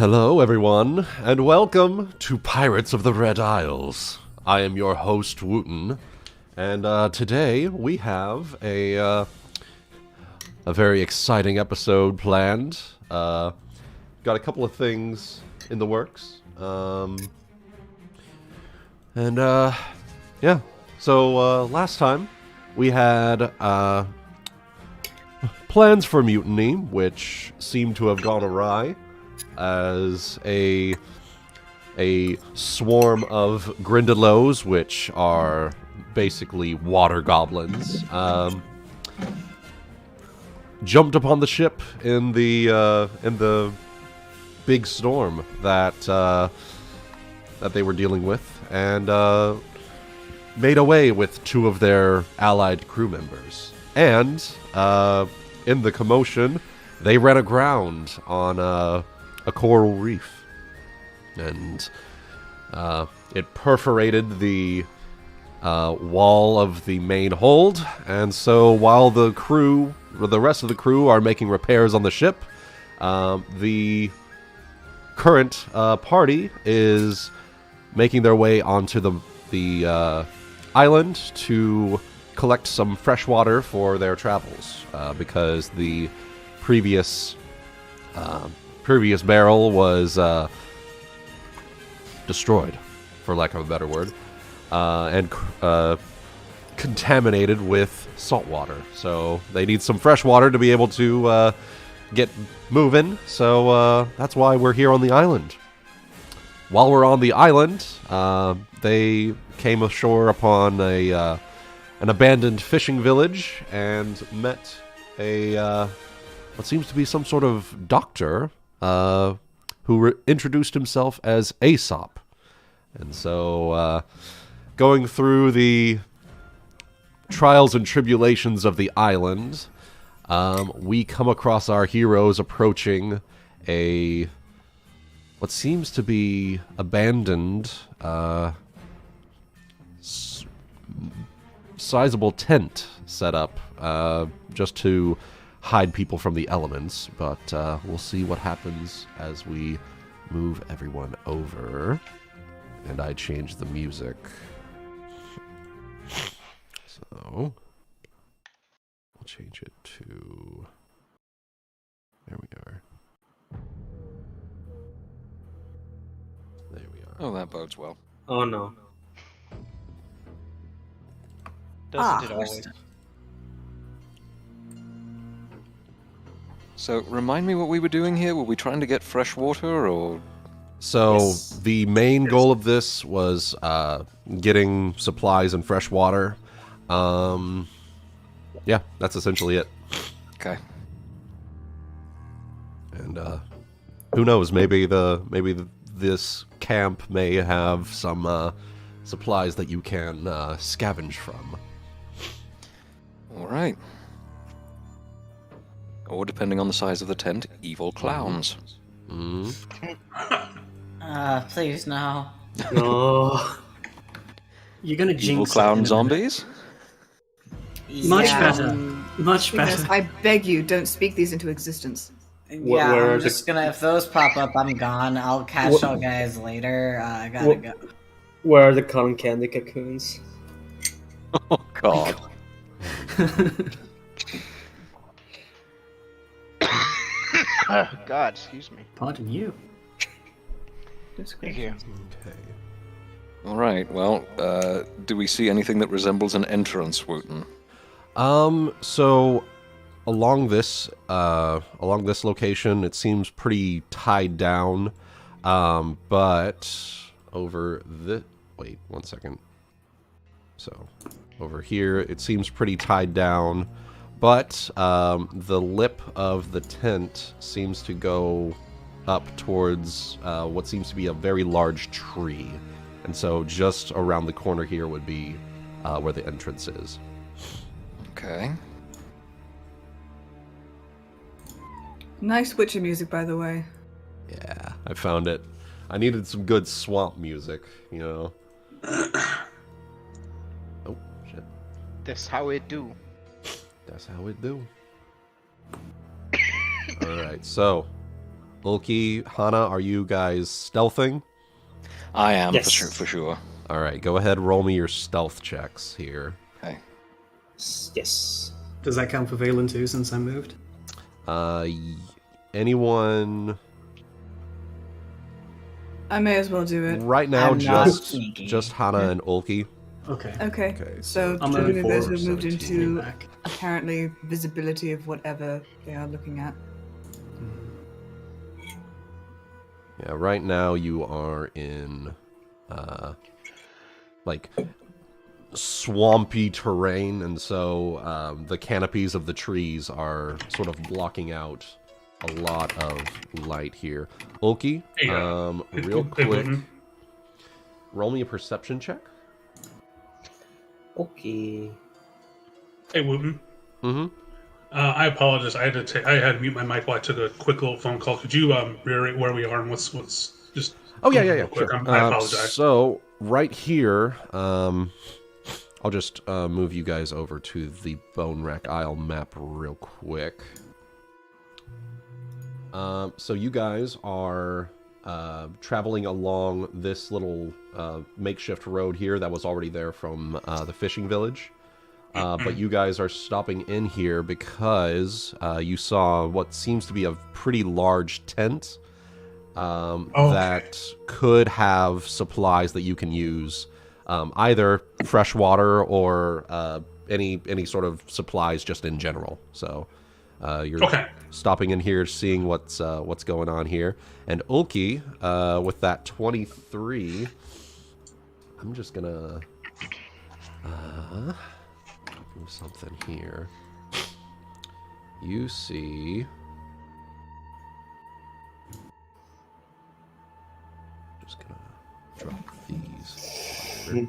Hello, everyone, and welcome to Pirates of the Red Isles. I am your host, Wuten, and today we have a very exciting episode planned. Got a couple of things in the works, yeah. So last time we had plans for mutiny, which seemed to have gone awry, as a swarm of Grindylows, which are basically water goblins, jumped upon the ship in the big storm that they were dealing with, and made away with two of their allied crew members. And in the commotion, they ran aground on a coral reef, and it perforated the wall of the main hold. And so while the rest of the crew are making repairs on the ship, the current party is making their way onto the island to collect some fresh water for their travels, because the previous barrel was destroyed, for lack of a better word, and contaminated with salt water. So they need some fresh water to be able to get moving. So that's why we're here on the island. While we're on the island, they came ashore upon an abandoned fishing village and met what seems to be some sort of doctor who introduced himself as Aesop. And so, going through the trials and tribulations of the island, we come across our heroes approaching what seems to be abandoned, sizable tent set up just to hide people from the elements, but we'll see what happens as we move everyone over. And I change the music. So we'll change it to... There we are. There we are. Oh, that bodes well. Oh no. Doesn't it always? So, remind me what we were doing here? Were we trying to get fresh water, or...? So, Yes. the main goal of this was getting supplies and fresh water. Yeah, that's essentially it. Okay. And who knows, maybe this camp may have some supplies that you can scavenge from. Alright. Or, depending on the size of the tent, evil clowns. Mm. Please no. No. You're gonna Evil jinx clown it in a minute. zombies? Much Yeah. better. Much Goodness, better. I beg you, don't speak these into existence. Yeah, where are I'm the- just gonna, if those pop up, I'm gone. I'll catch What- y'all guys later. I gotta What- go. Where are the cotton candy cocoons? Oh, God. Oh, God, excuse me. Pardon you. Thank you. Okay. Alright, well, do we see anything that resembles an entrance, Wooten? So along this location, it seems pretty tied down. But over the... Wait, one second. So, over here, it seems pretty tied down. But the lip of the tent seems to go up towards what seems to be a very large tree. And so just around the corner here would be where the entrance is. Okay. Nice Witcher music, by the way. Yeah, I found it. I needed some good swamp music, you know. Oh, shit. That's how it do. That's how it do. Alright, so Ulki, Hana, are you guys stealthing? I am Yes. for sure. All right, go ahead, roll me your stealth checks here. Okay. Yes. Does that count for Valen too, since I moved? Anyone I may as well do it. right now? I'm not Just sneaky. Hana and Ulki. Okay. Okay. Okay, So I'm only moving those who forward, moved so into back. apparently visibility of whatever they are looking at. Yeah, right now you are in, like, swampy terrain, and so the canopies of the trees are sort of blocking out a lot of light here. Ulki, Hey, real hey, quick, Wuten. roll me a perception check. Okay. Hey, Wooten. Mm-hmm. I apologize. I had to mute my mic while I took a quick little phone call. Could you reiterate where we are and what's just? Oh yeah, real quick? sure. I apologize. So right here, I'll just move you guys over to the Bone Rack Isle map real quick. So you guys are traveling along this little makeshift road here that was already there from the fishing village. But you guys are stopping in here because you saw what seems to be a pretty large tent that could have supplies that you can use, either fresh water or any sort of supplies just in general. So you're stopping in here, seeing what's going on here. And Ulki, with that 23, I'm just gonna do something here. You see, just gonna drop these here.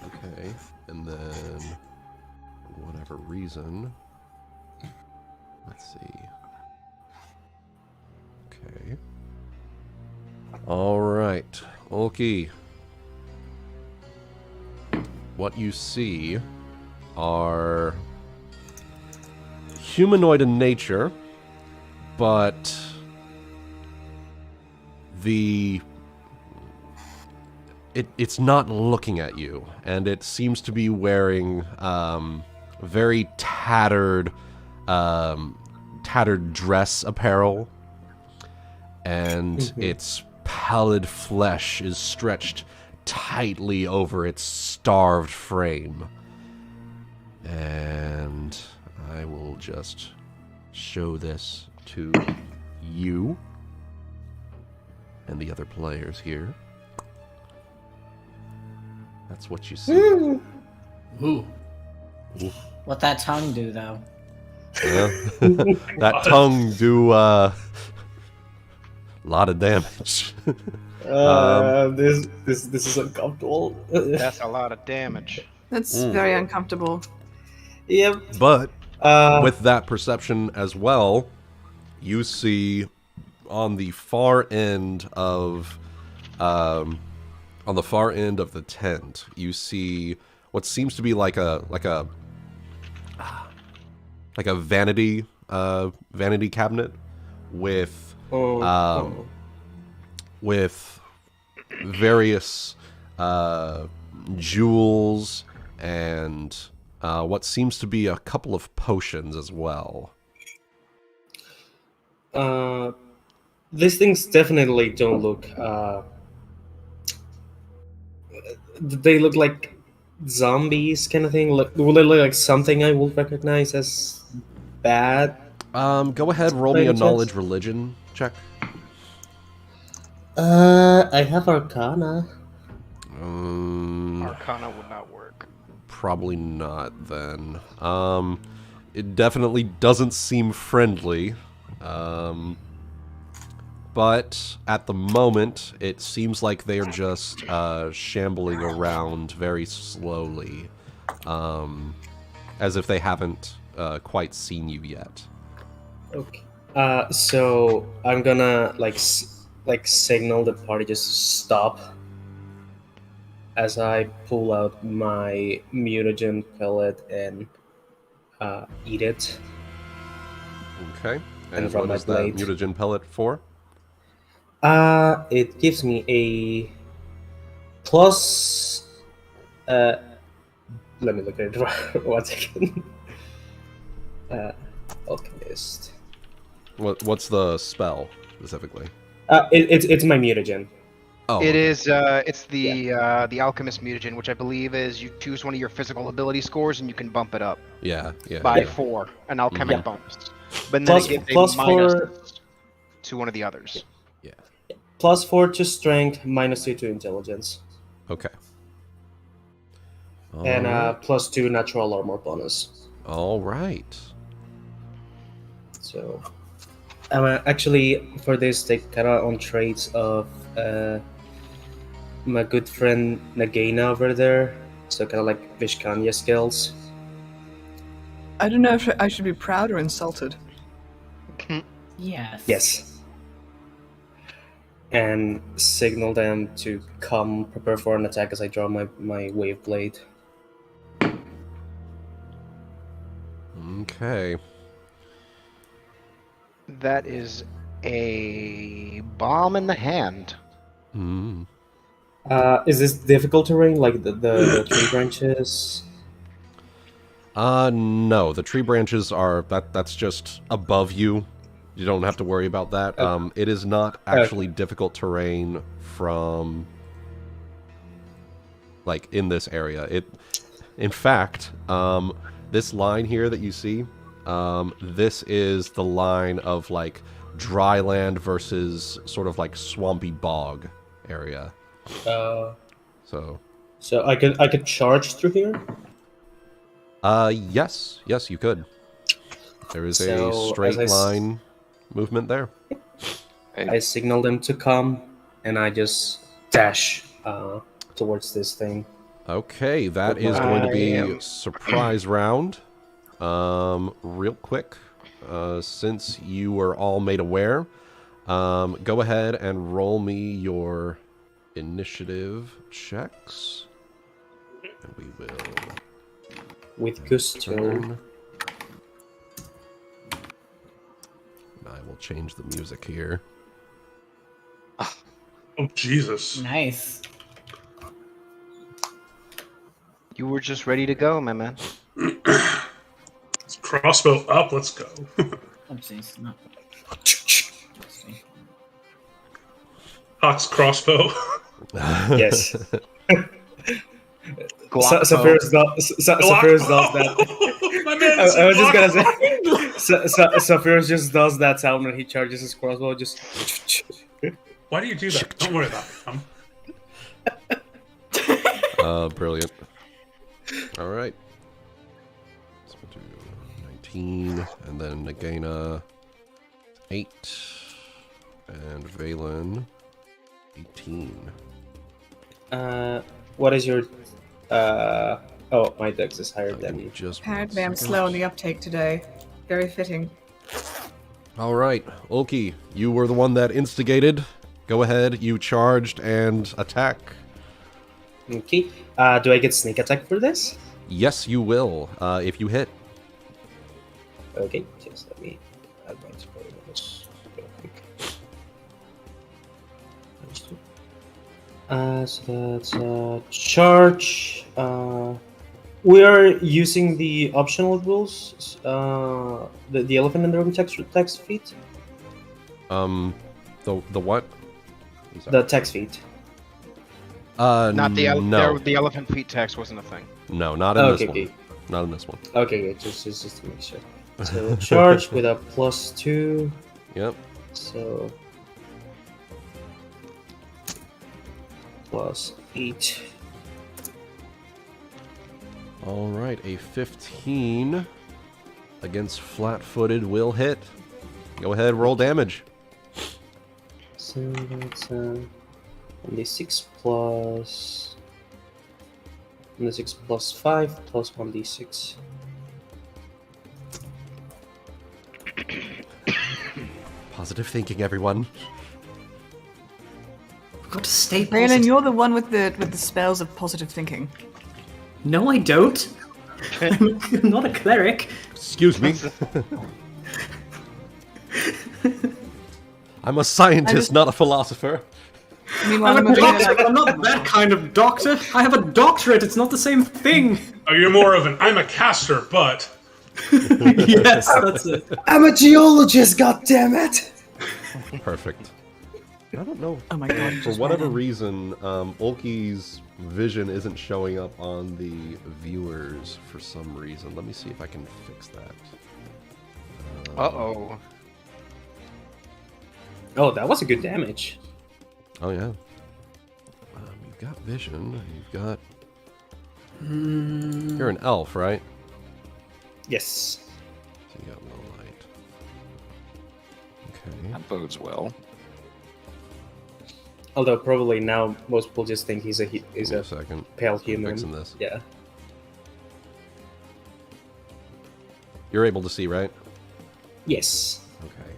Okay, and then for whatever reason, let's see. Okay. All right, Ulki. What you see are humanoid in nature, but it's not looking at you, and it seems to be wearing very tattered dress apparel, and its pallid flesh is stretched tightly over its starved frame. And I will just show this to you and the other players here. That's what you see. Ooh. What that tongue do, though? Yeah. That tongue do a lot of damage. This is uncomfortable. That's a lot of damage. That's very uncomfortable. Yep. But with that perception as well, you see on the far end of the tent, you see what seems to be like a vanity cabinet with with various jewels and what seems to be a couple of potions as well. These things definitely don't look. They look like zombies, kind of thing. Will they look like something I will recognize as bad? Go ahead, roll me a knowledge religion check. I have Arcana. Arcana would not work. Probably not then. It definitely doesn't seem friendly. But at the moment, it seems like they are just shambling around very slowly, as if they haven't quite seen you yet. Okay. So I'm gonna like signal the party just stop as I pull out my mutagen pellet and eat it. Okay. And from what my is that blade. mutagen pellet for? It gives me a plus. Let me look at it 1 second. Alchemist. What's the spell specifically? It's my mutagen. Oh, It okay. is. It's the Alchemist mutagen, which I believe is you choose one of your physical ability scores and you can bump it up Yeah, yeah. by yeah. 4, an alchemic Yeah. bonus. But then Plus- it gives plus a minus 4 to one of the others. Yeah. +4 to strength, -2 to intelligence, Okay. and Alright. +2 natural armor bonus. All right. So, actually, for this, they kind of on traits of my good friend Nagaina over there. So kind of like Vishkanya skills. I don't know if I should be proud or insulted. Yes. Yes. And signal them to come prepare for an attack as I draw my wave blade. Okay. That is a bomb in the hand. Hmm. Is this difficult terrain, like the tree branches? No. The tree branches are that's just above you. You don't have to worry about that. It is not actually difficult terrain from like in this area. In fact, this line here that you see, this is the line of like dry land versus sort of like swampy bog area. So I could charge through here. yes, you could. There is So, a straight as I line movement there. I signal them to come, and I just dash towards this thing. Okay, that is going to be surprise round. Real quick, since you were all made aware, go ahead and roll me your initiative checks. And we will With gusto. turn. I will change the music here. Oh, Jesus. Nice. You were just ready to go, my man. Crossbow up, let's go. Oopsies. No. Hawk's crossbow. Yes. Glock Saphyrus does that. My man I was just gonna say, Saphyrus just does that sound when he charges his crossbow. Just. Why do you do that? Don't worry about it. Brilliant. All right. So we'll do 19, and then Nagaina 8, and Valen 18. What is your? Oh, my dex is higher than you. Just Apparently, I'm slow on the uptake today. Very fitting. All right, Ulki, you were the one that instigated. Go ahead, you charged and attack. Okay. Do I get sneak attack for this? Yes, you will, if you hit. Okay. Just let me add my spell bonus real quick. So that's charge. We are using the optional rules. The elephant in the room text feat. The what? The text feat. Not the no, the elephant feet text wasn't a thing. no, not in Okay, this okay. one. Not in this one. Okay, good. Just to make sure. So charge with a +2. Yep. So +8. All right, a 15 against flat-footed will hit. Go ahead, roll damage. So that's 1d6 plus 1d6 plus 5 plus 1d6. Positive thinking, everyone. I've got to stay Valen, positive. you're the one with the spells of positive thinking. No, I don't. I'm not a cleric. Excuse me. I'm a scientist, not a philosopher. Meanwhile, I'm I'm a moving doctor, but I'm not that kind of doctor. I have a doctorate. It's not the same thing. Oh, you're more of an I'm a caster, but Yes, that's it. I'm a geologist, goddammit! Perfect. I don't know. Oh my god. For whatever reason, Ulki's vision isn't showing up on the viewers for some reason. Let me see if I can fix that. Uh-oh. Oh, that was a good damage. Oh, yeah. You've got vision. You've got... You're an elf, right? Yes. So you got low light. Okay. That bodes well. Although probably now most people just think he's Wait a a second. pale I'm human. fixing this. Yeah. You're able to see, right? Yes. Okay.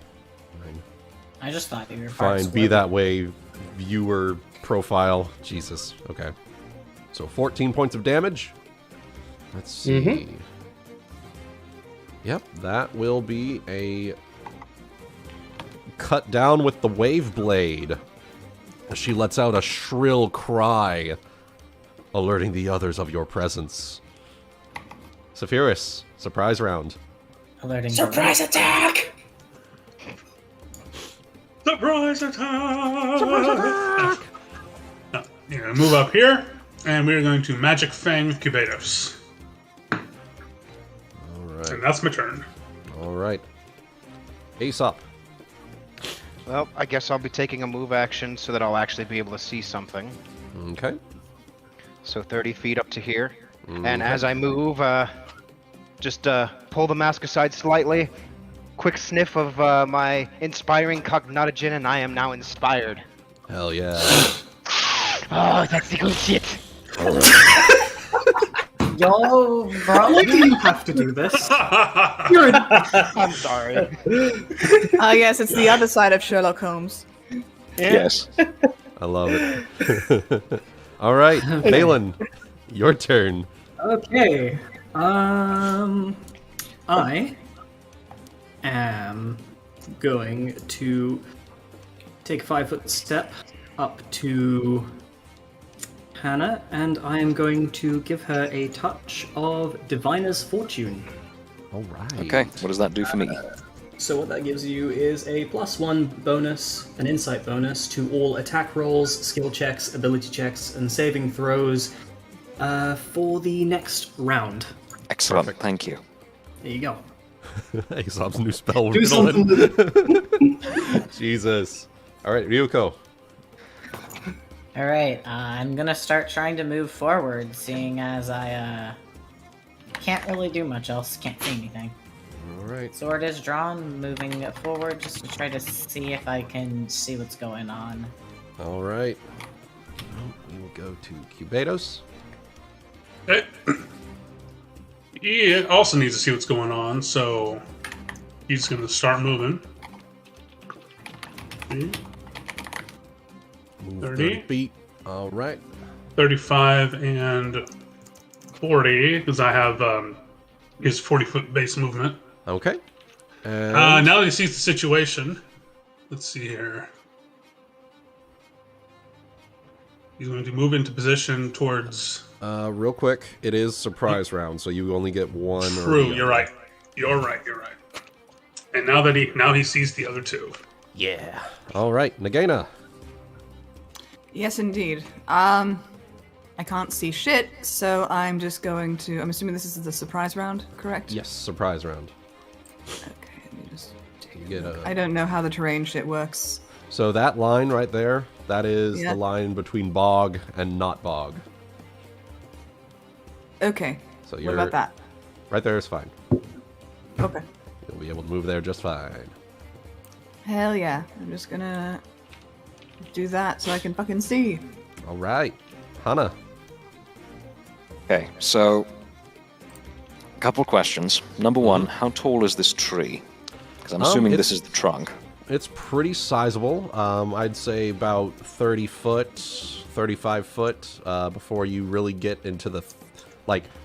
Fine. I just thought you were Fine, be that way. Viewer profile. Jesus. Okay. So 14 points of damage. Let's see. Yep, that will be a cut down with the wave blade. She lets out a shrill cry, alerting the others of your presence. Saphyrus, surprise round. Alerting Surprise attack! surprise attack! Surprise attack! No, you're gonna move up here, and we're going to Magic Fang Cubados. Alright. And that's my turn. Alright. Ace up. Well, I guess I'll be taking a move action so that I'll actually be able to see something. Okay. So 30 feet up to here. And as I move, just pull the mask aside slightly. Quick sniff of my inspiring cognotogen, and I am now inspired. Hell yeah. Oh, that's the good shit. Yo, bro. Why do you have to do this? You're an... I'm sorry. Yes, it's the other side of Sherlock Holmes. Yes. I love it. Alright, Valen, your turn. Okay. I am going to take a 5-foot step up to Hana, and I am going to give her a touch of Diviner's Fortune. Alright. Okay, what does that do for me? So what that gives you is a +1 bonus, an insight bonus, to all attack rolls, skill checks, ability checks, and saving throws for the next round. Excellent, Perfect. thank you. There you go. Aesop's new spell. Do something with it. Jesus. Alright, Ryuuko. Alright, I'm gonna start trying to move forward, seeing as I can't really do much else, can't see anything. Alright. Sword is drawn, moving forward just to try to see if I can see what's going on. Alright. We will go to Cubados. Okay. He also needs to see what's going on, so he's going to start moving. Move 30. 30 feet. Alright. 35 and 40, because I have his 40-foot base movement. Okay. And Now that he sees the situation, let's see here. He's going to move into position towards... real quick, it is surprise round, so you only get one. True, you're right. You're right. And now that he sees the other two. Yeah. Alright, Nagaina. Yes, indeed. I can't see shit, so I'm just going to... I'm assuming this is the surprise round, correct? Yes, surprise round. Okay, let me just take You get a... I don't know how the terrain shit works. So that line right there, that is Yeah. the line between bog and not bog. Okay. So What you're about that? right there is fine. Okay. You'll be able to move there just fine. Hell yeah. I'm just gonna do that so I can fucking see. All right, Hana. Okay, so a couple questions. Number one, how tall is this tree? Because I'm assuming this is the trunk. It's pretty sizable. I'd say about 30 foot, 35 foot before you really get into the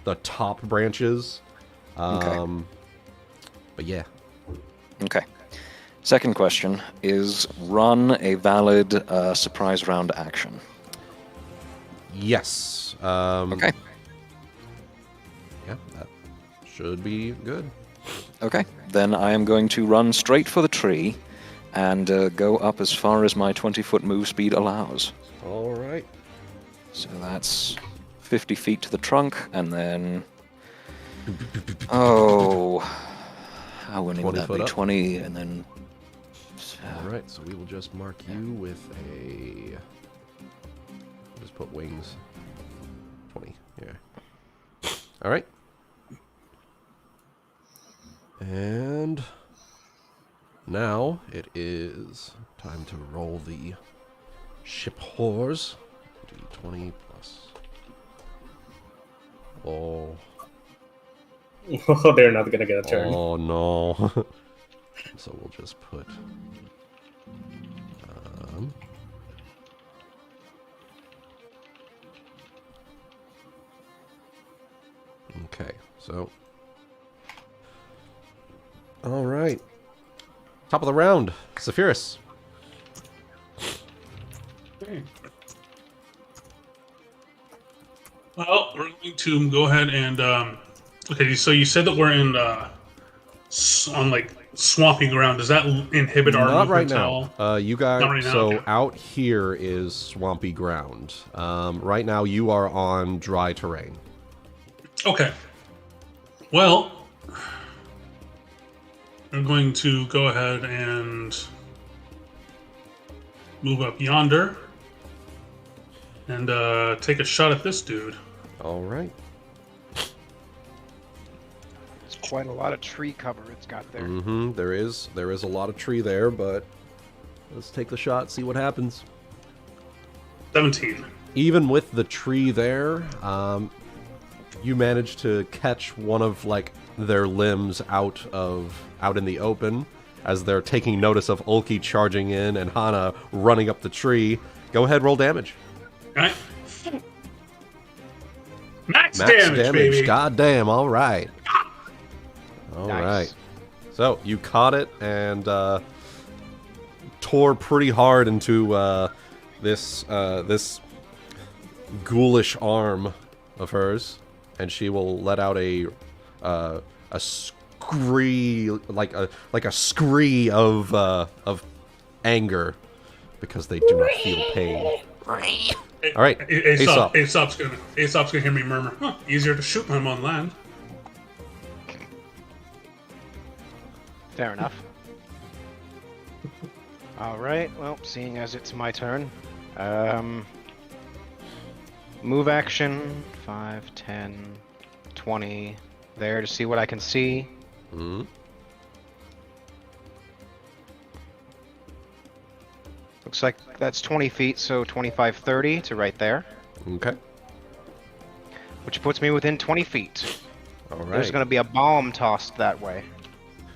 the top branches. Okay. But yeah. Okay. Second question is run a valid surprise round action. Yes. Okay. Yeah, that should be good. Okay. Then I am going to run straight for the tree and go up as far as my 20-foot move speed allows. All right. So that's 50 feet to the trunk, and then... Oh... How many would 20 that foot be? up. 20, and then... All right, so we will just mark you with a... Just put wings. 20, yeah. All right. And now it is time to roll the ship whores. D20 plus... Oh. Oh, they're not gonna get a turn. Oh, no. So we'll just put... Okay, so... All right. Top of the round, Saphyrus. Okay. Well, we're going to go ahead and okay. So you said that we're in on like swampy ground. Does that inhibit our Not right movement at now. all? You guys. Not right now, so okay. out here is swampy ground. Right now you are on dry terrain. Okay. Well, I'm going to go ahead and move up yonder and take a shot at this dude. All right. It's quite a lot of tree cover it's got there. Mm-hmm. There is a lot of tree there, but let's take the shot, see what happens. 17. Even with the tree there, you manage to catch one of like their limbs out in the open as they're taking notice of Ulki charging in and Hana running up the tree. Go ahead, roll damage. Right. Max damage, baby. God damn, all right. All Nice. right. So, you caught it and tore pretty hard into this ghoulish arm of hers, and she will let out a scree, like a scree of anger because they do not feel pain. All right, Aesop. Aesop's gonna hear me murmur. Huh, easier to shoot him on land. Fair enough. Alright, well, seeing as it's my turn. Move action, 5, 10, 20, there to see what I can see. Mm-hmm. Looks like that's 20 feet, so 25, 30 to right there. Okay. Which puts me within 20 feet. All right. There's going to be a bomb tossed that way.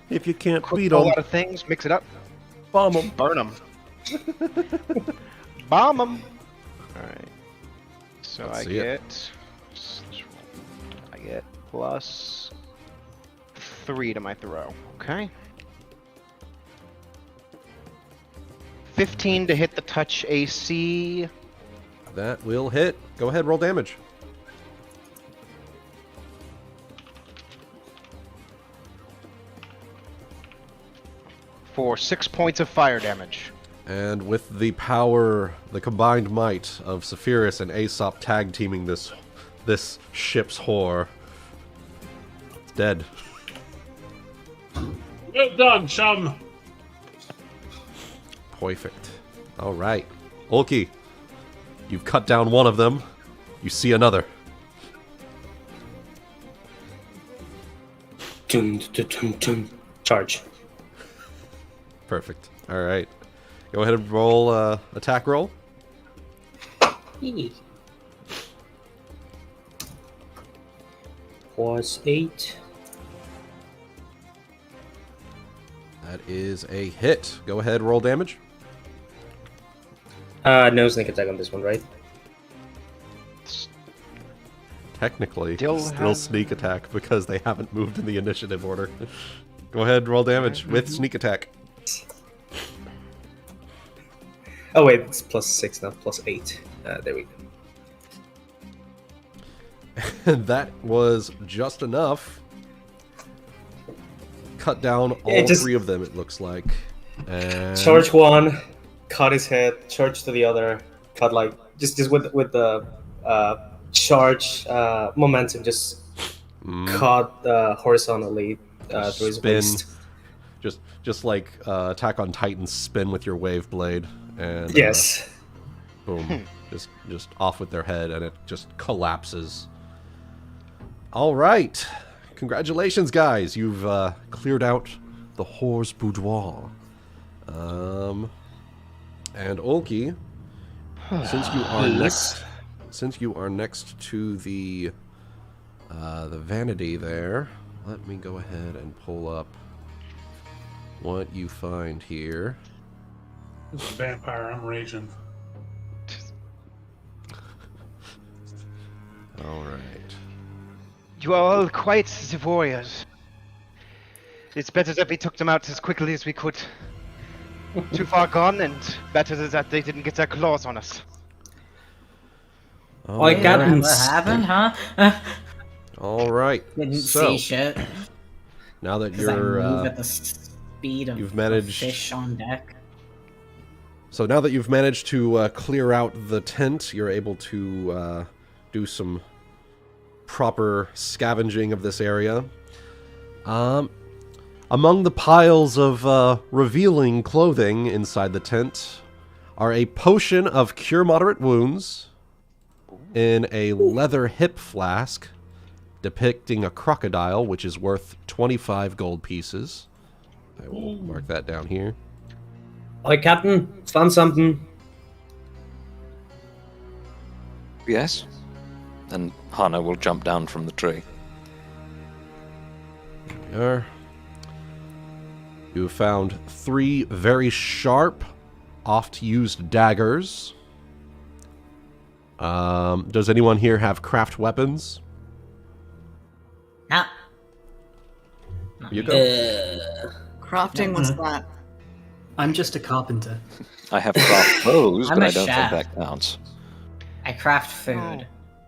If you can't Cook beat a them, lot of things, mix it up, bomb them. burn them. Bomb them. Alright. So Let's I see it. get plus 3 to my throw. Okay. 15 to hit the touch AC. That will hit. Go ahead, roll damage. For 6 points of fire damage. And with the power, the combined might of Saphyrus and Aesop tag teaming this ship's whore, it's dead. Well done, chum. Perfect. All right, Ulki, you've cut down one of them. You see another. Charge. Perfect. All right, go ahead and roll attack roll. Plus 8. That is a hit. Go ahead, roll damage. No sneak attack on this one, right? Technically, Still still has- sneak attack because they haven't moved in the initiative order. Go ahead, roll damage with sneak attack. Oh wait, it's +6 now, +8. There we go. And that was just enough. Cut down all It just- 3 of them, it looks like. And Charge one, cut his head. Charge to the other, cut like just with the charge momentum, just cut horizontally through his spin. waist. Just like Attack on Titan spin with your wave blade, and Yes. boom, just off with their head, and it just collapses. All right, congratulations, guys! You've cleared out the whore's boudoir. And Ulki, since you are next to the vanity there, let me go ahead and pull up what you find here. It's a vampire. I'm raging. All right. You are all quite the warriors. It's better that we took them out as quickly as we could. Too far gone, and better that they didn't get their claws on us. All Like right. that. What happened, huh? All right. Didn't So see shit. now that 'Cause I move you're at the speed of you've managed- fish on deck. so now that you've managed to clear out the tent, you're able to do some proper scavenging of this area. Among the piles of revealing clothing inside the tent are a potion of cure moderate wounds in a leather hip flask depicting a crocodile, which is worth 25 gold pieces. I will mark that down here. Oi, Captain, found something. Yes? And Hana will jump down from the tree. There we are. You have found 3 very sharp, oft-used daggers. Does anyone here have craft weapons? Nah. You go. Crafting, what's that? I'm just a carpenter. I have craft bows, I'm but a I don't chef. think that counts. I craft food.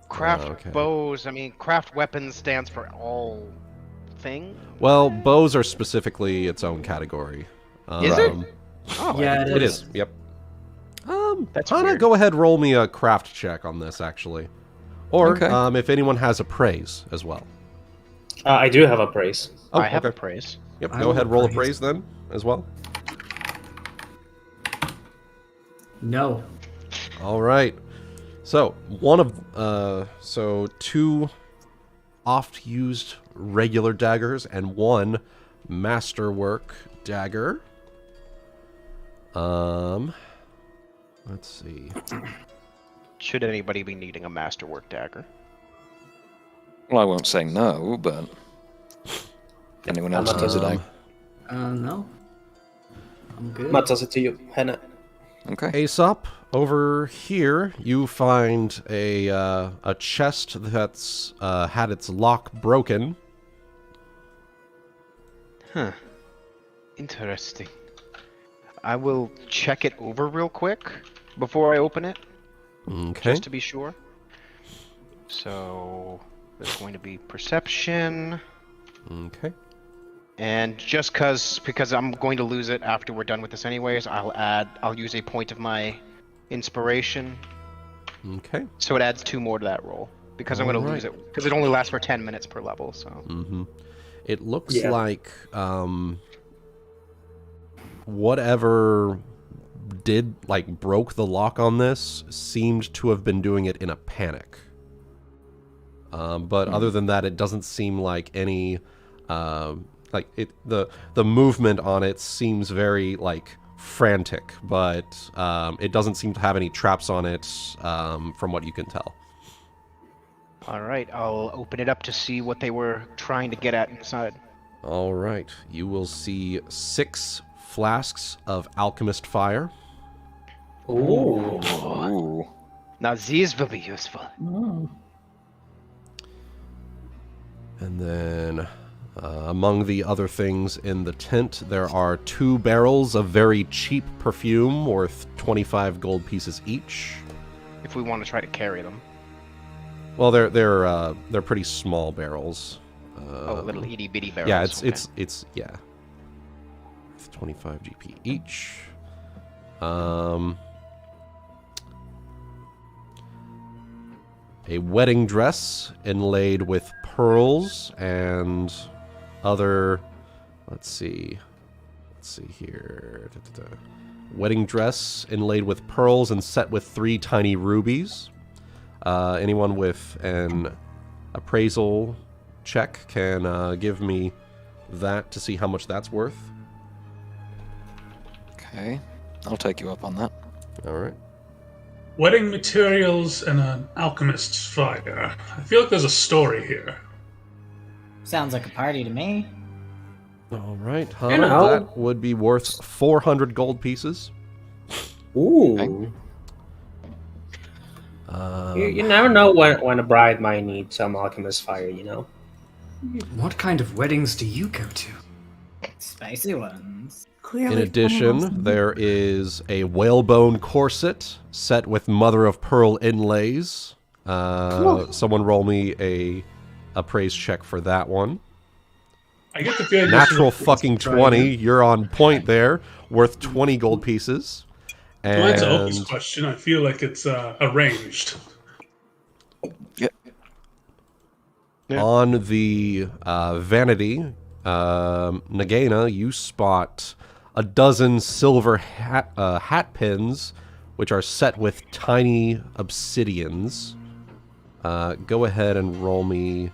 Craft okay. bows, I mean, craft weapons stands for all thing. Well, bows are specifically its own category. Is it? Oh, Yeah, it is. Yep. That's Hana, weird. go ahead, roll me a craft check on this, actually. Or, Okay. if anyone has appraise as well. I do have a praise. Oh, I have okay. a praise. Yep, I go will ahead, roll appraise. appraise then, as well. No. All right. So, 2 oft-used regular daggers and 1 masterwork dagger. Let's see. Should anybody be needing a masterwork dagger? Well, I won't say no, but anyone else needs it? No. I'm good. Matt, toss it to you, Hannah. Okay. Aesop, over here you find a chest that's had its lock broken. Huh. Interesting. I will check it over real quick before I open it, Okay. just to be sure. So there's going to be perception, Okay. and just because I'm going to lose it after we're done with this anyways, I'll use a point of my inspiration, Okay. so it adds 2 more to that roll because I'm going to lose it because it only lasts for 10 minutes per level. So It looks Yeah. like whatever broke the lock on this seemed to have been doing it in a panic. But other than that, it doesn't seem like any the movement on it seems very frantic, but it doesn't seem to have any traps on it from what you can tell. all right, I'll open it up to see what they were trying to get at inside. All right, you will see 6 flasks of Alchemist fire. Ooh. Ooh. Now these will be useful. And then, Among the other things in the tent, there are 2 barrels of very cheap perfume worth 25 gold pieces each. If we want to try to carry them. Well, they're pretty small barrels. Little itty bitty barrels. Yeah, okay. it's 25 GP each. A wedding dress inlaid with pearls and other. Let's see here. Wedding dress inlaid with pearls and set with 3 tiny rubies. Anyone with an appraisal check can give me that to see how much that's worth. Okay, I'll take you up on that. All right. Wedding materials and an alchemist's fire. I feel like there's a story here. Sounds like a party to me. All right, Hana, You know. that would be worth 400 gold pieces. Ooh. You never know when a bride might need some alchemist fire, you know? What kind of weddings do you go to? Spicy ones. Clearly In addition, awesome. there is a whalebone corset set with mother of pearl inlays. Someone roll me a appraise check for that one. I get the feeling Natural this is- fucking 20. You're on point there. Worth 20 gold pieces. To answer Ulki's And question, I feel like it's arranged. Yeah. on the vanity, Nagaina, you spot a dozen silver hat pins, which are set with tiny obsidians. Go ahead and roll me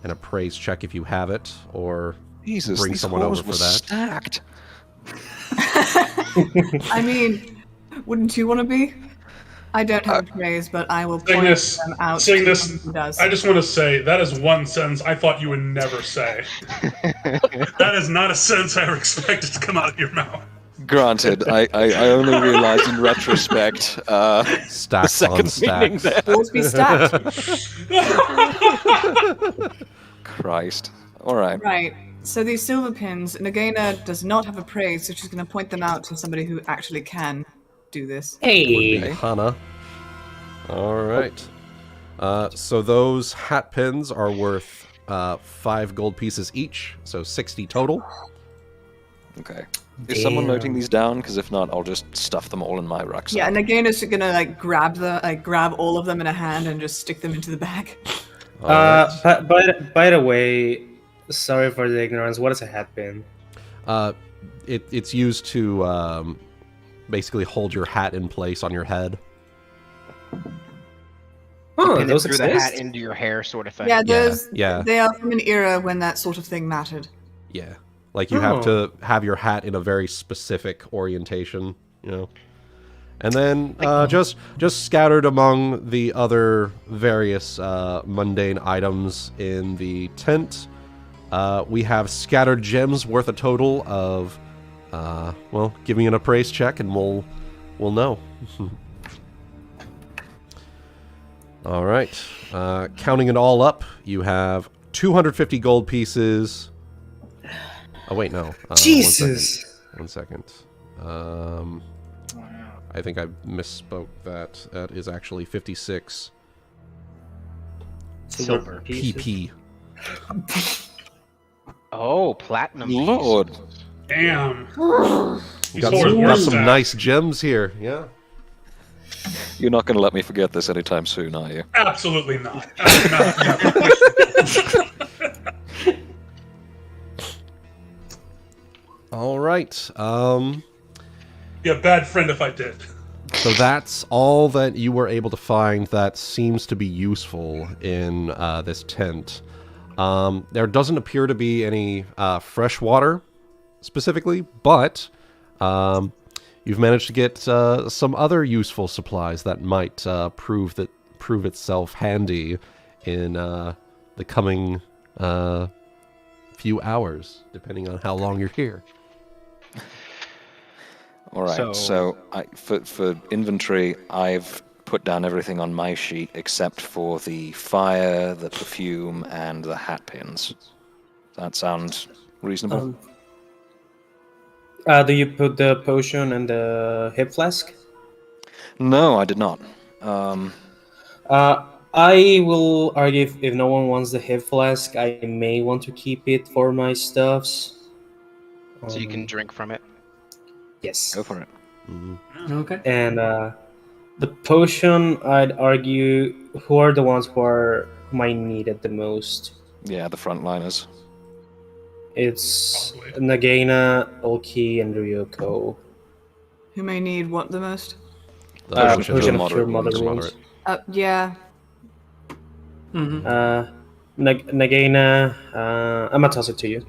an appraise check if you have it, or Jesus, bring these someone over halls for were that. stacked. I mean, wouldn't you want to be? I don't have a praise, but I will point Cygnus, them out. Cygnus, to who does. I just want to say that is one sentence I thought you would never say. That is not a sentence I ever expected to come out of your mouth. Granted, I only realized in retrospect the Stacks on second meaning stacks. there. Always be stacked. Christ. All right. Right. So these silver pins, Nagaina does not have a praise, so she's going to point them out to somebody who actually can do this. Hey! Hana. All right. So those hat pins are worth 5 gold pieces each, so 60 total. Okay. Is someone noting these down? Because if not, I'll just stuff them all in my rucksack. Yeah, Nagaina's going to grab all of them in a hand and just stick them into the bag. By the way, sorry for the ignorance. What is a hat pin? It's used to basically hold your hat in place on your head. Oh, Pin it those through the exist? hat into your hair, sort of thing. Yeah, those. yeah. They are from an era when that sort of thing mattered. Yeah. Like you have to have your hat in a very specific orientation, you know. And then just scattered among the other various mundane items in the tent, we have scattered gems worth a total of, well, give me an appraise check and we'll know. All right. Counting it all up, you have 250 gold pieces. Oh, wait, no. Jesus! One second. I think I misspoke that. That is actually 56 Silver. PP. Oh, platinum. Lord. Damn. Got These whores were got some stacked. nice gems here. Yeah. You're not going to let me forget this anytime soon, are you? Absolutely not. All right. You're a bad friend if I did. So that's all that you were able to find that seems to be useful in this tent. There doesn't appear to be any fresh water specifically, but you've managed to get some other useful supplies that might prove itself handy in the coming few hours, depending on how long you're here. All right. So for inventory, I've put down everything on my sheet except for the fire, the perfume, and the hat pins. Is that sound reasonable? Do you put the potion in the hip flask? No, I did not. I will argue if no one wants the hip flask, I may want to keep it for my stuffs. So you can drink from it. Yes. Go for it. Okay. And the potion, I'd argue, who are the ones who might need it the most? Yeah, the frontliners. It's Probably. Nagaina, Ulki, and Ryuuko. Who may need what the most? The Potion of Cure moderate Mother wounds. Wounds. Yeah. Nagaina, I'm gonna toss it to you.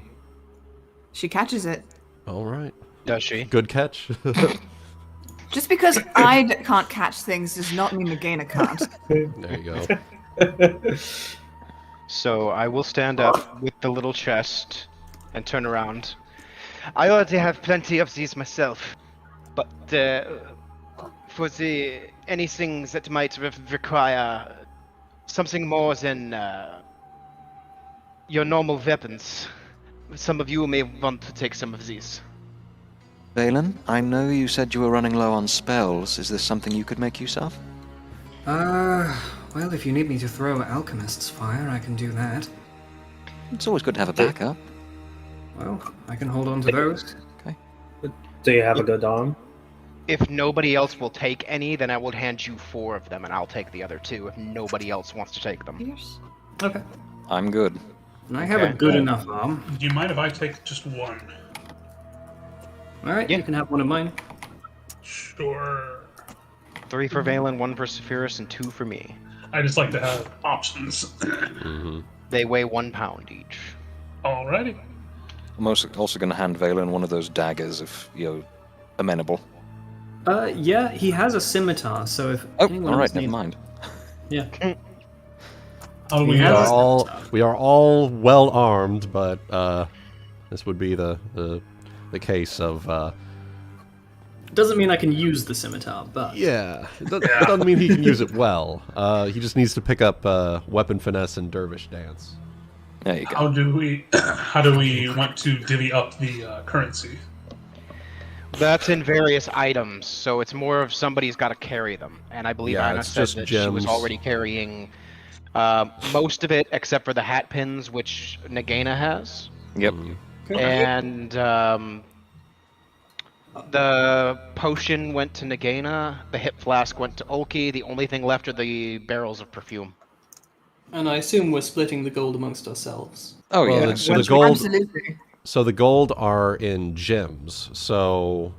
She catches it. All right. Does she? Good catch. Just because I can't catch things does not mean Nagaina can't. There you go. So I will stand up with the little chest and turn around. I already have plenty of these myself, but for any things that might require something more than your normal weapons, some of you may want to take some of these. Valen, I know you said you were running low on spells. Is this something you could make use of? Well, if you need me to throw Alchemist's fire, I can do that. It's always good to have a backup. Well, I can hold on to those. Do you have a good arm? If nobody else will take any, then I will hand you 4 of them, and I'll take the other 2 if nobody else wants to take them. Fierce. Okay. I'm good. And I have a Okay. good enough arm. Do you mind if I take just one? Alright, Yeah. you can have one of mine. Sure. 3 for Valen, 1 for Saphyrus, and 2 for me. I just like to have options. They weigh 1 pound each. Alrighty. I'm also going to hand Valen one of those daggers if you're amenable. Yeah, he has a scimitar, so if Oh, anyone alright, else never needs- mind. Yeah. How do He we has are a all scimitar. we are all well armed, but this would be the case of Doesn't mean I can use the scimitar, but yeah. It doesn't mean he can use it well. He just needs to pick up weapon finesse and dervish dance. There you go. how do we want to divvy up the currency? That's in various items, so it's more of somebody's got to carry them. And I believe Yeah, Hana it's said just that she was gems. already carrying most of it, except for the hat pins, which Nagaina has. Yep. And the potion went to Nagaina, the hip flask went to Ulki, the only thing left are the barrels of perfume. and I assume we're splitting the gold amongst ourselves. Oh, Well, yeah. so the gold. Absolutely. So the gold are in gems. So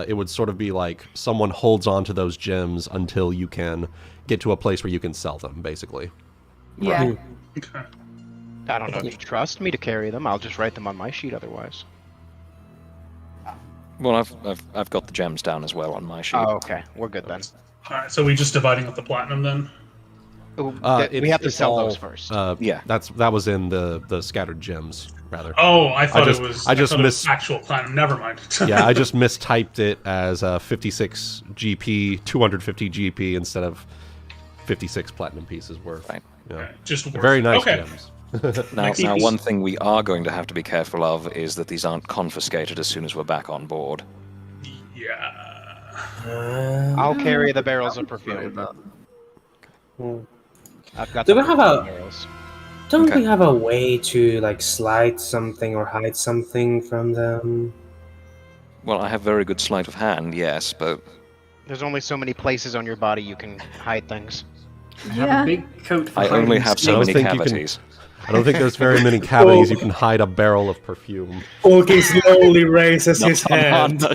it would sort of be like someone holds on to those gems until you can get to a place where you can sell them, basically. Yeah. Okay. I don't know if you trust me to carry them, I'll just write them on my sheet otherwise. Well, I've got the gems down as well on my sheet. Oh, okay. We're good then. Alright, so we just dividing up the platinum then? Ooh, we It's- have to it's sell all, those first. Yeah. that was in the scattered gems, rather. Oh, I thought just- it was. I just thought it was missed- actual platinum. Never mind. Yeah, I just mistyped it as 56 GP, 250 GP instead of 56 platinum pieces worth. Right. Yeah. Okay, just worth Very it. nice Okay. gems. Now, one thing we are going to have to be careful of is that these aren't confiscated as soon as we're back on board. Yeah. I'll carry the barrels of perfume. Hmm. I've got Do the we have perfume a- barrels. Don't Okay. we have a way to like slide something or hide something from them? Well, I have very good sleight of hand, yes, but There's only so many places on your body you can hide things. I have Yeah. a big coat for I only hiding have snakes. so many think you can- cavities. I don't think there's very many cavities you can hide a barrel of perfume. Ulki slowly raises his hand.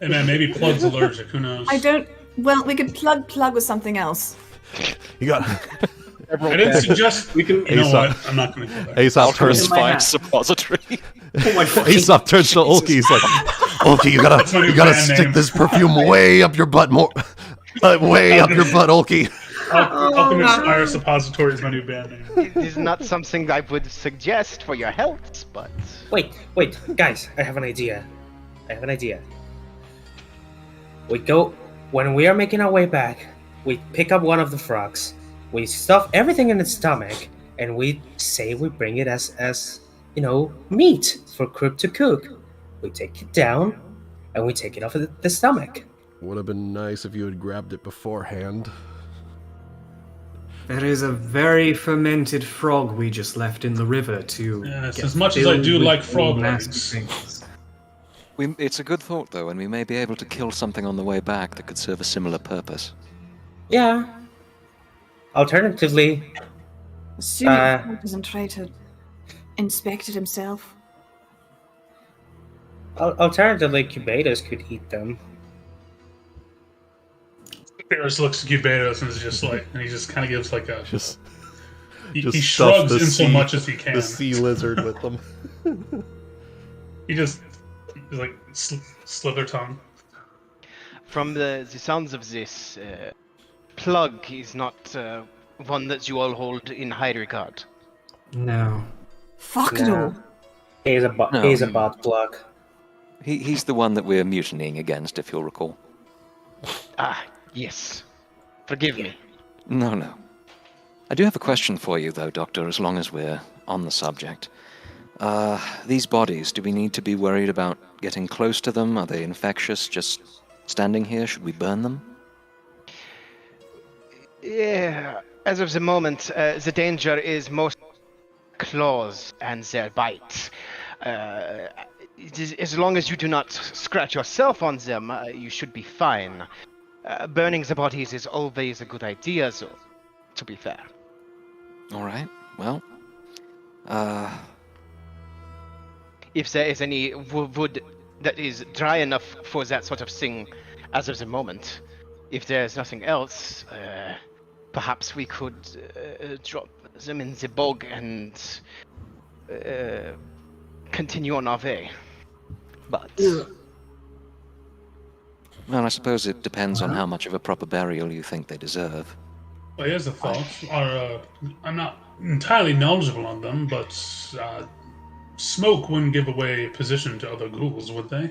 And then maybe Plug's allergic. Who knows? I don't. Well, we could plug with something else. You got I didn't suggest. We can. You know Aesop. what? I'm not going to go there. Aesop turns. in my hat. suppository. Oh my fucking- Aesop turns to Ulki. He's like, Ulki, you That's my new gotta band stick name. this perfume way up your butt more, way up your butt, Ulki. Alchemist Fire Suppository is my new band name. It is not something I would suggest for your health, but Wait, guys, I have an idea. We go when we are making our way back. We pick up one of the frogs. We stuff everything in its stomach, and we say we bring it as meat for Crook to cook. We take it down, and we take it off of the stomach. Would have been nice if you had grabbed it beforehand. There is a very fermented frog we just left in the river to. Yes, get as much as I filled do with like frog nasty legs. things. It's a good thought, though, and we may be able to kill something on the way back that could serve a similar purpose. Yeah. Alternatively, Assuming he doesn't try to inspect it himself. Cubatus could eat them. Paris looks at Cubatus and is just like, and he just kind of gives like a. Just He stuff shrugs the in so sea- much as he can. The sea lizard with them. He just like slither tongue. From the sounds of this, Plug is not one that you all hold in high regard. No. Fuck it all. He's a No. he's a bot plug. He's the one that we're mutinying against, if you'll recall. Ah, yes. Forgive me. No. I do have a question for you, though, Doctor, as long as we're on the subject. These bodies, do we need to be worried about getting close to them? Are they infectious? Just standing here? Should we burn them? Yeah, as of the moment, the danger is most claws and their bite. As long as you do not scratch yourself on them, you should be fine. Burning the bodies is always a good idea, though, to be fair. All right. Well, If there is any wood that is dry enough for that sort of thing as of the moment, if there's nothing else, perhaps we could drop them in the bog and continue on our way. But well, I suppose it depends on how much of a proper burial you think they deserve. Well, here's the thought. I'm not entirely knowledgeable on them, but smoke wouldn't give away position to other ghouls, would they?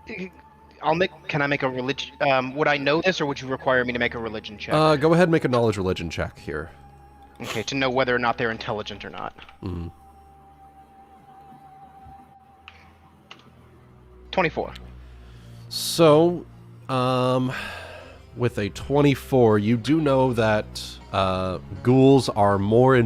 Can I make a religion? Would I know this, or would you require me to make a religion check? Go ahead and make a knowledge religion check here. Okay, to know whether or not they're intelligent or not. Mm-hmm. 24. So, with a 24, you do know that ghouls are more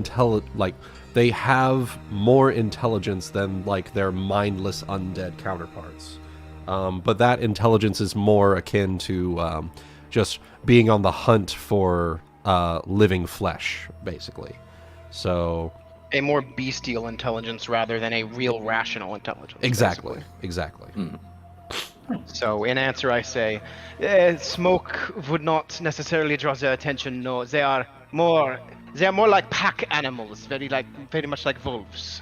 they have more intelligence than like their mindless undead counterparts. But that intelligence is more akin to just being on the hunt for living flesh, basically. So A more bestial intelligence rather than a real rational intelligence. exactly. Mm. So in answer I say, smoke would not necessarily draw their attention, no. They are more like pack animals, very much like wolves.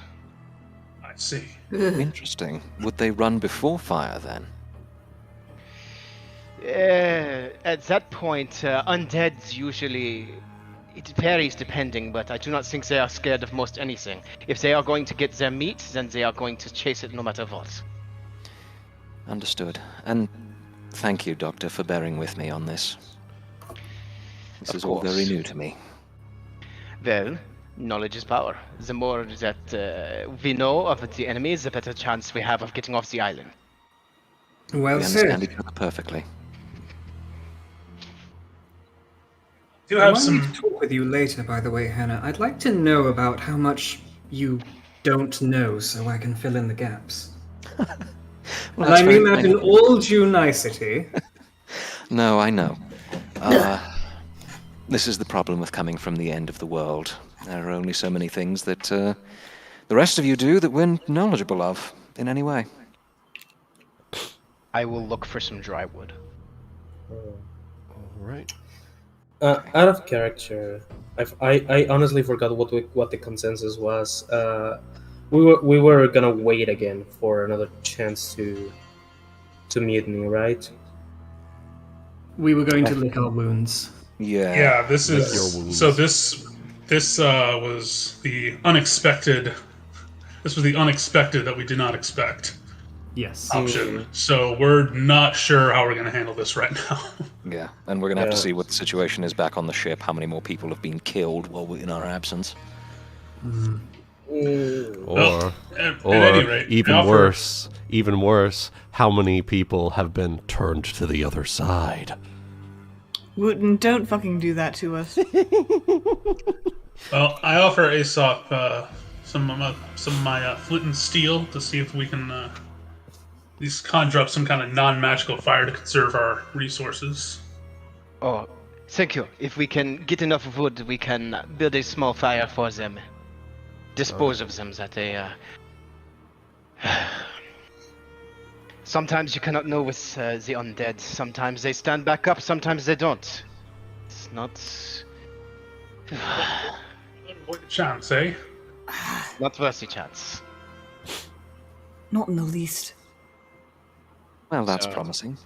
I see. Interesting. Would they run before fire, then? At that point, undeads usually... It varies depending, but I do not think they are scared of most anything. If they are going to get their meat, then they are going to chase it no matter what. Understood. And thank you, Doctor, for bearing with me on this. This Of is all very course. new to me. Well, knowledge is power. The more that we know of the enemy, the better chance we have of getting off the island. Well We understand said. each other perfectly. Do I have might some. need to talk with you later, by the way, Hannah. I'd like to know about how much you don't know so I can fill in the gaps. Well, And that's I mean very that kind in of- all due nicety. No, I know. This is the problem with coming from the end of the world. There are only so many things that the rest of you do that we're knowledgeable of in any way. I will look for some dry wood. All right. Out of character, I honestly forgot what the consensus was. We were gonna wait again for another chance to mutiny, right? We were going to lick our wounds. Yeah. Yeah, this Lick is your wounds. so. This was the unexpected. This was the unexpected that we did not expect Yes. option. So we're not sure how we're going to handle this right now. Yeah, and we're going to have to Yeah. see what the situation is back on the ship, how many more people have been killed while we're in our absence. Or, at any rate, I offer- even worse, how many people have been turned to the other side? Wuten, don't fucking do that to us. Well, I offer Aesop some of my flint and steel to see if we can at least conjure up some kind of non-magical fire to conserve our resources. Oh, thank you. If we can get enough wood, we can build a small fire for them. Dispose of them that they... Sometimes you cannot know with the undead. Sometimes they stand back up, sometimes they don't. It's not... What a chance, eh? not worth the chance. Not in the least. Well, that's So- promising.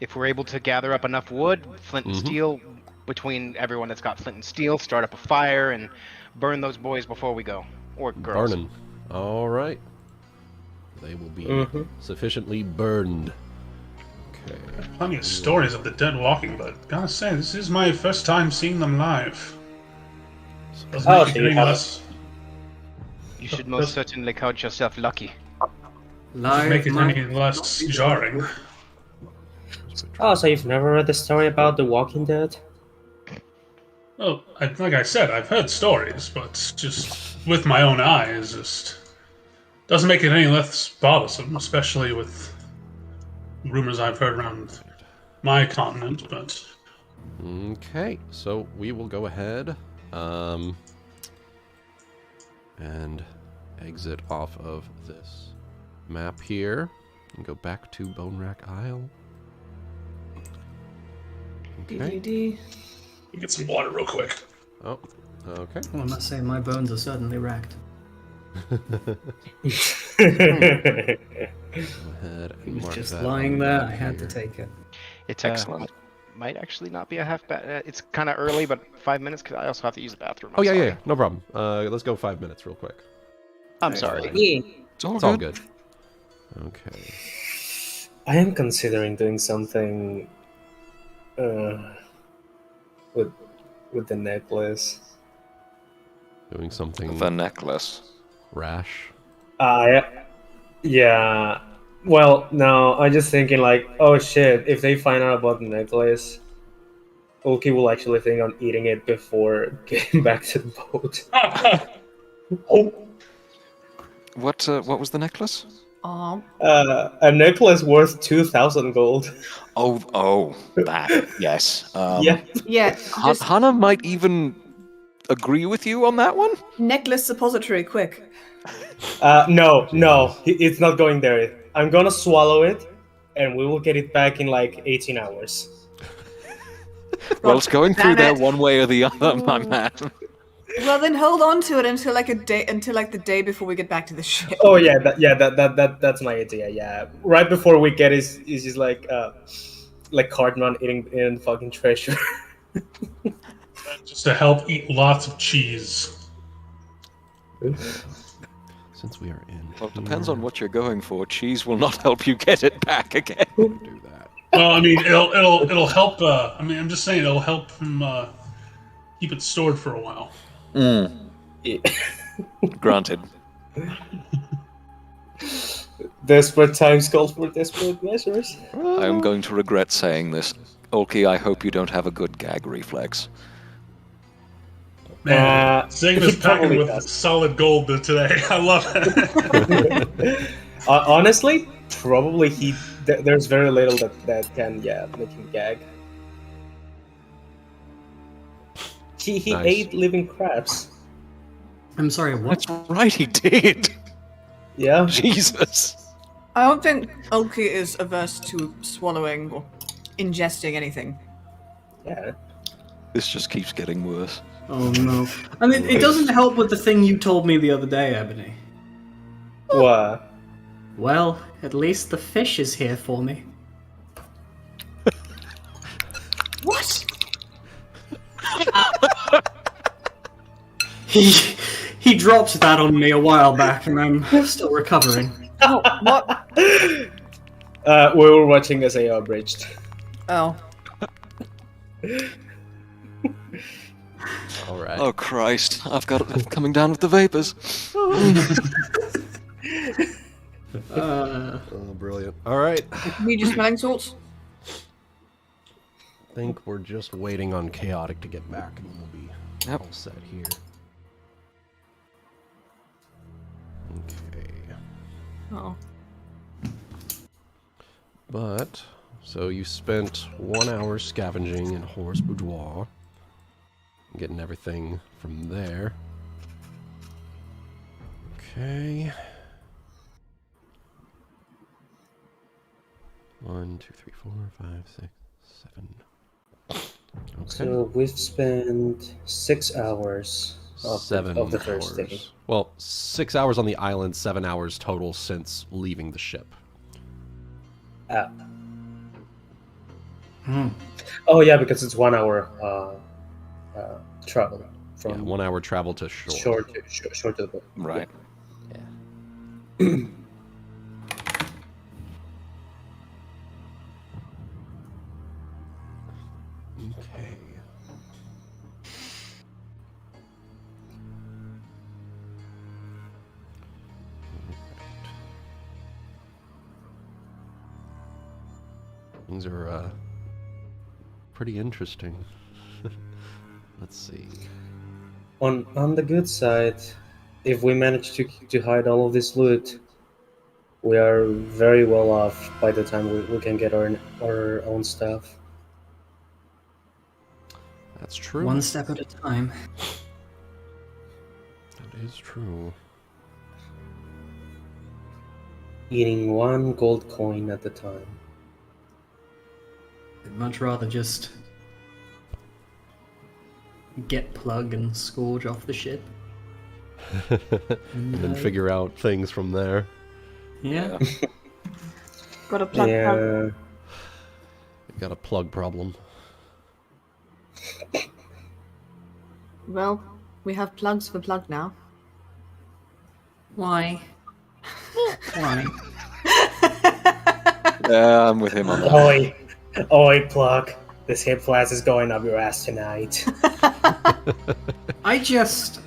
If we're able to gather up enough wood, flint and steel, between everyone that's got flint and steel, start up a fire and burn those boys before we go. Or girls. Burning. All right. They will be sufficiently burned. Okay. Plenty of stories of the dead walking, but gotta say, this is my first time seeing them live. Doesn't Oh, make so it you any haven't- less. You should most certainly count yourself lucky. Doesn't make it any less jarring. Oh, so you've never read the story about the Walking Dead? Well, like I said, I've heard stories, but just with my own eyes, just doesn't make it any less bothersome, especially with rumors I've heard around my continent. But Okay, so we will go ahead and exit off of this map here and go back to Bone Rack Isle. Okay. DDD. get some water real quick. Oh, okay. Well, I must say, my bones are certainly racked. Go ahead and mark Just that lying on the there, map I had to here. take it. It Excellent. might actually not be a half bad. It's kind of early, but 5 minutes because I also have to use the bathroom. Oh, I'm yeah, sorry. yeah, no problem. Let's go 5 minutes real quick. I'm sorry. It's all It's good. all good. Okay. I am considering doing something with the necklace. Doing something The necklace. rash. Yeah. Well, no, I'm just thinking like, oh shit, if they find out about the necklace, Ulki will actually think on eating it before getting back to the boat. What was the necklace? A necklace worth 2,000 gold. Oh, that, yes. Yeah. Yeah, just Hana might even agree with you on that one? necklace suppository, quick. No, it's not going there. I'm gonna swallow it, and we will get it back in like 18 hours. Well, it's going through damn there it. one way or the other, my man. Well, then hold on to it until like the day before we get back to the ship. Oh yeah, that's my idea. Yeah, right before we get is just like Cartman eating fucking treasure. Just to help eat lots of cheese. Since we are in. Well, it depends on what you're going for. Cheese will not help you get it back again. Do that. Well, I mean, it'll help. I mean, I'm just saying it'll help him keep it stored for a while. Granted. Desperate times call for desperate measures. I am going to regret saying this. Ulki, I hope you don't have a good gag reflex. Man, Cygnus he packing probably with does. solid gold today. I love it. Honestly, probably there's very little that can make him gag. He Nice. ate living crabs. I'm sorry, what? That's right, he did. Yeah. Jesus. I don't think Ulki is averse to swallowing or ingesting anything. Yeah. This just keeps getting worse. Oh no. I mean, it doesn't help with the thing you told me the other day, Ebony. What? Well, at least the fish is here for me. What? He dropped that on me a while back, and I'm still recovering. Oh, what? We were watching as they are abridged. Oh. All right. Oh Christ! I'm coming down with the vapors. Oh, brilliant. All right. Need your smelling salts? I think we're just waiting on Chaotic to get back, and we'll be all set here. Okay. Oh. But, so you spent 1 hour scavenging in Horus Boudoir, getting everything from there. Okay. 1, 2, 3, 4, 5, 6, 7. Okay. So we've spent 6 hours of the first day. Well, 6 hours on the island, 7 hours total since leaving the ship. Oh yeah, because it's 1 hour travel from 1 hour travel to shore. Shore to the boat. Right. Yeah. Okay. Things are pretty interesting. Let's see. On the good side, if we manage to hide all of this loot, we are very well off by the time we can get our own stuff. That's true. One step at a time. That is true. Eating one gold coin at a time. I'd much rather just get Plug and Scourge off the ship. And then figure out things from there. Yeah. Got a plug. Yeah. Got a plug problem. Well, we have plugs for Plug now. Why? Why? Yeah, I'm with him on that. Oi, Plug. This hip flask is going up your ass tonight. I just...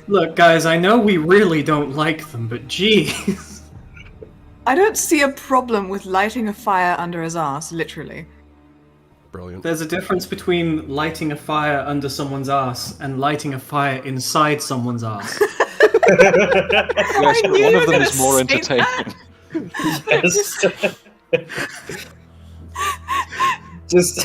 Look, guys, I know we really don't like them, but geez. I don't see a problem with lighting a fire under his ass, literally. Brilliant. There's a difference between lighting a fire under someone's ass and lighting a fire inside someone's ass. Yes, but one of them is more entertaining. Just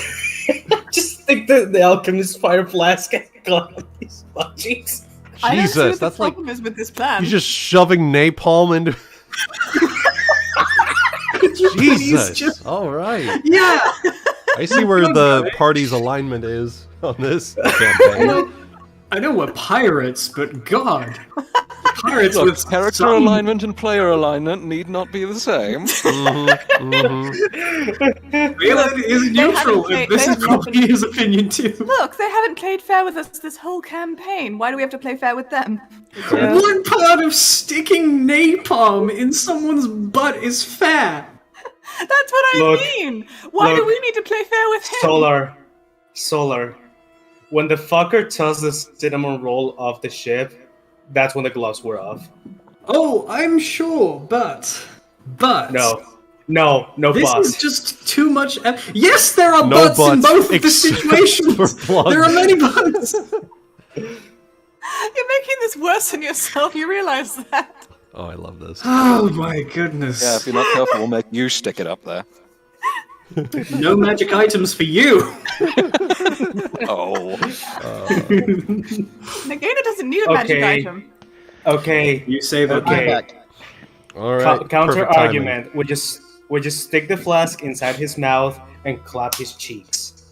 stick the alchemist fire flask and gun these butt cheeks. I don't see what Jesus, the that's like problem is with this plan. he's just shoving napalm into. Jesus. just- All right. Yeah! I see where the party's alignment is on this campaign. I know we're pirates, but God. Pirates Look, with character some... alignment and player alignment need not be the same. Valen is neutral, and this is probably his opinion too. Look, they haven't played fair with us this whole campaign. Why do we have to play fair with them? One part of sticking napalm in someone's butt is fair. That's what I mean. Why do we need to play fair with him? Solar. When the fucker tossed the cinnamon roll off the ship, that's when the gloves were off. Oh, I'm sure, but No, this boss. is just too much. Yes, there are No butts in butts both of the except situations. for Plug. There are many butts. You're making this worse than yourself. You realize that? Oh, I love this. Oh my goodness. Yeah, if you're not careful, we'll make you stick it up there. No magic items for you. Oh. Nagaina doesn't need a magic item. Okay. You say that. Okay. All right. Counter perfect argument. We just stick the flask inside his mouth and clap his cheeks.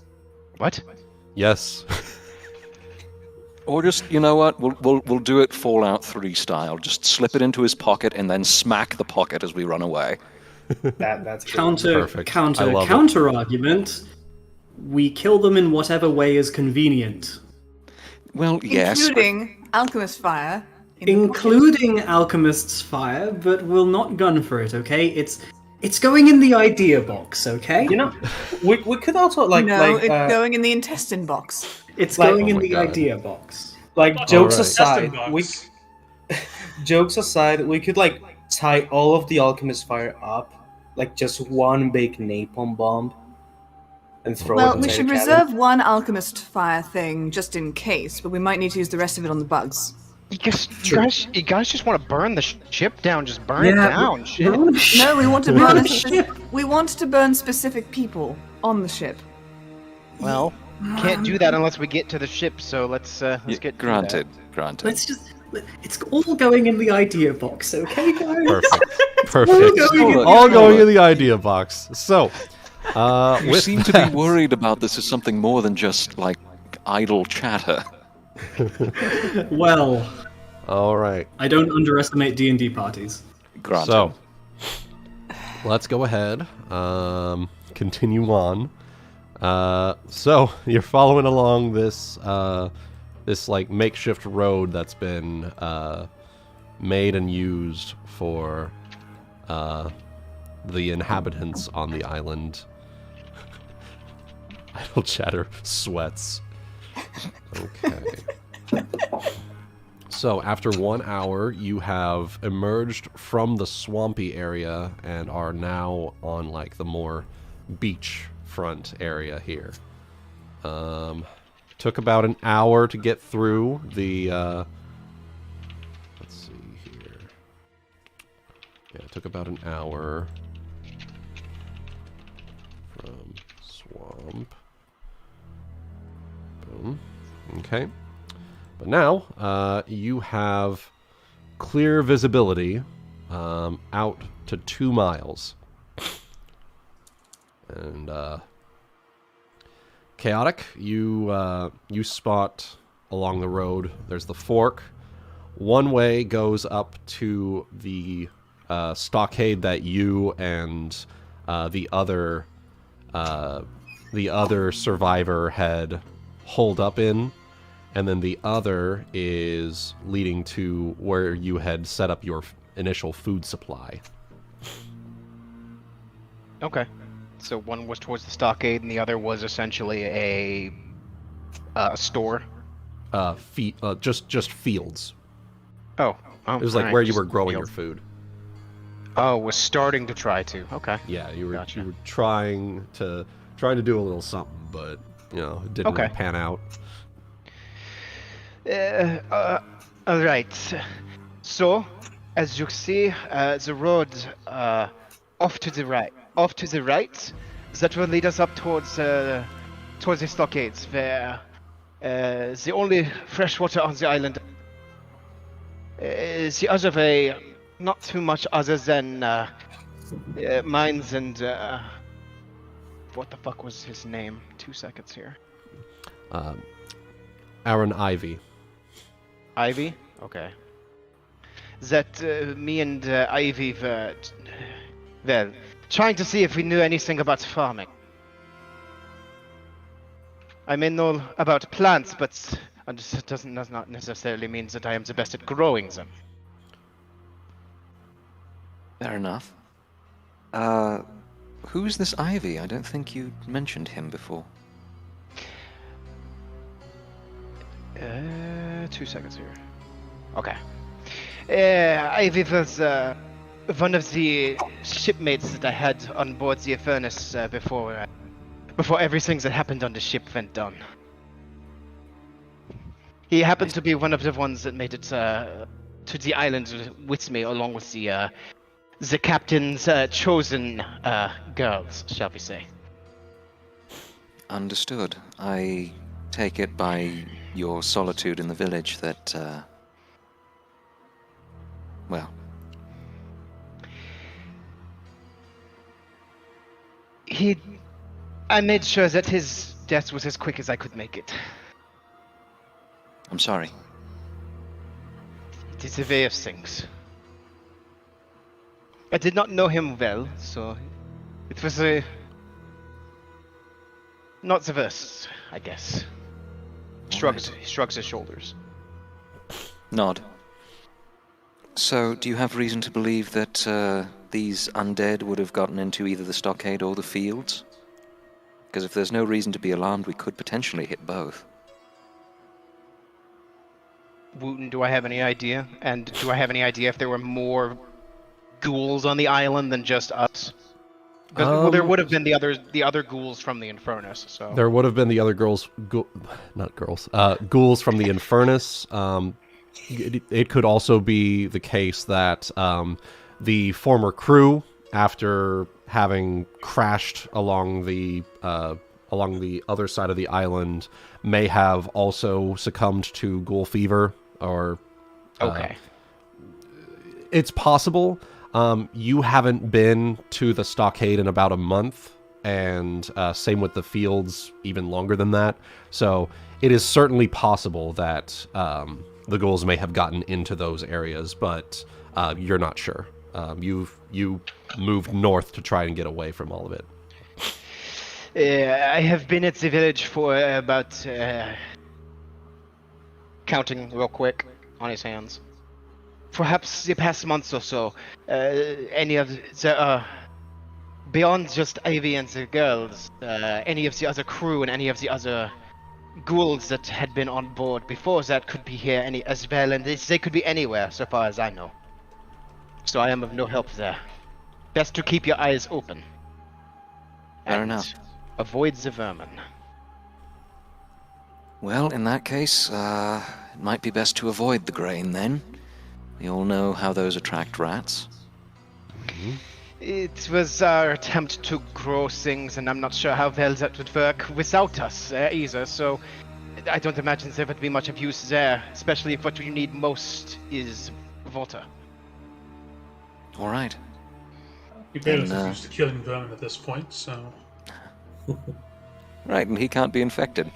What? timing. Yes. Or just, you know what? We'll do it Fallout 3 style. Just slip it into his pocket and then smack the pocket as we run away. That's Perfect. Counter argument. We kill them in whatever way is convenient. Well, yes. Including Alchemist Fire. Including Alchemist's fire, but we'll not gun for it, okay? It's going in the idea box, okay? You know, we could also it's going in the intestine box. It's like- going Oh in my the God. idea box. like jokes Alright. aside, we could like tie all of the alchemist fire up, like just one big napalm bomb, and throw it Well, inside we should the cabin. reserve one alchemist fire thing just in case, but we might need to use the rest of it on the bugs. You guys just want to burn the ship down. Just burn it down. Shit. No, we want to burn we want to burn specific people on the ship. Well, can't do that unless we get to the ship. So let's get Granted. It's all going in the idea box, okay, guys? Perfect. All going in the idea box. So, You with seem to that- be worried about this as something more than just, like, idle chatter. Well, All right. I don't underestimate D&D parties. Granted. So, let's go ahead. Continue on. So you're following along this this like makeshift road that's been made and used for the inhabitants on the island. Idle chatter sweats. Okay. So after 1 hour, you have emerged from the swampy area and are now on like the more beachfront area here. Took about an hour to get through the. Let's see here. Yeah, it took about an hour from swamp. Boom. Okay. But now, you have clear visibility out to 2 miles. And, Chaotic, you spot along the road, there's the fork. One way goes up to the stockade that you and the other survivor had holed up in. And then the other is leading to where you had set up your initial food supply. Okay. So one was towards the stockade, and the other was essentially a store. Just fields. Oh. It was like alright, where you just were growing your fields. food. Oh, was starting to try to. Okay. Yeah, you were Gotcha. you were trying to do a little something, but you know it didn't really Okay. pan out. Alright. So, as you see, the road off to the right, that will lead us up towards the stockades, where the only fresh water on the island is the other way. Not too much other than mines and what the fuck was his name? 2 seconds here. Aaron Ivy. Ivy? Okay. That me and Ivy were, well, trying to see if we knew anything about farming. I may know about plants, but it does not necessarily mean that I am the best at growing them. Fair enough. Who's this Ivy? I don't think you mentioned him before. 2 seconds here. Okay. Ivy was one of the shipmates that I had on board the Avernus before everything that happened on the ship went down. He happened to be one of the ones that made it to the island with me, along with the captain's chosen girls, shall we say. Understood. I take it by your solitude in the village that, well... I made sure that his death was as quick as I could make it. I'm sorry. It is a way of things. I did not know him well, so it was not the worst, I guess. He shrugs his shoulders. Nod. So, do you have reason to believe that these undead would have gotten into either the stockade or the fields? Because if there's no reason to be alarmed, we could potentially hit both. Wooten, do I have any idea? And do I have any idea if there were more ghouls on the island than just us? Well, there would have been the other ghouls from the Infernus. So There would have been the other ghouls from the Infernus. It could also be the case that the former crew, after having crashed along the other side of the island, may have also succumbed to ghoul fever. Or okay, it's possible. You haven't been to the stockade in about a month, and same with the fields, even longer than that. So it is certainly possible that the ghouls may have gotten into those areas, but you're not sure. You moved north to try and get away from all of it. I have been at the village for about counting real quick on his hands. Perhaps the past months or so, any of the beyond just Ivy and the girls, any of the other crew and any of the other ghouls that had been on board before that could be here as well, and they could be anywhere, so far as I know. So I am of no help there. Best to keep your eyes open. Fair and enough. Avoid the vermin. Well, in that case, it might be best to avoid the grain then. We all know how those attract rats. It was our attempt to grow things, and I'm not sure how well that would work without us either, so I don't imagine there would be much of use there, especially if what you need most is water. All right. You barely And, used to killing vermin at this point, so... Right, and he can't be infected.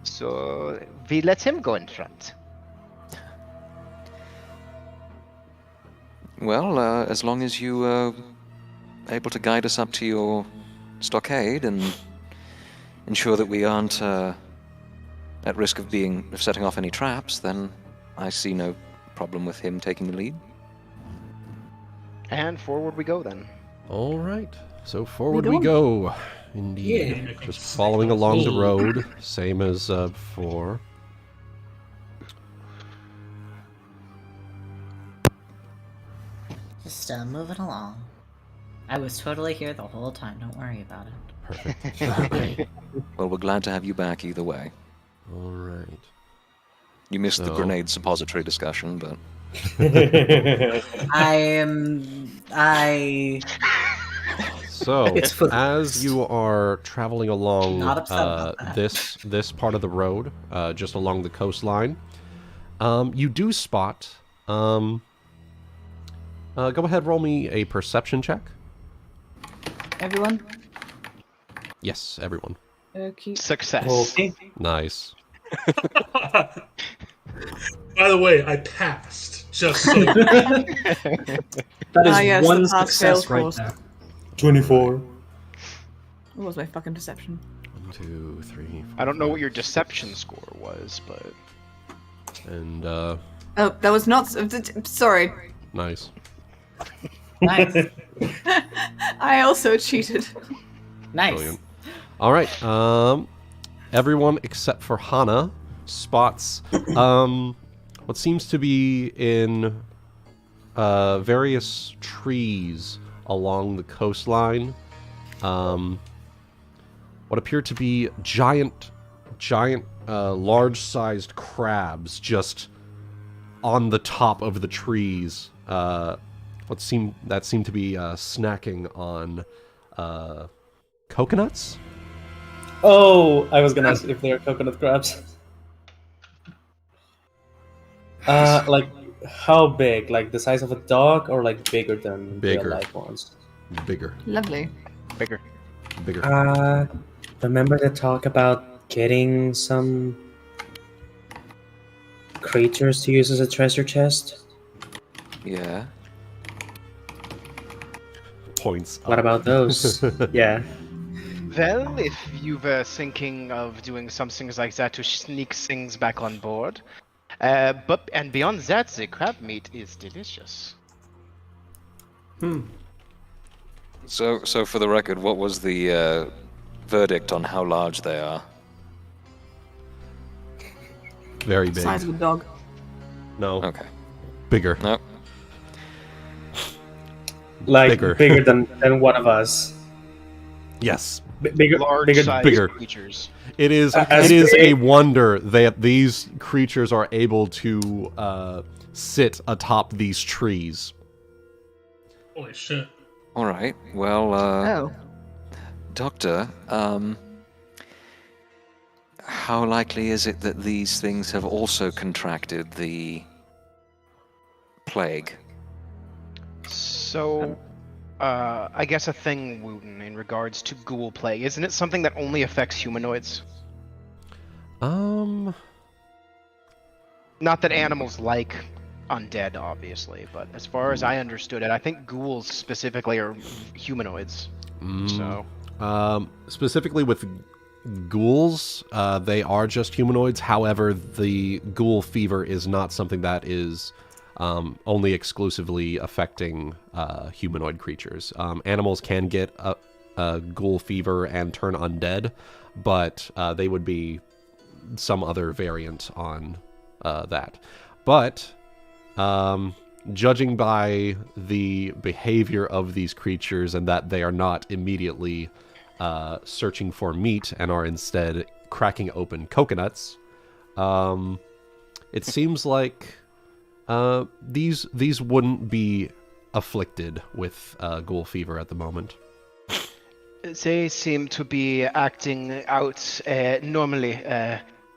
So we let him go in front. Well, as long as you are able to guide us up to your stockade and ensure that we aren't at risk of setting off any traps, then I see no problem with him taking the lead. And forward we go then. All right. So forward we go. Indeed. Yeah. Just following along the road, same as before. Just moving along. I was totally here the whole time. Don't worry about it. Perfect. Well, we're glad to have you back either way. All right. You missed the So- grenade suppository discussion, but So, It's for the as you are traveling along Not upset about that. this part of the road, just along the coastline, you do spot. Go ahead, roll me a perception check. Everyone? Yes, everyone. Okay. Success. Okay. Nice. By the way, I passed. Just so That is yes, one the pass success fail right course. there. 24. What was my fucking deception? 1, 2, 3, 4, I don't know what your deception score was, but and Oh, that was not. Sorry. nice. Nice. I also cheated. Nice. Brilliant. All right. Everyone except for Hana spots what seems to be in various trees along the coastline. What appear to be giant, large-sized crabs just on the top of the trees. That seem to be snacking on coconuts. Oh, I was gonna ask if they're coconut crabs. Like how big? Like the size of a dog, or like bigger than Bigger. real life ones? Bigger. Lovely. bigger. Remember the talk about getting some creatures to use as a treasure chest? yeah. Points. What about those? Yeah. Well, if you were thinking of doing some things like that to sneak things back on board, And beyond that, the crab meat is delicious. So for the record, what was the verdict on how large they are? Very big. Size of a dog. No, Okay. bigger. No. Like Bigger. bigger than one of us. Yes. Bigger, Large-sized bigger. creatures. It is. As It is big- a wonder that these creatures are able to sit atop these trees. Holy shit. All right. Well, Oh. Doctor, how likely is it that these things have also contracted the plague? So, I guess a thing, Wuten, in regards to ghoul plague, isn't it something that only affects humanoids? Not that animals like undead, obviously, but as far as I understood it, I think ghouls specifically are humanoids. So, Specifically with ghouls, they are just humanoids. However, the ghoul fever is not something that is only exclusively affecting humanoid creatures. Animals can get a ghoul fever and turn undead, but they would be some other variant on that. But judging by the behavior of these creatures and that they are not immediately searching for meat and are instead cracking open coconuts, it seems like these wouldn't be afflicted with ghoul fever at the moment. they seem to be acting out normally.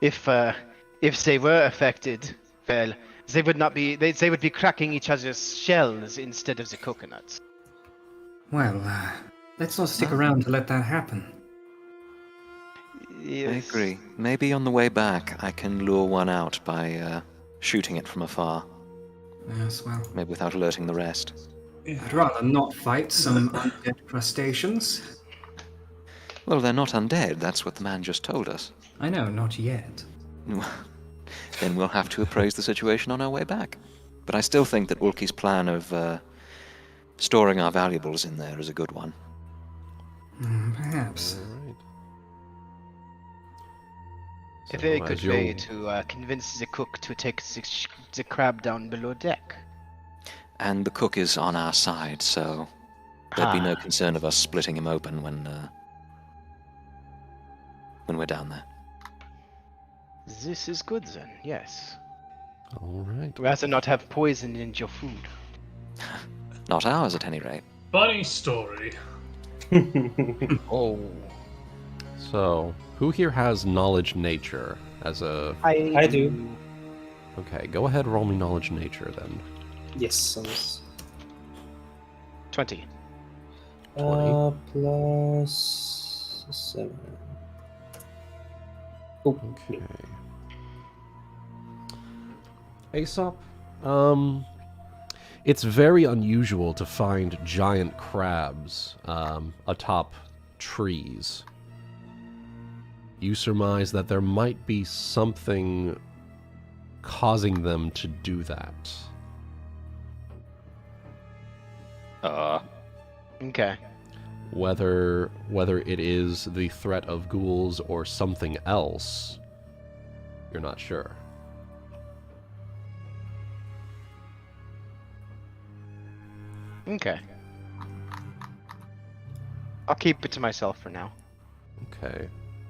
If they were affected, well, they would not be. They would be cracking each other's shells instead of the coconuts. Well, let's not stick around to let that happen. Yes. I agree. Maybe on the way back, I can lure one out by shooting it from afar, Yes, well, maybe without alerting the rest. I'd rather not fight some undead crustaceans. Well, they're not undead. That's what the man just told us. I know, not yet. Then we'll have to appraise the situation on our way back. But I still think that Ulki's plan of storing our valuables in there is a good one. Perhaps. A very So, good as you'll- way to convince the cook to take the crab down below deck. And the cook is on our side, so there'd be no Ah. concern of us splitting him open when we're down there. This is good then, yes. All right. Rather not have poison in your food. Not ours, at any rate. Funny story. Oh. So, who here has knowledge nature as a... I do. Okay, go ahead, roll me knowledge nature then. Yes. 20. 20. Plus 7. Oh, Okay. Aesop, it's very unusual to find giant crabs atop trees. You surmise that there might be something causing them to do that. Okay. Whether it is the threat of ghouls or something else, you're not sure. Okay. I'll keep it to myself for now. Okay.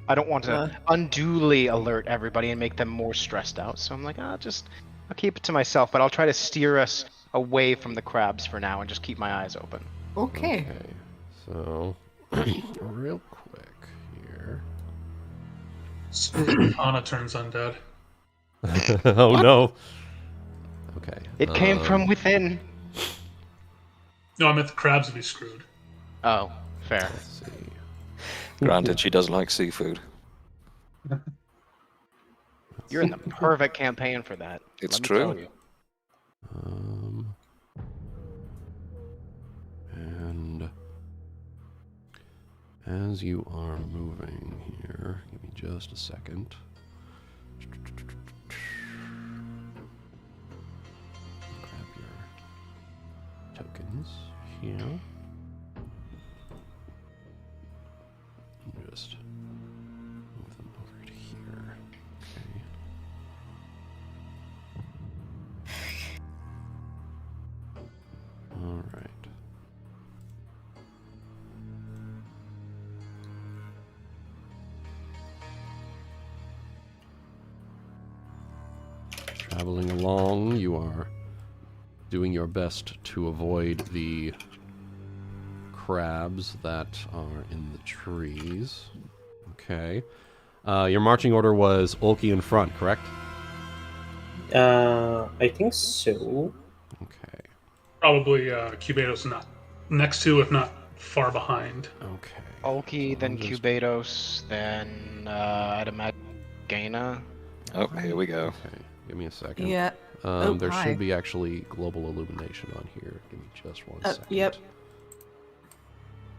I don't want to unduly alert everybody and make them more stressed out. So I'm like, I'll keep it to myself, but I'll try to steer us away from the crabs for now and just keep my eyes open. Okay. Okay. So, real quick here. Hana turns undead. Oh no. Okay. It came from within. No, I meant the crabs would be screwed. Oh, fair. Let's see. Granted, she does like seafood. You're in the perfect campaign for that. It's let me true. tell you. And as you are moving here, give me just a second. tokens here. Just move them over to here. Okay. All right. Traveling along, you are doing your best to avoid the crabs that are in the trees. Okay. Your marching order was Ulki in front, correct? I think so. Okay. Probably Cubados not next to, if not far behind. Okay. Ulki, then just- Cubados, then I'd imagine Nagaina. Oh, here we go. Okay. Give me a second. Yeah. There hi. should be actually global illumination on here. Give me just one second. Yep.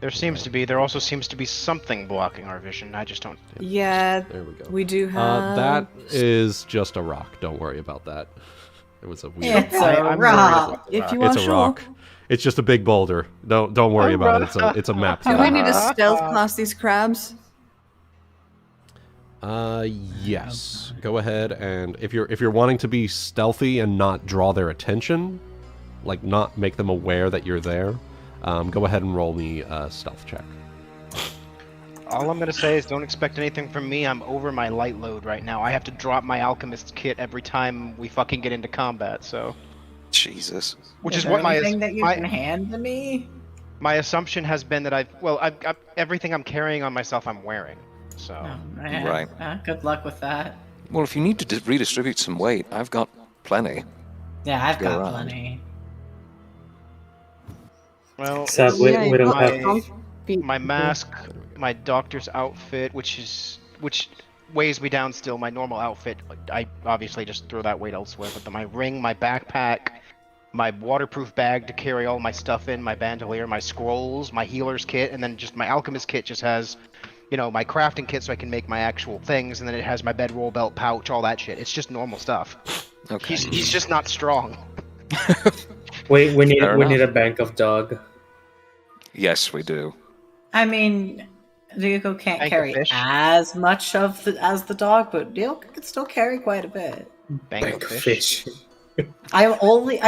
There also seems to be something blocking our vision. I just don't. Yeah. There we go. We do have. That is just a rock. Don't worry about that. It was a weird. It's a I'm rock. If you are It's a sure. rock. It's just a big boulder. Don't worry about it. It's a map. Do we need to stealth past these crabs? Yes. Go ahead, and if you're wanting to be stealthy and not draw their attention, like not make them aware that you're there, go ahead and roll me a stealth check. All I'm gonna say is don't expect anything from me. I'm over my light load right now. I have to drop my Alchemist kit every time we fucking get into combat. So, Jesus. which Is is there what anything that you can my hand to me? my assumption has been that I've everything I'm carrying on myself I'm wearing. So Oh, man. Right. Good luck with that. Well, if you need to redistribute some weight, I've got plenty. Yeah, I've Go got around. plenty. well, Except it's we Yeah, don't my- have. my mask, my doctor's outfit, which weighs me down still. My normal outfit, I obviously just throw that weight elsewhere. But my ring, my backpack, my waterproof bag to carry all my stuff in, my bandolier, my scrolls, my healer's kit, and then just my alchemist kit just has, my crafting kit so I can make my actual things, and then it has my bedroll, belt, pouch, all that shit. It's just normal stuff. Okay. He's just not strong. We need Fair we enough. need a bank of dog. Yes, we do. I mean, Ryuuko can't Bank of carry fish. as much as the dog, but Ryuuko can still carry quite a bit. Bank of fish. I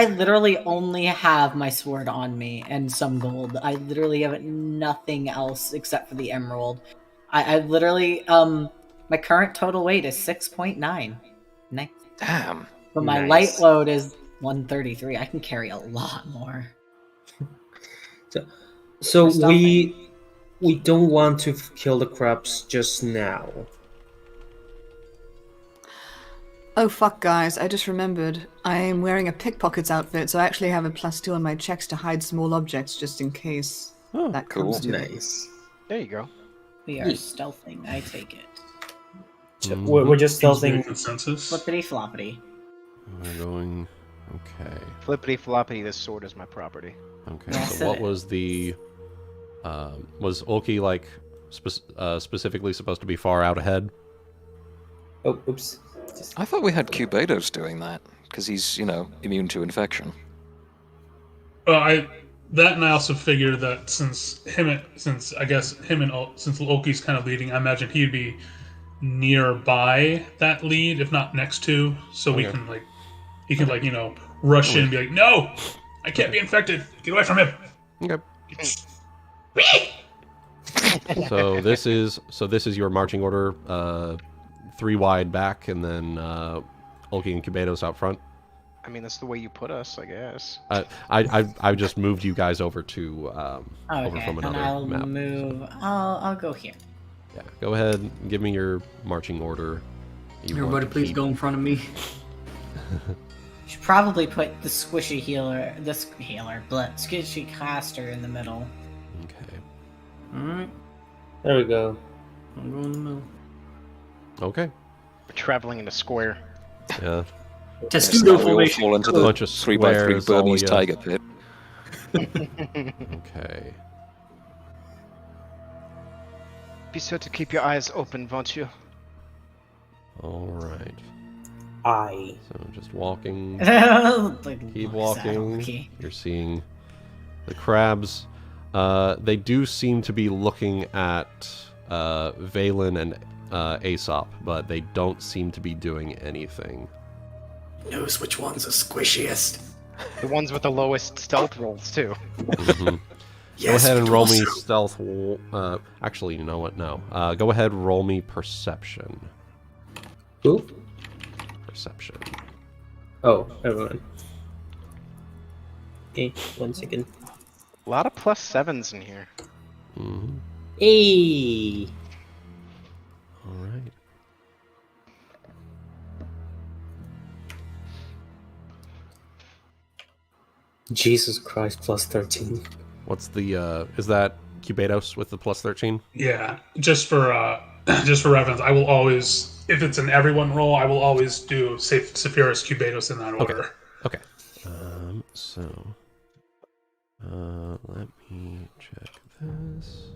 literally only have my sword on me and some gold. I literally have nothing else except for the emerald. I literally my current total weight is 6.9. Nice. Damn. But my Nice. light load is 133. I can carry a lot more. So For we don't want to kill the crabs just now. Oh fuck, guys! I just remembered. I am wearing a pickpocket's outfit, so I actually have a +2 on my checks to hide small objects, just in case Oh, that cool. comes to it. Nice. There you go. We are stealthing, I take it. Mhm. We're just Seems to be a stealthing. consensus. Flippity floppity. We're going. Okay. Flippity floppity, this sword is my property. Okay. Yes, So what it was the? Was Ulki like specifically supposed to be far out ahead? Oh, oops. I thought we had Cubados doing that because he's, immune to infection. Well, that, and I also figure that since Ulki's kind of leading, I imagine he'd be nearby that lead, if not next to, so we Okay. can he can rush in and be like, no, I can't be infected. Get away from him. Okay. So this is your marching order. 3 wide back, and then Ulki and Cubados out front. I mean, that's the way you put us, I guess. I just moved you guys over to over Okay, from and another I'll map. move. I'll go here. Yeah, go ahead. And give me your marching order. You want Everybody, to please keep. go in front of me. Should probably put the squishy squishy caster in the middle. Okay. Alright, There we go. I'm going in the middle. Okay. We're traveling in a square. Yeah. Testudo We all formation. fall into A the bunch of 3x3 squares, all Burmese you- tiger pit. Okay. Be sure to keep your eyes open, won't you? All right. I. So just walking. Like, Keep looks at walking. Ulki. You're seeing The crabs, they do seem to be looking at Valen and Aesop, but they don't seem to be doing anything. Knows which one's the squishiest. The ones with the lowest stealth rolls, too. Mm-hmm. Yes, go ahead and but roll me also- stealth. Actually, you know what? No. Go ahead, roll me perception. Who? Perception. Oh, everyone. Okay, 1 second. A lot of +7s in here. Mm-hmm. Hey. All right. Jesus Christ, +13. What's the? Is that Cubados with the +13? Yeah, just for reference, I will always, if it's an everyone roll, I will always do Saphyrus, Cubados in that order. Okay. So, let me check this.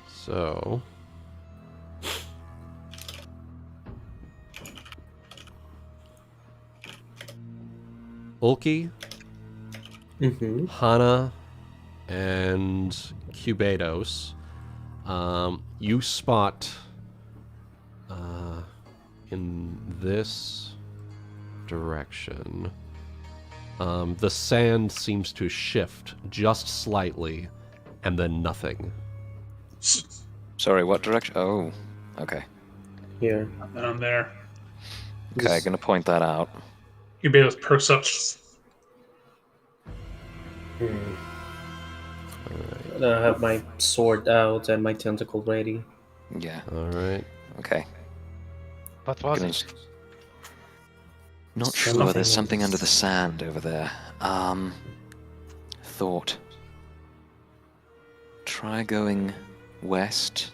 So, Ulki, Mm-hmm. Hana, and Cubados, you spot in this direction, the sand seems to shift just slightly, and then nothing. Sorry, what direction? Oh, okay. Here. And I'm there. Okay, gonna point that out. Cubados perks up. I have my sword out and my tentacle ready. Yeah, All right. okay. What was Gonna- it? Not sure, Something there's something is- under the sand over there. Thought. Try going west.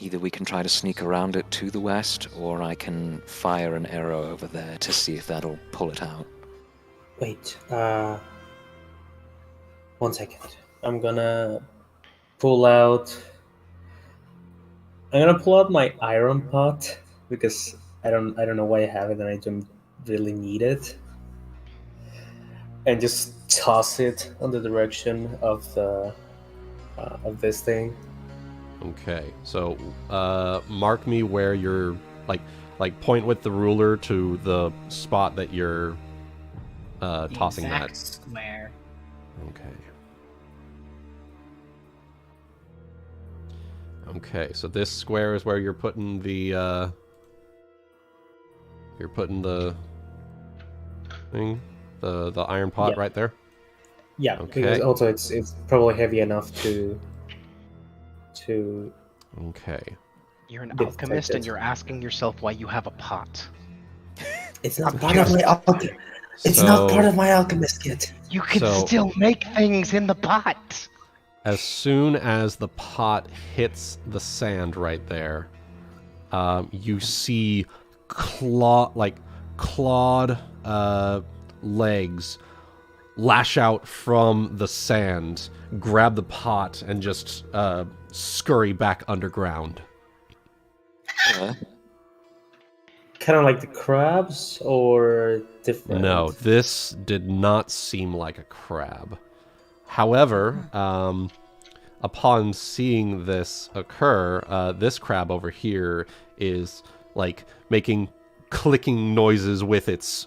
Either we can try to sneak around it to the west, or I can fire an arrow over there to see if that'll pull it out. Wait, 1 second. I'm gonna pull out my iron pot because I don't know why I have it and I don't really need it. And just toss it on the direction of the of this thing. Okay. So, mark me where you're like point with the ruler to the spot that you're tossing exact that. square. Okay. Okay, so this square is where you're putting the thing, the iron pot Yeah. right there. Yeah, Okay. because also it's probably heavy enough to Okay. You're an Yes, alchemist I and did. you're asking yourself why you have a pot. It's not part of my It's So- not part of my alchemist kit. You can So- still make things in the pot! As soon as the pot hits the sand right there, you see clawed legs lash out from the sand, grab the pot, and just scurry back underground. Kind of like the crabs or different? No, this did not seem like a crab. However, upon seeing this occur, this crab over here is like making clicking noises with its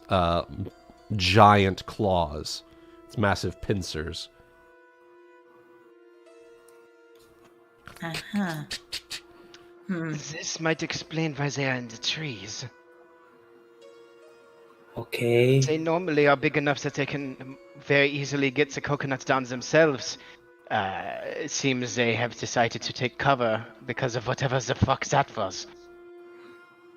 giant claws. Its massive pincers. Uh-huh. This might explain why they are in the trees. Okay. They normally are big enough that they can very easily get the coconuts down themselves. It seems they have decided to take cover because of whatever the fuck that was.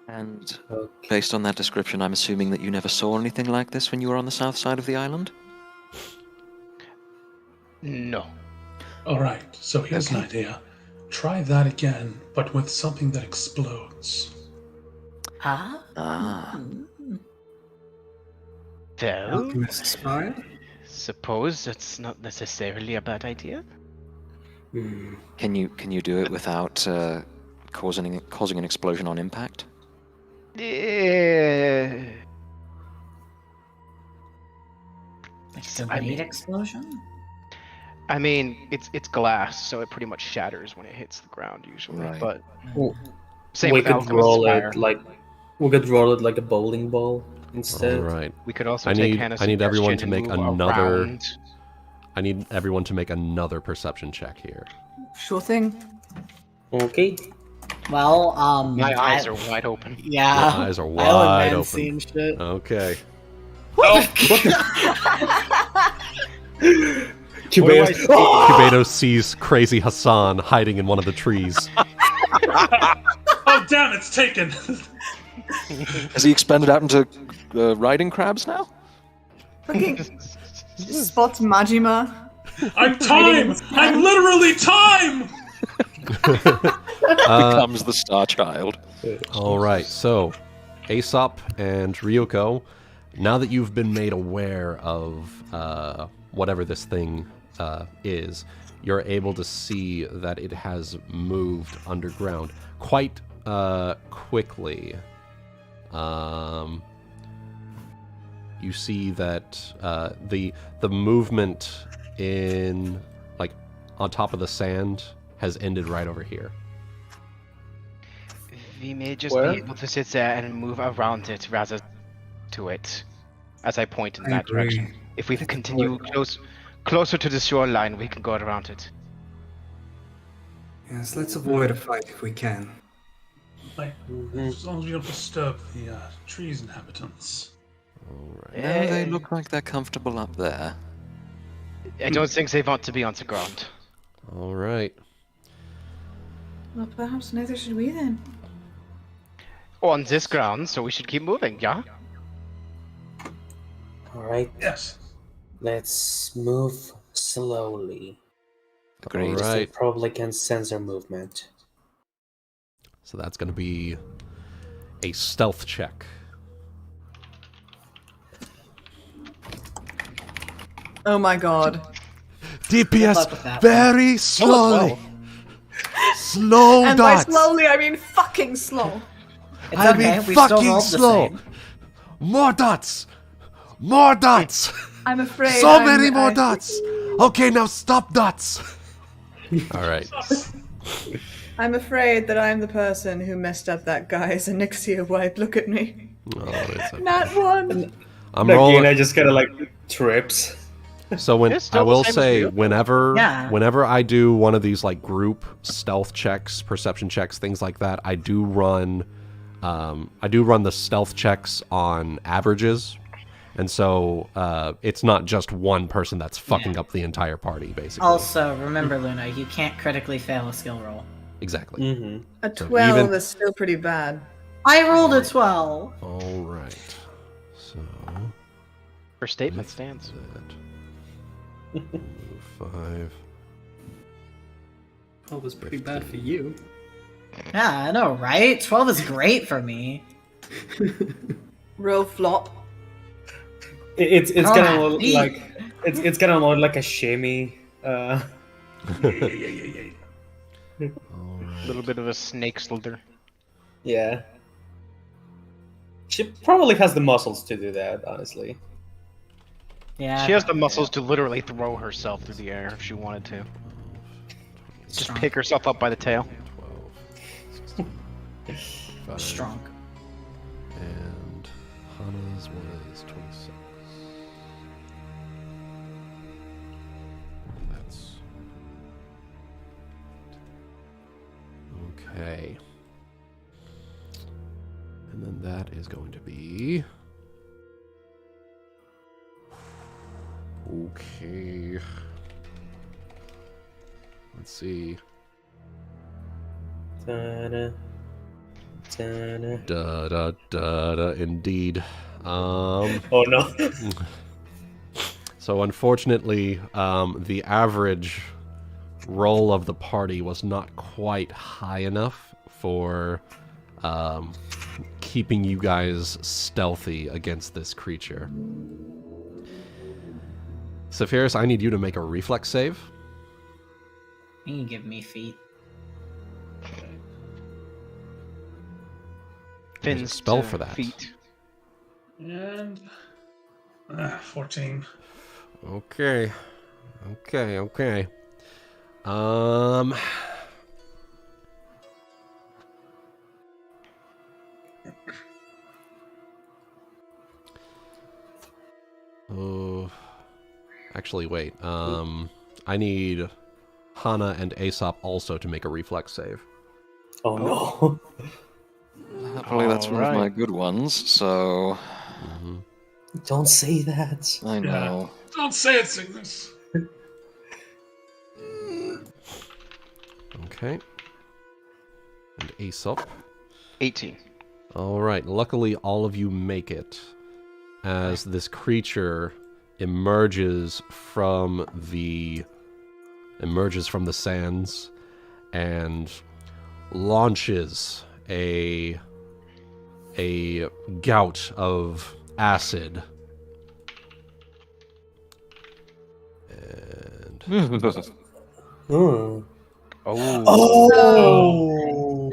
And Okay. based on that description, I'm assuming that you never saw anything like this when you were on the south side of the island? No. Alright, so here's an idea. Try that again, but with something that explodes. Ah. Well, Alchemist style? suppose it's not necessarily a bad idea. Can you do it without causing an explosion on impact? Like a grenade explosion? I mean, it's glass, so it pretty much shatters when it hits the ground usually. Right. But Well, same we with could Alchemist's roll fire. it like we could roll it like a bowling ball instead. All right. We could also I take need Hannah's I need everyone to suggestion make and move another. around. I need everyone to make another perception check here. Sure thing. Okay. Well, My eyes are wide open. Yeah. Your eyes are I wide haven't open. seen shit. Okay. Cubados. Cubados sees crazy Hassan hiding in one of the trees. Oh, damn, it's taken! Has he expanded out into riding crabs now? Fucking spots Majima. I'm time! I'm literally time! Becomes the Star Child. All right, so Aesop and Ryuuko, now that you've been made aware of whatever this thing is, you're able to see that it has moved underground quite quickly. You see that the movement in like on top of the sand has ended right over here. We may just Where? be able to sit there and move around it rather to it, as I point in I that agree. direction. If we continue closer to the shoreline, we can go around it. Yes, let's avoid a fight if we can. Like, as long as we don't disturb the trees inhabitants. All right. No, they look like they're comfortable up there. I don't think they want to be on the ground. All right. Well, perhaps neither should we then. On this ground, so we should keep moving, yeah? All right. Yes. Let's move slowly. Agreed. All right. Probably can sense our movement. So that's going to be a stealth check. Oh my god. Good luck with DPS that very slowly. Slow And by dots. slowly, I mean fucking slow. It's I okay, mean we still fucking rolled the slow. same. More dots. More dots. I'm afraid. So many more dots. Okay, now stop dots. All right. I'm afraid that I'm the person who messed up that guy's Anixia wipe. Look at me. Oh, it's okay. Not one. I'm Nagaina rolling. just kind of like trips. So when It's I still the will same as say, you. whenever Yeah. whenever I do one of these like group stealth checks, perception checks, things like that, I do run the stealth checks on averages, and so it's not just one person that's fucking up the entire party, basically. Also, remember, Luna, you can't critically fail a skill roll. Exactly. Mm-hmm. A So 12 even- is still pretty bad. I rolled a 12. All right. So Her statement that's stands. it. 5. That was pretty bad for you. Yeah, I know, right? 12 is great for me. Roll flop. It's Oh, kind of neat. like it's kind of more like a shimmy. Yeah. All A right. little bit of a snake slither. Yeah. She probably has the muscles to do that, honestly. Yeah. She has the muscles to literally throw herself through the air if she wanted to. Just Strong. pick herself up by the tail. 12, 16, 5, Strong. and Hana's was 26. That's okay. And then that is going to be okay. Let's see. Ta-da, ta-da. Da da da da. Indeed. Oh no. So unfortunately, the average roll of the party was not quite high enough for keeping you guys stealthy against this creature. Saphyrus, I need you to make a reflex save. You can give me feet. There's a Fins spell to for that. Feet. And 14. Okay. Oh, actually, wait. I need Hana and Aesop also to make a reflex save. Oh no. Happily, that's one of Alright. my good ones, so Don't say that. I know. Don't say it, Cygnus. Okay. And Aesop. 18. All right. Luckily, all of you make it as this creature emerges from the sands and launches a gout of acid. And Hmm. Oh.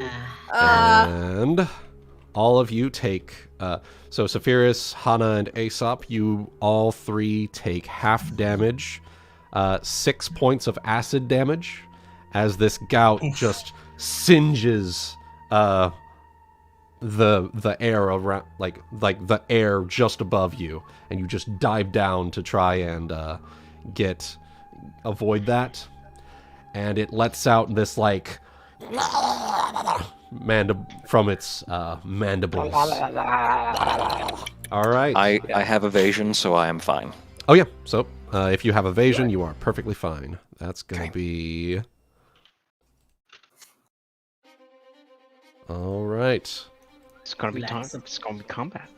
and all of you take so Saphyrus, Hana, and Aesop, you all three take half damage, 6 points of acid damage, as this gout just singes the air around, like the air just above you, and you just dive down to try and avoid that, and it lets out this like from its mandibles. All right. I have evasion, so I am fine. Oh yeah. So if you have evasion, you are perfectly fine. That's gonna be. All right. It's gonna be time. Let's- It's gonna be combat.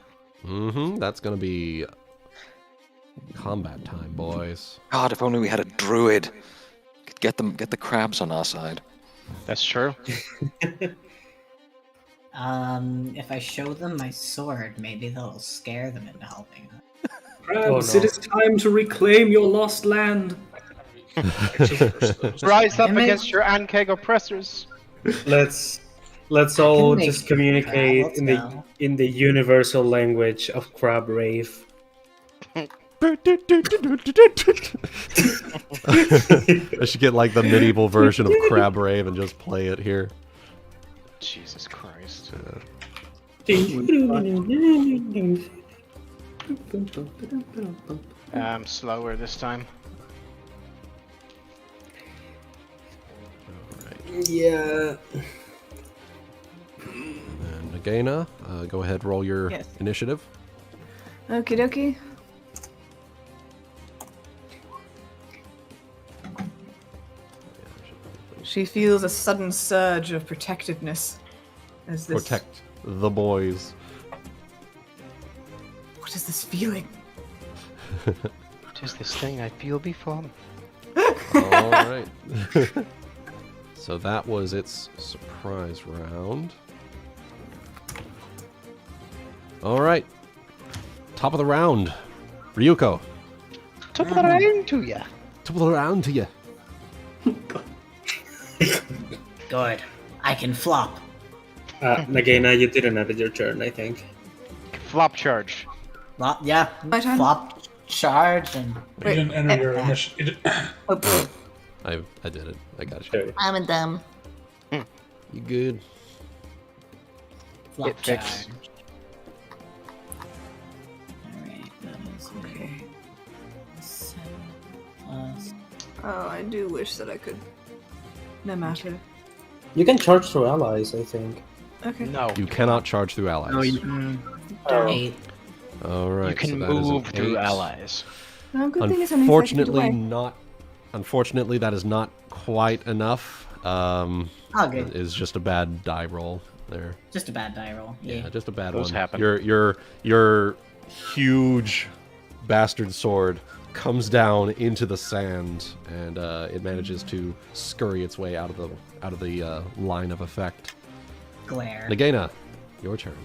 That's gonna be combat time, boys. God, if only we had a druid. Could get the crabs on our side. That's true. If I show them my sword, maybe they'll scare them into helping. Crabs, no. it is time to reclaim your lost land. Rise up Damn it. against your Ankeg oppressors. Let's all make just communicate let's in go. the universal language of crab rave. I should get like the medieval version of Crab Rave and just play it here. Jesus Christ. Slower this time. Yeah. And Nagaina, go ahead, roll your Yes. initiative. Okie dokie. She feels a sudden surge of protectiveness as this. Protect the boys. What is this feeling? What is this thing I feel before me? All right. So that was its surprise round. All right. Top of the round. Ryuuko. Top of the round to ya. Top of the round to you. Good. I can flop. Nagaina, you didn't edit your turn, I think. Flop charge. Flop, yeah. My turn? Flop, charge, and You didn't enter your initiative. Oh, pfft. I did it. I got you. Sure. I'm a dumb. You good? flop It fixed. charge. Alright, that is okay. 7 plus. Oh, I do wish that I could. No matter. You can charge through allies, I think. Okay. No. You cannot charge through allies. No, you, Oh. 8. All right. You can so that is an move through 8. allies. No, good thing it's only 5 feet Unfortunately, away. not. Unfortunately, that is not quite enough. Oh, good. Is just a bad die roll there. Just a bad die roll. Yeah, Yeah. just a bad Those one. happen. Your huge bastard sword comes down into the sand, and it manages to scurry its way out of the line of effect. Glare. Nagaina, your turn.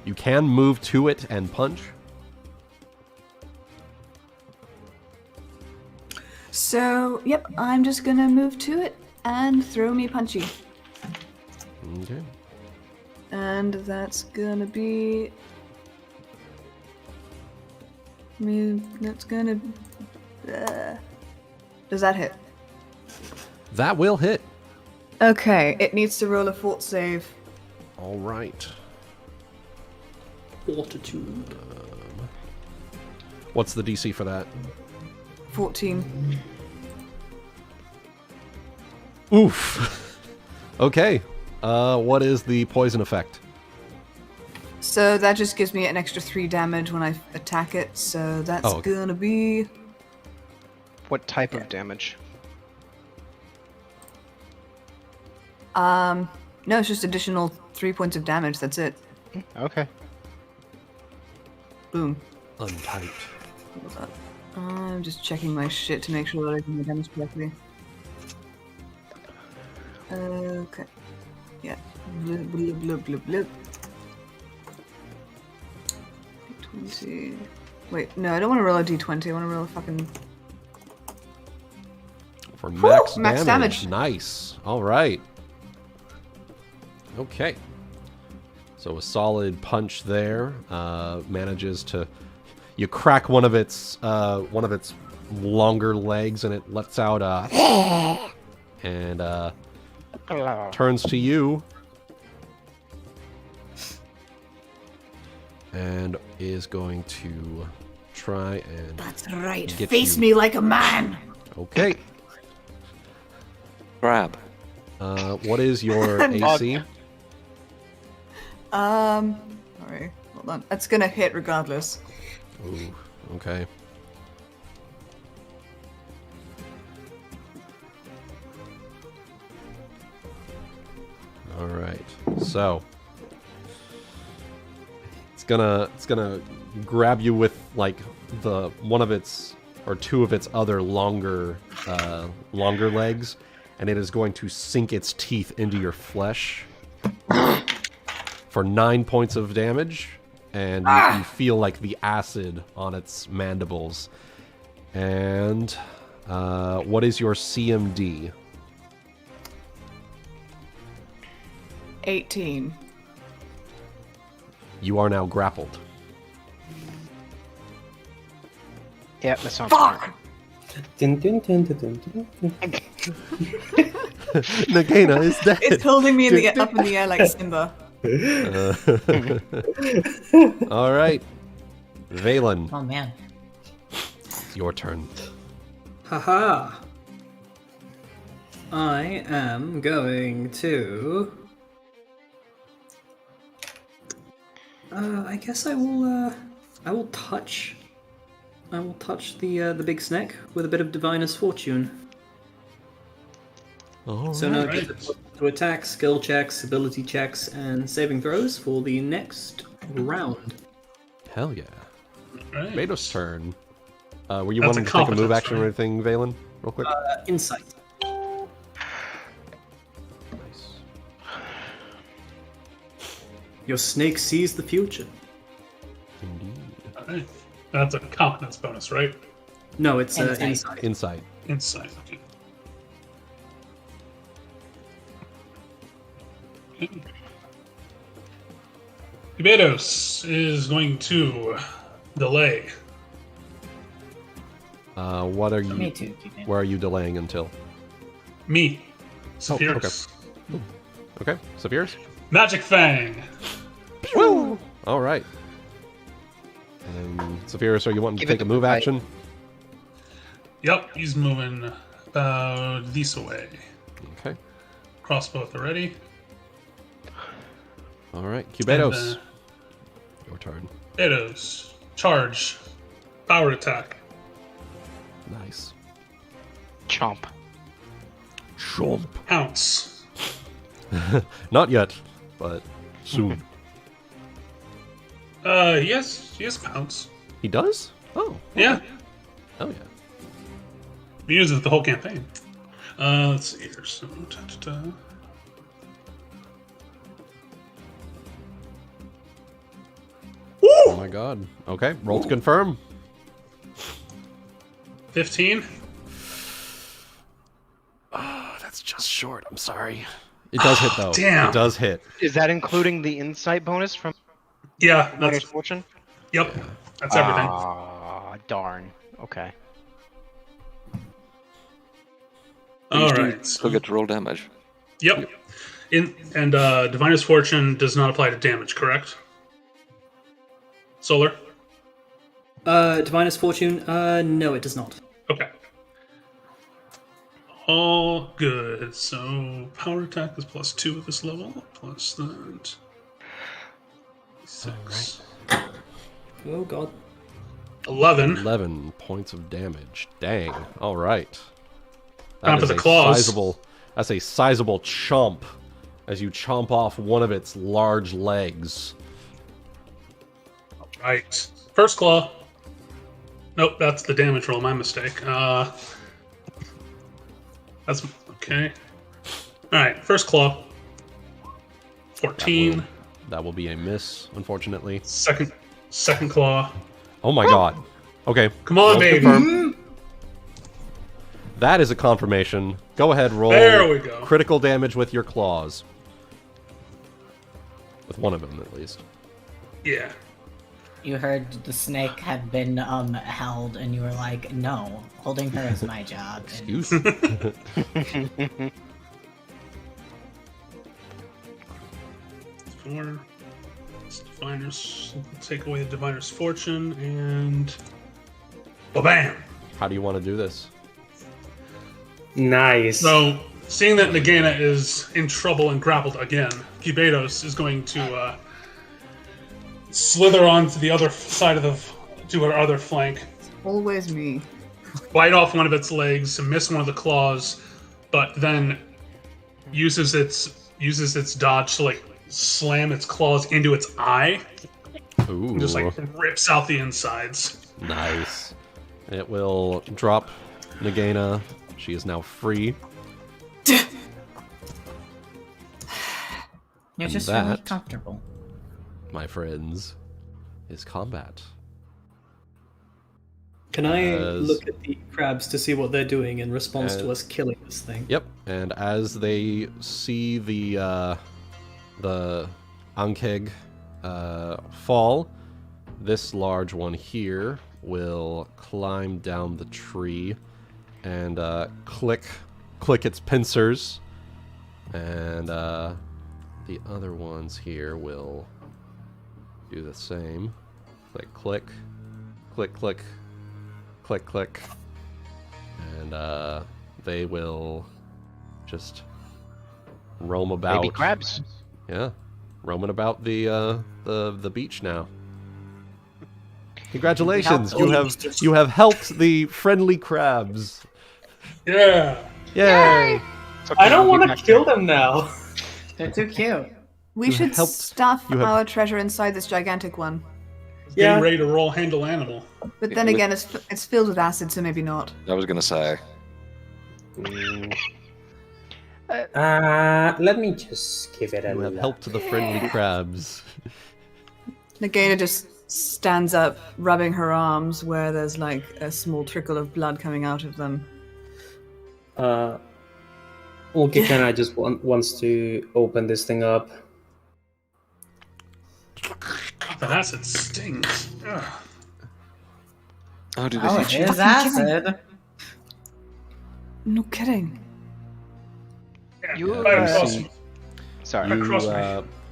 You can move to it and punch. So, yep, I'm just gonna move to it and throw me punchy. Okay. And that's gonna be... that's gonna... does that hit? That will hit. Okay, it needs to roll a fort save. All right. Fortitude. What's the DC for that? 14. Oof. Okay. What is the poison effect? So that just gives me an extra 3 damage when I attack it, so that's okay. gonna be... What type of damage? No, it's just additional 3 points of damage, that's it. Okay. Boom. Untyped. Hold on. I'm just checking my shit to make sure that I do my damage correctly. Okay. Yeah. Blub, blub, blub, blub, blub. 20. Wait, no, I don't want to roll a d20. I want to roll a fucking... For max damage. Max damage. Nice. All right. Okay. So a solid punch there. Manages to... You crack one of its longer legs, and it lets out a... and turns to you. And is going to try and... That's right. get Face you. me like a man. Okay. Grab. What is your AC? Sorry, hold on. That's gonna hit regardless. Ooh, okay. All right. So it's gonna grab you with like the one of its or two of its other longer legs, and it is going to sink its teeth into your flesh for 9 points of damage. And you feel like the acid on its mandibles. And what is your CMD? 18. You are now grappled. Yeah, that sounds Fuck! Dun, dun, dun, dun, dun, dun, dun. Nagaina is dead. It's holding me up in the air like Simba. All right, Valen, Oh man. it's your turn. Haha. I am going to... I guess I will touch... I will touch the big snake with a bit of Divinus Fortune. So now Right. get to attack, skill checks, ability checks, and saving throws for the next round. Hell yeah. Right. Beto's turn. Were you That's wanting a to take a move competence, action or right? anything, Valen? Real quick. Insight. Nice. Your snake sees the future. Indeed. Alright. That's a competence bonus, right? No, it's Insight. insight. Insight. Insight. Okay. Betos is going to delay. What are you? Me too. Keep it. Where are you delaying until? Me. Saphyrus. Okay, Saphyrus. Magic Fang. Woo! All right. Saphyrus, are you wanting to Give it take a the move fight. action? Yep, he's moving about this way. Okay. Crossbow at the ready. All right, Cubetos. And, Your turn. Betos. Charge. Power attack. Nice. Chomp. Chomp. Pounce. Not yet, but soon. He has pounce. He does? Oh. Yeah. Oh yeah. He uses it the whole campaign. Let's see here. So, Oh my god. Okay, roll to confirm. 15. It's just short. I'm sorry. It does hit though. Damn. It does hit. Is that including the insight bonus from Yeah, Diviner's that's Fortune? yep. That's everything. Ah, darn. Okay. All You right. still get to roll damage. Yep. And Diviner's Fortune does not apply to damage, correct? Solar? Diviner's Fortune? No, it does not. Okay. All good. So power attack is +2 at this level. Plus that. 6. Oh god. 11. 11 points of damage. Dang. All right. Time for is the a claws. That's a sizable chomp as you chomp off one of its large legs. Right. First claw. Nope, that's the damage roll. My mistake. That's okay. All right. First claw. 14. That will be a miss, unfortunately. Second claw. Oh my god. Okay. Come on, Roll baby. confirmed. That is a confirmation. Go ahead, roll There we go. critical damage with your claws. With one of them, at least. Yeah. You heard the snake had been held, and you were like, "No, holding her is my job." And Excuse. 4. Diviner's. Take away the Diviner's Fortune and. Bam! How do you want to do this? Nice. So, seeing that Nagaina is in trouble and grappled again, Kibetos is going to slither onto the other side of to her other flank, Always me. bite off one of its legs, miss one of the claws, but then uses its dodge to like slam its claws into its eye Ooh. and just like rips out the insides. Nice. It will drop Nagaina. She is now free. you're just that- really comfortable. My friends, is combat. Can I As- look at the crabs to see what they're doing in response to As- us killing this thing? Yep, and as they see the Ankeg fall, this large one here will climb down the tree and click its pincers, and the other ones here will do the same. Click, click, click, click, click, click, and they will just roam about. Baby crabs. Yeah, roaming about the beach now. Congratulations, you have helped the friendly crabs. Yeah. Yay! It's okay, I don't I'll be want back to kill there. them now. They're too cute. We You should helped- stuff you have- our treasure inside this gigantic one. Getting Yeah. ready to roll handle animal. But then again, it's filled with acid, so maybe not. I was gonna say. Let me just give it a You have look. helped the friendly crabs. Nagaina just stands up, rubbing her arms where there's like a small trickle of blood coming out of them. Ulki kinda just wants to open this thing up. That acid stings. Ugh. Oh, did Oh, it it is acid. No kidding. You, Right across see- me. Sorry. You, Across me.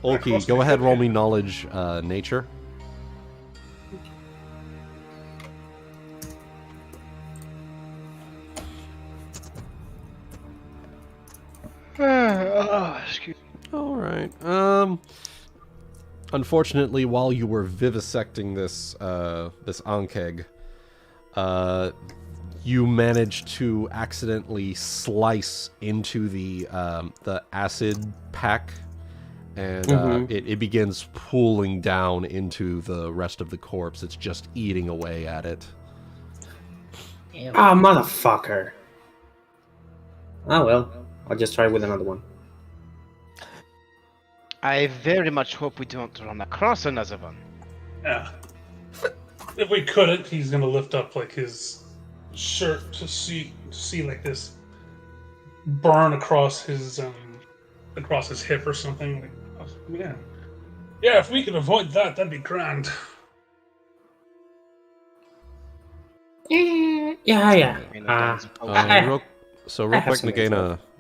Ulki, Across go me. ahead, roll me knowledge, nature. Excuse All right. Unfortunately, while you were vivisecting this Ankeg, you managed to accidentally slice into the acid pack, and it begins pooling down into the rest of the corpse. It's just eating away at it. Ew. Ah, motherfucker. Oh well, I'll just try with another one. I very much hope we don't run across another one. Yeah. If we couldn't, he's gonna lift up like his shirt to see like this burn across his hip or something. Like, yeah. If we could avoid that, that'd be grand. Yeah. Real quick, some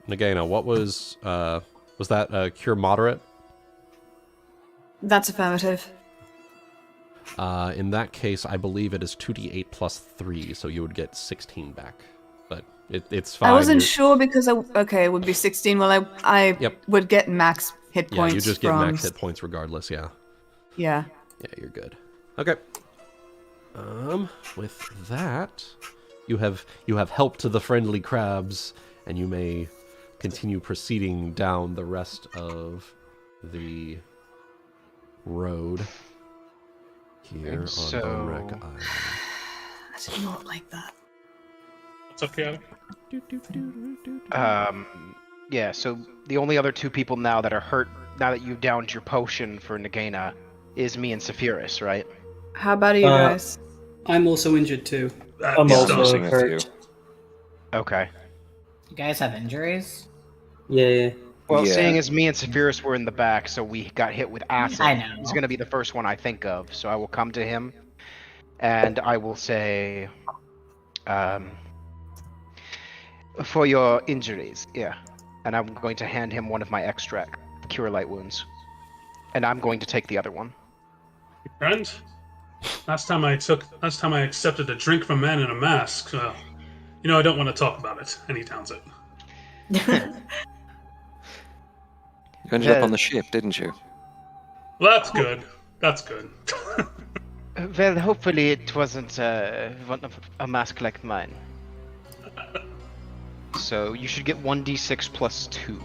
Nagaina, what was that cure moderate? That's affirmative. In that case, I believe it is 2d8 plus 3, so you would get 16 back. But it's fine. I wasn't sure because it would be 16. Well, I Yep. would get max hit points. Yeah, you just get max hit points regardless. Yeah. Yeah. Yeah, you're good. Okay. With that, you have helped the friendly crabs, and you may continue proceeding down the rest of the road here on Bonrek Island. I did not like that. What's up, Keanu? Yeah, so the only other two people now that are hurt, now that you've downed your potion for Nagaina, is me and Saphyrus, right? How about you guys? I'm also injured too. I'm also hurt. Okay. You guys have injuries? Yeah. Well, seeing as me and Saphyrus were in the back, so we got hit with acid, I know. he's going to be the first one I think of. So I will come to him, and I will say, for your injuries, yeah. And I'm going to hand him one of my extract, Cure Light Wounds. And I'm going to take the other one. Friend, last time I accepted a drink from a man in a mask. I don't want to talk about it. And he downs it. You ended up on the ship, didn't you? Well, that's good. That's good. Well, hopefully it wasn't one of a mask like mine. So you should get 1d6 plus 2.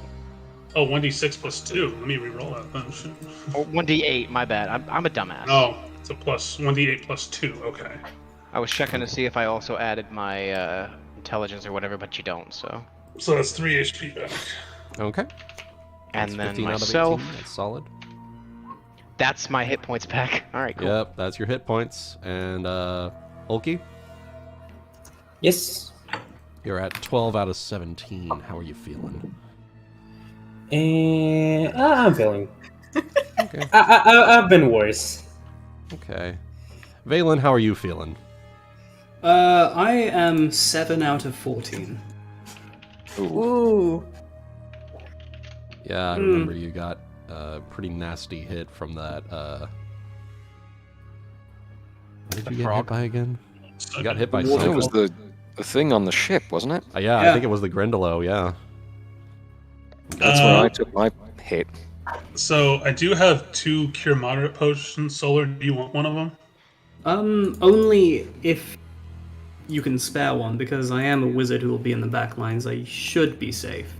Oh, 1d6 plus 2. Let me re-roll that then. Shit. Oh, 1d8, my bad. I'm a dumbass. Oh, it's a 1d8 plus 2. Okay. I was checking to see if I also added my intelligence or whatever, but you don't, so. So that's 3 HP back. Okay. And That's then 15 out of myself. 18. That's solid. That's my hit points back. Alright, cool. Yep, that's your hit points. And Ulki, Yes. you're at 12 out of 17. How are you feeling? And I'm feeling. Okay. I've been worse. Okay. Valen, how are you feeling? I am 7 out of 14. Ooh. Yeah, I remember you got a pretty nasty hit from that. What did you get hit by again? You got hit by It something. was the thing on the ship, wasn't it? Yeah, I think it was the Grendelo, yeah. That's where I took my hit. So I do have 2 Cure Moderate potions. Solar, do you want one of them? Only if you can spare one, because I am a wizard who will be in the back lines. I should be safe.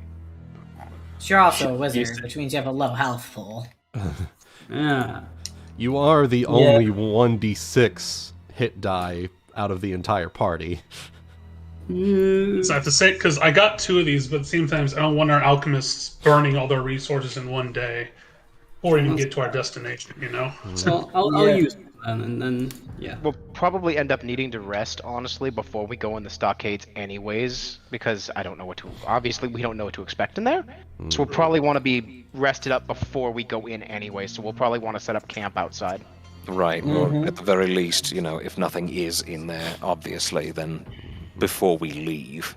You're also a wizard, which means you have a low health pool. Yeah. You are the only 1d6 hit die out of the entire party. So I have to say, because I got 2 of these, but at the same time, I don't want our alchemists burning all their resources in one day, or even get to our destination, So I'll use them, and then, yeah. We'll probably end up needing to rest, honestly, before we go in the stockades anyways, because obviously we don't know what to expect in there. So we'll probably want to be rested up before we go in anyway, so we'll probably want to set up camp outside. Right, or at the very least, if nothing is in there, obviously, then before we leave.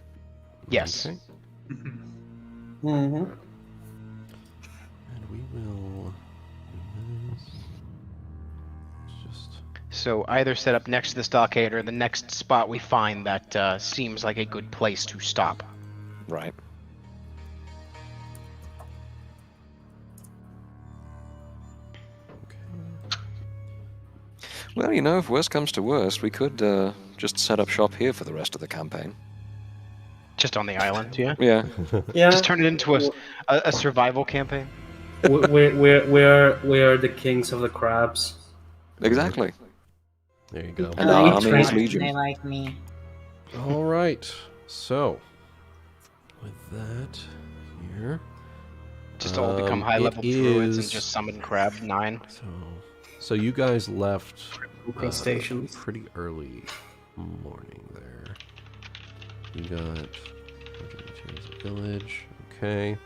Yes. Okay. Mm-hmm. And we will... So either set up next to the stockade or the next spot we find that seems like a good place to stop. Right. Well, if worst comes to worst, we could just set up shop here for the rest of the campaign. Just on the island, yeah? Yeah. Yeah. Just turn it into a survival campaign. We're the kings of the crabs. Exactly. There you go. And our They army is like- legion. They like me. All right. So, with that here... Just all become it high-level druids and is- just summon crab 9. So you guys left Crustaceans. pretty early morning there. You got Village. Okay.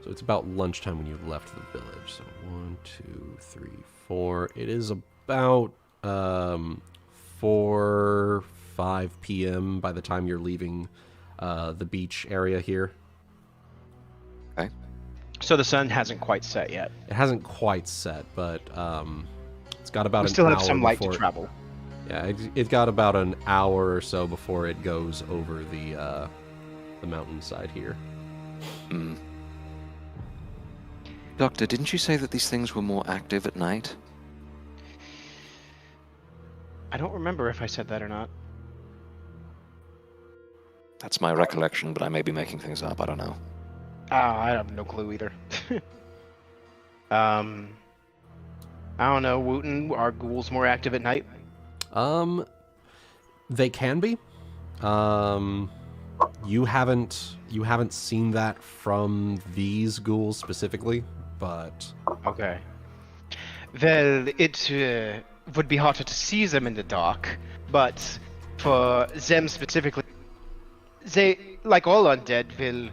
So it's about lunchtime when you left the village. So 1, 2, 3, 4. It is about 4, 5 p.m. by the time you're leaving the beach area here. Okay. So the sun hasn't quite set yet. It hasn't quite set, but it's got about We an still hour have some light to before travel. Yeah, it's got about an hour or so before it goes over the mountainside here. Mm. Doctor, didn't you say that these things were more active at night? I don't remember if I said that or not. That's my recollection, but I may be making things up. I don't know. I have no clue either. I don't know, Wuten, are ghouls more active at night? They can be. You haven't seen that from these ghouls specifically, but Okay. Well, it would be harder to see them in the dark, but for them specifically, they, like all undead, will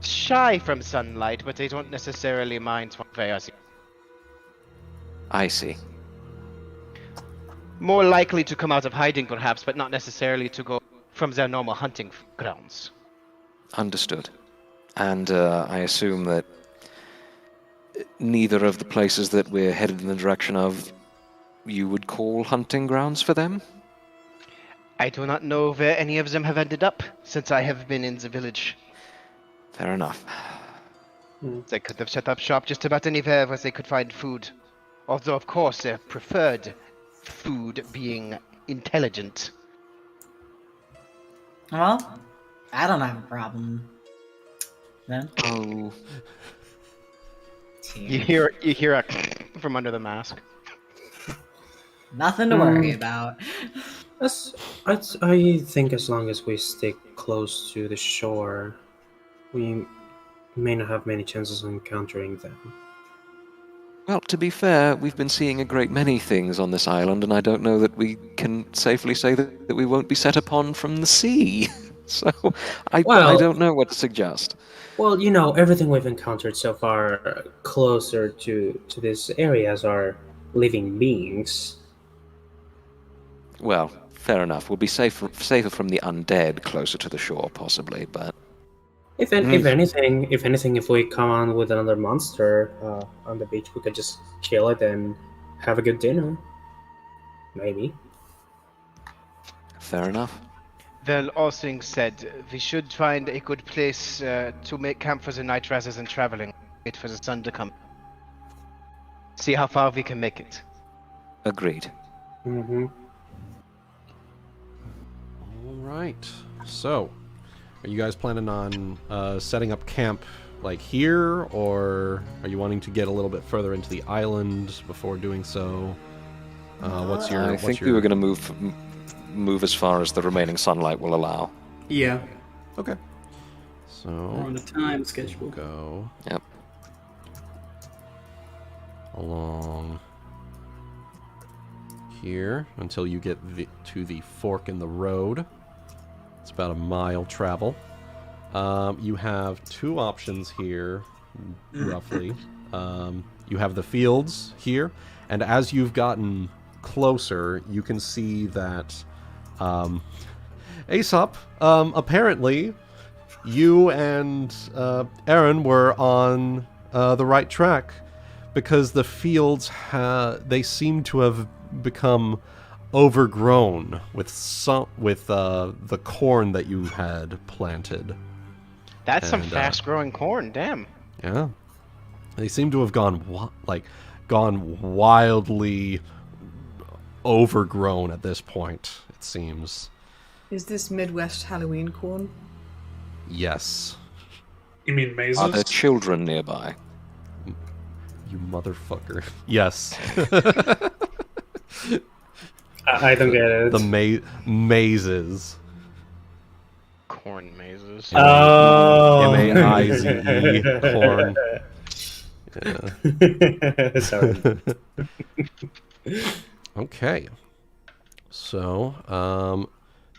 shy from sunlight, but they don't necessarily mind what they are seeing. I see. More likely to come out of hiding, perhaps, but not necessarily to go from their normal hunting grounds. Understood. And I assume that neither of the places that we're headed in the direction of you would call hunting grounds for them? I do not know where any of them have ended up since I have been in the village. Fair enough. They could have set up shop just about anywhere where they could find food. Although, of course, their preferred food being intelligent. Well, I don't have a problem. Then. Oh. You hear a from under the mask. Nothing to worry about. I think as long as we stick close to the shore, we may not have many chances of encountering them. Well, to be fair, we've been seeing a great many things on this island, and I don't know that we can safely say that we won't be set upon from the sea. So, I don't know what to suggest. Well, everything we've encountered so far closer to this areas are living beings. Well, fair enough. We'll be safer from the undead closer to the shore, possibly, but... If anything, if we come on with another monster on the beach, we could just kill it and have a good dinner. Maybe. Fair enough. Well, all things said, we should find a good place to make camp for the night rather than traveling. Wait for the sun to come. See how far we can make it. Agreed. Mm-hmm. all right. So, are you guys planning on setting up camp like here, or are you wanting to get a little bit further into the island before doing so? I think we were going to move as far as the remaining sunlight will allow. Yeah. Okay. So We're on a time schedule. Go. Yep. Along here until you get to the fork in the road. It's about a mile travel. You have two options here, roughly. You have the fields here, and as you've gotten closer, you can see that Aesop, apparently, you and Aaron were on the right track, because the fields they seem to have become overgrown with the corn that you had planted. That's some fast-growing corn, damn. Yeah, they seem to have gone wildly overgrown at this point. It seems. Is this Midwest Halloween corn? Yes. You mean mazes? Are there children nearby? You motherfucker. Yes. I don't get it. The mazes. Corn mazes. Oh. M-A-I-Z-E. Corn. Yeah. Sorry. Okay. So,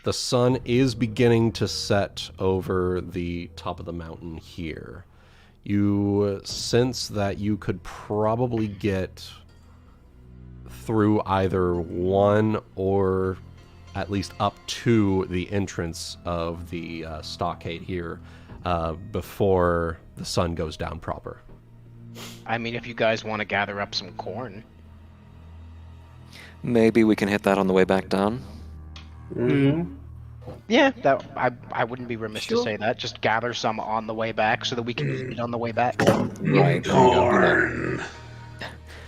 the sun is beginning to set over the top of the mountain here. You sense that you could probably get through either one or at least up to the entrance of the stockade here before the sun goes down proper. I mean, if you guys want to gather up some corn. Maybe we can hit that on the way back down. Yeah, that I wouldn't be remiss to say that. Just gather some on the way back so that we can eat it on the way back. Right. Corn.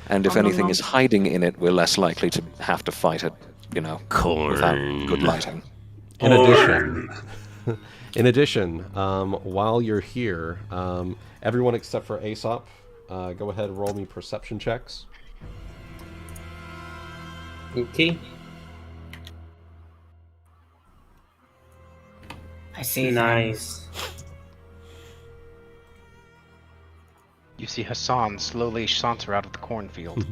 And if anything is hiding in it, we're less likely to have to fight it, without good lighting. In addition, while you're here, everyone except for Aesop, go ahead and roll me perception checks. Okay. I see. Nice. You see Hassan slowly saunter out of the cornfield.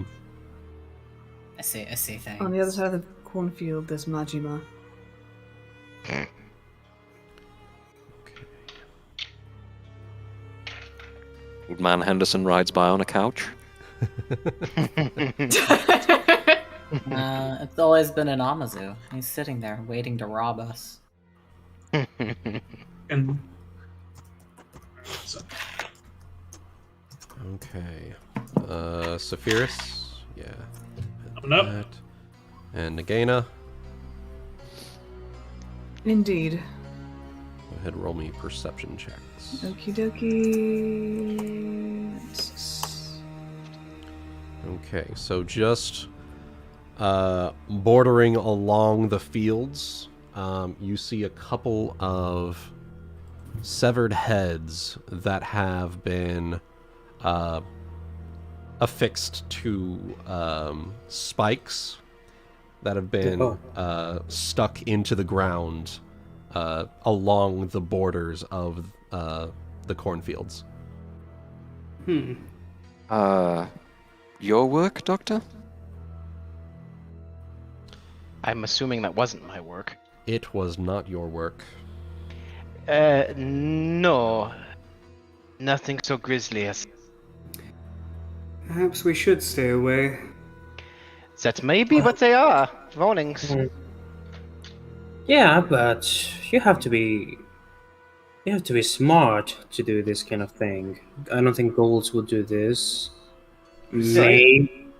I see things. On the other side of the cornfield, there's Majima. Old man Henderson rides by on a couch. It's always been an Amazu. He's sitting there waiting to rob us. And Okay. Saphyrus. Yeah. Coming up. That. And Nagaina. Indeed. Go ahead and roll me perception checks. Okie dokie. Okay, so just bordering along the fields, you see a couple of severed heads that have been affixed to spikes that have been stuck into the ground along the borders of the cornfields. Your work, Doctor? I'm assuming that wasn't my work. It was not your work. No. Nothing so grisly as... Perhaps we should stay away. That may be what they are. Warnings. Yeah, but you have to be smart to do this kind of thing. I don't think ghouls would do this. Maybe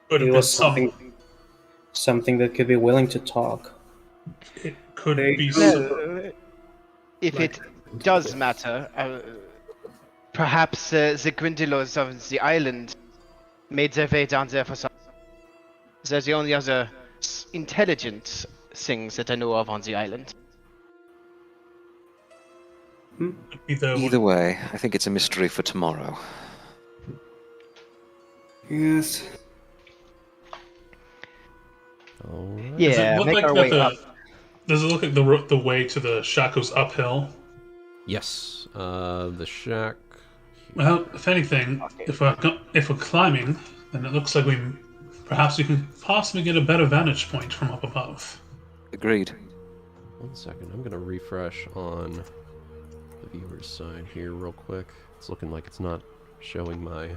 Could have it been was something that could be willing to talk. It could They- be. If it does matter, perhaps the Grindylows of the island made their way down there for some... They're the only other intelligent things that I know of on the island. Either way, I think it's a mystery for tomorrow. Yes. Alright. Does Yeah, it look make like our that way up. Does it look like the way to the shack goes uphill? Yes, the shack. Well, if anything, if we're climbing, then it looks like perhaps we can possibly get a better vantage point from up above. Agreed. 1 second, I'm gonna refresh on the viewer's side here real quick. It's looking like it's not showing my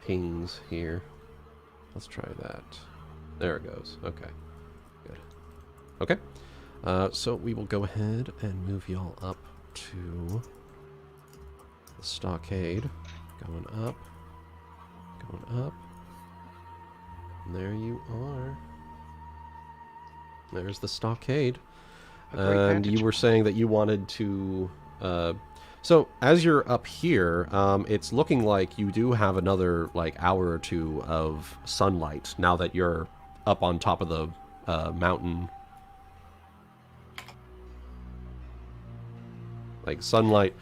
pings here. Let's try that. There it goes. Okay, good. Okay, so we will go ahead and move y'all up to the stockade. Going up. And there you are. There's the stockade. And you were saying that you wanted to... so, as you're up here, it's looking like you do have another, hour or two of sunlight now that you're up on top of the mountain. Sunlight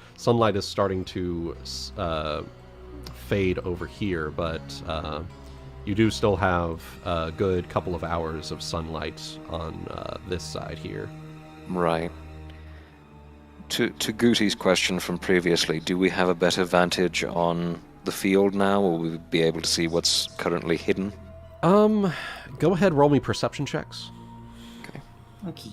is starting to fade over here, but you do still have a good couple of hours of sunlight on this side here. Right. To Guti's question from previously, do we have a better vantage on the field now, or will we be able to see what's currently hidden? Go ahead, roll me perception checks. Okay.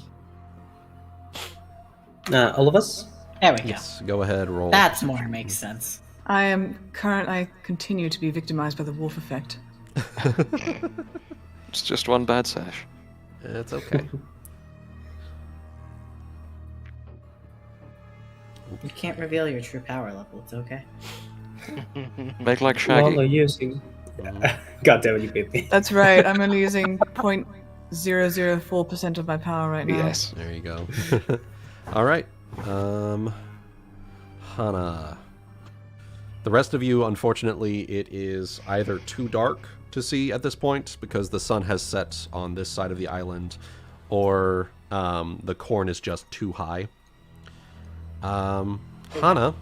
All of us? There we go. Yes, go ahead, roll. That's more makes sense. I continue to be victimized by the wolf effect. It's just one bad sash. It's okay. You can't reveal your true power level. It's okay. Make like I'm only Shaggy. using. God damn it, you beat me. That's right. I'm only using 0.004% of my power right now. Yes. There you go. All right. Hana. The rest of you, unfortunately, it is either too dark to see at this point because the sun has set on this side of the island, or the corn is just too high. Hana,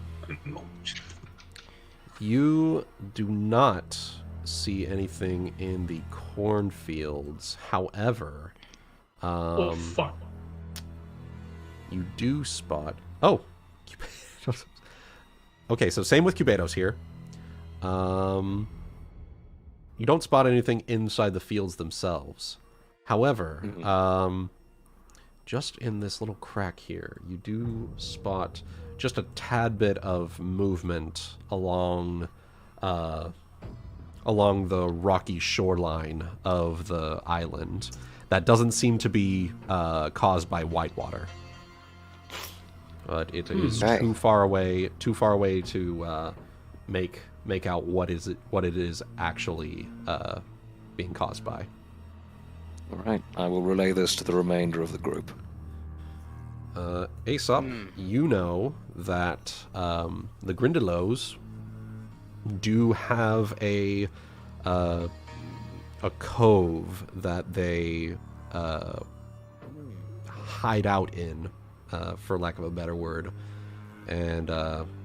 you do not see anything in the cornfields. However, Oh, fuck. you do spot... Oh! Okay, so same with Cubados here. You don't spot anything inside the fields themselves. However, just in this little crack here, you do spot just a tad bit of movement along the rocky shoreline of the island that doesn't seem to be caused by whitewater. But it is too far away to make out what it is actually being caused by. All right. I will relay this to the remainder of the group. Aesop, you know that the Grindylows do have a cove that they hide out in, for lack of a better word, and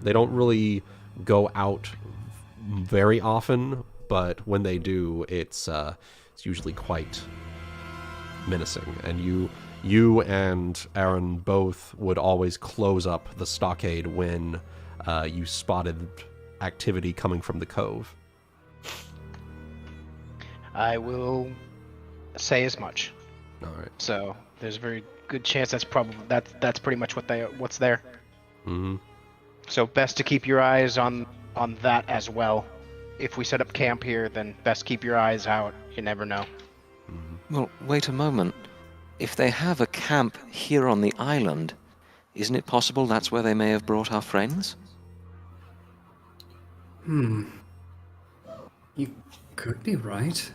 they don't really go out very often, but when they do, it's usually quite menacing. And you and Aaron both would always close up the stockade when you spotted activity coming from the cove. I will say as much. All right. So there's a very good chance that's pretty much what's there. Mm-hmm. So best to keep your eyes on that as well. If we set up camp here, then best keep your eyes out. You never know. Well, wait a moment. If they have a camp here on the island, isn't it possible that's where they may have brought our friends? You could be right.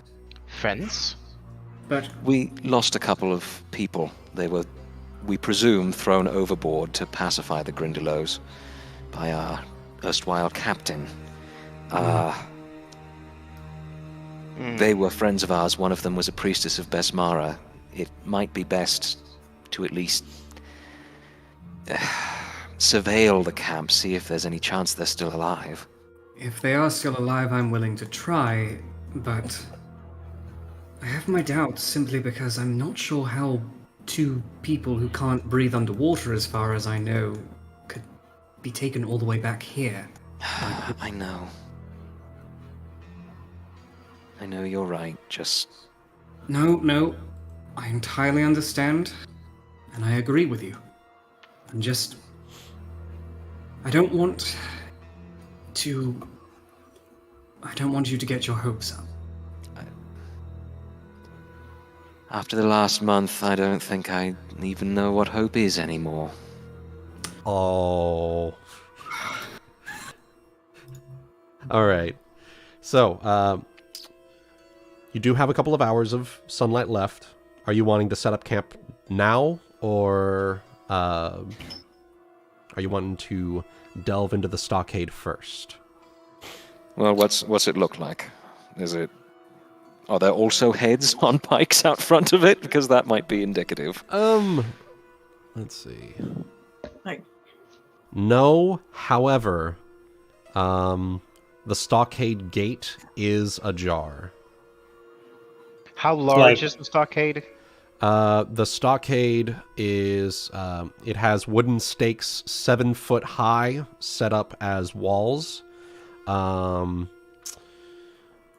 Friends? But We lost a couple of people. They were, we presume, thrown overboard to pacify the Grindylows by our erstwhile captain. They were friends of ours. One of them was a priestess of Besmara. It might be best to at least surveil the camp, see if there's any chance they're still alive. if they are still alive, I'm willing to try, but I have my doubts simply because I'm not sure how two people who can't breathe underwater, as far as I know, could be taken all the way back here. I know. I know you're right, just... No, I entirely understand, and I agree with you. I'm just... I don't want you to get your hopes up. After the last month, I don't think I even know what hope is anymore. Oh. All right. So, you do have a couple of hours of sunlight left. Are you wanting to set up camp now, or are you wanting to delve into the stockade first? Well, what's it look like? Are there also heads on pikes out front of it? Because that might be indicative. Let's see. Like, No, however, the stockade gate is ajar. How large is the stockade? The stockade is, it has wooden stakes 7 foot high set up as walls.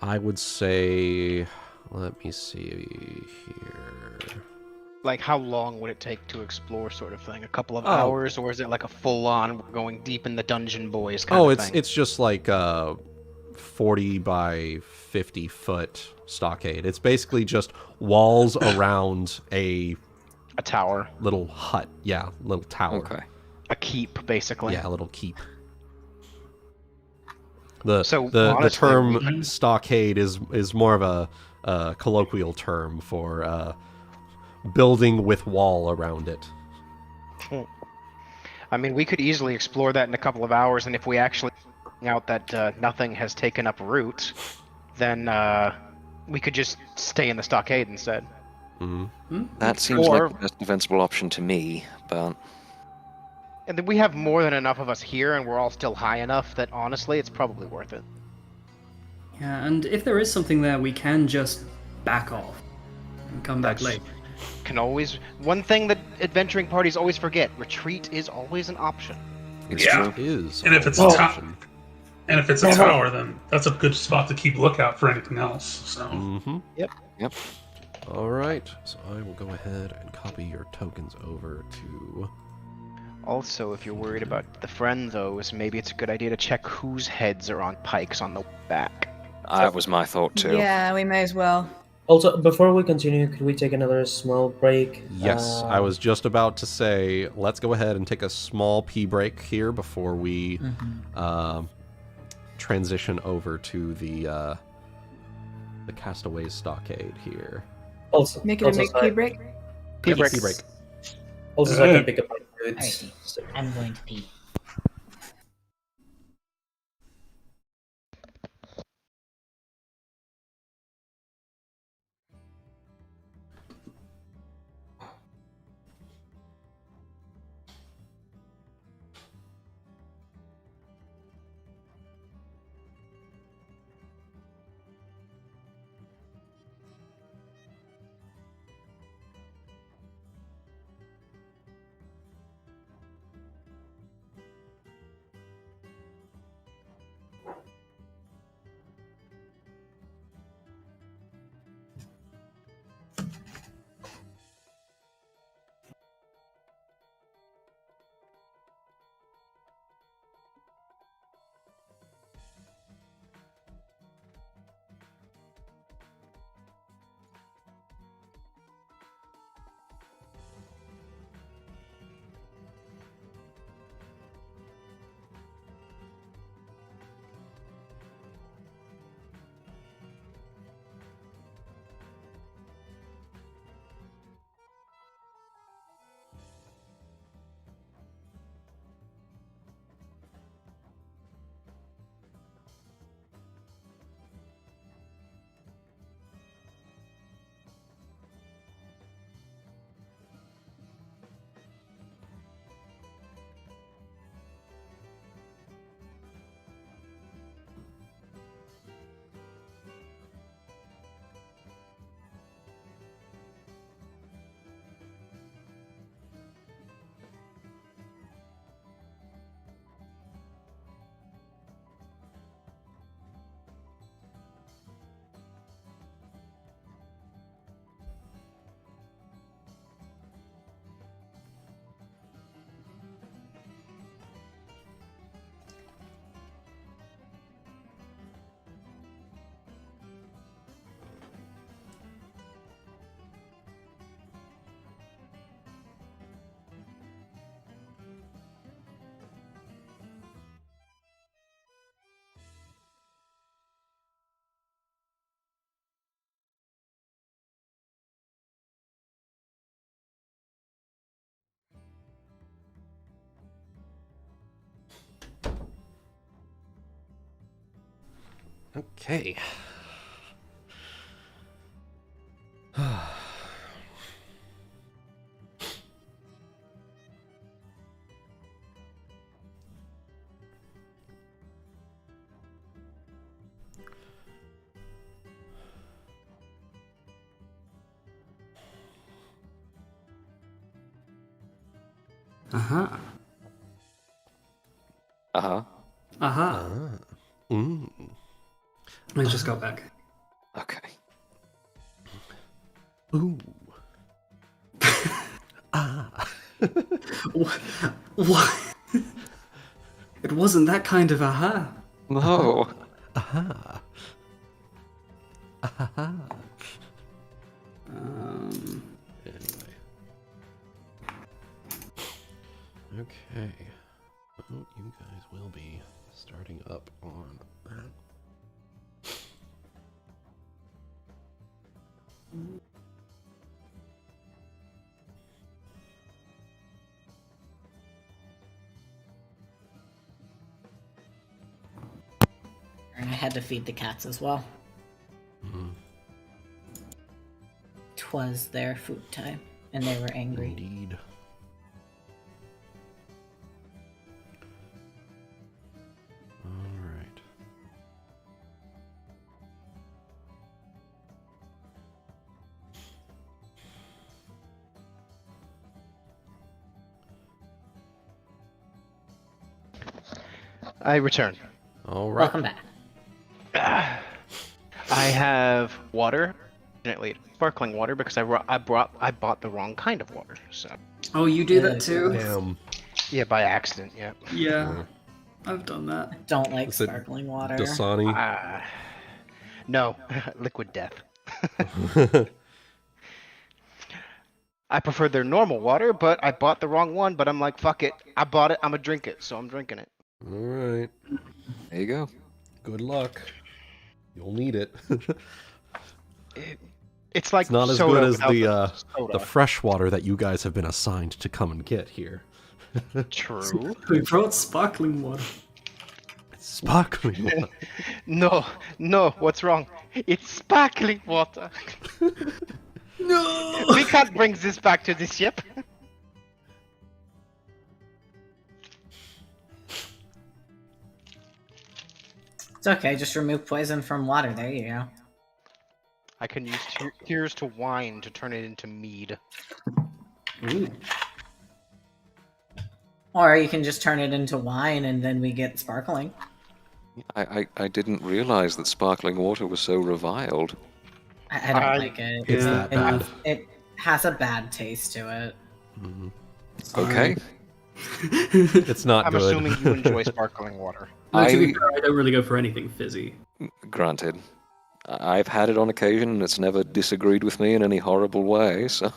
I would say, let me see here. like how long would it take to explore, sort of thing? A couple of Oh. hours, or is it like a full-on going deep in the dungeon boys kind of thing? It's just like 40 by 50 foot stockade. It's basically just walls around a tower, little hut. Yeah, little tower. Okay. a keep, basically. Yeah, a little keep. The honestly, term stockade is more of a colloquial term for building with wall around it. I mean, we could easily explore that in a couple of hours, and if we actually find out that nothing has taken up root, then we could just stay in the stockade instead. That seems like the best defensible option to me, but... And then we have more than enough of us here, and we're all still high enough that, honestly, it's probably worth it. Yeah, and if there is something there, we can just back off and come back later. Can always... One thing that adventuring parties always forget, retreat is always an option. It's Yeah. true. It is. And if it's a tower, then that's a good spot to keep lookout for anything else. So. Yep. All right, so I will go ahead and copy your tokens over to... Also, if you're worried about the friendthos, maybe it's a good idea to check whose heads are on pikes on the back. That was my thought too. Yeah, we may as well. Also, before we continue, could we take another small break? Yes, I was just about to say, let's go ahead and take a small pee break here before we transition over to the Castaways Stockade here. Also, Make it a make pee break. Pee break. Pee break. Also, so I can pick up my goods. Alrighty. So- I'm going to pee. Okay. Aha. Uh-huh. Aha. Mm. I just got back. Okay. Ooh. What? It wasn't that kind of aha. No. Aha. Aha. Anyway. Okay. Well, you guys will be starting up on that. And I had to feed the cats as well. Mm-hmm. 'Twas their food time, and they were angry. Indeed. Alright. I return. Alright. Welcome back. I have water, definitely sparkling water, because I bought the wrong kind of water. So Oh, you do that too? Damn. yeah, by accident. Yeah. Yeah, I've done that. I don't like Is it sparkling water. Dasani. No, liquid death. I prefer their normal water, but I bought the wrong one. But I'm like, fuck it. I bought it. I'm gonna drink it, so I'm drinking it. Alright. There you go. Good luck. You'll need it. It's like It's not as soda good as without the soda. fresh water that you guys have been assigned to come and get here. True. We brought sparkling water. It's sparkling water. No. What's wrong? It's sparkling water. No! We can't bring this back to the ship. It's okay, just remove poison from water. There you go. I can use tears to wine to turn it into mead. Ooh. Or you can just turn it into wine and then we get sparkling. I didn't realize that sparkling water was so reviled. I don't like it. It's that bad. It has a bad taste to it. Mhm. Okay. It's not I'm good. assuming you enjoy sparkling water. No, to be I- fair, I don't really go for anything fizzy. Granted. I've had it on occasion and it's never disagreed with me in any horrible way, so...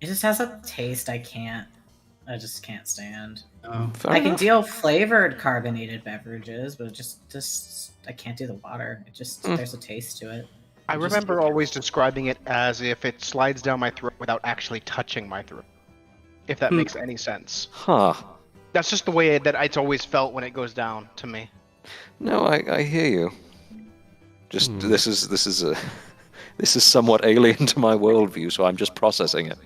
It just has a taste I just can't stand. Oh. Fair I can enough. deal flavored carbonated beverages, but just I can't do the water. It just there's a taste to it. I remember always describing it as if it slides down my throat without actually touching my throat. If that makes any sense. Huh. That's just the way that it's always felt when it goes down to me. No, I hear you. Just this is this is somewhat alien to my worldview, so I'm just processing it.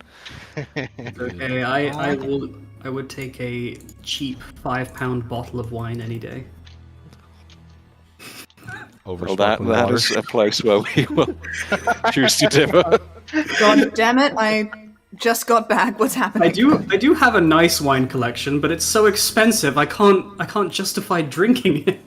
Okay, I would take a cheap £5 bottle of wine any day. Over Well, that sparkling water. is a place where we will choose to differ. God damn it! I just got back. What's happening? I do have a nice wine collection, but it's so expensive I can't justify drinking it.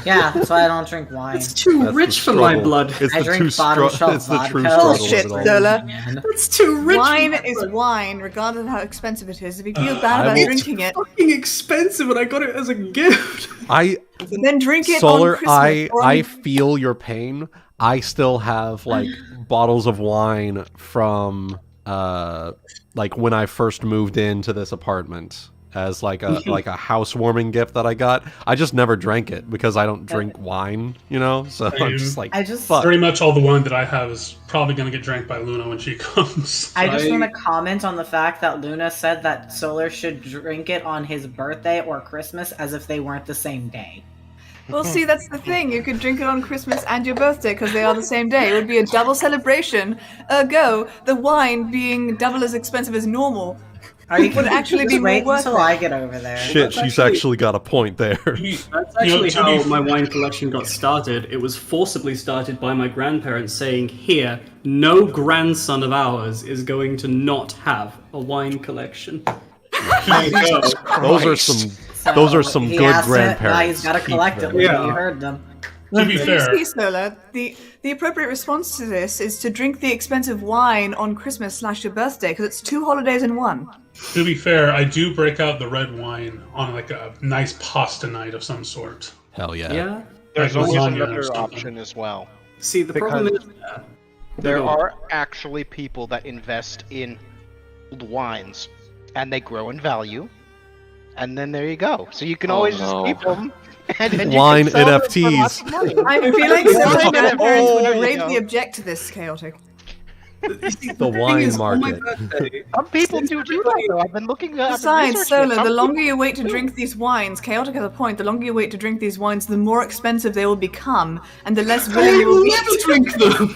Yeah, that's why I don't drink wine. It's too That's the rich for my struggle. blood. It's I the drink true bottle struggle. shelf It's the true vodka. struggle Bullshit, of it all. Zola. Man. It's too rich. Wine for my is blood. wine, regardless of how expensive it is. If you feel I bad about will- drinking it, Fucking expensive, and I got it as a gift. then drink it on Solar, Christmas. or on- I feel your pain. I still have like bottles of wine from like when I first moved into this apartment as like a housewarming gift that I got. I just never drank it because I don't drink wine, you know. So I'm just like, fuck. Pretty much all the wine that I have is probably going to get drank by Luna when she comes. I just want to comment on the fact that Luna said that Solar should drink it on his birthday or Christmas as if they weren't the same day. Well, see, that's the thing. You could drink it on Christmas and your birthday because they are the same day. It would be a double celebration. Ergo, the wine being double as expensive as normal Are you would actually be just more wait worth until it. I get over there? Shit, she's actually got a point there. That's actually to be how my wine collection got started. It was forcibly started by my grandparents saying, here, no grandson of ours is going to not have a wine collection. Those are some he good has to- grandparents. Now he's got to Keep collect them. them. Yeah. You heard them. To be You fair, see, Sola, the appropriate response to this is to drink the expensive wine on Christmas / your birthday because it's 2 holidays in one. To be fair, I do break out the red wine on like a nice pasta night of some sort. Hell yeah. Yeah. There's Like always lasagna or another something. option as well. See, the problem is There are actually people that invest in old wines, and they grow in value, and then there you go. So you can always just keep them. And Wine you can sell them for NFTs. lots of money. I feel like some Oh, grandparents would there you greatly go. object to this, Chaotic. The wine market. Some people do though. I've been looking at. Besides, Solar, the longer you wait to drink these wines, Chaotic has a point, the longer you wait to drink these wines, the more expensive they will become, and the less willing you will be to drink them.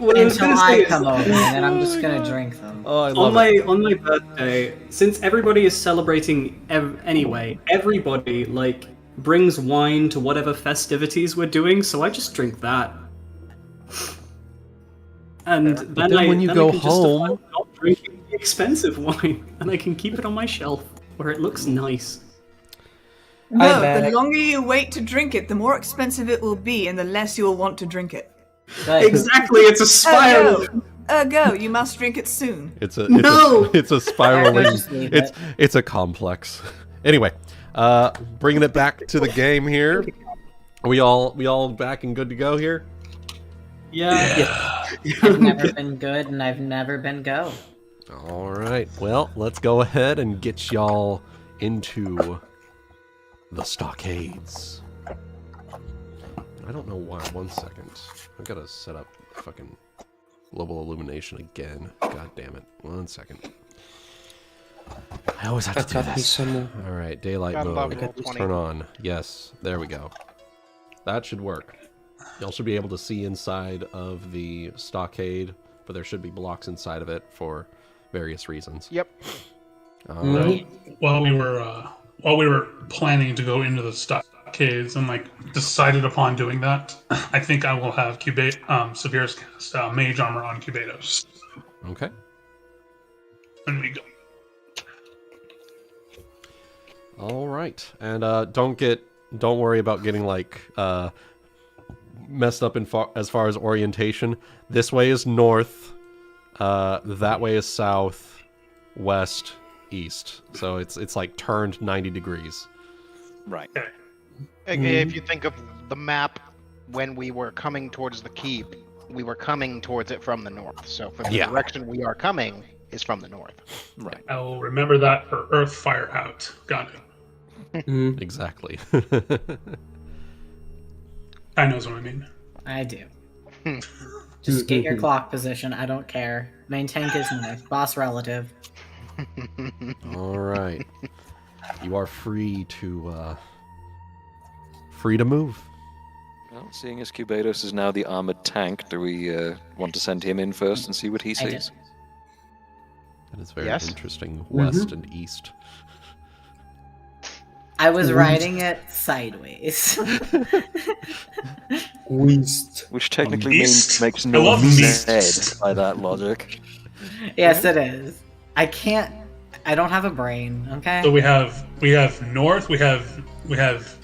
Until I come over, and then I'm just gonna drink them. Oh, I love it. On my birthday, since everybody is celebrating anyway, everybody like brings wine to whatever festivities we're doing, so I just drink that. And then when you go I can justify home- not drinking the expensive wine, and I can keep it on my shelf where it looks nice. No, the longer you wait to drink it, the more expensive it will be, and the less you will want to drink it. Exactly, it's a spiral. Ergo, you must drink it soon. It's a No! it's a spiraling. Just leave it. It's a complex. Anyway, bringing it back to the game here. Are we all back and good to go here? Yeah. I've never been good, and I've never been go. All right. Well, let's go ahead and get y'all into the stockades. I don't know why. 1 second. I've got to set up fucking global illumination again. God damn it. 1 second. I always have to do this. All right, daylight Got mode. level 20. Turn on. Yes, there we go. That should work. Y'all should be able to see inside of the stockade, but there should be blocks inside of it for various reasons. Yep. While we were planning to go into the stockades and like decided upon doing that, I think I will have Saphyrus cast Mage Armor on Cubados. Okay. And we go. All right, and don't worry about getting like messed up as far as orientation. This way is north, that way is south, west, east. So it's like turned 90 degrees. Right. If you think of the map, when we were coming towards the keep, we were coming towards it from the north. So from the direction we are coming is from the north. Right. I'll remember that for Earth Fire Out. Got it. Exactly. I knows what I mean. I do. Just get your clock position. I don't care. Maintain Kismet. Boss relative. All right. You are free to move. Well, seeing as Cubados is now the armored tank, do we want to send him in first and see what he I do. sees? That is very Yes. interesting. West and east. I was riding it sideways. West. Which technically Meast? makes I no love meast. sense by that logic. Yes, it is. I can't. I don't have a brain. Okay. So we have north, we have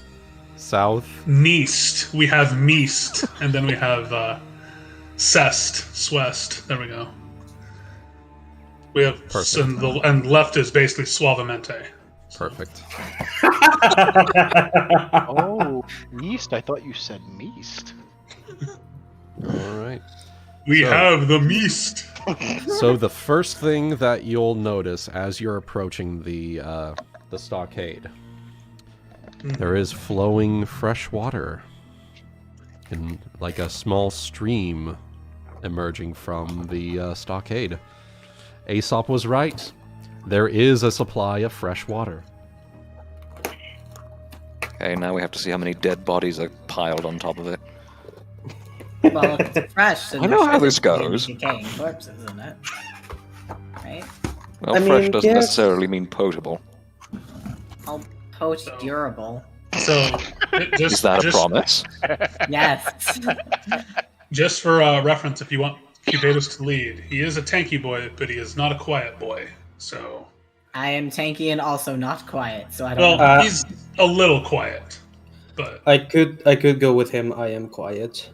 South. Neast, we have Meast, and then we have Cest, Swest. There we go. We have Perfect. and left is basically Suavemente. Perfect. Oh, Meast? I thought you said Meast. All right. We So- have the Meast. So the first thing that you'll notice as you're approaching the stockade, there is flowing fresh water in like a small stream emerging from the stockade. Aesop was right. There is a supply of fresh water. Okay, now we have to see how many dead bodies are piled on top of it. Well, if it's fresh, then I know there how this shouldn't be goes. Decaying corpses in it, right? Well, I fresh mean, doesn't yes. necessarily mean potable. I'll post durable. So, just, Is that a just, promise? Yes. just for reference, if you want Cubados to lead, he is a tanky boy, but he is not a quiet boy. So, I am tanky and also not quiet, so I don't well, know. he's a little quiet, but I could go with him. I am quiet.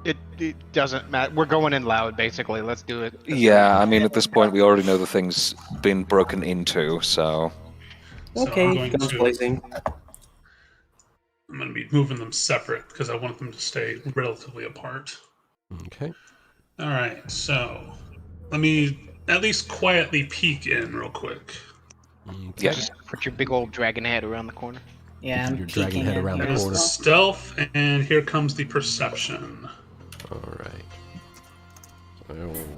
It doesn't matter. We're going in loud, basically. Let's do it. Yeah, I mean, at this point, we already know the thing's been broken into, so... So Okay, I'm going guns to- blazing. I'm going to be moving them separate because I want them to stay relatively apart. Okay. All right, so let me at least quietly peek in real quick. Okay. Yeah. Just put your big old dragon head around the corner. Yeah, I'm Your dragon peeking head in around the here There's as the corner. well. stealth, and here comes the perception. All right. So I will move you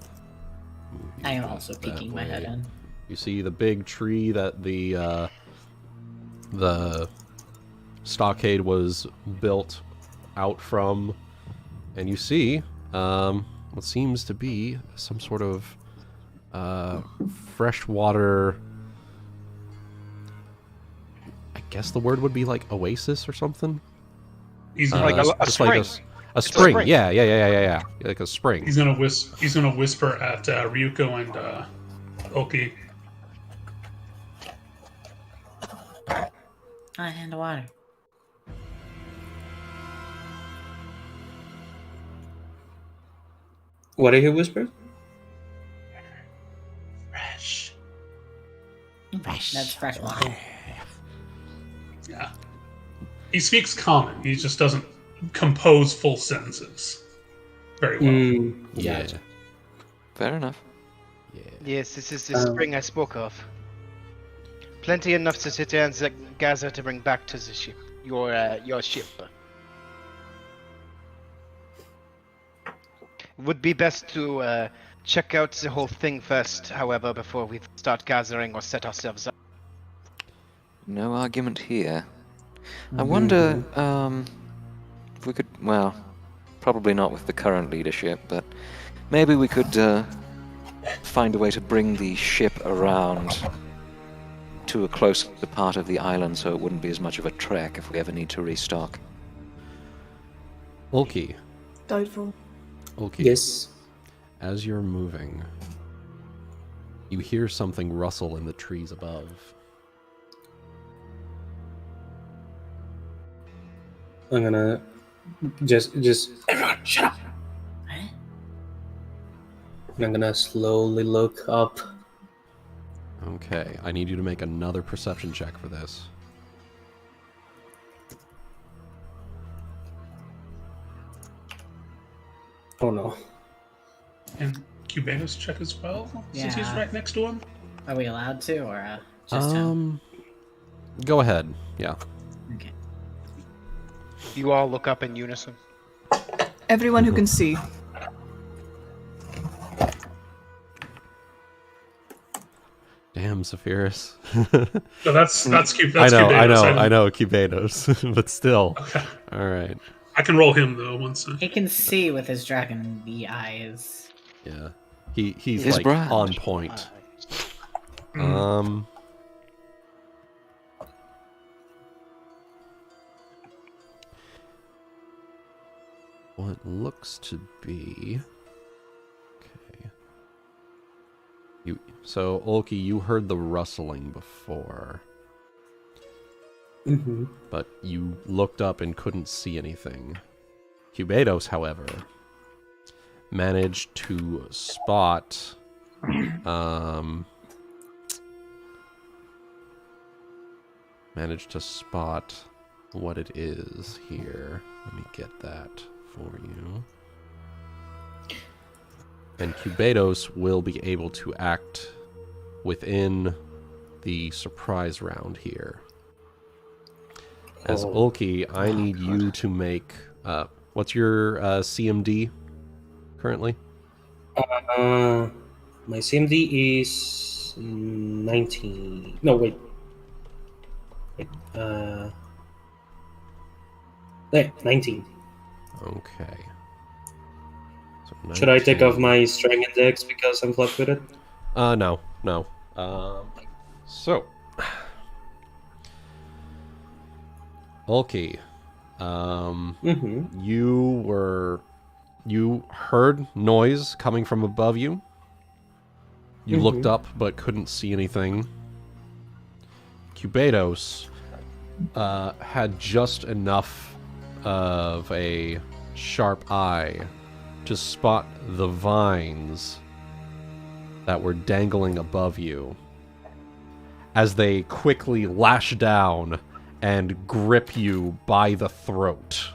I am back also that peeking my head way. in. You see the big tree that the stockade was built out from, and you see what seems to be some sort of freshwater. I guess the word would be like oasis or something. He's Like gonna, a spring. A spring. spring. Yeah. Like a spring. he's gonna whisper at Ryuuko and Ulki. I hand the water. What did he whisper? Fresh. That's fresh water. Yeah. He speaks common. He just doesn't compose full sentences very well. Yeah. Gotcha. Fair enough. Yeah. Yes, this is the spring I spoke of. Plenty enough to sit here and gather to bring back to the ship. Your ship. Would be best to check out the whole thing first, however, before we start gathering or set ourselves up. No argument here. I wonder if we could, well, probably not with the current leadership, but maybe we could find a way to bring the ship around to a closer part of the island so it wouldn't be as much of a trek if we ever need to restock. Ulki. Doubtful. Ulki. Yes. As you're moving, you hear something rustle in the trees above. I'm gonna just everyone shut up. And I'm gonna slowly look up. Okay, I need you to make another perception check for this. Oh no. And Cubanus check as well, since he's Yeah. right next to him. Are we allowed to, or just him? Go ahead. Yeah. Okay. You all look up in unison. Everyone who can see. Damn, Saphyrus. No, that's cute. I That's know, Cubanus. I know, Cubanos, but still. Okay. All right. I can roll him though once. He can see with his dragon bee eyes. Yeah. He's His like brand. on point. Mm. What looks to be okay. So Ulki, you heard the rustling before, Mm-hmm. but you looked up and couldn't see anything. Cubados, however, managed to spot what it is here. Let me get that for you. And Cubados will be able to act within the surprise round here. As Ulki, I need you to make... what's your CMD currently? My CMD is 19. No, wait. Yeah, 19. Okay. So Should I take 19. off my strength index because I'm flat-footed? No. So... Ulki, you heard noise coming from above you. You looked up but couldn't see anything. Cubados had just enough of a sharp eye to spot the vines that were dangling above you as they quickly lash down and grip you by the throat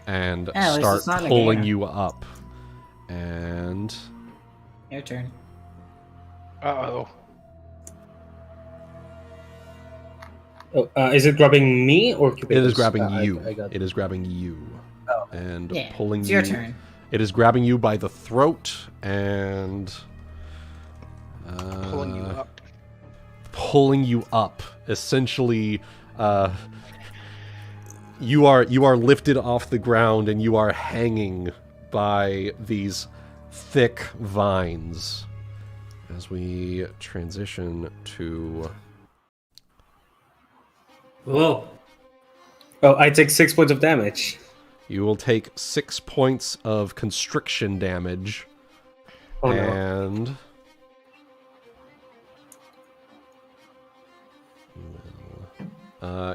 and at least start it's not pulling Nagaina. you up. And Your turn. Uh-oh. Oh, is it grabbing me or Cubitus? it is grabbing I you. got It is grabbing you and Yeah, pulling it's you. your turn. It is grabbing you by the throat and Pulling you up. pulling you up. Essentially, you are lifted off the ground and you are hanging by these thick vines. As we transition to Whoa. Oh, I take 6 points of damage. you will take 6 points of constriction damage. Oh no. And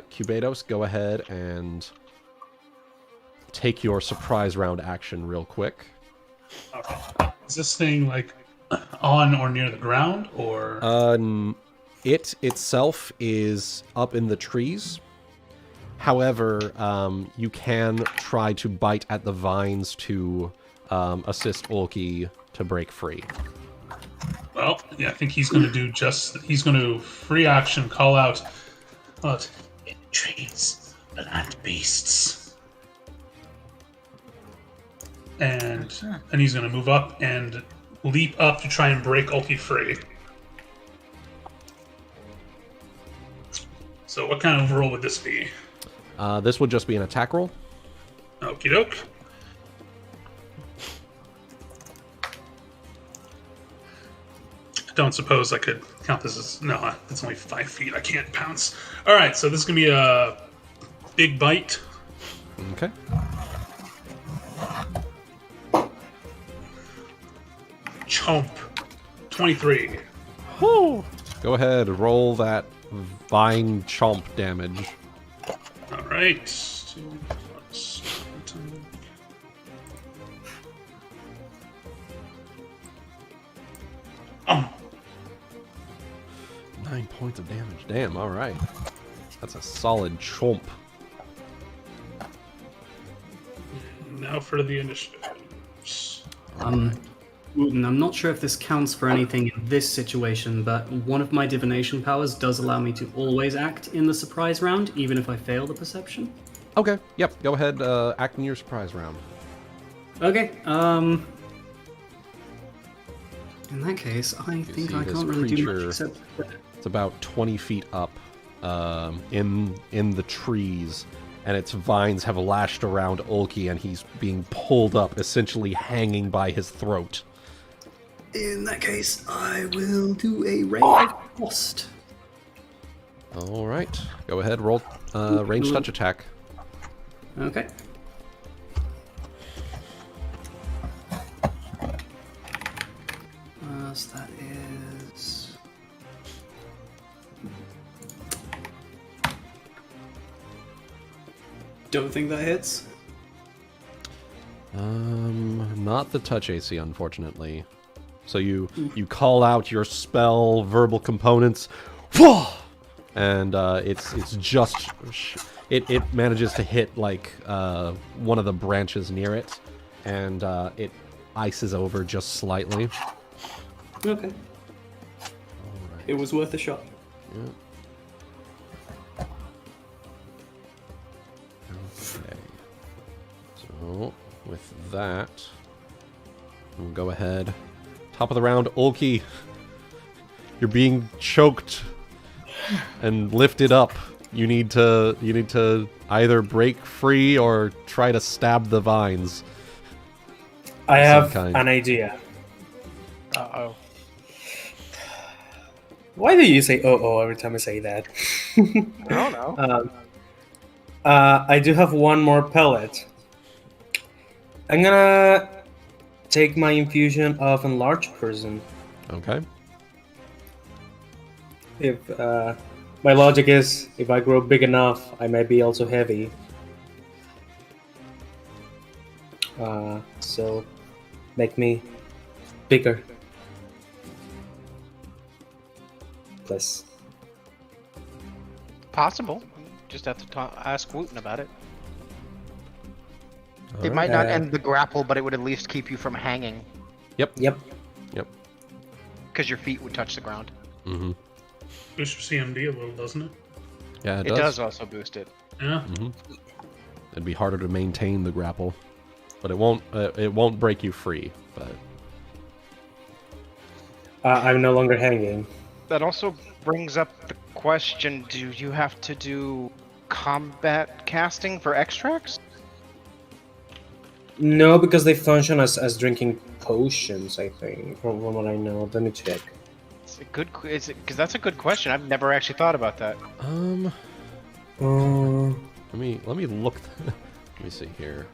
Cubados, go ahead and take your surprise round action real quick. Okay. Is this thing like on or near the ground, or? It itself is up in the trees. However, you can try to bite at the vines to assist Ulki to break free. Well, yeah, I think he's going to do he's going to free action call out, but it trains the land beasts. And he's going to move up and leap up to try and break Ulki free. So what kind of roll would this be? This would just be an attack roll. Okie doke. I don't suppose I could count this as... No, it's only 5 feet. I can't pounce. Alright, so this is going to be a big bite. Okay. Chomp. 23. Woo! Go ahead, roll that vine chomp damage. Alright. 2 plus 10. Um. 9 points of damage. Damn, alright. That's a solid chomp. Now for the initiative. Wuten, I'm not sure if this counts for anything in this situation, but one of my divination powers does allow me to always act in the surprise round, even if I fail the perception. Okay, yep, go ahead, act in your surprise round. Okay, in that case, I think see I this can't really do creature- much except... It's about 20 feet up in the trees, and its vines have lashed around Ulki, and he's being pulled up, essentially hanging by his throat. In that case, I will do a ray of frost. Alright, go ahead, roll range touch attack. Okay. So that is... Don't think that hits. Not the touch AC, unfortunately. So you call out your spell verbal components, and it's just it manages to hit like one of the branches near it, and it ices over just slightly. Okay. It was worth a shot. Yeah. Okay. So with that, we'll go ahead. Top of the round, Ulki. You're being choked and lifted up. You need to either break free or try to stab the vines. I have kind. an idea. Uh-oh. Why do you say "oh" every time I say that? I don't know. I do have one more pellet. I'm gonna take my infusion of enlarged person. Okay. If my logic is, if I grow big enough, I might be also heavy. So make me bigger. Please. Possible. Just have to ask Wuten about it. It Alright. might not end the grapple, but it would at least keep you from hanging, Yep. Yep. Yep. because your feet would touch the ground. Mm-hmm. Boosts your CMD a little, doesn't it? Yeah, It does also boost it. Yeah. Mm-hmm. It'd be harder to maintain the grapple, but it won't break you free. But I'm no longer hanging. That also brings up the question, do you have to do combat casting for extracts? No, because they function as drinking potions, I think, from what I know. Let me check. It's a good, because that's a good question. I've never actually thought about that. let me look. Let me see here.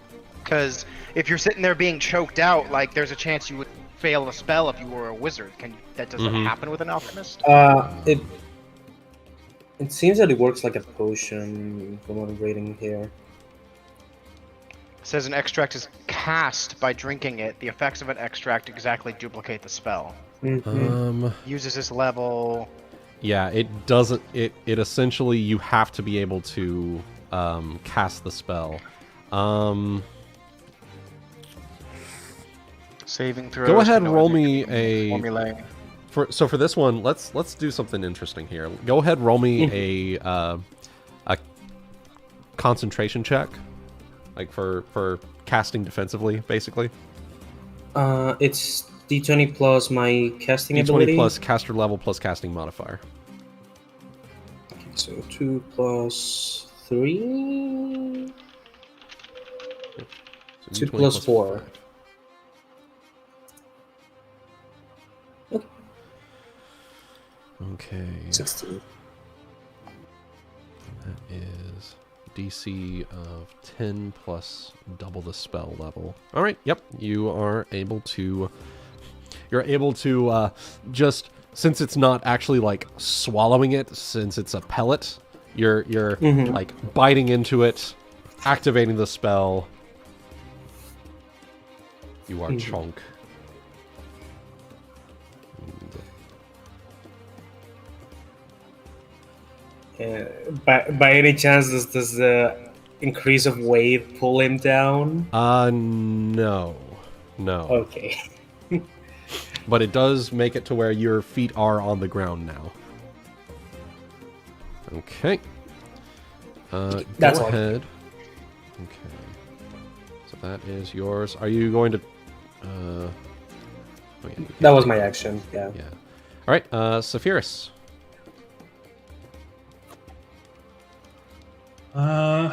Because if you're sitting there being choked out, like there's a chance you would fail a spell if you were a wizard. That doesn't happen with an alchemist? It seems that it works like a potion from what I'm reading here. It says an extract is cast by drinking it. The effects of an extract exactly duplicate the spell. Uses this level. Yeah, it doesn't. It essentially you have to be able to cast the spell. Saving throws. Go ahead can and roll no me a. formulae. For this one, let's do something interesting here. Go ahead, roll me a concentration check, like for casting defensively, basically. It's D20 plus my casting D20 ability. plus caster level plus casting modifier. So 2 plus 3. Yep. So 2 D20 plus 4. 5. Okay. 16. That is DC of 10 plus double the spell level. All right. Yep. You are able to. You're able to just, since it's not actually like swallowing it, since it's a pellet, you're like biting into it, activating the spell. You are chunk. By any chance, does the increase of weight pull him down? No. Okay. But it does make it to where your feet are on the ground now. Okay. That's go all. ahead. Okay. So that is yours. Are you going to... oh, yeah, That was my action, yeah. Yeah. All right, Saphyrus. Can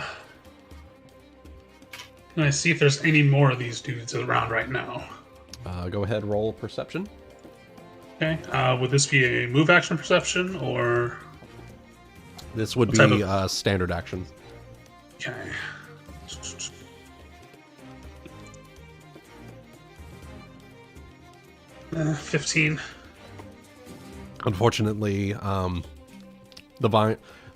I see if there's any more of these dudes around right now? Go ahead, roll perception. Okay. Would this be a move action perception or? This would What type be standard action. Okay. 15. Unfortunately,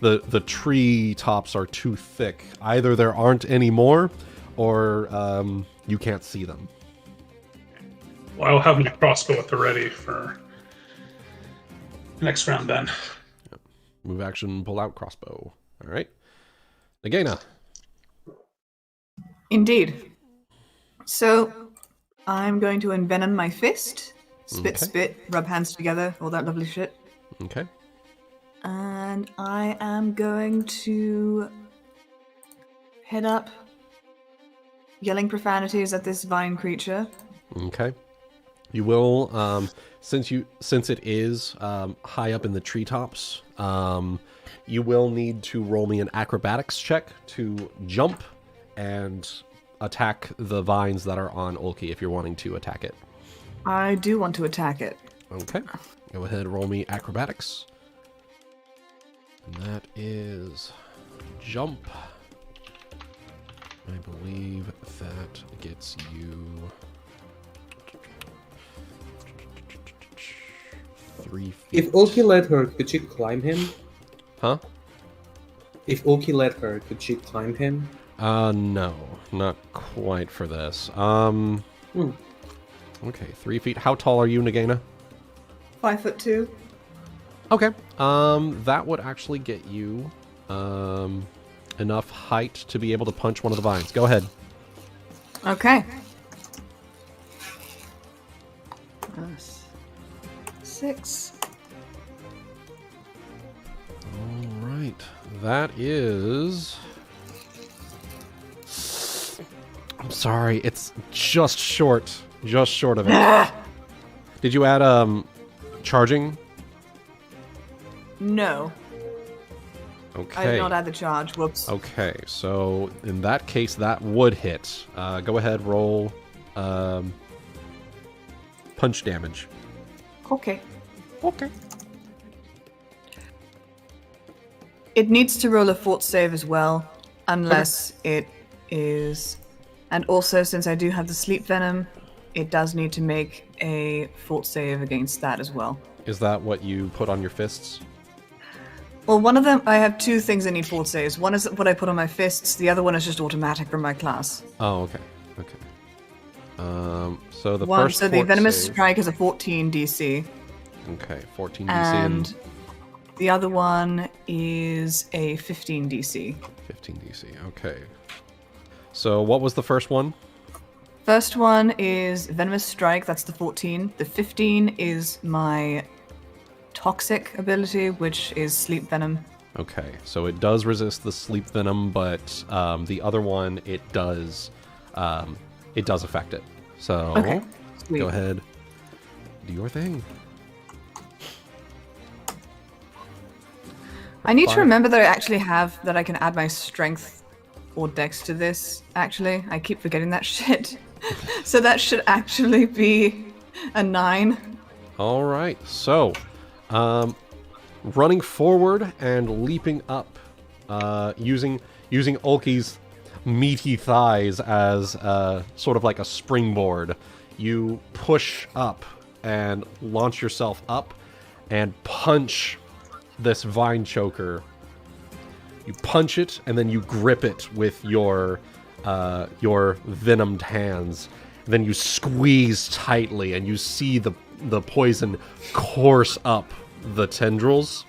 the tree tops are too thick. Either there aren't any more, or you can't see them. Well, I'll have my crossbow at the ready for next round then. Yep. Move action, pull out crossbow. All right. Nagaina. Indeed. So, I'm going to envenom my fist. Spit, Okay. spit, rub hands together, all that lovely shit. Okay. And I am going to head up, yelling profanities at this vine creature. Okay. You will, since it is high up in the treetops, you will need to roll me an acrobatics check to jump and attack the vines that are on Ulki if you're wanting to attack it. I do want to attack it. Okay. Go ahead and roll me acrobatics. And that is jump. I believe that gets you 3 feet. If Ulki let her, could she climb him? Huh? If Ulki let her, could she climb him? No, not quite for this. Okay, 3 feet. How tall are you, Nagaina? 5'2". Okay. That would actually get you enough height to be able to punch one of the vines. Go ahead. Okay. 6. All right. That is. I'm sorry. It's just short. Just short of it. Did you add charging? No. Okay. I did not add the charge. Whoops. Okay, so in that case, that would hit. Go ahead, roll punch damage. Okay. Okay. It needs to roll a fort save as well, unless it is... And also, since I do have the sleep venom, it does need to make a fort save against that as well. Is that what you put on your fists? Well, one of them, I have 2 things that need fort saves. One is what I put on my fists, the other one is just automatic from my class. Oh, okay. Okay. So the One, first so the fort venomous save- strike is a 14 DC. Okay, 14 DC And the other one is a 15 DC. 15 DC. Okay. So what was the first one? First one is venomous strike, that's the 14. The 15 is my toxic ability, which is sleep venom. Okay, so it does resist the sleep venom, but the other one it does affect it. So Okay, sweet. go ahead, do your thing. I need to 5. remember that I can add my strength or dex to this, actually. I keep forgetting that shit. So that should actually be a 9. All right, so running forward and leaping up, using Ulki's meaty thighs as sort of like a springboard, you push up and launch yourself up and punch this vine choker. You punch it and then you grip it with your venomed hands. Then you squeeze tightly and you see the poison course up the tendrils.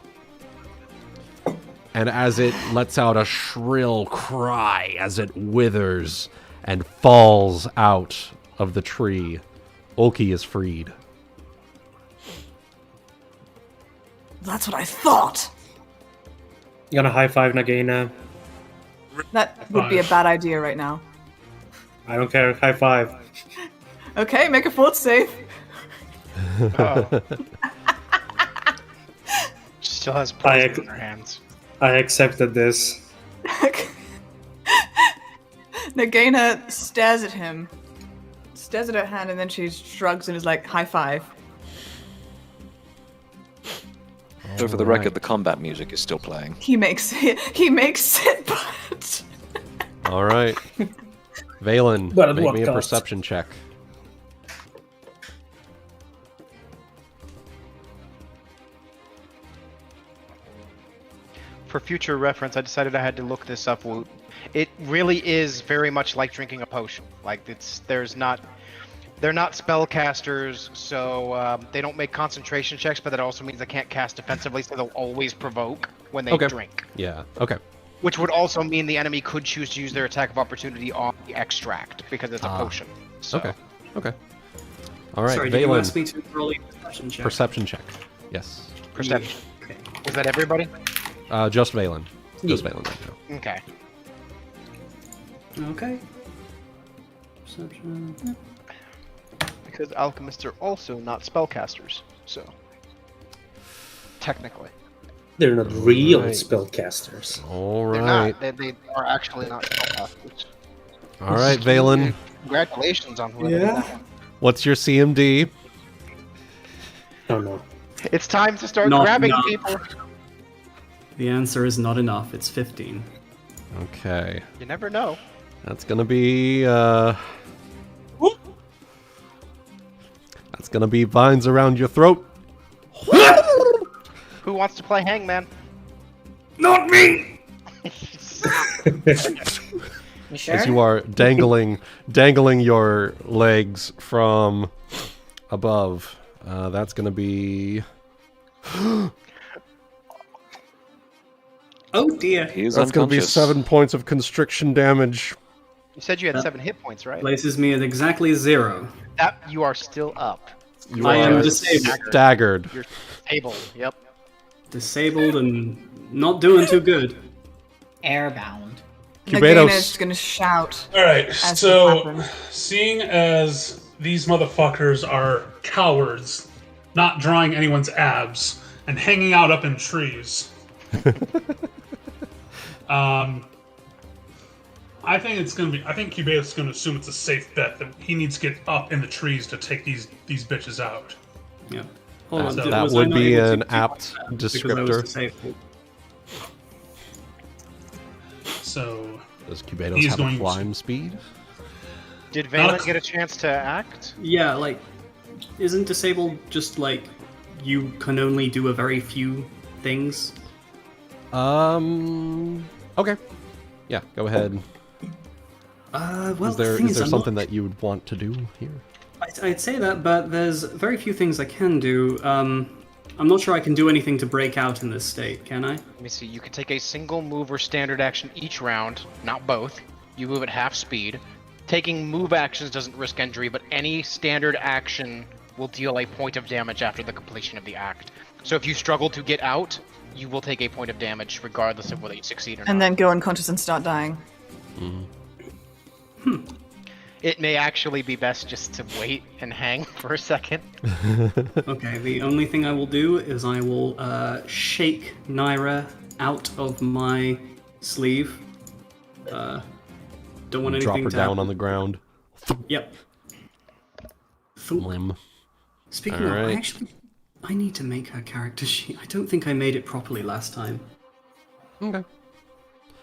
And as it lets out a shrill cry as it withers and falls out of the tree, Ulki is freed. That's what I thought! You gonna high five Nagaina? That would be a bad idea right now. I don't care. High five. Okay, make a fort save. Oh. Still has poison in her hands. I accepted this. Nagaina stares at him, stares at her hand, and then she shrugs and is like, high five. So for the record, the combat music is still playing. He makes it, but... All right. Valen, But at make what me a cost? perception check. For future reference, I decided I had to look this up. It really is very much like drinking a potion. Like they're not spellcasters, so they don't make concentration checks, but that also means they can't cast defensively, so they'll always provoke when they drink. Yeah, okay. Which would also mean the enemy could choose to use their attack of opportunity on the extract, because it's a potion. So. Okay. All right, Sorry, did you Valen, ask me to roll a perception check? perception check. Yes. Perception. Okay. Was that everybody? Just Valen. Just Valen right now. Okay. Okay. Perception. Because alchemists are also not spellcasters, so technically. They're not real Right. spellcasters. All They're right. not. They are actually not spellcasters. All right, Valen. Congratulations on whoever did that. What's your CMD? Oh no. It's time to start Not grabbing enough. people. The answer is not enough. It's 15. Okay. You never know. That's gonna be that's gonna be vines around your throat. Who wants to play hangman? Not me! You sure? As you are dangling your legs from above. That's going to be... Oh dear. He's That's going to be unconscious. 7 points of constriction damage. You said you had 7 hit points, right? Places me at exactly 0. That you are still up. You I am are disabled. staggered. You're disabled. Yep. Disabled and not doing too good. Airbound. Cubados. Nagaina's gonna shout. Alright, As this so happens. seeing as these motherfuckers are cowards, not drawing anyone's abs, and hanging out up in trees, I think Cubados is gonna assume it's a safe bet that he needs to get up in the trees to take these bitches out. Yeah. Hold on. That was would I not be able to an do apt that because I was descriptor. disabled? So Does Cubados He's have a going to- climb speed? Did Not Valen a- get a chance to act? Yeah, like, isn't disabled just like you can only do a very few things? Okay. Yeah, go ahead. Well, Is the there thing is there I'm something not- that you would want to do here? I'd say that, but there's very few things I can do. I'm not sure I can do anything to break out in this state, can I? Let me see. You can take a single move or standard action each round, not both. You move at half speed. Taking move actions doesn't risk injury, but any standard action will deal a point of damage after the completion of the act. So if you struggle to get out, you will take a point of damage regardless of whether you succeed or not. And then go unconscious and start dying. It may actually be best just to wait and hang for a second. Okay, the only thing I will do is I will shake Naira out of my sleeve. Don't want anything Drop her to down happen. on the ground. Yep. Limb. Speaking of, Alright. I need to make her character sheet. I don't think I made it properly last time. Okay.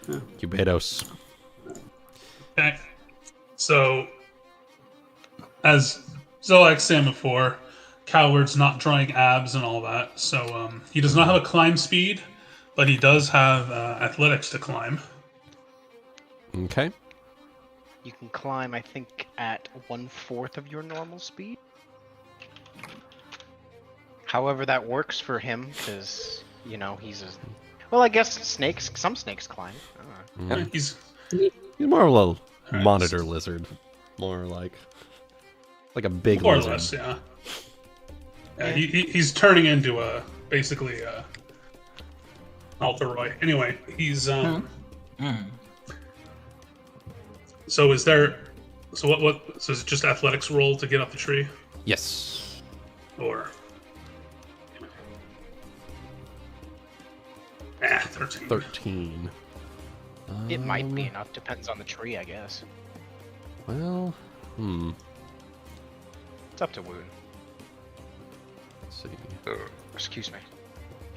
Oh. Cubados. Okay. So, as Zolak said before, cowards not drawing abs and all that. So he does not have a climb speed, but he does have athletics to climb. Okay. You can climb, I think, at 1/4 of your normal speed. However that works for him, because, you know, he's a... Well, I guess some snakes climb. I don't know. He's He's more of a little Alright, monitor lizard. More like a big more or lizard. less, yeah. He's turning into basically Altheroy. Anyway, he's So is there? So what? So is it just athletics roll to get up the tree, Yes. or? 13. 13. It might be enough, depends on the tree, I guess. Well, It's up to Wuten. let's see. Excuse me.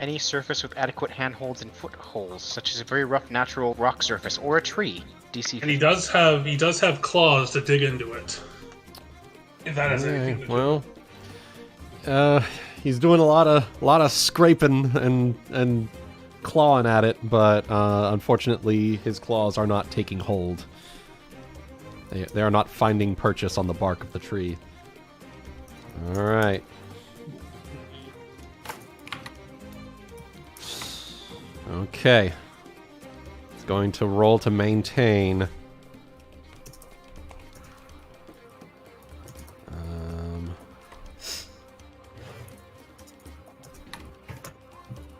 Any surface with adequate handholds and footholds, such as a very rough natural rock surface or a tree. DC. And he does have claws to dig into it. If that has anything to do. Well, he's doing a lot of scraping and clawing at it, but unfortunately, his claws are not taking hold. They are not finding purchase on the bark of the tree. All right. Okay. It's going to roll to maintain.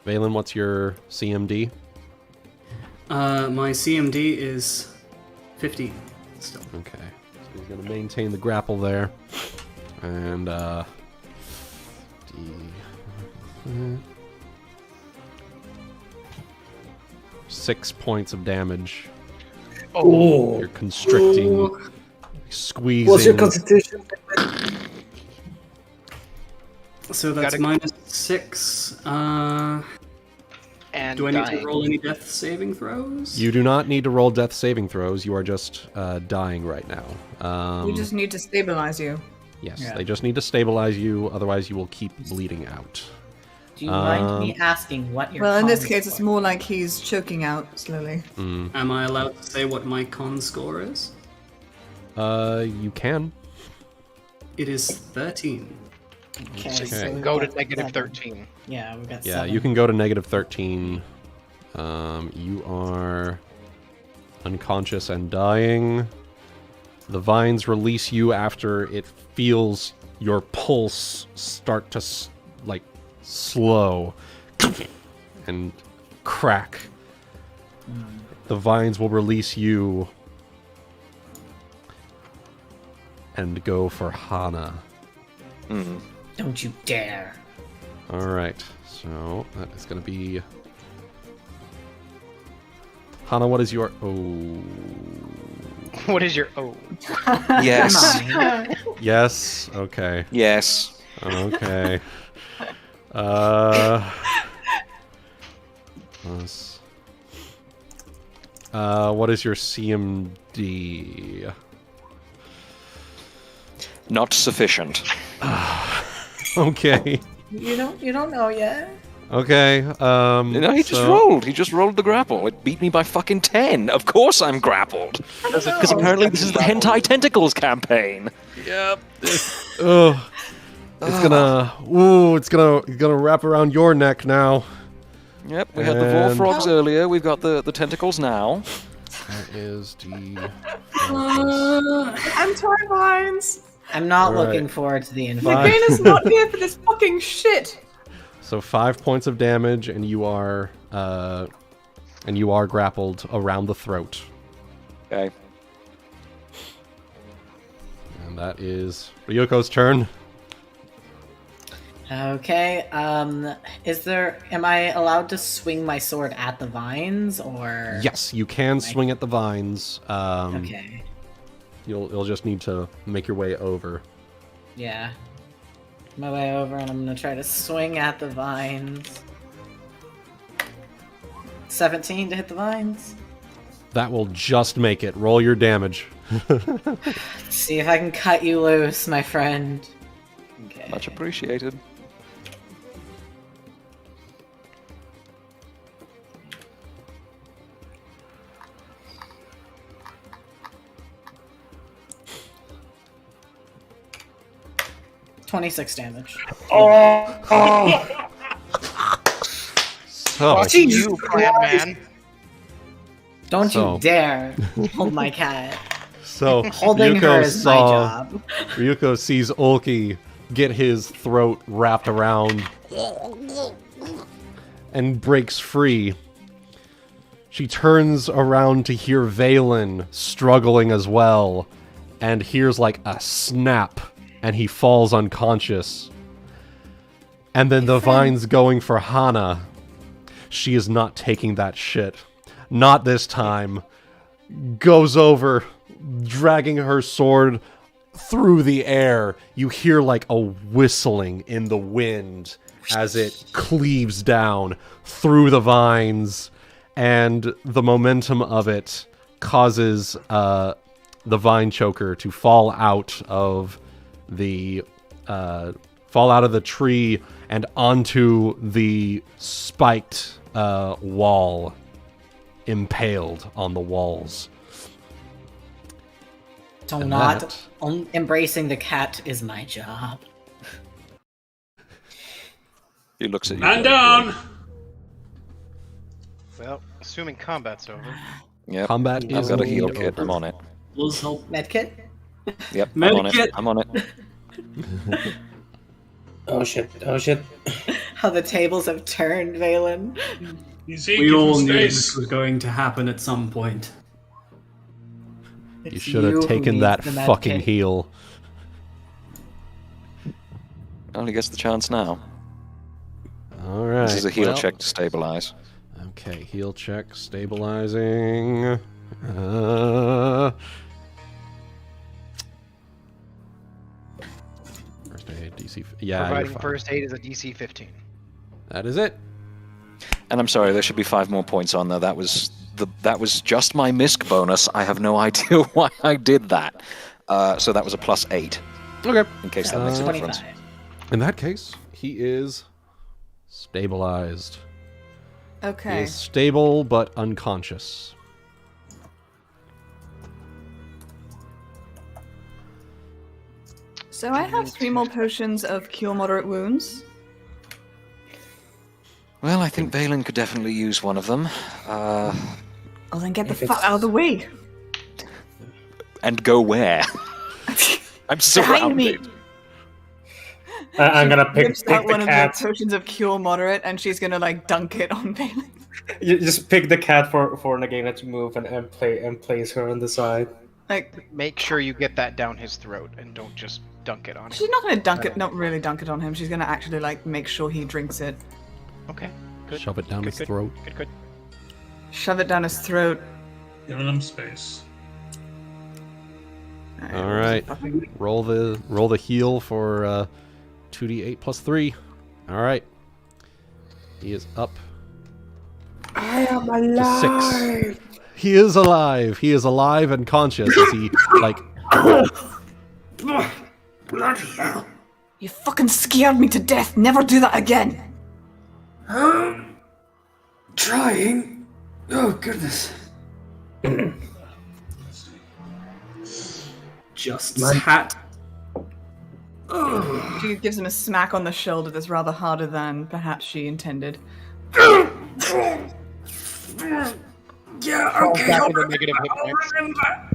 Valen, what's your CMD? My CMD is 50 still. Okay. So he's going to maintain the grapple there. And, 6 points of damage. Oh, You're constricting, squeezing. what's your constitution? So that's Gotta- -6. And Do I need dying. to roll any death saving throws? You do not need to roll death saving throws. You are just dying right now. We just need to stabilize you. Yes, Yeah. they just need to stabilize you. Otherwise, you will keep bleeding out. Do you mind me asking what your Well, in this con case, it's score more like he's choking out slowly. Am I allowed to say what my con score is? You can. It is 13. Okay, So so you can we've go to got negative 7. 13. Yeah, we've got Yeah, 7. you can go to negative 13. You are unconscious and dying. The vines release you after it feels your pulse start to, slow and crack. The vines will release you and go for Hana. Don't you dare. Alright, so that is going to be... Hana, what is your... Oh... What is your oh? Yes. Yes, okay. Yes. Okay. Plus... what is your CMD? Not sufficient. Okay. You don't know yet. Okay, No, he just rolled. He just rolled the grapple. It beat me by fucking 10. Of course I'm grappled. Because apparently this is the Hentai Tentacles campaign. Yep. Ugh. It's gonna wrap around your neck now. Yep, we had the Vor Frogs earlier. We've got the tentacles now. That is the... Anti-vines! I'm not Alright. looking forward to the invite. Nagaina's not here for this fucking shit! So 5 points of damage, and you are grappled around the throat. Okay. And that is Ryuko's turn. Okay, am I allowed to swing my sword at the vines, or? Yes, you can swing at the vines. Okay. You'll just need to make your way over. Yeah. My way over, and I'm gonna try to swing at the vines. 17 to hit the vines. That will just make it. Roll your damage. See if I can cut you loose, my friend. Okay. Much appreciated. $26 damage. So, Fuck you, plan man. Don't So. you dare hold my cat. so Holding Ryuko her is my saw job. Ryuko sees Ulki get his throat wrapped around and breaks free. She turns around to hear Valen struggling as well and hears like a snap and he falls unconscious. And then the vine's going for Hana. She is not taking that shit. Not this time. Goes over, dragging her sword through the air. You hear like a whistling in the wind as it cleaves down through the vines, and the momentum of it causes the vine choker to fall out of the tree and onto the spiked wall, impaled on the walls. Do And not. that- Embracing the cat is my job. He looks at you. Man very down! quick. Well, assuming combat's over. Yep. Combat I've is got a heal indeed kit. over. I'm on it. Let's help. Medkit? Yep. I'm on it. Medkit. I'm on it. Oh shit! How the tables have turned, Valen. Easy, We give all him knew space. this was going to happen at some point. You It's should have who taken needs that the med fucking kit. heal. Only gets the chance now. Alright. This is a heal well, check to stabilize. Okay, heal check, stabilizing. First aid, DC. Yeah, you're Providing fine. first aid is a DC 15. That is it. And I'm sorry, there should be 5 more points on there. That was just my misc bonus. I have no idea why I did that. So that was a +8, Okay. in case that makes a difference. 25. In that case, he is Stabilized. He Okay. is stable but unconscious. So I have 3 more potions of cure moderate wounds. Well, I think Valen could definitely use one of them. Oh, then get the If fuck it's- out of the way. And go where? I'm Behind me. surrounded. I'm gonna pick Whips out the one of cat. the potions of cure moderate, and she's gonna like dunk it on Valen. You just pick the cat for Nagaina to move and place her on the side. Like, Make sure you get that down his throat and don't just dunk it on him. she's not gonna dunk it. Not really dunk it on him. She's gonna actually like make sure he drinks it. Okay. Good. Shove it down Good, his good. throat. Good. Shove it down his throat. Giving him space. All right. Roll the heal for 2d8 plus 3. All right. He is up I am to 6. He is alive. He is alive and conscious as he like Bloody hell. You fucking scared me to death. Never do that again. Trying. Oh, goodness. Just hat. She gives him a smack on the shoulder that's rather harder than perhaps she intended. Yeah, okay. Back I'll with a negative hit points. remember.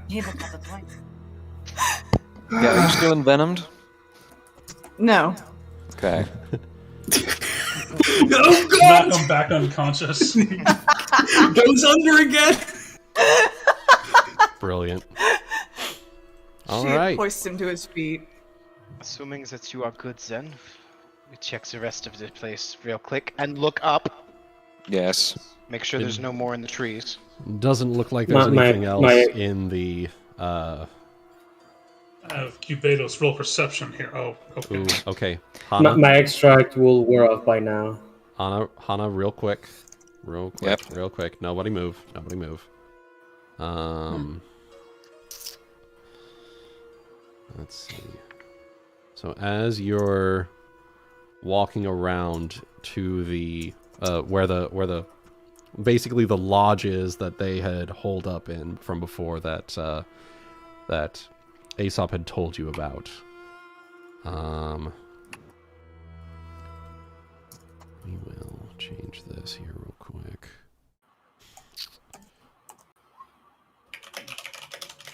Yeah, are you still envenomed? No. Okay. Oh, Knock God! him back unconscious. Goes under again. brilliant. All She right. hoists him to his feet. Assuming that you are good, then we check the rest of the place real quick and look up. Yes. Make sure there's no more in the trees. Doesn't look like there's My- anything else my- in the. I have Cubados roll perception here. Oh, okay. Ooh, okay. My, Hana, my extract will wear off by now. Hana, real quick. Yep. Real quick. Nobody move. Nobody move. Let's see. So as you're walking around to the where the basically the lodge is that they had holed up in from before that that Aesop had told you about. We will change this here real quick.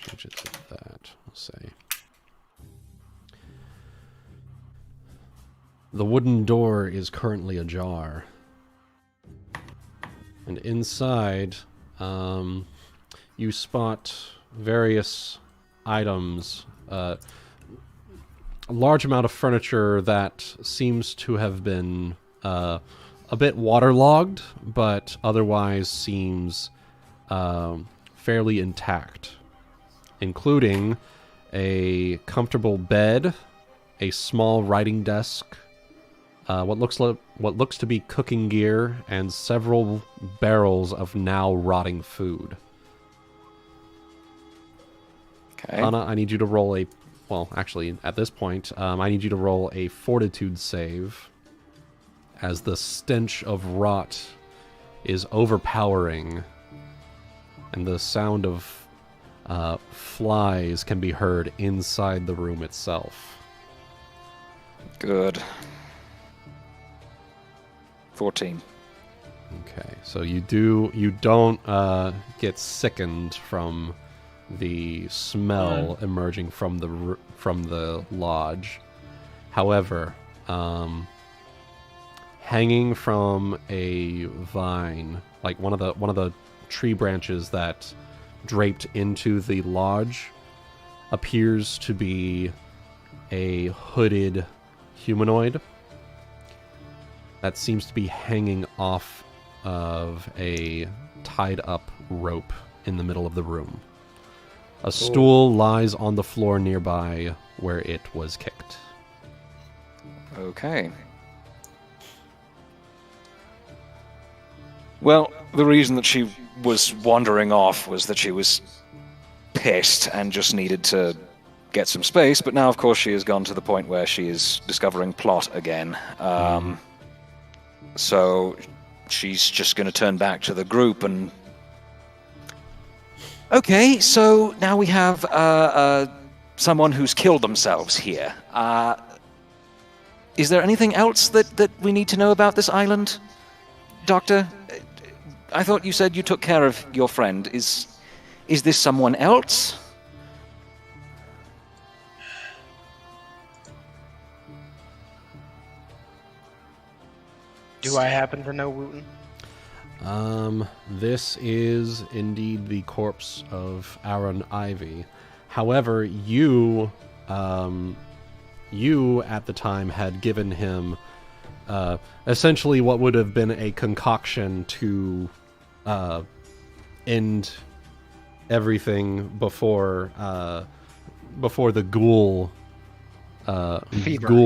Change it to that, we'll say. The wooden door is currently ajar. And inside, you spot various items, a large amount of furniture that seems to have been a bit waterlogged, but otherwise seems fairly intact, including a comfortable bed, a small writing desk, what looks to be cooking gear, and several barrels of now rotting food. Okay. Hana, I need you to roll a... Well, actually, at this point, I need you to roll a fortitude save, as the stench of rot is overpowering, and the sound of flies can be heard inside the room itself. Good. 14. Okay, so you don't get sickened from the smell emerging from the lodge. However, hanging from a vine, like one of the tree branches that draped into the lodge, appears to be a hooded humanoid that seems to be hanging off of a tied up rope in the middle of the room. A stool lies on the floor nearby where it was kicked. Okay. Well, the reason that she was wandering off was that she was pissed and just needed to get some space, but now, of course, she has gone to the point where she is discovering plot again. So she's just going to turn back to the group and... Okay, so now we have someone who's killed themselves here. Is there anything else that we need to know about this island, Doctor? I thought you said you took care of your friend. Is this someone else? Do I happen to know Wuten? This is indeed the corpse of Aaron Ivy. However, you at the time had given him essentially what would have been a concoction to end everything before the ghoul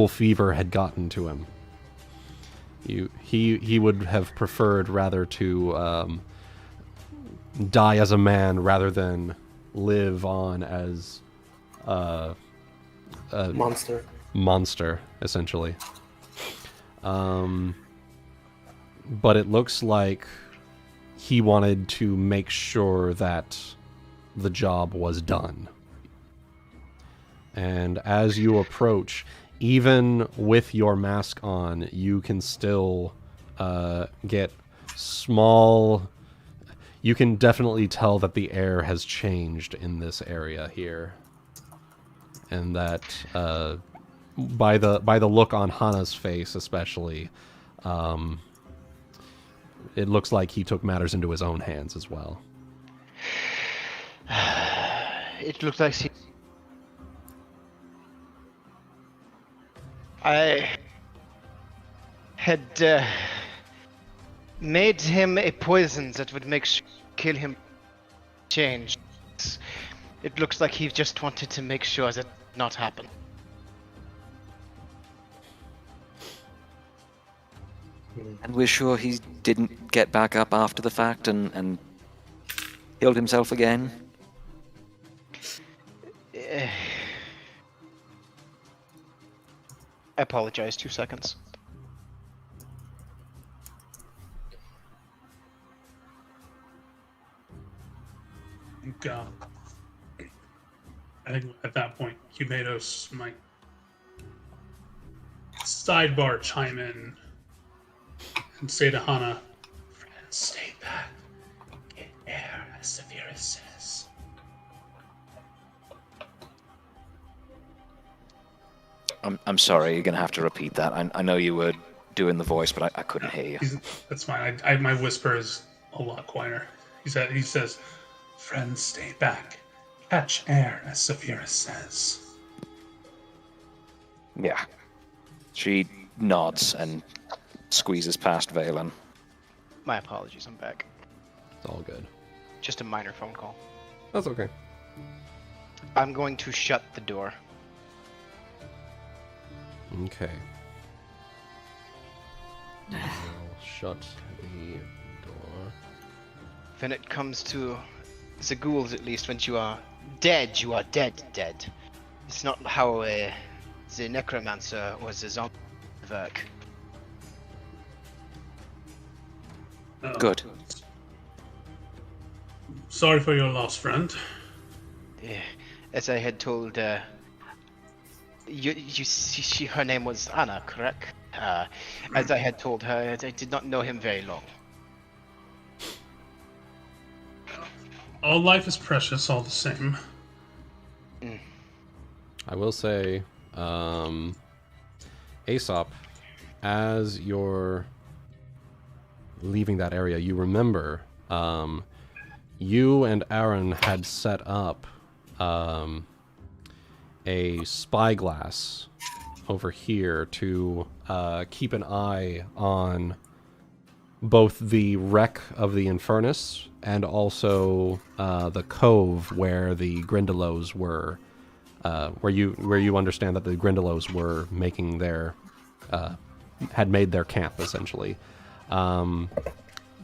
fever had gotten to him. He would have preferred rather to die as a man rather than live on as a monster, essentially. But it looks like he wanted to make sure that the job was done. And as you approach, even with your mask on, you can still get small... You can definitely tell that the air has changed in this area here. And that, by the look on Hana's face especially, it looks like he took matters into his own hands as well. It looks like I had made him a poison that would kill him change. It looks like he just wanted to make sure that not happen. And we're sure he didn't get back up after the fact and killed himself again? I apologize, 2 seconds. I think at that point, Humados might sidebar chime in and say to Hana, "Friends, stay back. Get air, as Saphyrus says." I'm sorry, you're going to have to repeat that. I know you were doing the voice, but I couldn't hear you. That's fine. My whisper is a lot quieter. He says, "Friends, stay back. Catch air, as Saphyrus says." Yeah. She nods and squeezes past Valen. My apologies, I'm back. It's all good. Just a minor phone call. That's okay. I'm going to shut the door. Okay. I'll shut the door. When it comes to the ghouls, at least, when you are dead, you are dead. It's not how the necromancer or the zombie work. Good. Sorry for your loss, friend. As I had told, her name was Hana, correct? As I had told her, I did not know him very long. All life is precious, all the same. I will say, Aesop, as you're leaving that area, you remember you and Aaron had set up a spyglass over here to keep an eye on both the wreck of the Infernus and also the cove where the Grindylows were, where you understand that the Grindylows were making their had made their camp essentially.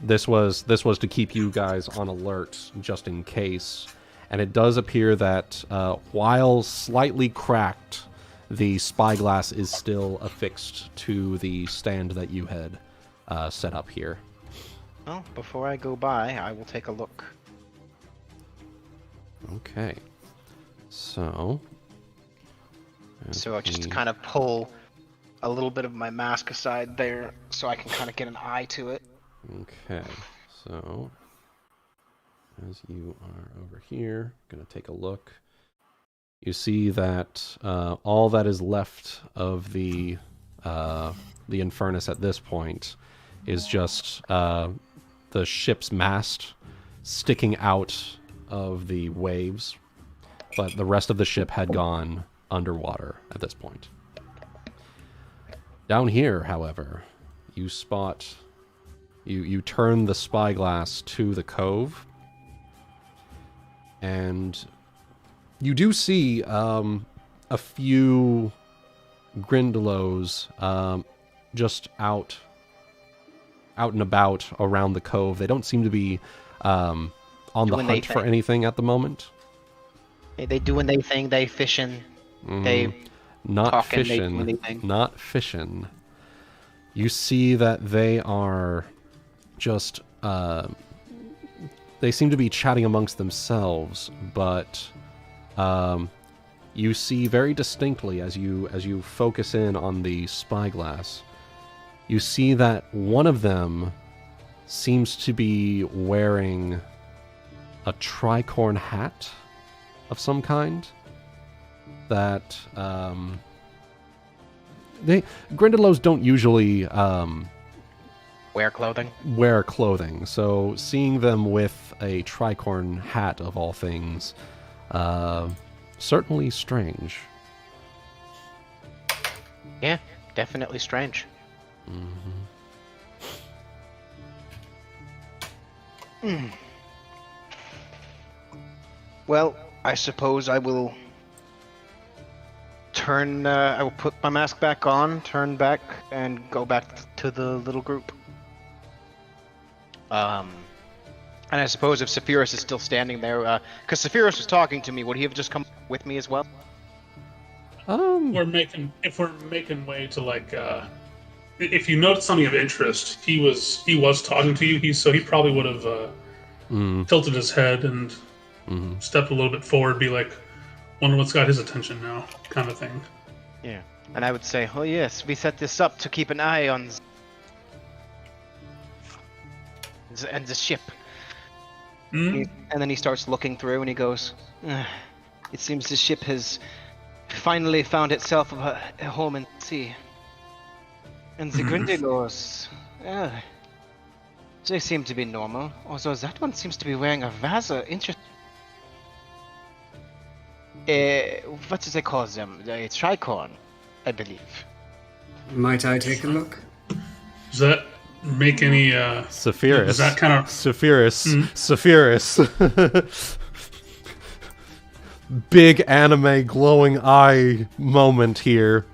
This was to keep you guys on alert just in case. And it does appear that while slightly cracked, the spyglass is still affixed to the stand that you had set up here. Well, before I go by, I will take a look. Okay. So I'll just kind of pull a little bit of my mask aside there so I can kind of get an eye to it. Okay, so as you are over here, gonna take a look. You see that all that is left of the Infernus at this point is just the ship's mast sticking out of the waves, but the rest of the ship had gone underwater at this point. Down here, however, you spot... You turn the spyglass to the cove, and you do see a few Grindylows just out and about around the cove. They don't seem to be on the hunt for anything at the moment. They doing their thing, they fishing, they not talking, fishing, they doing not fishing. You see that they are just they seem to be chatting amongst themselves, but you see very distinctly as you focus in on the spyglass, you see that one of them seems to be wearing a tricorn hat of some kind. That Grindylows don't usually wear clothing. So seeing them with a tricorn hat of all things, certainly strange. Yeah, definitely strange. Well, I suppose I will I will put my mask back on, turn back, and go back to the little group. And I suppose if Saphyrus is still standing there, because Saphyrus was talking to me, would he have just come with me as well? If we're making way to like, if you notice something of interest, he was talking to you. He probably would have tilted his head and stepped a little bit forward, be like, wonder what's got his attention now, kind of thing. Yeah, and I would say, oh yes, we set this up to keep an eye on and the ship. And then he starts looking through and he goes, it seems the ship has finally found itself a home in the sea. And the Grindylows, they seem to be normal. Although that one seems to be wearing a vaza. Interesting. What do they call them? A tricorn, I believe. Might I take a look? Does that make any Saphyrus? Is that kind of Saphyrus? Big anime glowing eye moment here.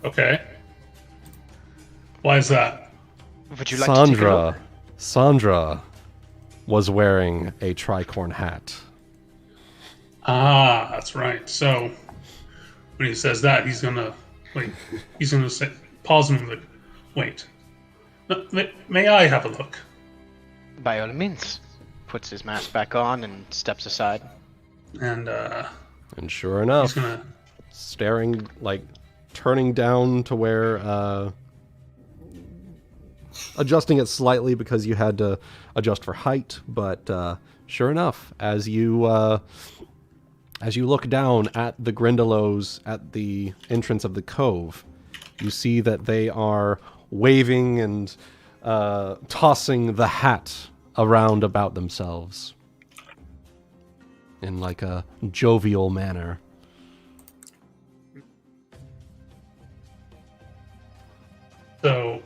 Okay. Why is that? Would you like to take a look? Sandra was wearing a tricorn hat. Ah, that's right. So when he says that, he's gonna say, pause and like, wait. May I have a look? By all means. Puts his mask back on and steps aside. And sure enough, he's gonna staring, like, turning down to where, adjusting it slightly because you had to adjust for height, but sure enough, as you look down at the Grindylows at the entrance of the cove, you see that they are waving and tossing the hat around about themselves in like a jovial manner. So,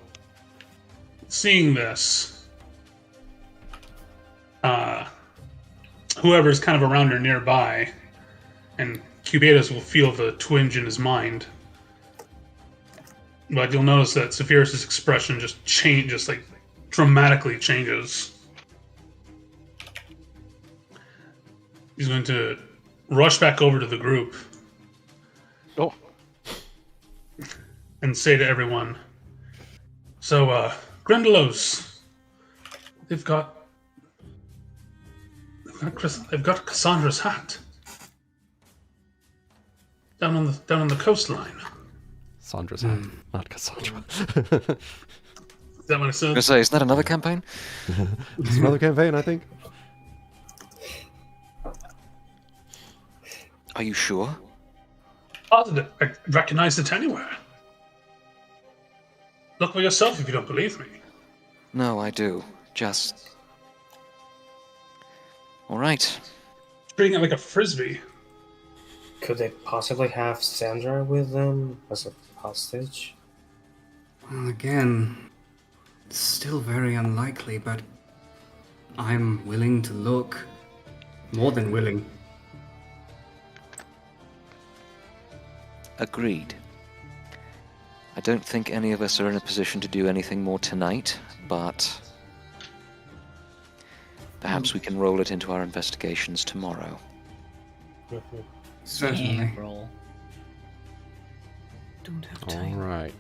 seeing this, whoever's kind of around or nearby, and Cubatus will feel the twinge in his mind. But you'll notice that Saphyrus' expression just like dramatically changes. He's going to rush back over to the group. Oh. and say to everyone, so, Grendelos, they've got Cassandra's hat down on the coastline. Sandra's hat, not Cassandra. Is that what I said? I was gonna say, isn't that another campaign? It's another campaign, I think. Are you sure? Positive. I recognize it anywhere. Look for yourself if you don't believe me. No, I do. Just... Alright. Treating it like a frisbee. Could they possibly have Sandra with them as a hostage? Well, again, it's still very unlikely, but I'm willing to look. More than willing. Agreed. I don't think any of us are in a position to do anything more tonight, but perhaps we can roll it into our investigations tomorrow. Certainly. Yeah, roll. Don't have All time. right.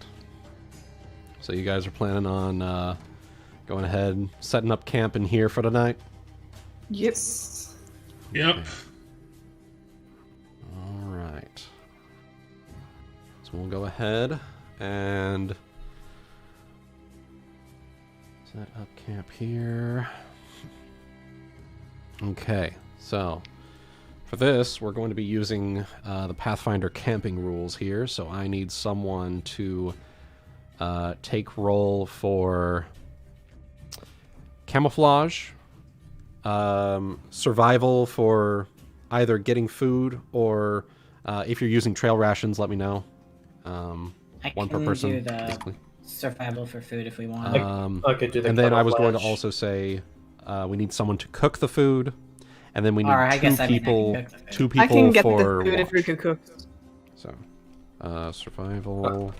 So you guys are planning on going ahead, setting up camp in here for tonight? Yep. Yep. All right. So we'll go ahead and set up camp here. Okay, so for this, we're going to be using the Pathfinder camping rules here. So I need someone to take roll for camouflage, survival for either getting food or if you're using trail rations, let me know. I One per can person, do the basically. survival for food if we want. I could do the And then I was going to camouflage. also say we need someone to cook the food, and then we need Or I two guess I mean I can people, cook the food. two I people can get for the food if watch. Ryuuko cooks. So, survival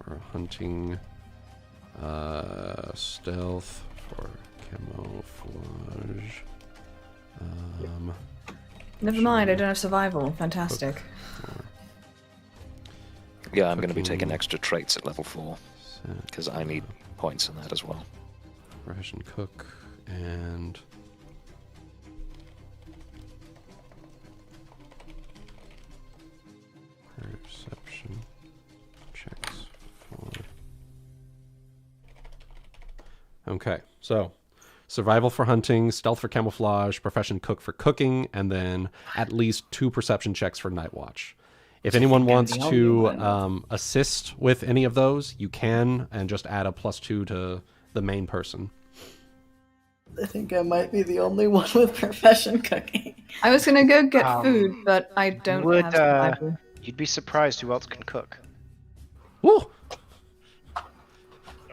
or hunting, stealth for camouflage. Never mind, I don't have survival. Fantastic. Yeah, I'm going to be taking Cooking. extra traits at level 4, Set, because I need points in that as well. ration cook and perception checks for. Okay, so survival for hunting, stealth for camouflage, profession cook for cooking, and then at least 2 perception checks for night watch. If anyone think I'm wants the to only one. assist with any of those, you can, and just add a +2 to the main person. I think I might be the only one with profession cooking. I was gonna go get food, but I don't would, have survival. You'd be surprised who else can cook. Woo!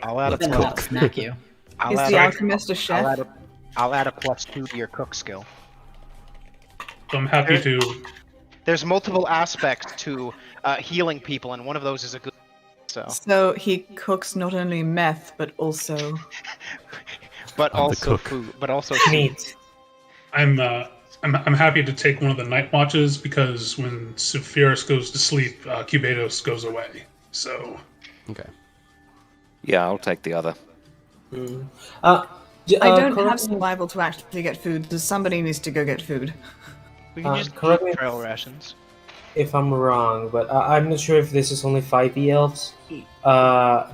I'll add a Then plus. I'll smack you. I'll Is add the a- alchemist a chef? I'll add a +2 to your cook skill. So I'm happy to. There's multiple aspects to healing people, and one of those is a good. So he cooks not only meth, but also but I'm the also cook. food, but also Meat. I'm happy to take one of the night watches because when Saphyrus goes to sleep, Cubados goes away. So Okay. Yeah, I'll take the other. I don't correct have me- survival to actually get food. So somebody needs to go get food. we can just correct eat me- trail rations. if I'm wrong, but I'm not sure if this is only 5e elves.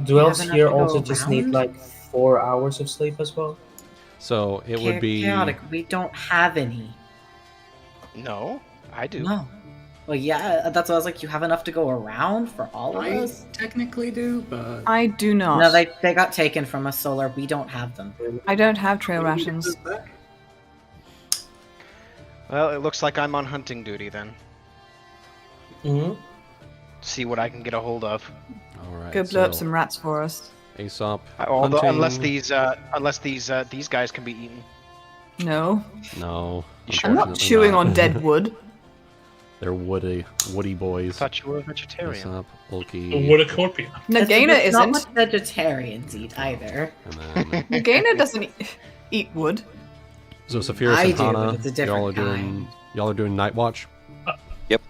Do elves enough here to go also just need around? like 4 hours of sleep as well? So it would be Chaotic. We don't have any. No, I do. No. Well, yeah, that's why I was like, you have enough to go around for all of I us? technically do, but I do not. No, they got taken from us, Solar. We don't have them. I don't have trail rations. Well, it looks like I'm on hunting duty then. Mm-hmm. See what I can get a hold of. all right. Go blow up so some rats for us. Aesop. Although, unless hunting- these guys can be eaten. No, No. I'm not unfortunately chewing on dead wood. They're woody boys. Thought you were a vegetarian. Aesop, Ulki, what a corpion. Nagaina That's not isn't. what vegetarians eat either. and then Nagaina doesn't eat wood. so Saphyrus I and do, but Hana, it's a different y'all are doing night watch. Yep.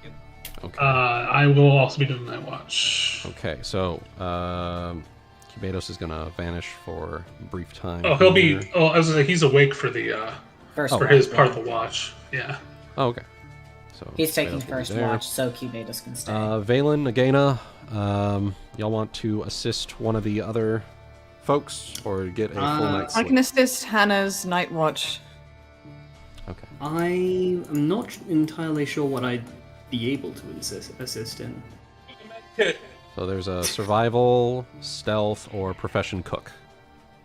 Okay. I will also be doing Night Watch. Okay, so Cubados is gonna vanish for a brief time. Oh, he'll here. be. Oh, I was gonna say he's awake for the First for watch, his part yeah. of the watch. Yeah. Oh, okay. So He's taking Cubados will be first there. watch, so Cubados can stay. Valen, Nagaina, y'all want to assist one of the other folks or get a full night's I sleep? can assist Hannah's night watch. Okay. I am not entirely sure what I'd be able to assist in. So there's a survival, stealth, or profession cook.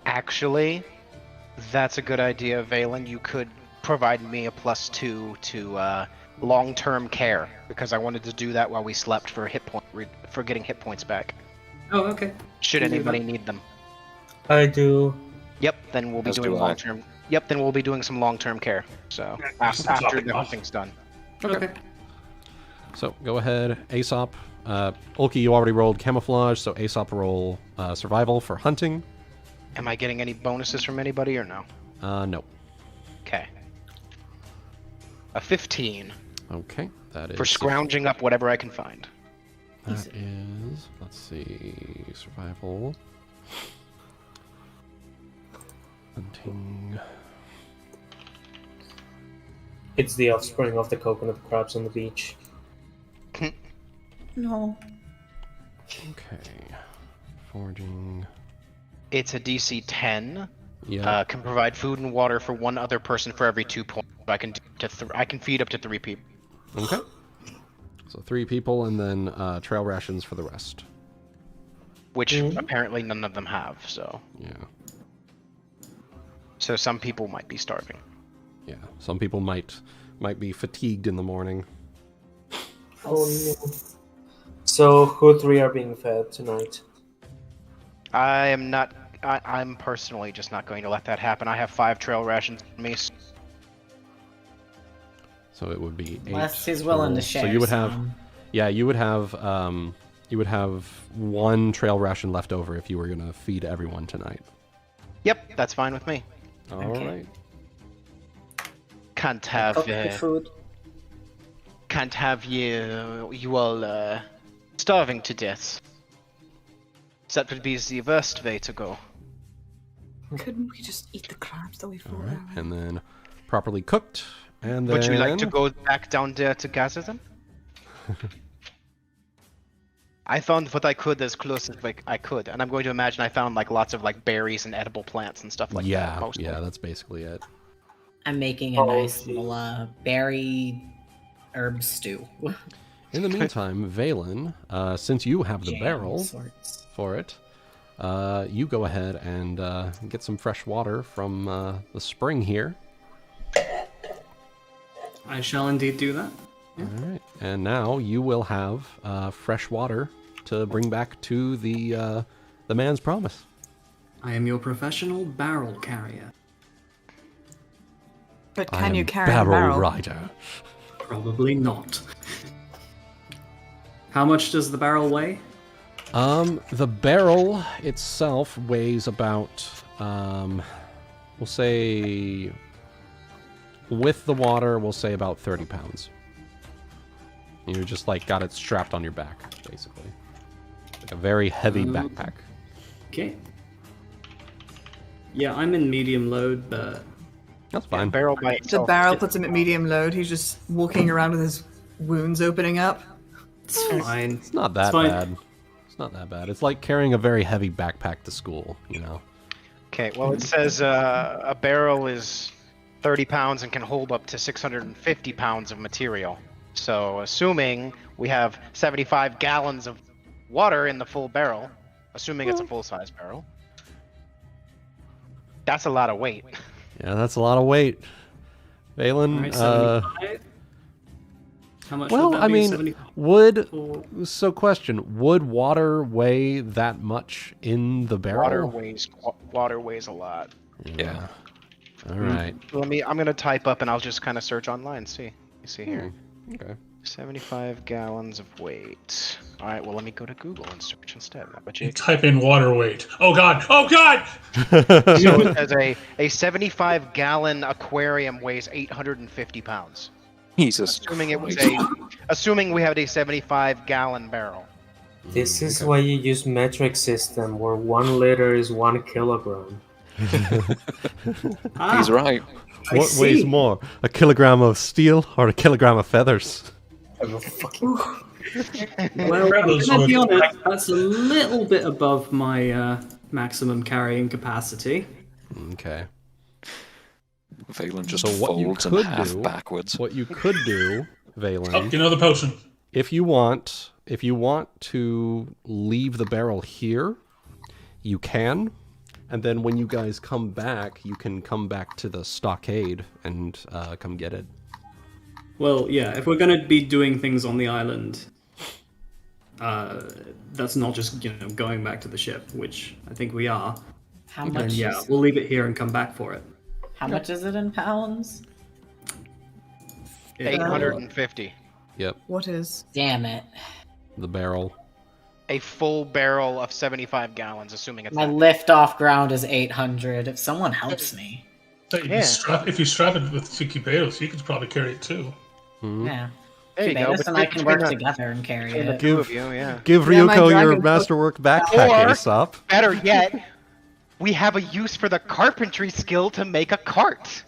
Actually, that's a good idea, Valen. You could provide me a +2 to long-term care, because I wanted to do that while we slept for for getting hit points back. Oh, okay. Should Can do anybody that. need them. I do. Yep, then we'll be As doing do I. long-term. Yep, then we'll be doing some long-term care. So just after top it the off. hunting's done. Okay. So go ahead, Aesop. Ulki, you already rolled camouflage, so Aesop roll survival for hunting. Am I getting any bonuses from anybody or no? No. Okay. A 15 Okay, that is for scrounging up whatever I can find. That is, let's see, survival. Hunting. It's the offspring of the coconut crabs on the beach. No. Okay. Foraging. It's a DC 10. Yeah. Can provide food and water for one other person for every 2 points. I can I can feed up to 3 people. Okay. So 3 people, and then trail rations for the rest. Which apparently none of them have. So some people might be starving. Yeah. Some people might be fatigued in the morning. Oh no. So who 3 are being fed tonight? I am not. I'm personally just not going to let that happen. I have 5 trail rations on me. So it would be 8. Unless he's willing to total. share So you would have, some. yeah, you would have 1 trail ration left over if you were gonna feed everyone tonight. Yep, that's fine with me. All right. Okay. Can't have Cook the food. can't have you all starving to death. That would be the worst way to go. Couldn't we just eat the crabs that we All fought? right. And then properly cooked, and then. Would you like to go back down there to gather them? I found what I could as close as I could, and I'm going to imagine I found like lots of like berries and edible plants and stuff like that. Yeah, Mostly. yeah, that's basically it. I'm making a nice little berry herb stew. In the meantime, Valen, since you have the Jam barrel sorts. for it, you go ahead and get some fresh water from the spring here. I shall indeed do that. All right, and now you will have fresh water to bring back to the man's promise. I am your professional barrel carrier. But I can am you carry a barrel? rider. Probably not. How much does the barrel weigh? The barrel itself weighs about, we'll say, with the water, we'll say about 30 pounds. You just like got it strapped on your back, basically. Like a very heavy backpack. Okay. Yeah, I'm in medium load, but That's fine. Barrel by The itself. barrel puts him at medium load. He's just walking around with his wounds opening up. it's fine. It's not that fine. bad. It's not that bad. It's like carrying a very heavy backpack to school, you know? Okay, well it says a barrel is 30 pounds and can hold up to 650 pounds of material. So assuming we have 75 gallons of water in the full barrel, assuming it's a full-size barrel, that's a lot of weight. Yeah, that's a lot of weight. Valen, Alright, 75. How much well, would that I be? mean, 74? so question, would water weigh that much in the barrel? Water weighs a lot. Yeah. All right. I'm gonna type up and I'll just kind of search online and see. Let me see here. Okay. 75 gallons of weight. All right, well let me go to Google and search instead. I bet you. Type in water weight. Oh god! Oh god! So it says a 75 gallon aquarium weighs 850 pounds. Jesus. Assuming we have a 75-gallon barrel. This is why you use metric system, where 1 liter is 1 kilogram. He's right. What weighs more, a kilogram of steel or a kilogram of feathers? Well, I'm gonna be honest, that's a little bit above my maximum carrying capacity. Okay. Valen just So what you folds in could half do, backwards. what you could do, Valen, Oh, you know the potion. if you want to leave the barrel here, you can. And then when you guys come back, you can come back to the stockade and come get it. Well, yeah, if we're going to be doing things on the island, that's not just, going back to the ship, which I think we are. How Then, much? yeah, we'll leave it here and come back for it. How much is it in pounds? 850. Yep, What is? Damn it! the barrel. A full barrel of 75 gallons, assuming it's My that. lift off ground is 800. If someone helps me, Hey, if, Yeah. if you strap it with Cubados, you could probably carry it too. yeah. There you go. Cubados and I can work between together and carry the it. two of you, yeah. Give Yeah, my Ryuuko your dragon- masterwork backpack, Or- Aesop. Better yet, we have a use for the carpentry skill to make a cart.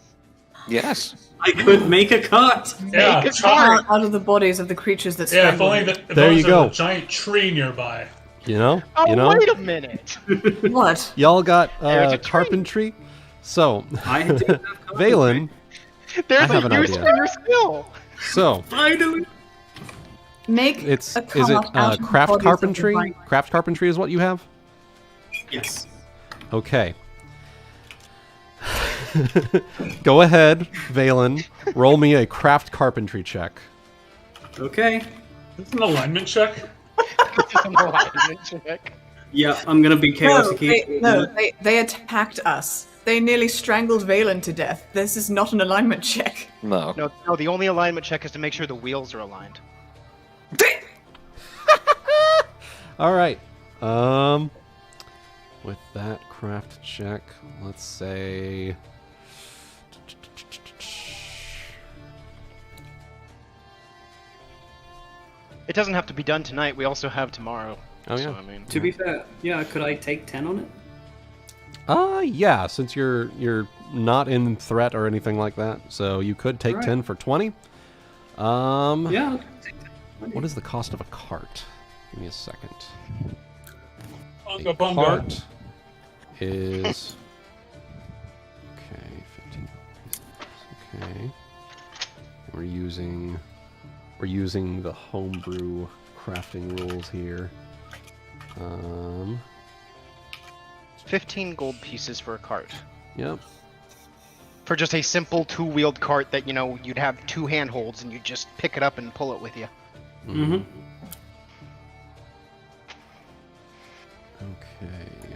Yes. I could make a cart! Yeah, Make a cart! Out of the bodies of the creatures that Yeah, if strangle only me. if There only you there was go. a giant tree nearby. You Oh, know. wait a minute. What? Y'all got There's a tree. carpentry. So, I do have carpentry. Valen. There's I have a an use idea. for your skill. So Finally! Make is a it cart out of the craft bodies of the carpentry? vine- Craft carpentry is what you have. Yes. Okay. Go ahead, Valen. Roll me a craft carpentry check. Okay. It's an alignment check. Just an alignment check. Yeah, I'm gonna be No, chaotic. they attacked us. They nearly strangled Valen to death. This is not an alignment check. No. No, the only alignment check is to make sure the wheels are aligned. All right. With that craft check, let's say. It doesn't have to be done tonight. We also have tomorrow. Oh, So, yeah. I mean, To be fair, yeah, could I take 10 on it? Yeah, since you're not in threat or anything like that, so you could take Alright. 10 for 20. Yeah, I'll take 10. What is the cost of a cart? Give me a second. Bunga A bunga. cart is okay. 15 pieces. Okay. We're using the homebrew crafting rules here. 15 gold pieces for a cart. Yep. For just a simple two-wheeled cart that, you'd have two handholds and you'd just pick it up and pull it with you. Mm-hmm. Okay.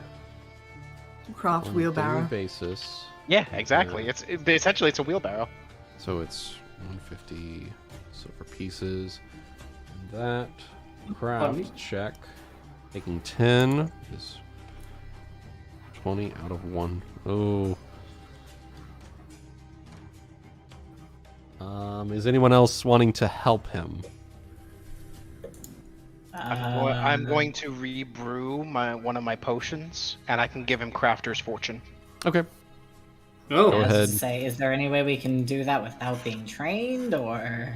Craft On a wheelbarrow. daily basis. Yeah, exactly. Essentially it's a wheelbarrow. So it's 150 silver pieces. And that craft check, taking 10 is 20 out of 1. Oh. Is anyone else wanting to help him? I'm going to rebrew one of my potions, and I can give him Crafter's Fortune. Okay. Oh, Go I was ahead. to say, is there any way we can do that without being trained, or?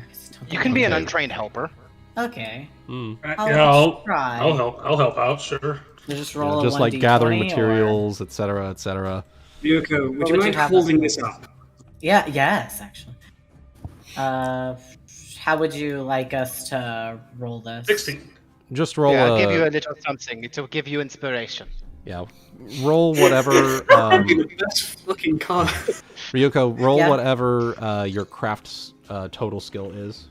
You can be an Okay. untrained helper. Okay. Yeah, I'll try. I'll help out, sure. We'll just roll a Just like gathering 1d20, or- materials, etc., etc. Ryuuko, would What you would you mind have holding us this up? Yeah. Yes, actually. How would you like us to roll this? 16. Just roll I'll a give you a little something to give you inspiration. yeah. Roll whatever. That's fucking card. Ryuuko, roll Yeah. whatever your craft's total skill is.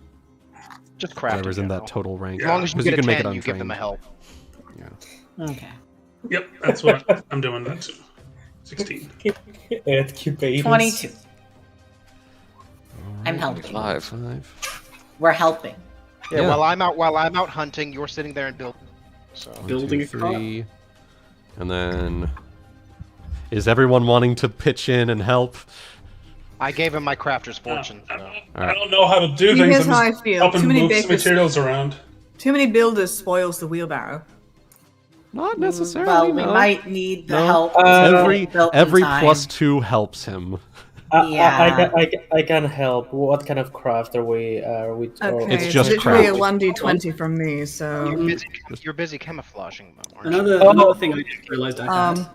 Just craft. Whatever's in that total rank. As long as you Because get a can make 10, it you give them a untrained. help. Yeah. Okay. Yep, that's what I'm doing that too. 16. Add Cubados. 22. I'm helping. 5. We're helping. Yeah, Yeah. while I'm out hunting, you're sitting there and building. So Building a 3. And then is everyone wanting to pitch in and help? I gave him my crafter's fortune. So. I don't know how to do Here's things. how I I'm just feel. helping Too many move some bakers- materials around. Too many builders spoils the wheelbarrow. Not necessarily. Well, we no. might need the No. help. Every built in time. +2 helps him. Yeah. I can help. What kind of craft are we? Okay, It's just literally a craft. 1d20 from me, so... You're busy camouflaging, aren't you? Another thing I just realized I had.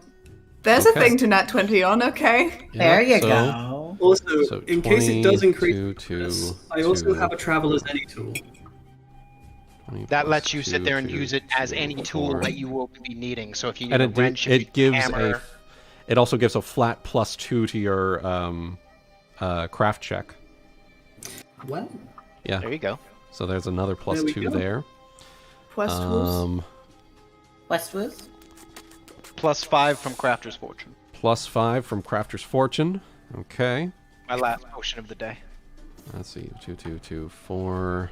There's Okay. a thing to nat 20 on, okay? There you so- go. Also, So in case it does 20 increase, to I also 2. have a Traveler's Any tool. 20 That plus lets you 2 sit there and to use it as any 2, tool 4. that you will be needing. So if you need And a wrench, if you it gives hammer, it also gives a flat +2 to your craft check. Well, Yeah. there you go. So there's another There we +2 go. there. Westwoods. Westwood? +5 from crafter's fortune. +5 from crafter's fortune. Okay. My last potion of the day. Let's see. 2, 2, 2, 4,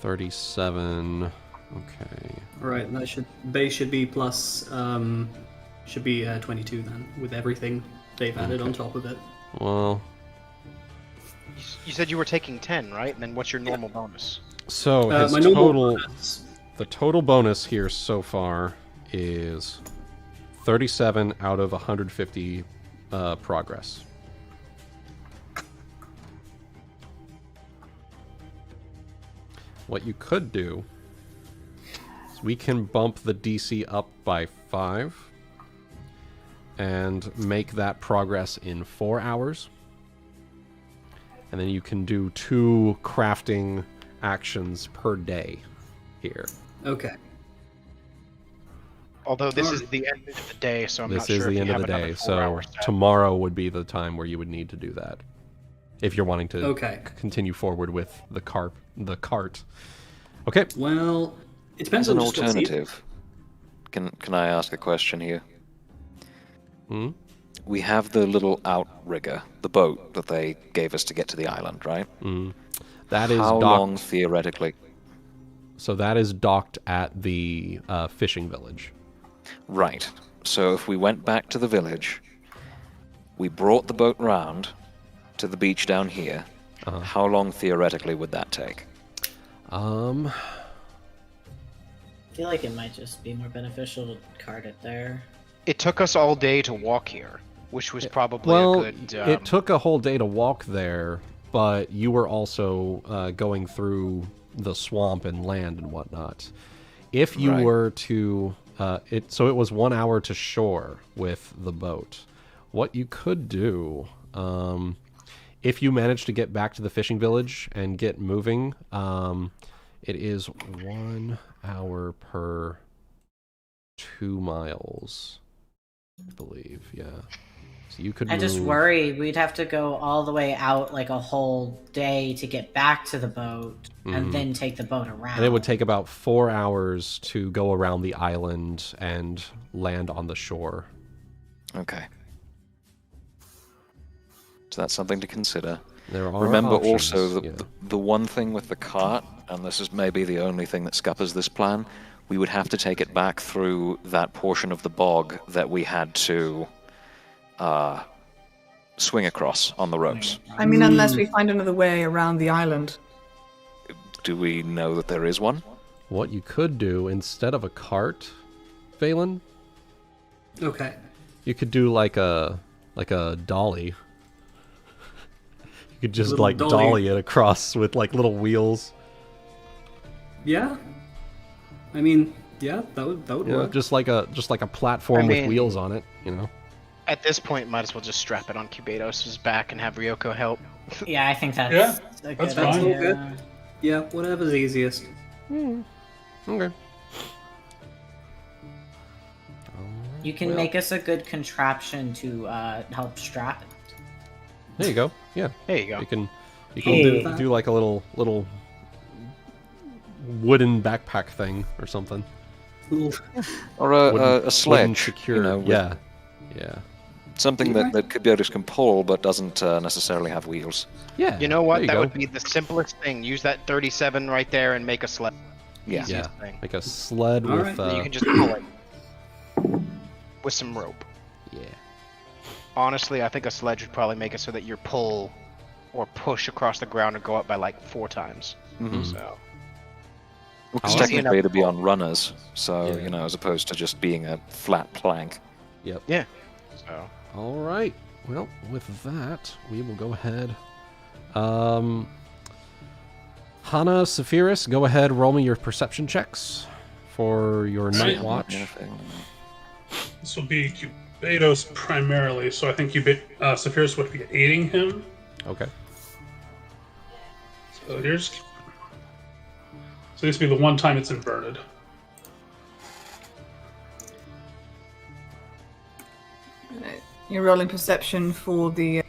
37. Okay. right, they should be plus, should be 22 then, with everything they've added on top of it. Well, You said you were taking 10, right? And then what's your normal bonus? so his my normal total bonus- the total bonus here so far is 37 out of 150 progress. What you could do is we can bump the DC up by 5 and make that progress in 4 hours. And then you can do 2 crafting actions per day here. Okay. Although this is the end of the day, so I'm This not is sure the if end you of have the another day, 4 so hours left. tomorrow would be the time where you would need to do that. If you're wanting to Okay. continue forward with the cart. Okay. Well, it depends As an on just what's easy. alternative, can I ask a question here? Hmm? We have the little outrigger, the boat that they gave us to get to the island, right? That is How docked. long theoretically? So that is docked at the fishing village. Right. So if we went back to the village, we brought the boat round to the beach down here, how long theoretically would that take? I feel like it might just be more beneficial to cart it there. It took us all day to walk here, which was probably Well, a good... it took a whole day to walk there, but you were also going through the swamp and land and whatnot. If you Right. were to... so it was 1 hour to shore with the boat. What you could do... if you manage to get back to the fishing village and get moving, it is 1 hour per 2 miles, I believe. Yeah. So you could. I just move- worry we'd have to go all the way out like a whole day to get back to the boat and then take the boat around. And it would take about 4 hours to go around the island and land on the shore. Okay. So that's something to consider. There are Remember options, also yeah. the one thing with the cart, and this is maybe the only thing that scuppers this plan, we would have to take it back through that portion of the bog that we had to swing across on the ropes. I mean, unless we find another way around the island. Do we know that there is one? What you could do instead of a cart, Valen, Okay. you could do like a dolly. You could just Little like dolly. dolly it across with like little wheels. Yeah. I mean, yeah, that would You know, work. just like a platform I with mean- wheels on it. You know. At this point, might as well just strap it on Cubados' back and have Ryuuko help. Yeah, I think that's Yeah, a good that's fine. idea. All good. Yeah, whatever's easiest. Okay. You can make us a good contraption to help strap it. There you go. Yeah. There you go. You can Hey. do like a little wooden backpack thing or something. Or Wooden- a wooden sledge, secure. you know, with Yeah. something that Cubados can pull but doesn't necessarily have wheels. Yeah. You know what? There you That go. would be the simplest thing. Use that 37 right there and make a sled. Yeah. Yeah. Easiest thing. Like a sled All with right. You can just pull it with some rope. yeah. honestly, I think a sledge would probably make it so that your pull or push across the ground would go up by like 4 times. So. Because How technically it'd be on runners, so, Yeah. you know, as opposed to just being a flat plank. Yep. Yeah. So. All right. Well, with that, we will go ahead. Hana, Saphyrus, go ahead, roll me your perception checks for your night watch. This will be Cubados primarily, so I think Saphyrus would be aiding him. Okay. So here's. So this would be the one time it's inverted. You're rolling perception for the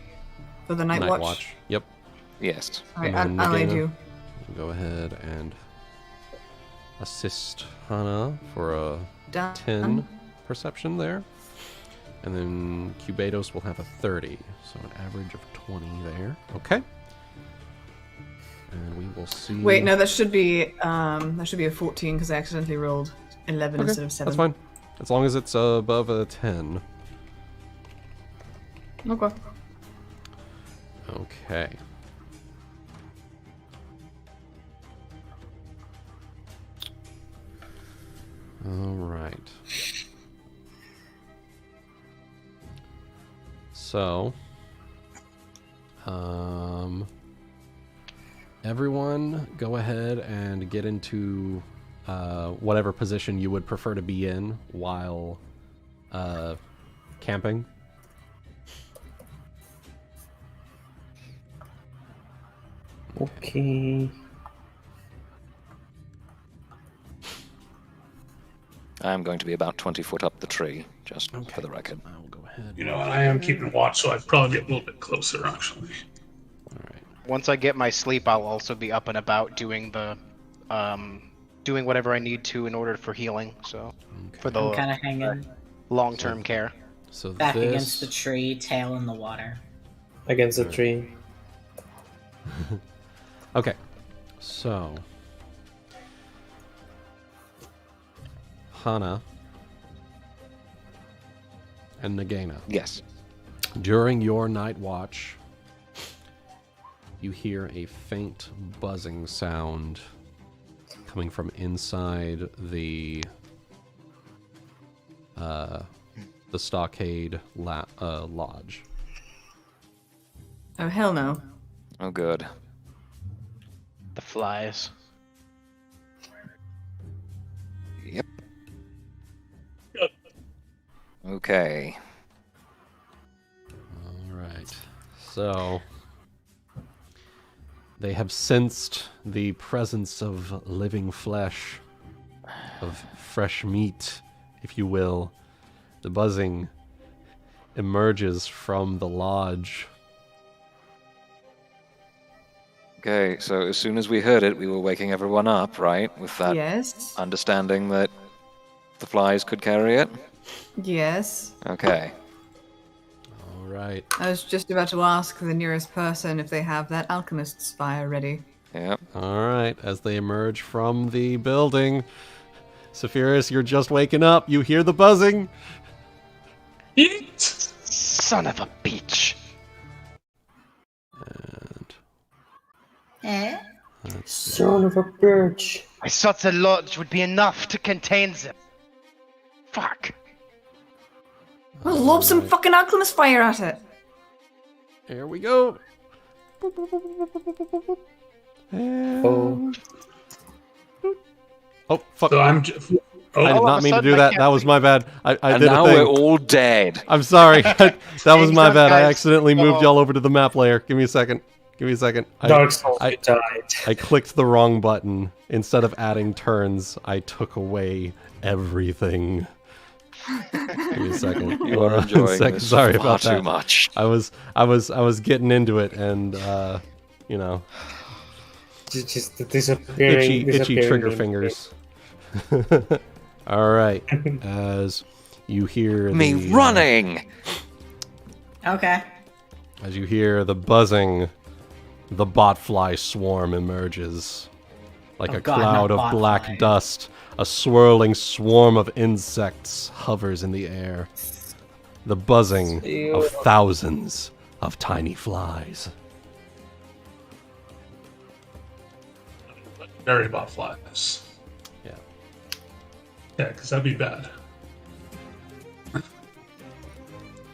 night watch. Yep. Yes. Alright, And then I'll aid Nagaina. you. Go ahead and assist Hana for a Done. 10 perception there. And then Cubados will have a 30, so an average of 20 there. Okay. And we will see. Wait, no, that should be a 14 because I accidentally rolled 11 Okay, instead of 7. that's fine. As long as it's above a 10. Okay. Okay. All right. So, everyone go ahead and get into whatever position you would prefer to be in while camping. Okay. I'm going to be about 20 foot up the tree, just for the record. I will go ahead. You know, and I am keeping watch, so I'd probably get a little bit closer, actually. All right. Once I get my sleep, I'll also be up and about doing the, doing whatever I need to in order for healing. So, for the I'm kind of hanging long-term care. So back this... against the tree, tail in the water. Against the tree. Okay, so Hana and Nagaina. Yes. During your night watch, you hear a faint buzzing sound coming from inside the stockade lodge. Oh, hell no. Oh, good. The flies. Yep. Okay. All right. So they have sensed the presence of living flesh, of fresh meat, if you will. The buzzing emerges from the lodge. Okay, so as soon as we heard it, we were waking everyone up, right? With that Yes. understanding that the flies could carry it? Yes. Okay. All right. I was just about to ask the nearest person if they have that Alchemist's fire ready. Yep. All right. As they emerge from the building, Saphyrus, you're just waking up. You hear the buzzing. Eat! Son of a bitch. And Son of a bitch. I thought the lodge would be enough to contain them. Fuck. Well, lob some fucking Alchemist fire at it. here we go. Oh. Oh, fuck. So I'm. I did Oh, not mean to do sudden, I that. can't That was my bad. I And did a now thing. we're all dead. I'm sorry. That was my bad. I guys. accidentally moved Oh. y'all over to the map layer. Give me a second. Dark Souls, I- you died. I clicked the wrong button. Instead of adding turns, I took away everything. Give me a second. You are enjoying this Sorry far about too that. much. I was getting into it, and you know, Just disappearing. itchy trigger disappearing. fingers. All right, as you hear Me the, running! Okay. as you hear the buzzing, the botfly swarm emerges like Oh a God, cloud not of black botfly. dust. A swirling swarm of insects hovers in the air. the buzzing Ew. of thousands of tiny flies. Very bot flies. Yeah. Yeah, because that'd be bad.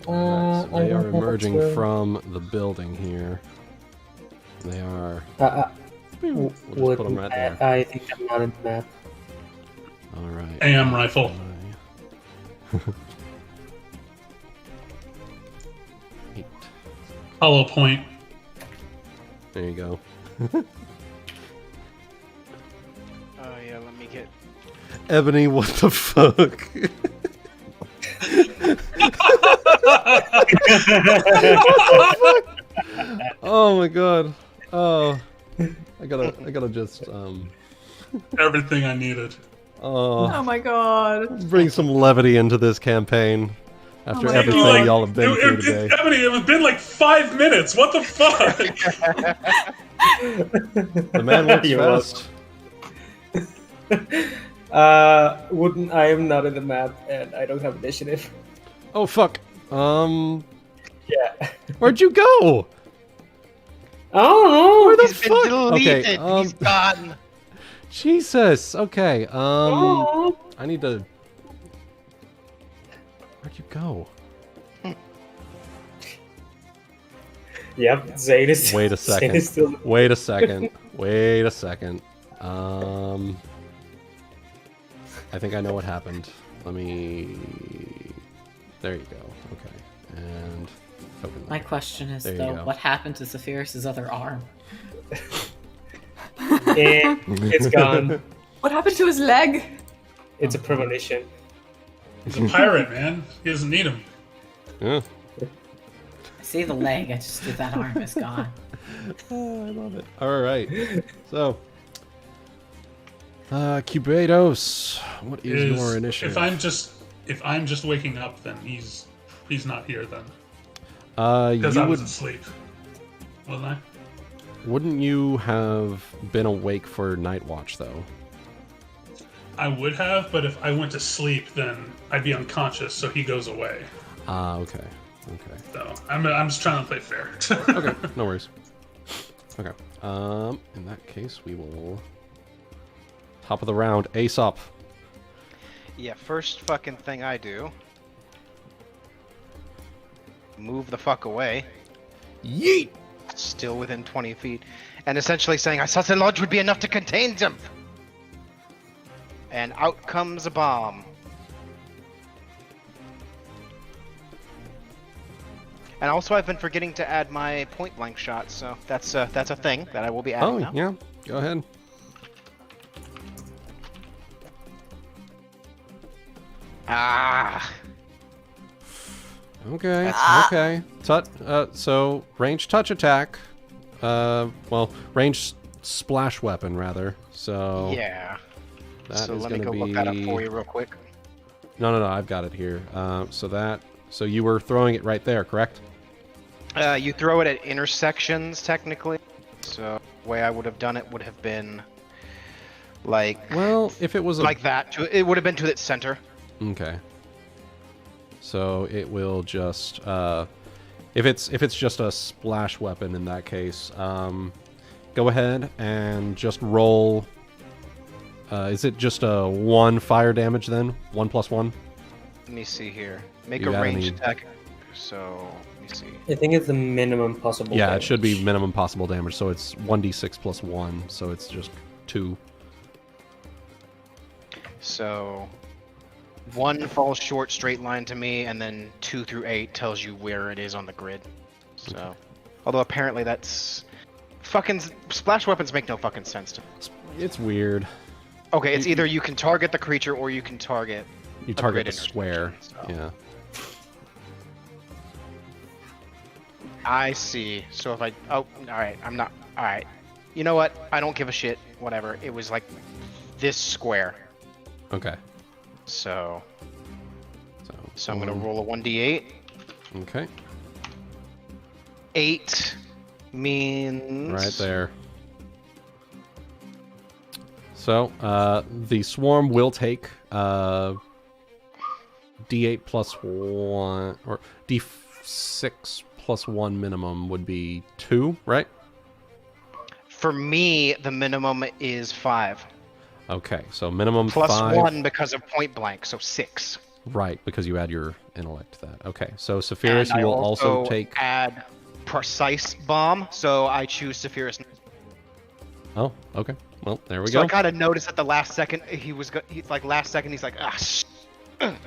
Alright, so I they are don't know emerging what's from the building here. They are. We'll just Would put them right there. I think I'm not in the map. All right. AM rifle. Eight. Hollow point. There you go. Oh yeah, let me get. Ebony, what the fuck? Oh my god. Oh. I gotta just Everything I needed. Oh my god. bring some levity into this campaign after my everything God. y'all have been through today. Ebony, it was been like 5 minutes. What the fuck? The man works You're fast. Wouldn't I am not in the map and I don't have initiative. Oh fuck. Yeah. Where'd you go? Oh Where the He's been fuck? deleted. Okay, He's gone. Jesus. Okay. no. I need to. Where'd you go? Yep, Zane is. Wait a Zane second. is still. Wait a second. Wait a second. I think I know what happened. Let me. There you go. Okay. And. Token My there. question is, There you though, go. what happened to Saphyrus' other arm? It's gone. What happened to his leg? It's a premonition. He's a pirate, man. He doesn't need him. Yeah. I see the leg, I just did that arm is gone. Oh, I love it. All right. So. Cubados, what is your initiative? If I'm just waking up, then he's not here then. You Because I was would, asleep. Wasn't I? wouldn't you have been awake for Night Watch though? I would have, but if I went to sleep, then I'd be unconscious, so he goes away. Ah, okay. Okay. So I'm just trying to play fair. Okay, no worries. Okay. In that case, we will top of the round, Ace up. Yeah, first fucking thing I do. Move the fuck away. Yeet! Still within 20 feet. And essentially saying, I thought the lodge would be enough to contain them! And out comes a bomb. And also I've been forgetting to add my point blank shot, so that's a thing that I will be adding Oh, now. yeah. Go ahead. Ah! Okay, okay. So, range touch attack. Well, range splash weapon, rather. So, Yeah. that So is let me gonna go look that up be- for you real quick. No, I've got it here. So you were throwing it right there, correct? You throw it at intersections, technically. So the way I would have done it would have been like Well, if it was a... like that. It would have been to its center. Okay. So it will just if it's just a splash weapon in that case, go ahead and just roll. Is it just a 1 fire damage then? 1 + 1? Let me see here. Make You a got ranged any- attack. So let me see. I think it's the minimum possible. Yeah, damage. it should be minimum possible damage. So it's 1d6 + 1. So it's just 2. So 1 falls short straight line to me, and then 2 through 8 tells you where it is on the grid. So, although apparently that's fucking splash weapons make no fucking sense to me. It's weird. Okay, it's either you can target the creature or you can target. You target grid the square. intersection, so. Yeah. I see. So if I... Oh, alright, I'm not... Alright. You know what? I don't give a shit. Whatever. It was like this square. Okay. So I'm gonna one- roll a 1d8. Okay. 8 means... Right there. So, the swarm will take D6 D8 plus 1, or D6 plus 1 minimum would be 2, right? For me, the minimum is 5. Okay, so minimum Plus 5. 1 because of point blank, so 6. Right, because you add your intellect to that. Okay, so Saphyrus, And you I will also also take... add precise bomb, so I choose Saphyrus. Oh, okay. Well, there we So go. I kind of noticed at the last second, he's like, and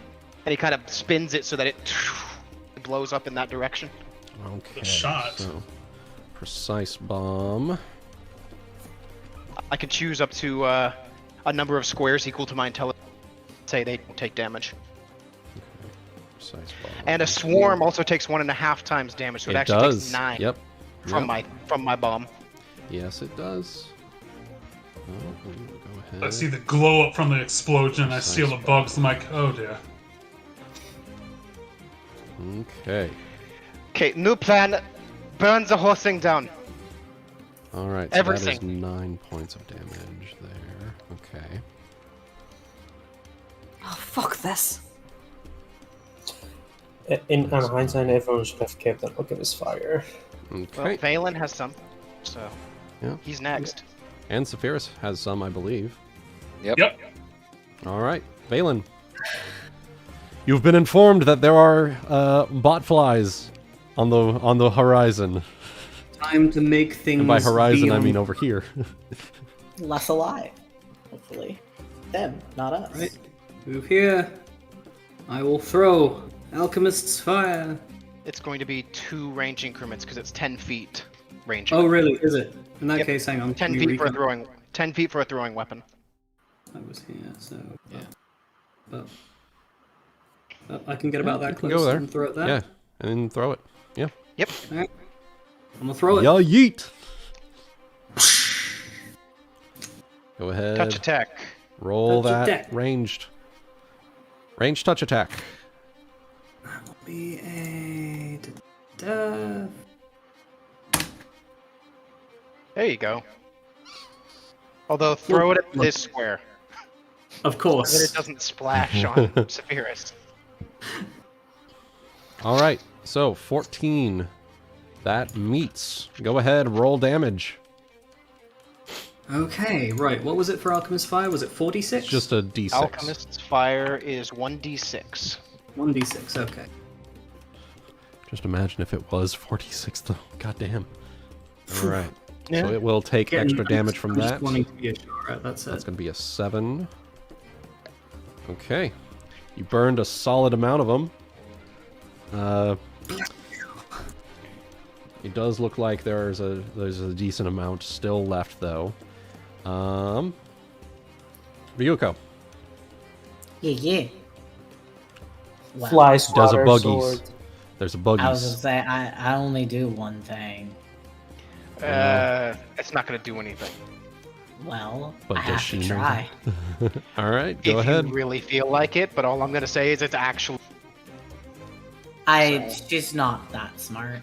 he kind of spins it so that it blows up in that direction. Okay, Good shot. so precise bomb. I can choose up to a number of squares equal to my intelligence. Say they don't take damage. Precise bomb. And a swarm also takes 1.5 times damage, so it actually does. takes 9 Yep. from Yep. my bomb. Yes, it does. Oh, we will go ahead. I see the glow up from the explosion. I see all the bugs. I'm like, oh dear. Okay. Okay, new plan. Burn the whole thing down. All right. So Everything. that is 9 points of damage there. Okay. Oh, fuck this. In hindsight, everyone should have kept an Alchemist fire. Okay. Well, Valen has some, so Yeah. he's next. And Saphyrus has some, I believe. Yep. All right, Valen. You've been informed that there are botflies on the horizon. Time to make things. And by horizon, I beyond- mean over here. Less alive, hopefully. Them, not us. Right. Move here. I will throw Alchemist's fire. It's going to be 2 range increments because it's 10 feet range. Oh, really? Is it? In that Yep. case, hang on. 10 Let me feet for a recon- throwing. 10 feet for a throwing weapon. I was here, so Yeah. But I can get about You that can close go there. and throw it there. Yeah, and then throw it. Yeah. Yep. Alright. I'm gonna throw it. Yeah, yeet. Go ahead. Touch attack. Roll Touch that attack. ranged touch attack. That will be a. Da-da. There you go. Although throw it at this square, Of so that it course. doesn't splash on Saphyrus. All right. So 14. That meets. Go ahead. Roll damage. Okay, right. What was it for Alchemist Fire? Was it 46? It's just a d6. Alchemist's fire is 1d6. 1d6, okay. Just imagine if it was 46 though. God damn. All right. Yeah. So it will take Again, extra damage from I'm just that. wanting to be sure, right? That's That's it. going to be a 7. Okay. You burned a solid amount of them. It does look like there's a decent amount still left though. Ryuuko. Yeah. Well, Flies, Does a water, buggies. sword. There's a I was gonna buggies. say I only do one thing. It's not going to do anything. Well, But I does have she to know try. All right, go If ahead. you really feel like it, but all I'm going to say is it's actually. She's not that smart.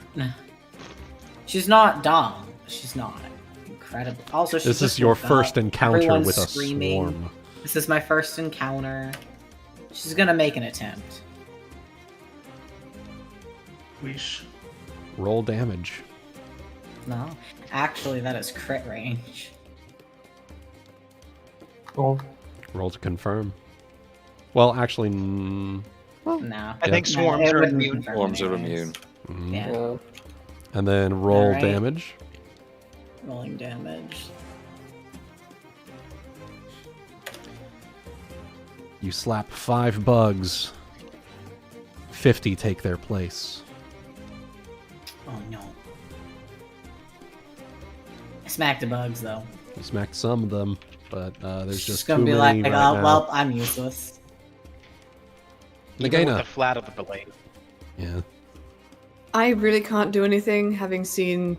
She's not dumb. She's not incredible. Also, she This just is your woke first up. encounter Everyone's with a screaming. swarm. This is my first encounter. She's gonna make an attempt. Weesh. Roll damage. No, actually, that is crit range. Oh, Roll to confirm. Well, actually, No, I think Yeah. swarms it are wouldn't immune. confirm Swarms are anyways. immune. mhm. Yeah, And then roll Alright. damage. rolling damage. You slap 5 bugs. 50 take their place. Oh no. I smacked the bugs though. You smacked some of them, but there's She's just gonna too be many like, right oh, now. well, I'm useless. Even with the Nagaina. flat of the blade. Yeah. I really can't do anything, having seen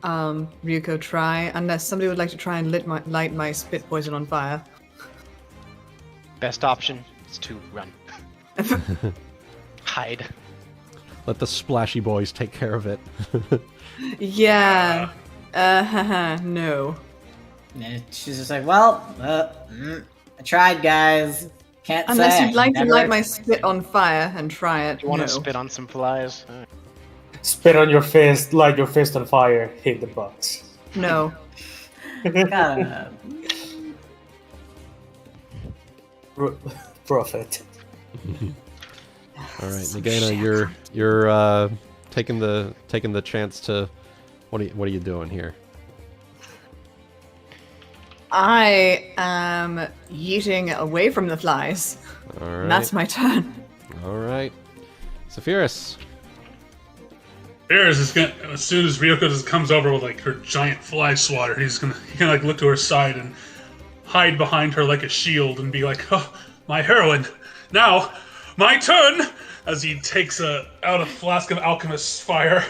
Ryuuko try, unless somebody would like to try and light my spit poison on fire. Best option is to run. Hide. Let the splashy boys take care of it. Yeah. Haha, no. And she's just like, well, I tried, guys. Can't Unless say. you'd like to Never- light my spit on fire and try it. You want no. to spit on some flies? Spit on your fist, light your fist on fire, hit the box. No. Gotta- Profit. All right, Nagaina, you're taking the chance to. What are you doing here? I am yeeting away from the flies. All And right. that's my turn. All right. Saphyrus. Bears is gonna, as soon as Ryuuko just comes over with like her giant fly swatter, he can like look to her side and hide behind her like a shield and be like, "Oh, my heroine! Now, my turn!" As he takes out a flask of Alchemist's fire,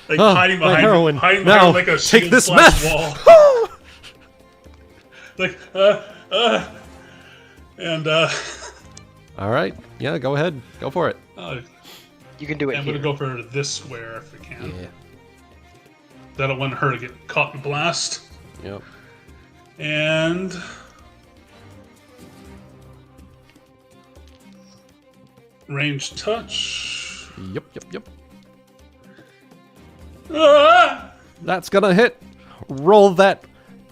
like Oh, hiding my behind heroine. hiding Now, behind like a take shield this slash meth. wall. Like and All right. Yeah, go ahead. Go for it. You can do it I'm here. gonna go for this square if we can. Yeah. That'll want her to get caught in the blast. Yep. And range touch. Yep. Ah! That's gonna hit. Roll that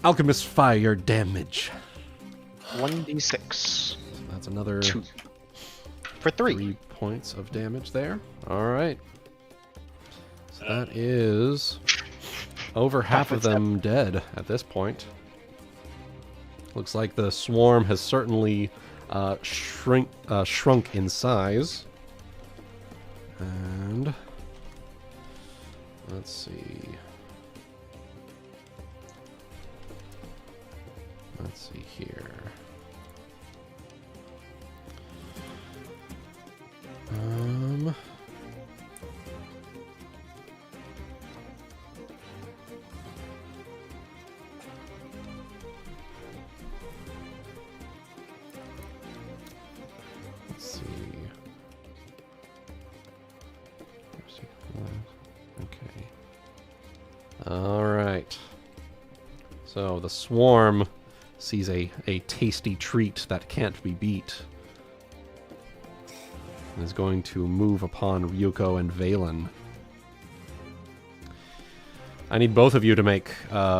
alchemist fire damage. 1d6 That's another 2 for 3. 3 points of damage there. All right. So that is over half of them dead at this point. Looks like the swarm has certainly shrunk in size. And let's see. Let's see here. Let's see. Okay. All right. So the swarm sees a tasty treat that can't be beat. And is going to move upon Ryuuko and Valen. I need both of you to make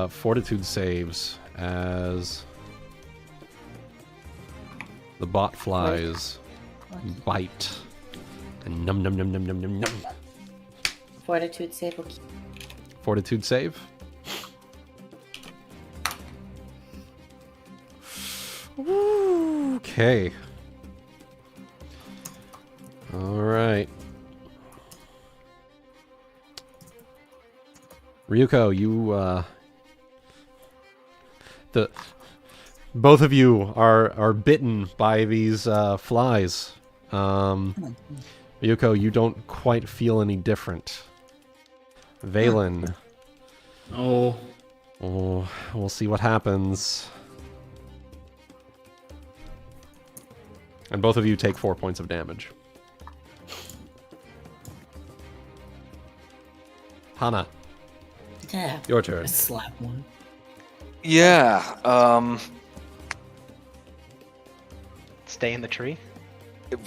fortitude saves as the bot flies bite and num num num num num num num. Fortitude save. Okay. Fortitude save. Okay. All right. Ryuuko, you both of you are bitten by these flies. Ryuuko, you don't quite feel any different. Valen. Oh, We'll see what happens. And both of you take 4 points of damage. Hana, Yeah. your turn. I slap one. Yeah, Stay in the tree.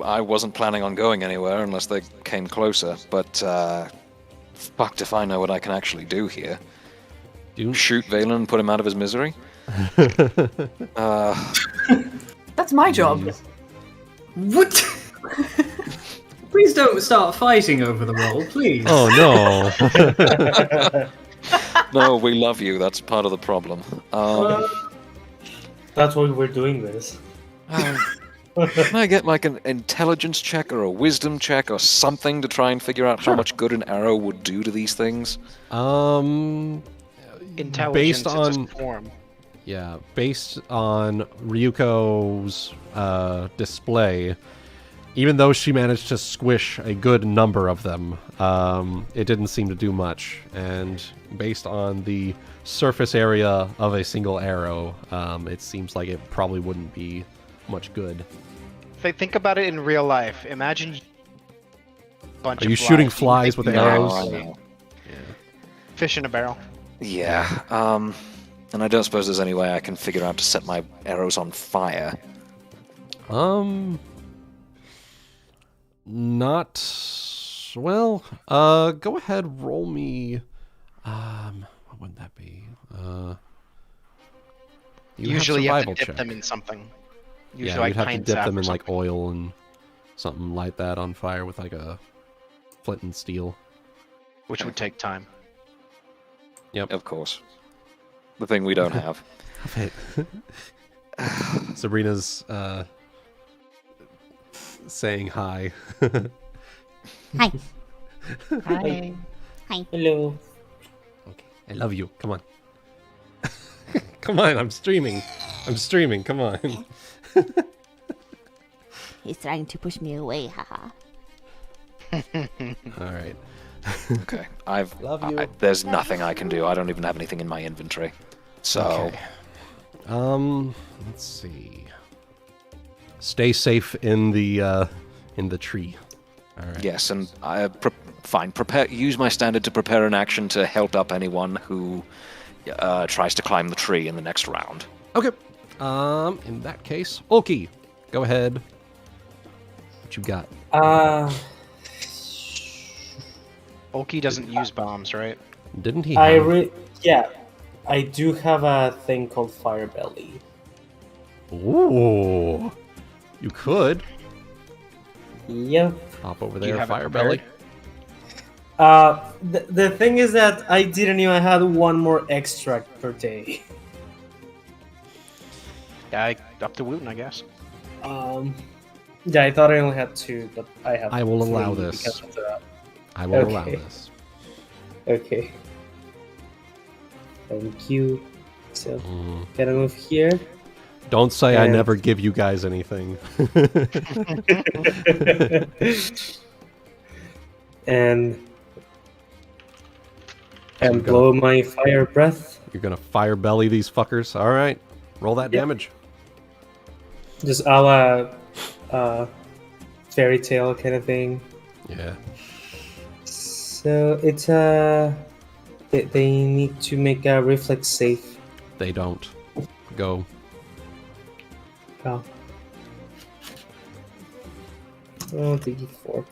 I wasn't planning on going anywhere unless they came closer, but fucked if I know what I can actually do here. Shoot Valen and put him out of his misery? That's my job. What? Please don't start fighting over the roll, please. Oh no. No, we love you, that's part of the problem. That's why we're doing this. Can I get like an intelligence check or a wisdom check or something to try and figure out how much good an arrow would do to these things? Intelligence Based is on- a form. Yeah, based on Ryuko's display, even though she managed to squish a good number of them, it didn't seem to do much. And based on the surface area of a single arrow, it seems like it probably wouldn't be much good. Think about it in real life. Imagine a bunch Are of you shooting flies. flies with No, arrows? I know. Fish in a barrel. Yeah, and I don't suppose there's any way I can figure out to set my arrows on fire. Not well. Go ahead, roll me. What would that be? Usually you have to survival dip check. them in something. Usually Yeah, like you'd have to pine dip sap them or in like something. oil and something, light that on fire with like a flint and steel. Which would take time. Of course. The thing we don't have. Sabrina's saying hi. Hi. Hi. Hi. Hello. Okay, I love you. Come on. Come on, I'm streaming. Come on. He's trying to push me away, haha. All right. Okay. Love you. There's nothing I can do. I don't even have anything in my inventory. So, Okay. Let's see. Stay safe in the tree. All right. yes, and fine. Use my standard to prepare an action to help up anyone who tries to climb the tree in the next round. Okay. In that case, Ulki, go ahead. What you got? Ulki doesn't use bombs, right? Didn't he? Yeah, I do have a thing called Fire Belly. Ooh. You could Yep. hop over Do you there, have it fire belly. The thing is that I didn't even have one more extract per day. Yeah, up to Wuten, I guess. Yeah, I thought I only had 2, but I have. I will 3 allow this. because of the- I will allow Okay. this. Okay. Thank you. So, Mm. gotta move here. Don't say I And- never give you guys anything. and you're blow my fire breath. You're gonna fire belly these fuckers. All right, roll that Yep. damage. Just a la fairy tale kind of thing. Yeah. So it's they need to make a reflex save. They don't. Go. Oh. Oh, D4.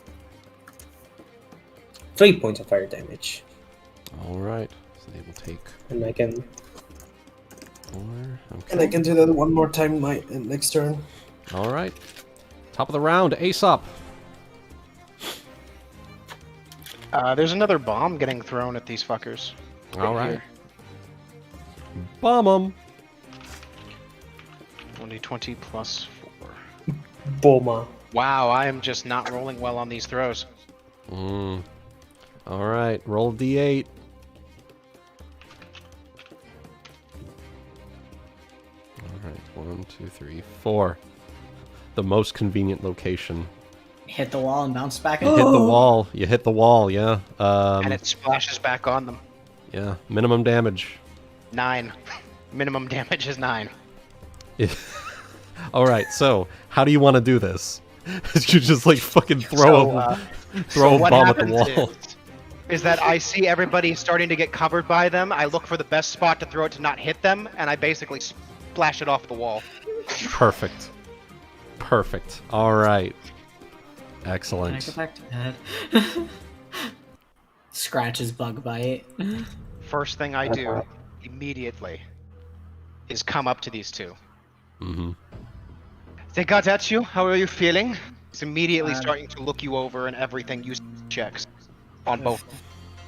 3 points of fire damage, All right. So they will take and I can 4. Okay. do that one more time my next turn. All right. Top of the round, Aesop. There's another bomb getting thrown at these fuckers. All right. Here. Bomb 'em. 20 plus 4. Boma. Wow, I am just not rolling well on these throws. Mm. All right. Roll D8. All right. 1, 2, 3, 4. The most convenient location. Hit the wall and bounce back. You hit the wall. You hit the wall. Yeah. And it splashes back on them. Yeah. Minimum damage. 9. Minimum damage is 9. All right. So, how do you want to do this? You just like fucking throw So a what bomb at the happens wall. is that I see everybody starting to get covered by them. I look for the best spot to throw it to not hit them, and I basically splash it off the wall. Perfect. Perfect. All right. Can I Excellent. go back to bed? Scratches bug bite. First thing I do immediately is come up to these two. Mm-hmm. They got at you. How are you feeling? It's immediately starting to look you over and everything. Use checks on both.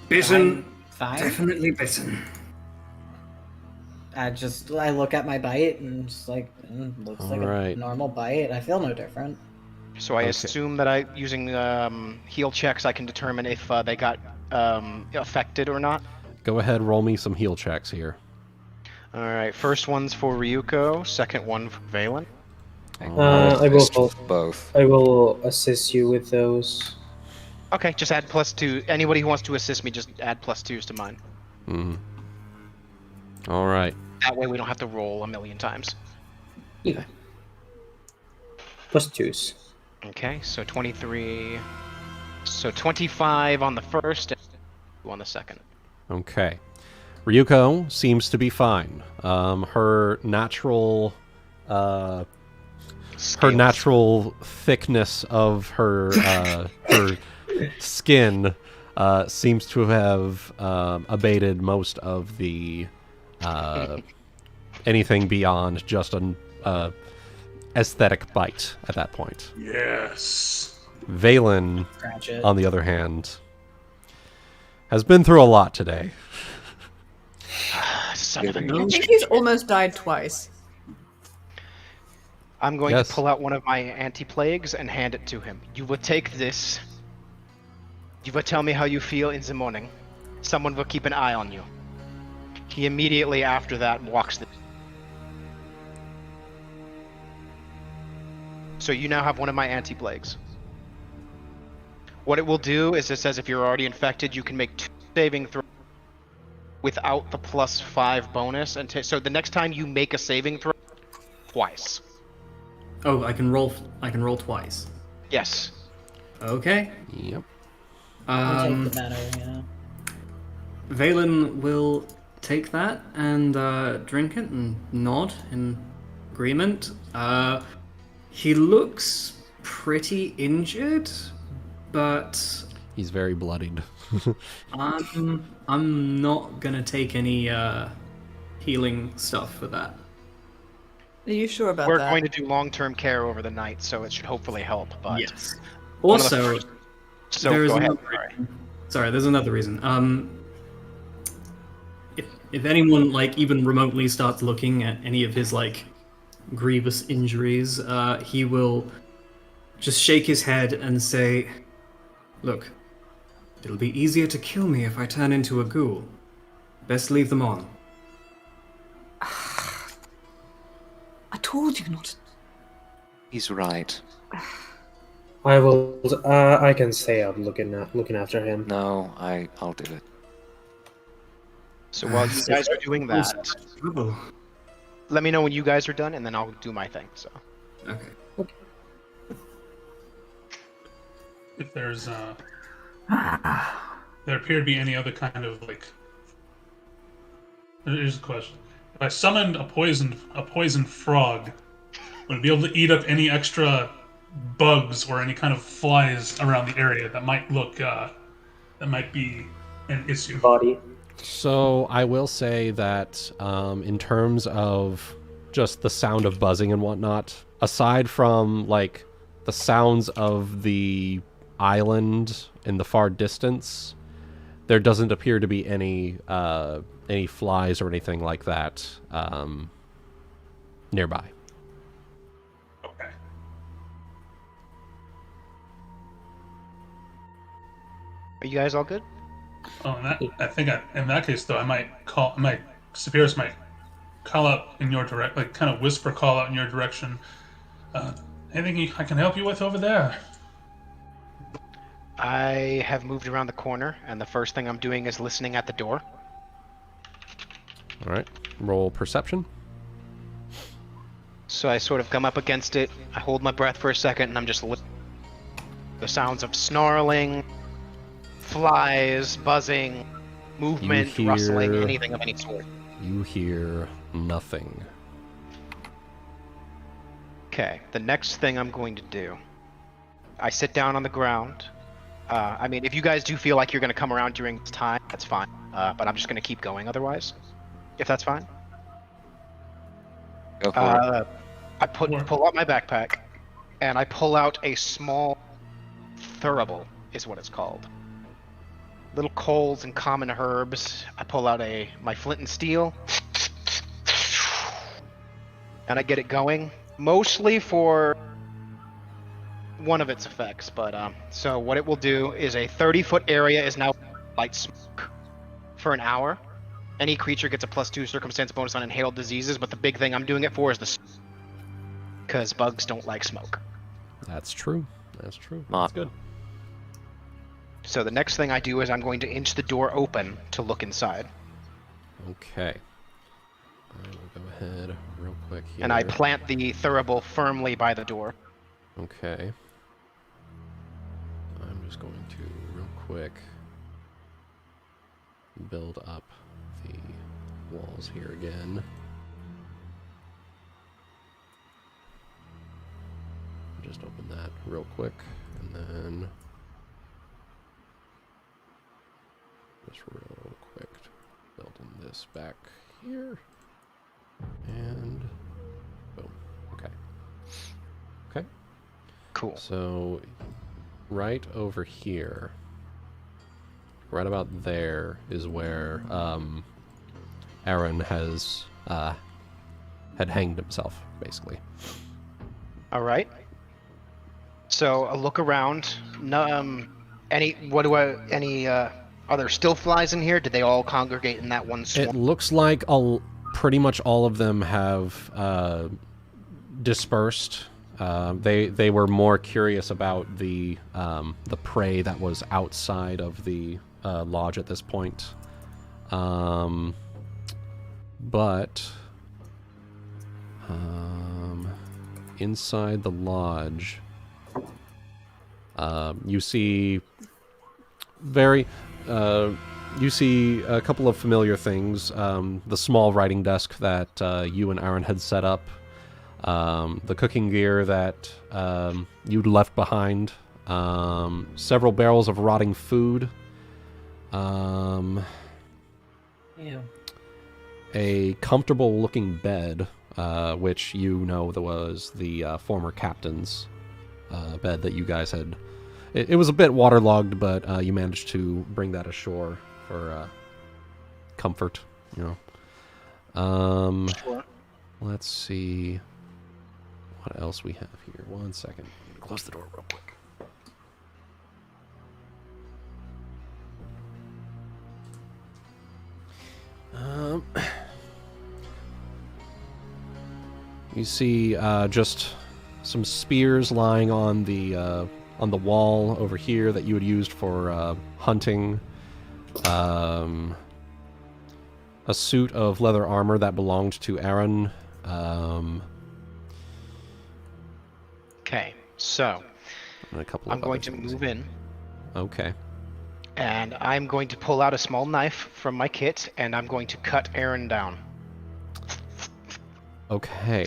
Bitten. Fine. Definitely bitten. I look at my bite and just like looks like Alright. a normal bite. I feel no different. So I Okay. assume that using heal checks, I can determine if they got affected or not. Go ahead, roll me some heal checks here. All right. First one's for Ryuuko. Second one for Valen. I will Assist both. I will assist you with those. Okay, just add +2. Anybody who wants to assist me, just add +2s to mine. Mm-hmm. All right. That way we don't have to roll a million times. Yeah. +2s. Okay, so 23. So 25 on the first and 2 on the second. Okay. Ryuuko seems to be fine. Her natural Scales. natural thickness of her her skin seems to have abated most of the anything beyond just an aesthetic bite at that point. Yes. Valen, Scratch it. on the other hand, has been through a lot today. Son of a I bitch. think he's almost died twice. I'm going Yes. to pull out one of my anti-plagues and hand it to him. You will take this. You will tell me how you feel in the morning. Someone will keep an eye on you. He immediately after that walks the... So you now have one of my anti-plagues. What it will do is it says if you're already infected, you can make 2 saving throws without the +5 bonus. And so the next time you make a saving throw, twice. Oh, I can roll twice. Yes. Okay. Yep. I'll take the better, yeah. Valen will take that and drink it and nod in agreement. He looks pretty injured, but He's very bloodied. I'm not gonna take any healing stuff for that. Are you sure about We're that? going to do long-term care over the night, so it should hopefully help. But Yes. one of the Also, first- so there is go ahead. another Sorry, there's another reason. If anyone like even remotely starts looking at any of his like grievous injuries, he will just shake his head and say, "Look, it'll be easier to kill me if I turn into a ghoul. Best leave them on." I told you not to. He's right. I will. I can stay up looking after him. No, I'll do it. So while you guys are doing that, Trouble. let me know when you guys are done, and then I'll do my thing. So Okay. If there's there appear to be any other kind of like. Here's the question: if I summoned a poisoned frog, would it be able to eat up any extra bugs or any kind of flies around the area that might look that might be an issue? Body. So I will say that in terms of just the sound of buzzing and whatnot, aside from like the sounds of the island in the far distance, there doesn't appear to be any flies or anything like that nearby. Okay. are you guys all good? Oh, I think in that case though, Saphyrus might call out in your direct, like kind of whisper call out in your direction. Anything I can help you with over there? I have moved around the corner, and the first thing I'm doing is listening at the door. All right, roll perception. So I sort of come up against it. I hold my breath for a second, and I'm just the sounds of snarling, flies, buzzing, movement, rustling, anything of any sort. You hear nothing. Okay, the next thing I'm going to do, I sit down on the ground. I mean, if you guys do feel like you're going to come around during this time, that's fine. But I'm just going to keep going otherwise, if that's fine. Go for it. I pull out my backpack, and I pull out a small thurible, is what it's called. Little coals and common herbs. I pull out my flint and steel, and I get it going. Mostly for one of its effects, but so what it will do is a 30-foot area is now light smoke for an hour. Any creature gets a +2 circumstance bonus on inhaled diseases, but the big thing I'm doing it for is the because bugs don't like smoke. That's true. That's true. Not That's good. So the next thing I do is I'm going to inch the door open to look inside. Okay. I will go ahead real quick here. And I plant the thurible firmly by the door. Okay. I'm just going to real quick build up the walls here again. I'll just open that real quick, and then just real quick, building this back here, and boom. Okay. Okay. Cool. So, right over here, right about there, is where Aaron has had hanged himself, basically. All right. So a look around. No, are there still flies in here? Did they all congregate in that one swarm? It looks like pretty much all of them have dispersed. They were more curious about the prey that was outside of the lodge at this point. But inside the lodge, you see you see a couple of familiar things. The small writing desk that you and Aaron had set up, the cooking gear that you'd left behind, several barrels of rotting food, Ew. a comfortable-looking bed, which you know that was the former captain's bed that you guys had. It was a bit waterlogged, but you managed to bring that ashore for comfort, you know. Sure. Let's see what else we have here. One second. Close the door real quick. You see just some spears lying on the wall over here that you had used for hunting. A suit of leather armor that belonged to Aaron. Okay, so And a couple of I'm going other to things. move in, Okay. and I'm going to pull out a small knife from my kit, and I'm going to cut Aaron down. Okay.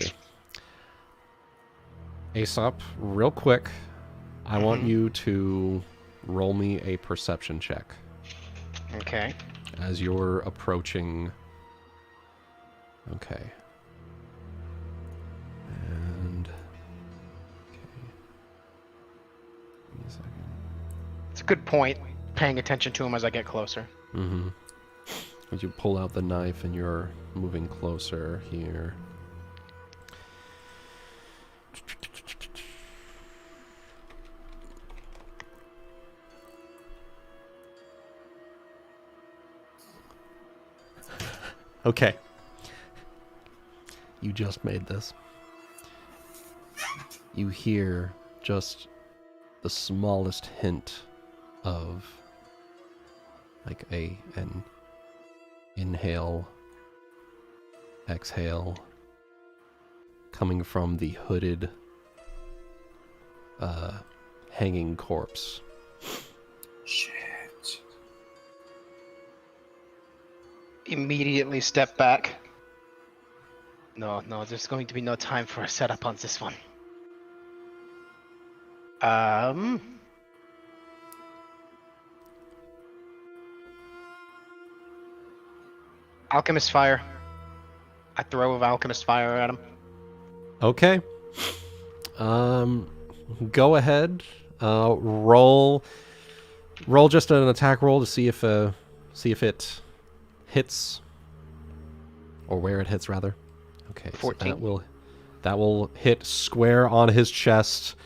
Aesop, real quick, I want you to roll me a perception check Okay. as you're approaching. Okay. And. Okay. Give me a second. It's a good point, paying attention to him as I get closer. Mm-hmm. As you pull out the knife and you're moving closer here. Okay. You just made this. You hear just the smallest hint of like an inhale, exhale coming from the hooded hanging corpse. Shit. Immediately step back. No, there's going to be no time for a setup on this one. Alchemist fire. I throw of Alchemist fire at him. Okay. Go ahead. Roll just an attack roll to see if it hits, or where it hits rather. Okay, 14. So that will hit square on his chest.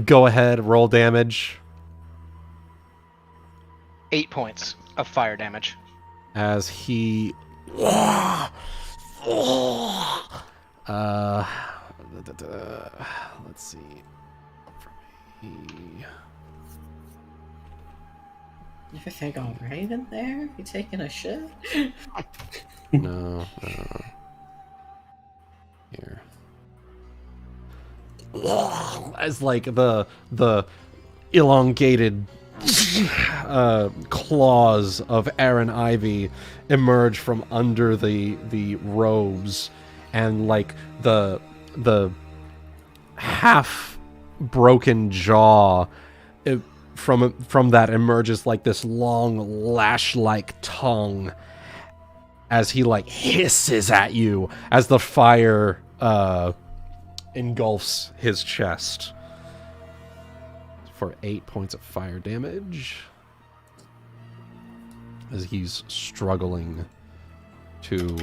Go ahead, roll damage 8 points of fire damage. as he let's see. Everything all right in there? You taking a shit? No. Here. As like the elongated claws of Aaron Ivy emerge from under the robes, and like the half broken jaw, from that emerges like this long lash-like tongue as he like hisses at you as the fire engulfs his chest for 8 points of fire damage as he's struggling to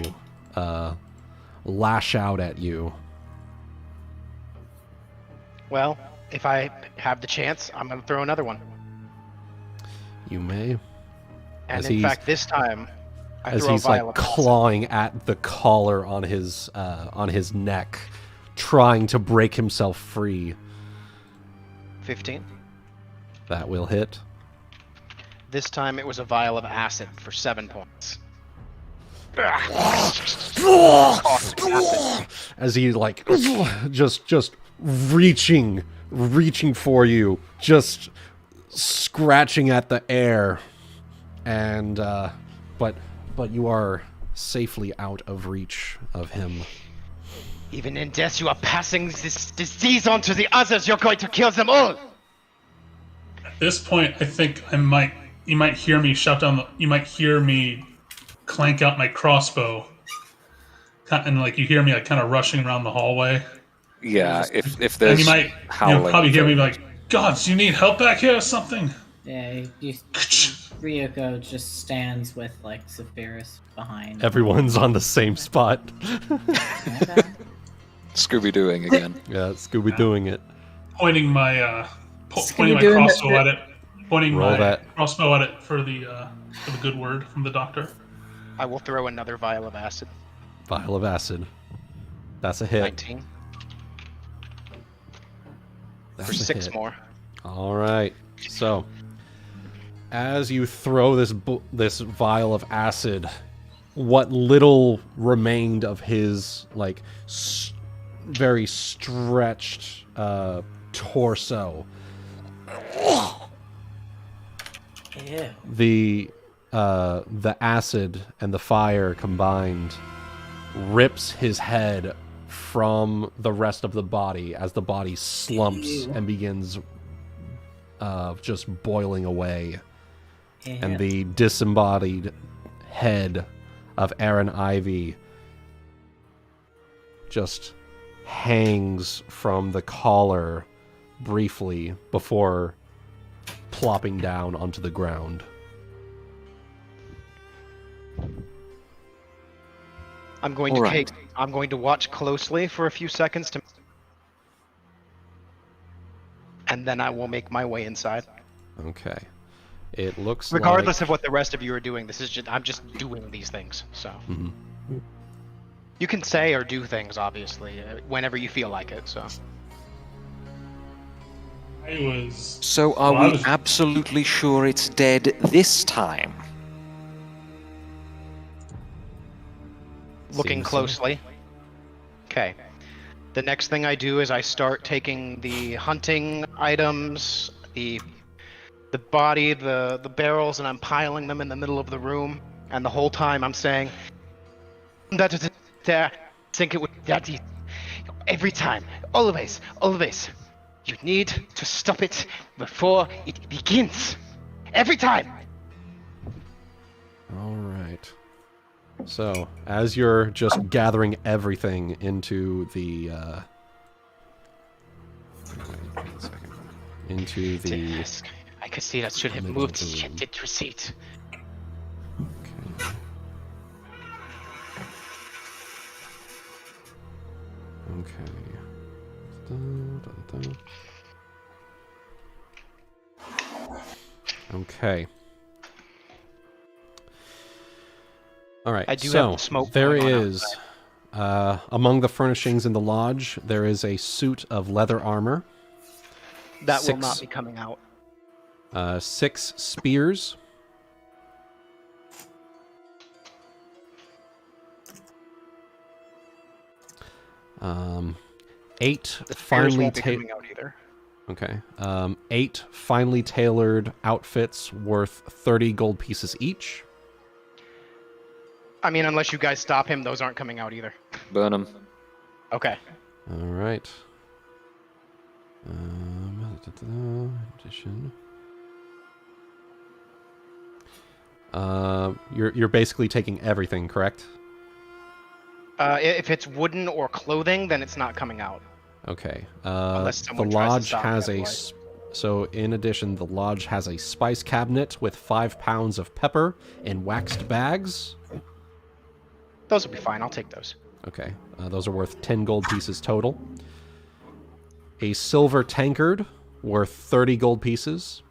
lash out at you. Well, if I have the chance, I'm going to throw another one. You may. And in fact, this time, I as throw he's a vial like of acid. clawing at the collar on his neck, trying to break himself free. 15. That will hit. This time it was a vial of acid for 7 points. As he like just reaching for you, just scratching at the air, and but you are safely out of reach of him. Even in death, you are passing this disease on to the others. You're going to kill them all. At this point, I think you might hear me shout down. You might hear me clank out my crossbow, and like you hear me like kind of rushing around the hallway. Yeah, if And there's you might howling, probably hear me like, "Gods, you need help back here or something?" Yeah, Ryuuko just stands with like Saphyrus behind. Everyone's on the same spot. Scooby-Dooing again. Yeah, Scooby-Dooing it. Pointing my crossbow at it. Pointing Roll my that. crossbow at it for the good word from the doctor. I will throw another vial of acid. Vial of acid. That's a hit. 19. That's For a 6 hit. more. All right. So, as you throw this vial of acid, what little remained of his like very stretched torso, Ew. the acid and the fire combined rips his head from the rest of the body as the body slumps and begins just boiling away. And the disembodied head of Aaron Ivy just hangs from the collar briefly before plopping down onto the ground. I'm going to watch closely for a few seconds and then I will make my way inside. Okay. It looks Regardless like... of what the rest of you are doing, I'm just doing these things. So you can say or do things, obviously, whenever you feel like it. So So are we absolutely sure it's dead this time? Looking closely. Okay. The next thing I do is I start taking the hunting items, the body, the barrels, and I'm piling them in the middle of the room. And the whole time I'm saying, think it would that easy. Every time, always, you need to stop it before it begins. Every time. All right. So, as you're just gathering everything into the I could see that should have moved to receipt. Okay. Okay. All right. I do so have smoke there going on is, among the furnishings in the lodge, there is a suit of leather armor. That will not be coming out. 6 spears. 8 The spears finely won't be coming out either. Okay. 8 finely tailored outfits worth 30 gold pieces each. I mean, unless you guys stop him, those aren't coming out either. Burn them. Okay. All right. Addition. You're basically taking everything, correct? If it's wooden or clothing, then it's not coming out. Okay. Unless The someone tries to lodge stop has it a. otherwise. So, in addition, the lodge has a spice cabinet with 5 pounds of pepper in waxed bags. Those will be fine. I'll take those. Okay. Those are worth 10 gold pieces total. A silver tankard worth 30 gold pieces.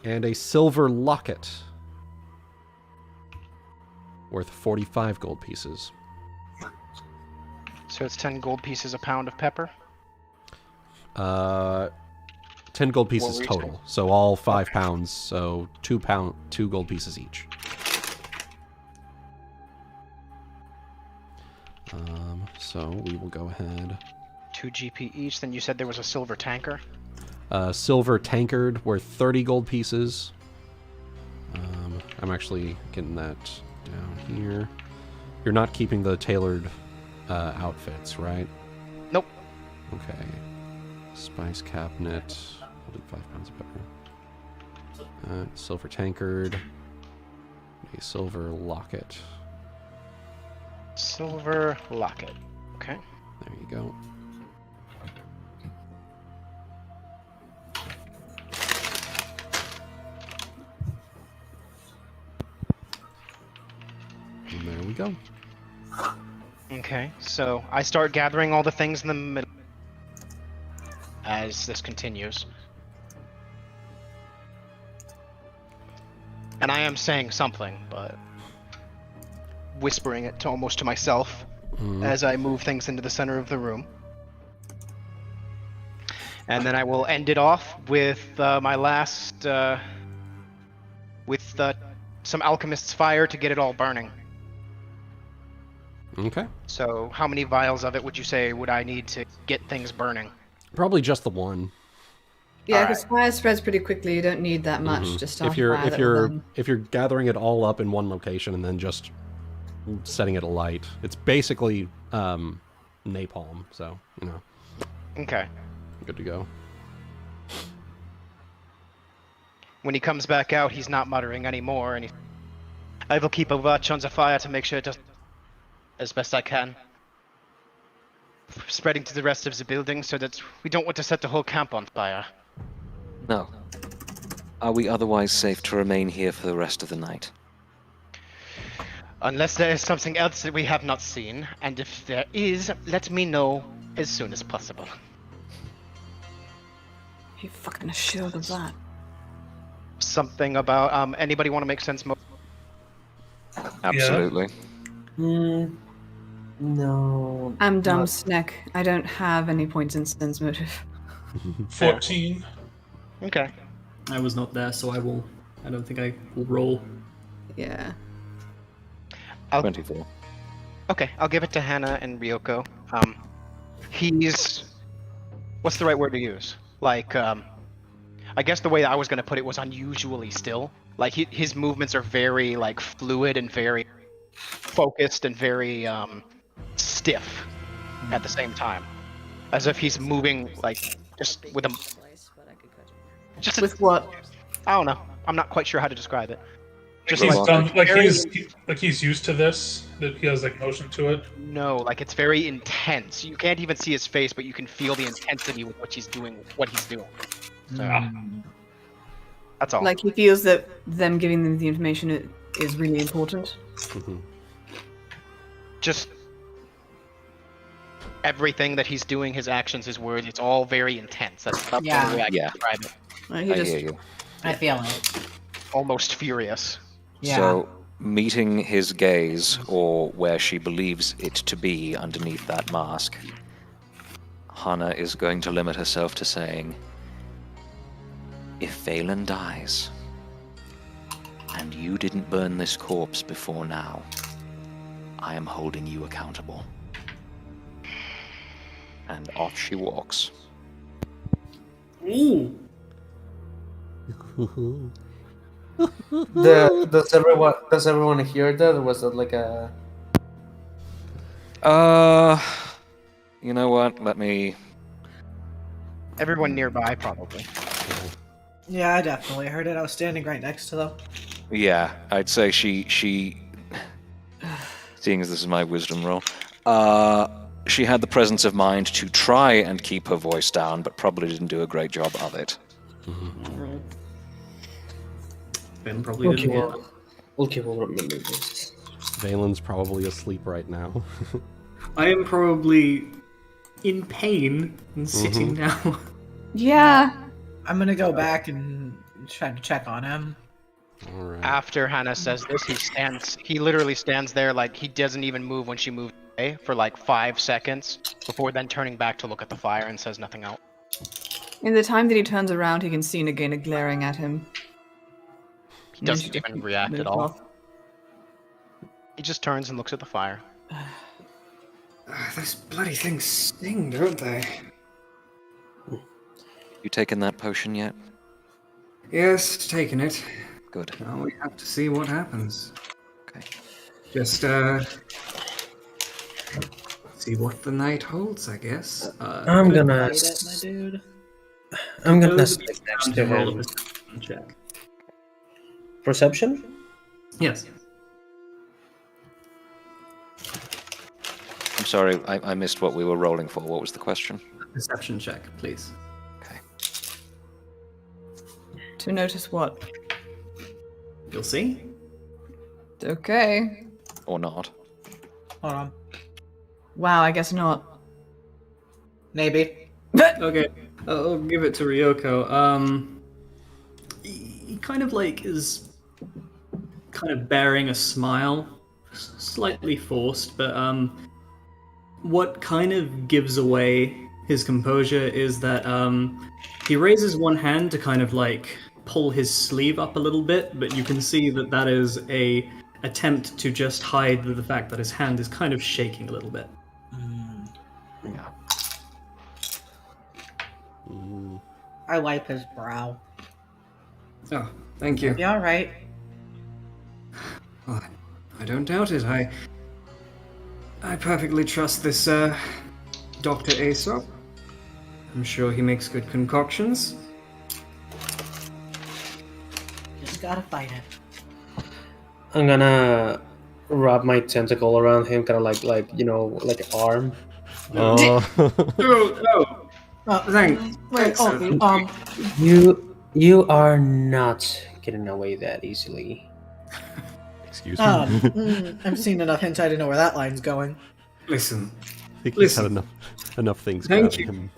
And a silver locket worth 45 gold pieces. So it's 10 gold pieces a pound of pepper? 10 gold pieces retail? total. So all 5 pounds, so 2 gold pieces each. So we will go ahead. 2 GP each. Then you said there was a silver tanker? Silver tankard worth 30 gold pieces. I'm actually getting that down here. You're not keeping the tailored outfits, right? Nope. Okay. Spice cabinet. Holding 5 pounds of pepper. Silver tankard. A silver locket. Silver locket. Okay. There you go. And there we go. Okay, so I start gathering all the things in the middle as this continues. And I am saying something, but whispering it to almost to myself as I move things into the center of the room. And then I will end it off with my last, with some Alchemist's fire to get it all burning. Okay. So how many vials of it would you say would I need to get things burning? Probably just the one. Yeah, because fire spreads pretty quickly. You don't need that much to start If you're a fire. if that you're will then- if you're gathering it all up in one location and then just setting it alight, it's basically napalm. So Okay. good to go. When he comes back out, he's not muttering anymore, and I will keep a watch on the fire to make sure it does as best I can. Spreading to the rest of the building so that we don't want to set the whole camp on fire. No. Are we otherwise safe to remain here for the rest of the night? Unless there is something else that we have not seen, and if there is, let me know as soon as possible. You fucking assured of that. Something about, anybody want to make sense mode? Absolutely. No. I'm dumb, not- Snack. I don't have any points in sense motive. 14. Okay. I was not there, so I don't think I will roll. Yeah. 24. Okay, I'll give it to Hana and Ryuuko. He's... What's the right word to use? Like, I guess the way I was going to put it was unusually still. Like, his movements are very, like, fluid and very focused and very, stiff at the same time. As if he's moving, like, just with a... Just With what? I don't know. I'm not quite sure how to describe it. Just Just like- done, like very- he's used to this. That he has like motion to it. No, like it's very intense. You can't even see his face, but you can feel the intensity with which he's doing what he's doing. So, that's all. Like he feels that them giving them the information is really important. Just everything that he's doing, his actions, his words, it's all very intense. That's the only Yeah. way I can Yeah. describe it. He I just hear you. I feel it. Almost furious. Yeah. So, meeting his gaze, or where she believes it to be underneath that mask, Hana is going to limit herself to saying, if Valen dies, and you didn't burn this corpse before now, I am holding you accountable. And off she walks. Ooh! Does everyone hear that, or was it like a? You know what? Let me Everyone nearby, probably. Yeah, I definitely heard it. I was standing right next to them. Yeah, I'd say she seeing as this is my wisdom roll, she had the presence of mind to try and keep her voice down, but probably didn't do a great job of it. Ben probably didn't hear. Ulki will remember this. Valen's probably asleep right now. I am probably in pain and sitting down. Yeah. I'm gonna go back and try to check on him. All right. After Hana says this, he literally stands there like he doesn't even move when she moves away for like 5 seconds before then turning back to look at the fire and says nothing else. In the time that he turns around, he can see Nagaina glaring at him. He doesn't even react at all. He just turns and looks at the fire. Those bloody things sting, don't they? You taken that potion yet? Yes, taking it. Good. Now we have to see what happens. Okay. Just, see what the night holds, I guess. I'm gonna. Fight it, my dude. I'm gonna Those stick would be next down to roll a him. perception check. Perception? Yes. I'm sorry, I missed what we were rolling for. What was the question? Perception check, please. Okay. To notice what? You'll see. Okay. Or not. Hold on. Wow, I guess not. Maybe. Okay, I'll give it to Ryuuko. He kind of like is kind of bearing a smile, slightly forced, but what kind of gives away his composure is that he raises one hand to kind of like pull his sleeve up a little bit, but you can see that that is a attempt to just hide the fact that his hand is kind of shaking a little bit. Yeah. I wipe his brow. Oh, thank you. You alright? Well, I don't doubt it. I perfectly trust this, Dr. Aesop. I'm sure he makes good concoctions. Just gotta fight it. I'm gonna wrap my tentacle around him, kind of like you know, like an arm. Thanks. Wait, You are not getting away that easily. Excuse me. I've seen enough hints. I didn't know where that line's going. Listen. I think he's had enough things Thank grabbing you. him.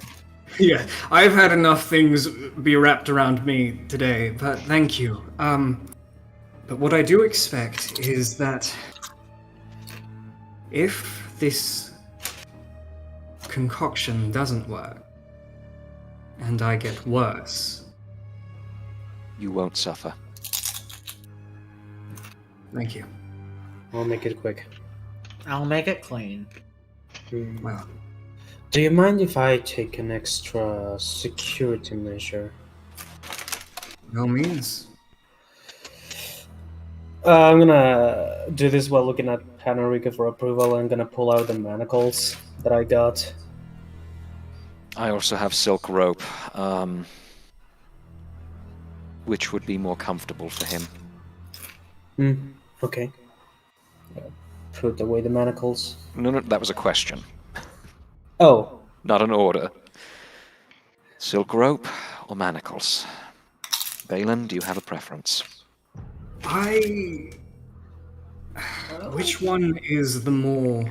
Yeah, I've had enough things be wrapped around me today, but thank you. But what I do expect is that if this concoction doesn't work, and I get worse... You won't suffer. Thank you. I'll make it quick. I'll make it clean. Well, Do you mind if I take an extra security measure? no means. I'm gonna do this while looking at Ryuuko for approval. I'm gonna pull out the manacles that I got. I also have silk rope, which would be more comfortable for him. Okay. Put away the manacles. No, that was a question, Oh, not an order. Silk rope or manacles? Valen, do you have a preference? Which one is the more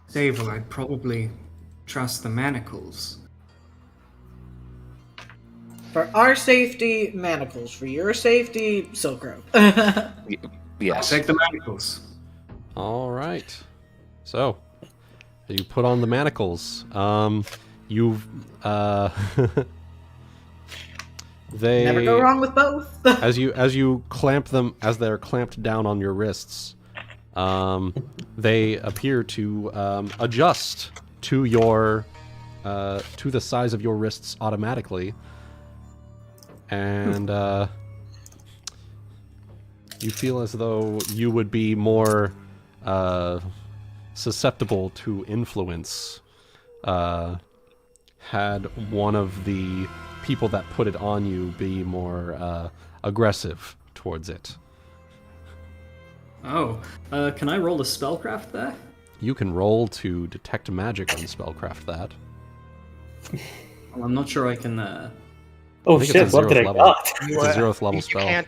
stable? I'd probably trust the manacles. For our safety, manacles. For your safety, silk rope. Yes. Take the manacles. All right. So, you put on the manacles. You've they Never go wrong with both. as you clamp them, as they're clamped down on your wrists, they appear to adjust to your to the size of your wrists automatically, and you feel as though you would be more susceptible to influence had one of the people that put it on you be more aggressive towards it. Oh, can I roll a spellcraft there? You can roll to detect magic on spellcraft that. Well, I'm not sure I can. Oh think shit! it's a What did I zeroth got? It's a 0th level You spell. can't.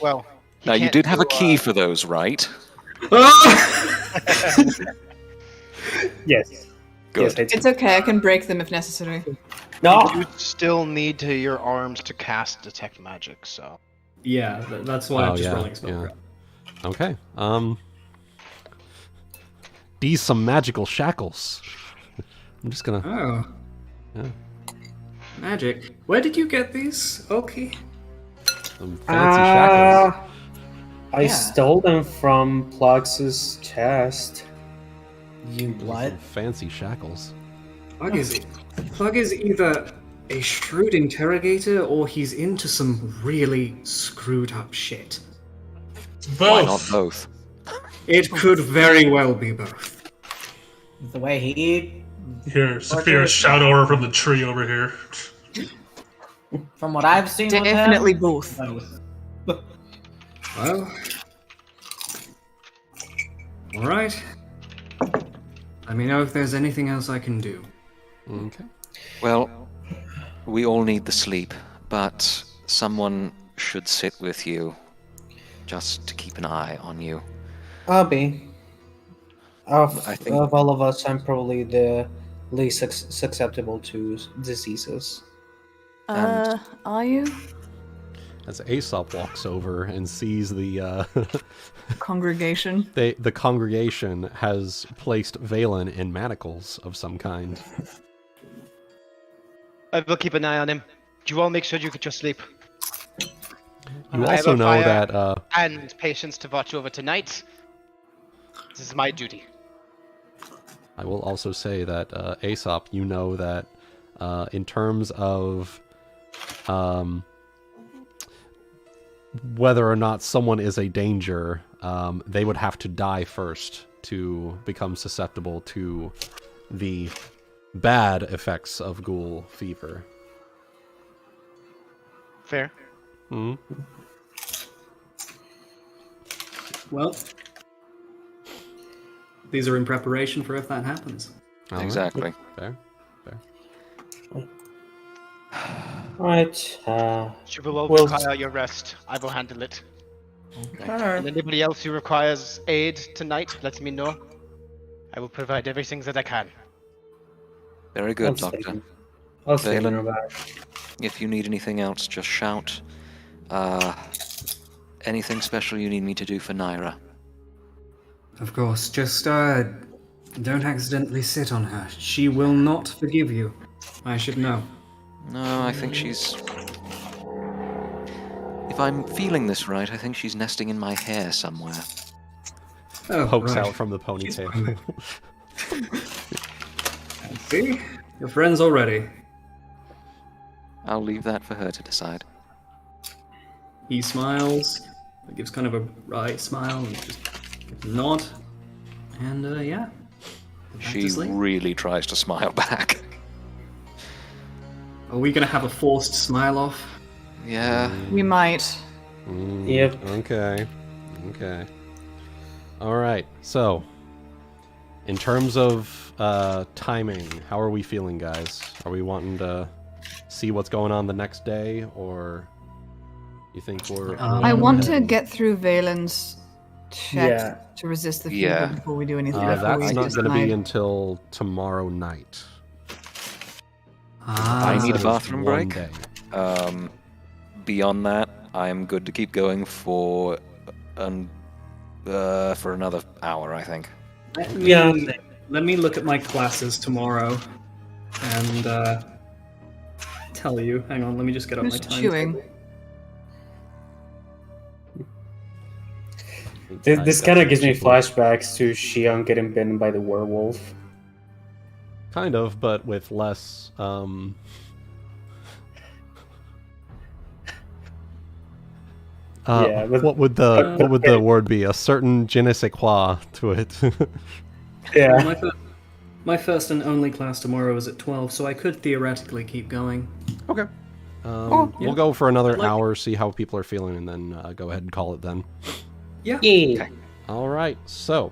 Well. Now, you can't did have a do, key for those, right? Yes. Good. Yes, I did. It's okay, I can break them if necessary. No. You still need your arms to cast detect magic. So. Yeah, that's why I'm just yeah, rolling spellcraft. yeah. Okay. These some magical shackles. I'm just gonna. Oh. Yeah. Magic. Where did you get these, Ulki? Some fancy shackles. I stole them from Plux's chest. You blood. Some fancy shackles. Plug is either a shrewd interrogator or he's into some really screwed up shit. Why not Both. both? It could very well be both. The way he, Here, Saphyrus shout over from the tree over here. from what I've seen, Definitely with both. him, Well. Alright. Let me know if there's anything else I can do. Okay. Well, we all need the sleep, but someone should sit with you just to keep an eye on you. I'll be. Of I think- all of us, I'm probably the least susceptible to diseases. Are you? As Aesop walks over and sees the Congregation. the congregation has placed Valen in manacles of some kind. I will keep an eye on him. You all make sure you get your sleep. You I have also a know fire that and patience to watch over tonight. This is my duty. I will also say that Aesop, you know that in terms of whether or not someone is a danger, they would have to die first to become susceptible to the bad effects of ghoul fever. Fair. Hmm? Well, these are in preparation for if that happens. All right. Exactly. Fair. Right. She will all Well- require your rest. I will handle it. Okay. And anybody else who requires aid tonight, let me know. I will provide everything that I can. Very good, Doctor. I'll stay Valen. nearby. If you need anything else, just shout. Anything special you need me to do for Naira? Of course, just don't accidentally sit on her. She will not forgive you. I should know. No, I think she's... If I'm feeling this right, I think she's nesting in my hair somewhere. Oh, Pokes right. out from the ponytail. See? You're friends already. I'll leave that for her to decide. He smiles, gives kind of a wry smile, and just gives a nod. And, yeah. Back She to sleep. really tries to smile back. Are we gonna have a forced smile off? Yeah. We might. Yep. Okay. All right. So, in terms of timing, how are we feeling, guys? Are we wanting to see what's going on the next day, or you think we're? I want to get through Valen's check Yeah. to resist the fever Yeah. before we do anything. Yeah, before that's we not going to be decide. until tomorrow night. I need a Instead of bathroom one break. day. Beyond that, I'm good to keep going for another hour, I think. Let me look at my classes tomorrow and tell you. Hang on, let me just get up my Who's time. chewing? This kind of gives me flashbacks to Shion getting bitten by the werewolf. Kind of, but with less. Yeah, but- what would the word be? A certain je ne sais quoi to it. Yeah. My first My first and only class tomorrow is at 12, so I could theoretically keep going. Okay. Yeah. We'll go for another Like- hour, see how people are feeling, and then go ahead and call it then. Yeah. Yeah. All right. So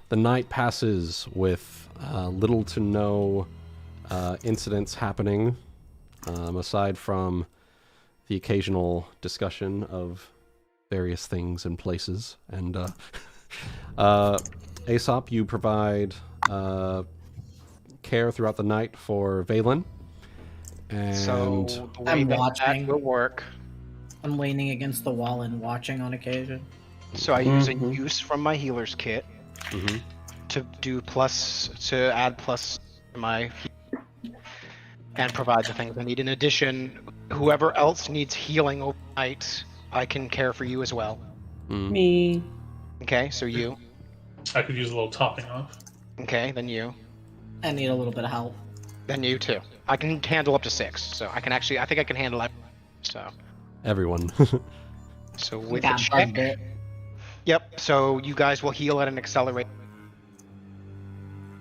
the night passes with little to no incidents happening, aside from the occasional discussion of various things and places. And Aesop, you provide care throughout the night for Valen. And So the way I'm that watching. will work. I'm leaning against the wall and watching on occasion. So I use a use from my healer's kit to add plus to my and provide the things I need. In addition, whoever else needs healing overnight, I can care for you as well. Me. Okay, so you. I could use a little topping off. Okay, then you. I need a little bit of help. Then you too. I can handle up to 6, so I think I can handle it. So. everyone. So with Got the bugged check. it. Yep. So you guys will heal at an accelerate.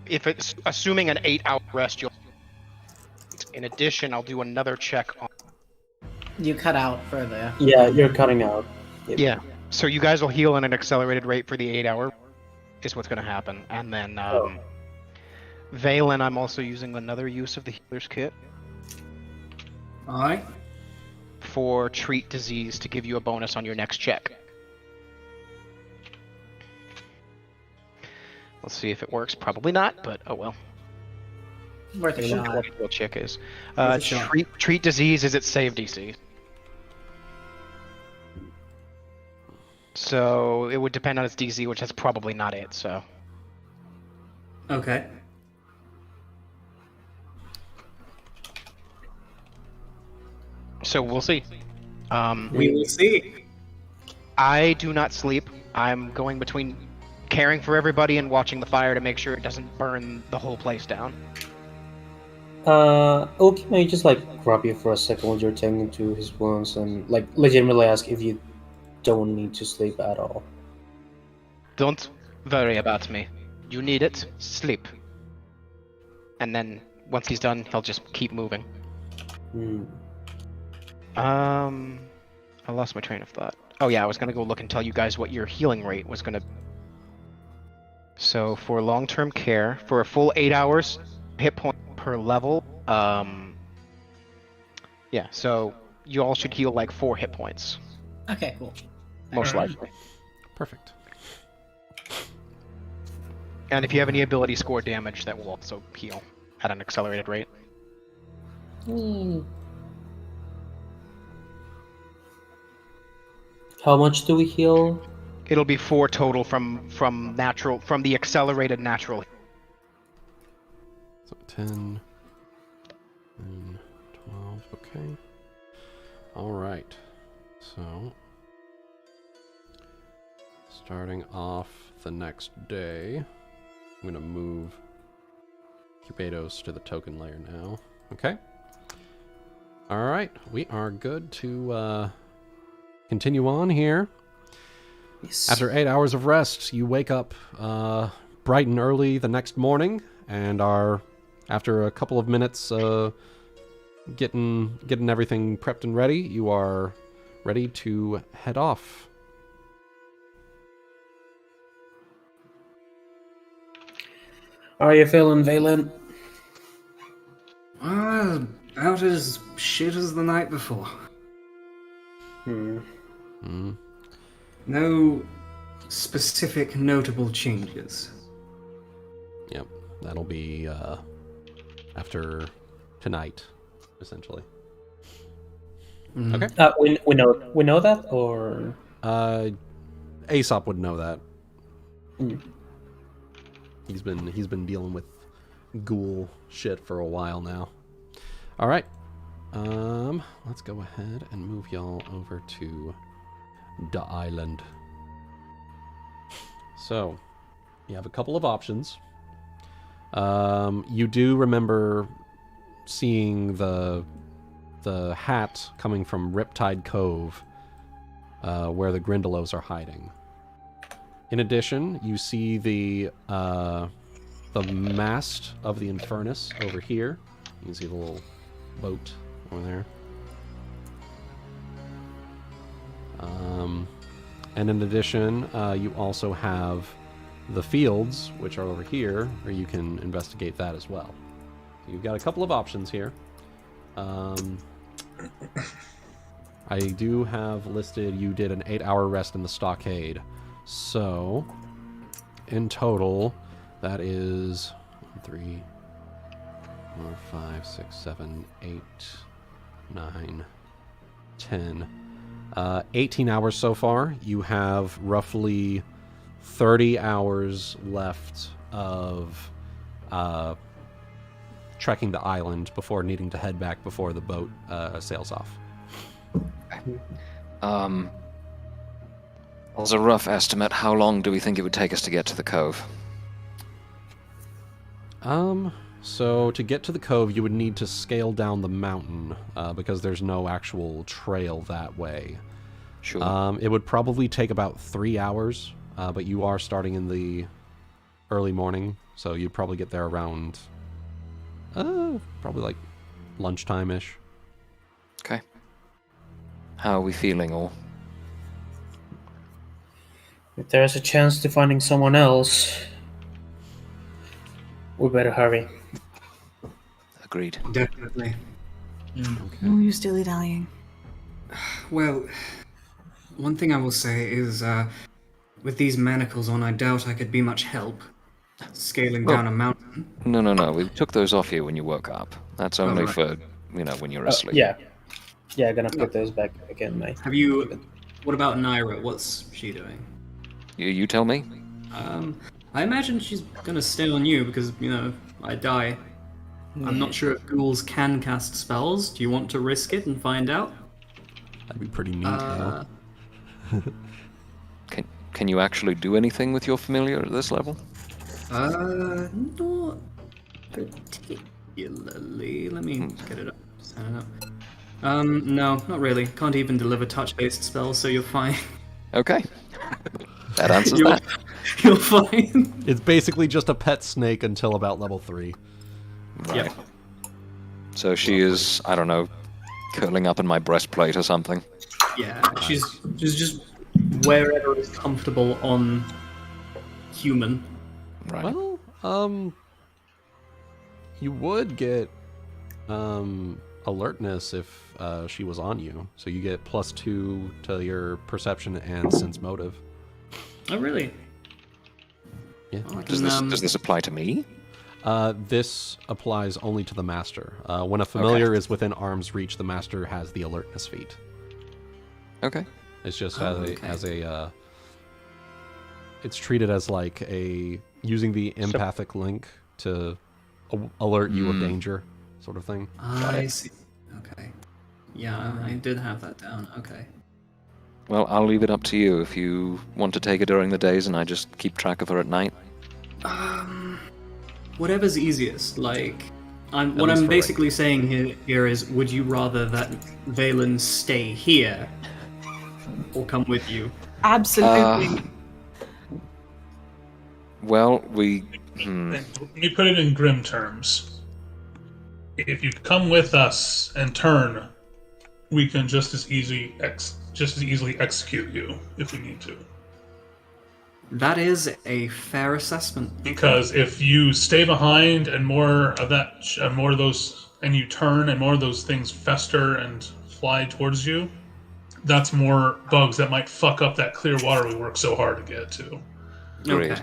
If it's assuming an 8-hour rest, you'll. In addition, I'll do another check on. You cut out further. Yeah, you're cutting out. Yeah. So you guys will heal at an accelerated rate for the 8-hour. Is what's going to happen, and then Valen, I'm also using another use of the healer's kit Alright. for treat disease to give you a bonus on your next check. Let's see if it works. Probably not, but oh well. Worth a shot. What your check is. Worth a shot. Treat disease is its save DC. So it would depend on its DC, which is probably not it. So Okay. we'll see. We will see. I do not sleep. I'm going between caring for everybody and watching the fire to make sure it doesn't burn the whole place down. Ulki may just grab you for a second while you're tending to his wounds and legitimately ask if you don't need to sleep at all. Don't worry about me. You need it. Sleep. And then once he's done, he'll just keep moving. I lost my train of thought. Oh yeah, I was gonna go look and tell you guys what your healing rate was gonna. So for long-term care, for a full 8 hours, hit point per level. Yeah. So you all should heal 4 hit points, Okay, cool. most likely. Perfect. And if you have any ability score damage, that will also heal at an accelerated rate. How much do we heal? It'll be 4 total from the accelerated natural. So 10 and 12. Okay. All right. So starting off the next day, I'm going to move Cubados to the token layer now. Okay. All right. We are good to continue on here. Yes. After 8 hours of rest, you wake up bright and early the next morning, and are, after a couple of minutes getting everything prepped and ready, you are ready to head off. How are you feeling, Valen? Out as shit as the night before. No specific notable changes. Yep, that'll be after tonight, essentially. Okay. We know that, or Aesop would know that. He's been dealing with ghoul shit for a while now. All right. Let's go ahead and move y'all over to the island. So, you have a couple of options. You do remember seeing the hat coming from Riptide Cove, where the Grindylows are hiding. In addition, you see the the mast of the Infernus over here. You can see the little boat over there. And in addition, you also have the fields, which are over here, where you can investigate that as well. So you've got a couple of options here. I do have listed you did an 8-hour rest in the stockade. So, in total, that is 3, 4, 5, 6, 7, 8, 9, 10. 18 hours so far. You have roughly 30 hours left of trekking the island before needing to head back before the boat sails off. As a rough estimate, how long do we think it would take us to get to the cove? So to get to the cove, you would need to scale down the mountain because there's no actual trail that way. Sure. It would probably take about 3 hours, but you are starting in the early morning, so you'd probably get there around probably like lunchtime-ish. Okay. How are we feeling all? If there's a chance to finding someone else, we better hurry. Agreed. Definitely. Oh, you're still dallying. Well, one thing I will say is, with these manacles on, I doubt I could be much help scaling down a mountain. No. We took those off you when you woke up. That's only right. for, when you're asleep. Yeah, gonna put those back again, mate. Have you... What about Naira? What's she doing? You tell me? I imagine she's gonna stay on you because, I die. I'm not sure if ghouls can cast spells. Do you want to risk it and find out? That'd be pretty neat, though. Can you actually do anything with your familiar at this level? Not particularly. Let me get it up. Stand it up. No, not really. Can't even deliver touch-based spells, so you're fine. Okay. That answers that. You're fine. It's basically just a pet snake until about level 3. Right. Yep. So she is, I don't know, curling up in my breastplate or something. Yeah, she's just wherever is comfortable on human. Right. Well, you would get alertness if she was on you. So you get +2 to your perception and sense motive. Oh, really? Yeah. Does this apply to me? This applies only to the master. When a familiar is within arm's reach, the master has the alertness feat. Okay. It's just it's treated as like using the empathic link to alert you of danger, sort of thing. I see. Okay. Yeah, I did have that down. Okay. Well, I'll leave it up to you if you want to take her during the days and I just keep track of her at night. Whatever's easiest. Like, what least I'm for basically saying here is, would you rather that Valen stay here or come with you? Absolutely. Well, we... Let me put it in grim terms. If you come with us and turn, we can just as easily execute you if we need to. That is a fair assessment. Because if you stay behind and more of those, and you turn and more of those things fester and fly towards you, that's more bugs that might fuck up that clear water we work so hard to get to. Agreed. Okay.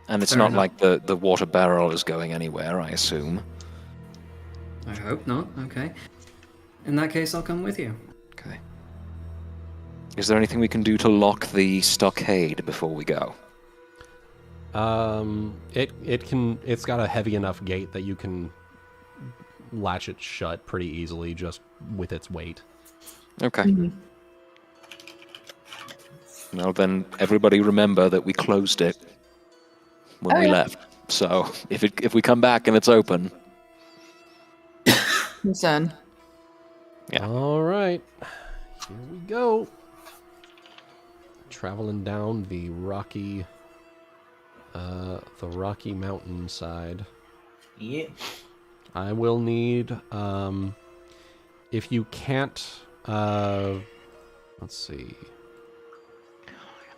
And it's Fair not enough. like the water barrel is going anywhere, I assume. I hope not. Okay. In that case, I'll come with you. Okay. Is there anything we can do to lock the stockade before we go? It's got a heavy enough gate that you can latch it shut pretty easily just with its weight. Okay. Well, then everybody remember that we closed it when we left. So if we come back and it's open, Concern. Yeah. All right. Here we go. Traveling down the rocky the Rocky Mountain side. Yeah. I will need, if you can't, let's see.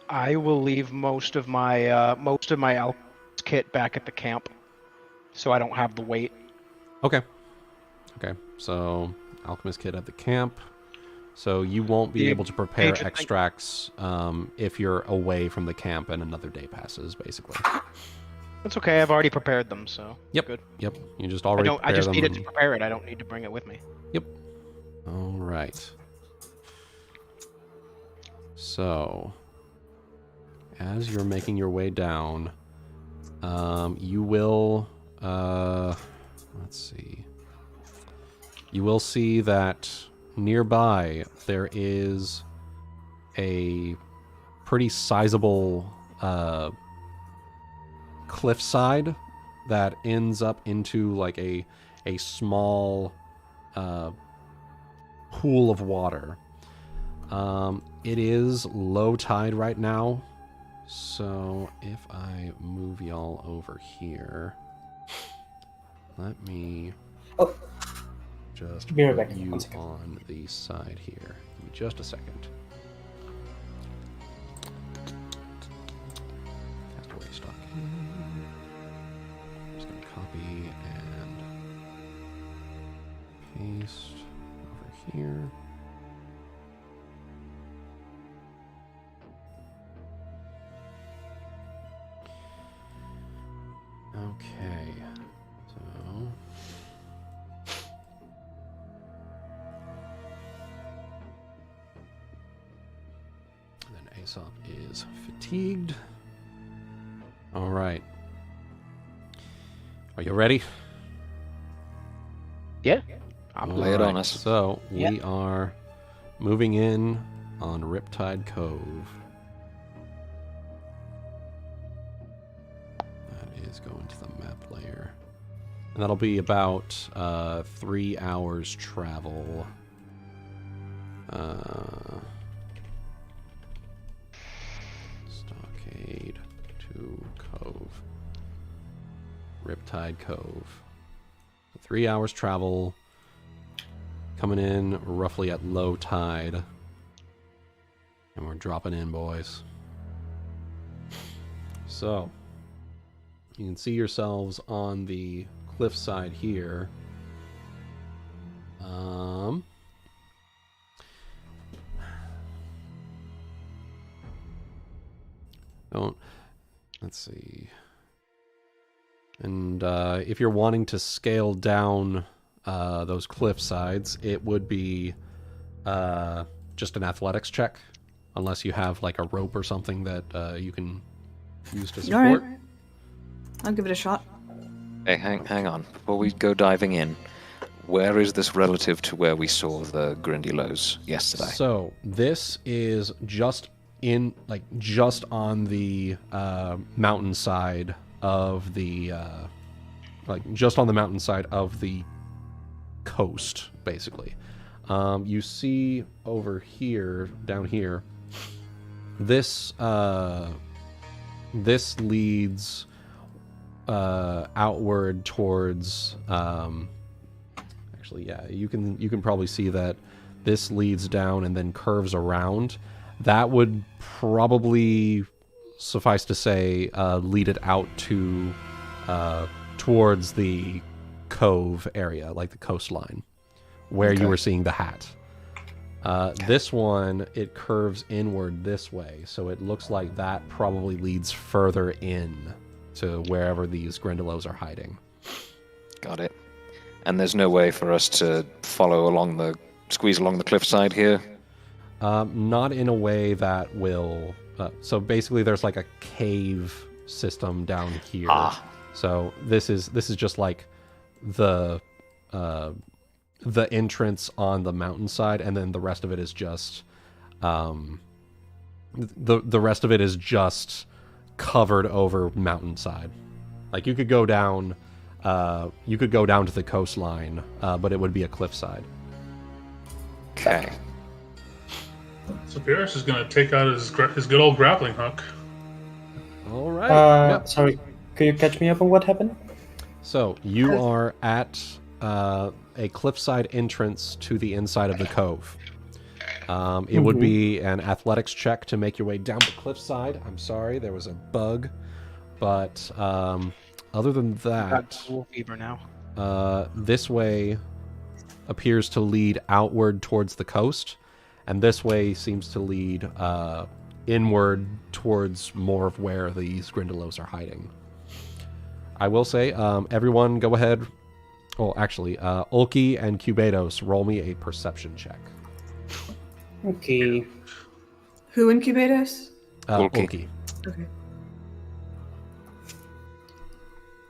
I will leave most of my Alchemist kit back at the camp, so I don't have the weight. Okay. Okay, so Alchemist kit at the camp. So you won't be able to prepare extracts if you're away from the camp and another day passes, basically. That's okay. I've already prepared them, so Yep. good. Yep. You just already. I just them needed to prepare it. I don't need to bring it with me. Yep. All right. So, as you're making your way down, you will. Let's see. You will see that nearby there is a pretty sizable cliffside that ends up into like a small pool of water. It is low tide right now, so if I move y'all over here, let me just Be right put back. you 1 second. on the side here. Give me just a second. Castaway stock. Just gonna copy and paste over here. Okay, so then Aesop is fatigued. All right. Are you ready? Yeah. Lay it on us. So we are moving in on Riptide Cove. That is going to the map layer. And that'll be about 3 hours travel. Stockade to Cove. Riptide Cove. 3 hours travel. Coming in roughly at low tide. And we're dropping in, boys. So, you can see yourselves on the cliffside here. Let's see. And if you're wanting to scale down those cliff sides, it would be just an athletics check, unless you have like a rope or something that you can use to support. All right. I'll give it a shot. Hey, hang on. Before we go diving in, where is this relative to where we saw the Grindylows yesterday? So this is just on the mountainside of the just on the mountainside of the coast, basically. You see over here, down here, this leads outward towards. Actually, yeah, you can probably see that this leads down and then curves around. That would probably suffice to say lead it out to towards the cove area, like the coastline, where you were seeing the hat. This one, it curves inward this way, so it looks like that probably leads further in to wherever these Grindylows are hiding. Got it. And there's no way for us to squeeze along the cliffside here? Not in a way that will... so basically there's like a cave system down here. So this is just like the entrance on the mountainside, and then the rest of it is just the rest of it is just covered over mountainside. Like you could go down to the coastline, but it would be a cliffside. Okay. Saphyrus is going to take out his good old grappling hook. All right. Yep. Sorry, could you catch me up on what happened? So you are at a cliffside entrance to the inside of the cove. It would be an athletics check to make your way down the cliffside. I'm sorry, there was a bug. But other than that, fever now. this way appears to lead outward towards the coast, and this way seems to lead inward towards more of where these Grindylows are hiding. I will say, everyone go ahead. Oh, actually, Ulki and Cubados, roll me a perception check. Okay. Who incubators? Ulki. Okay.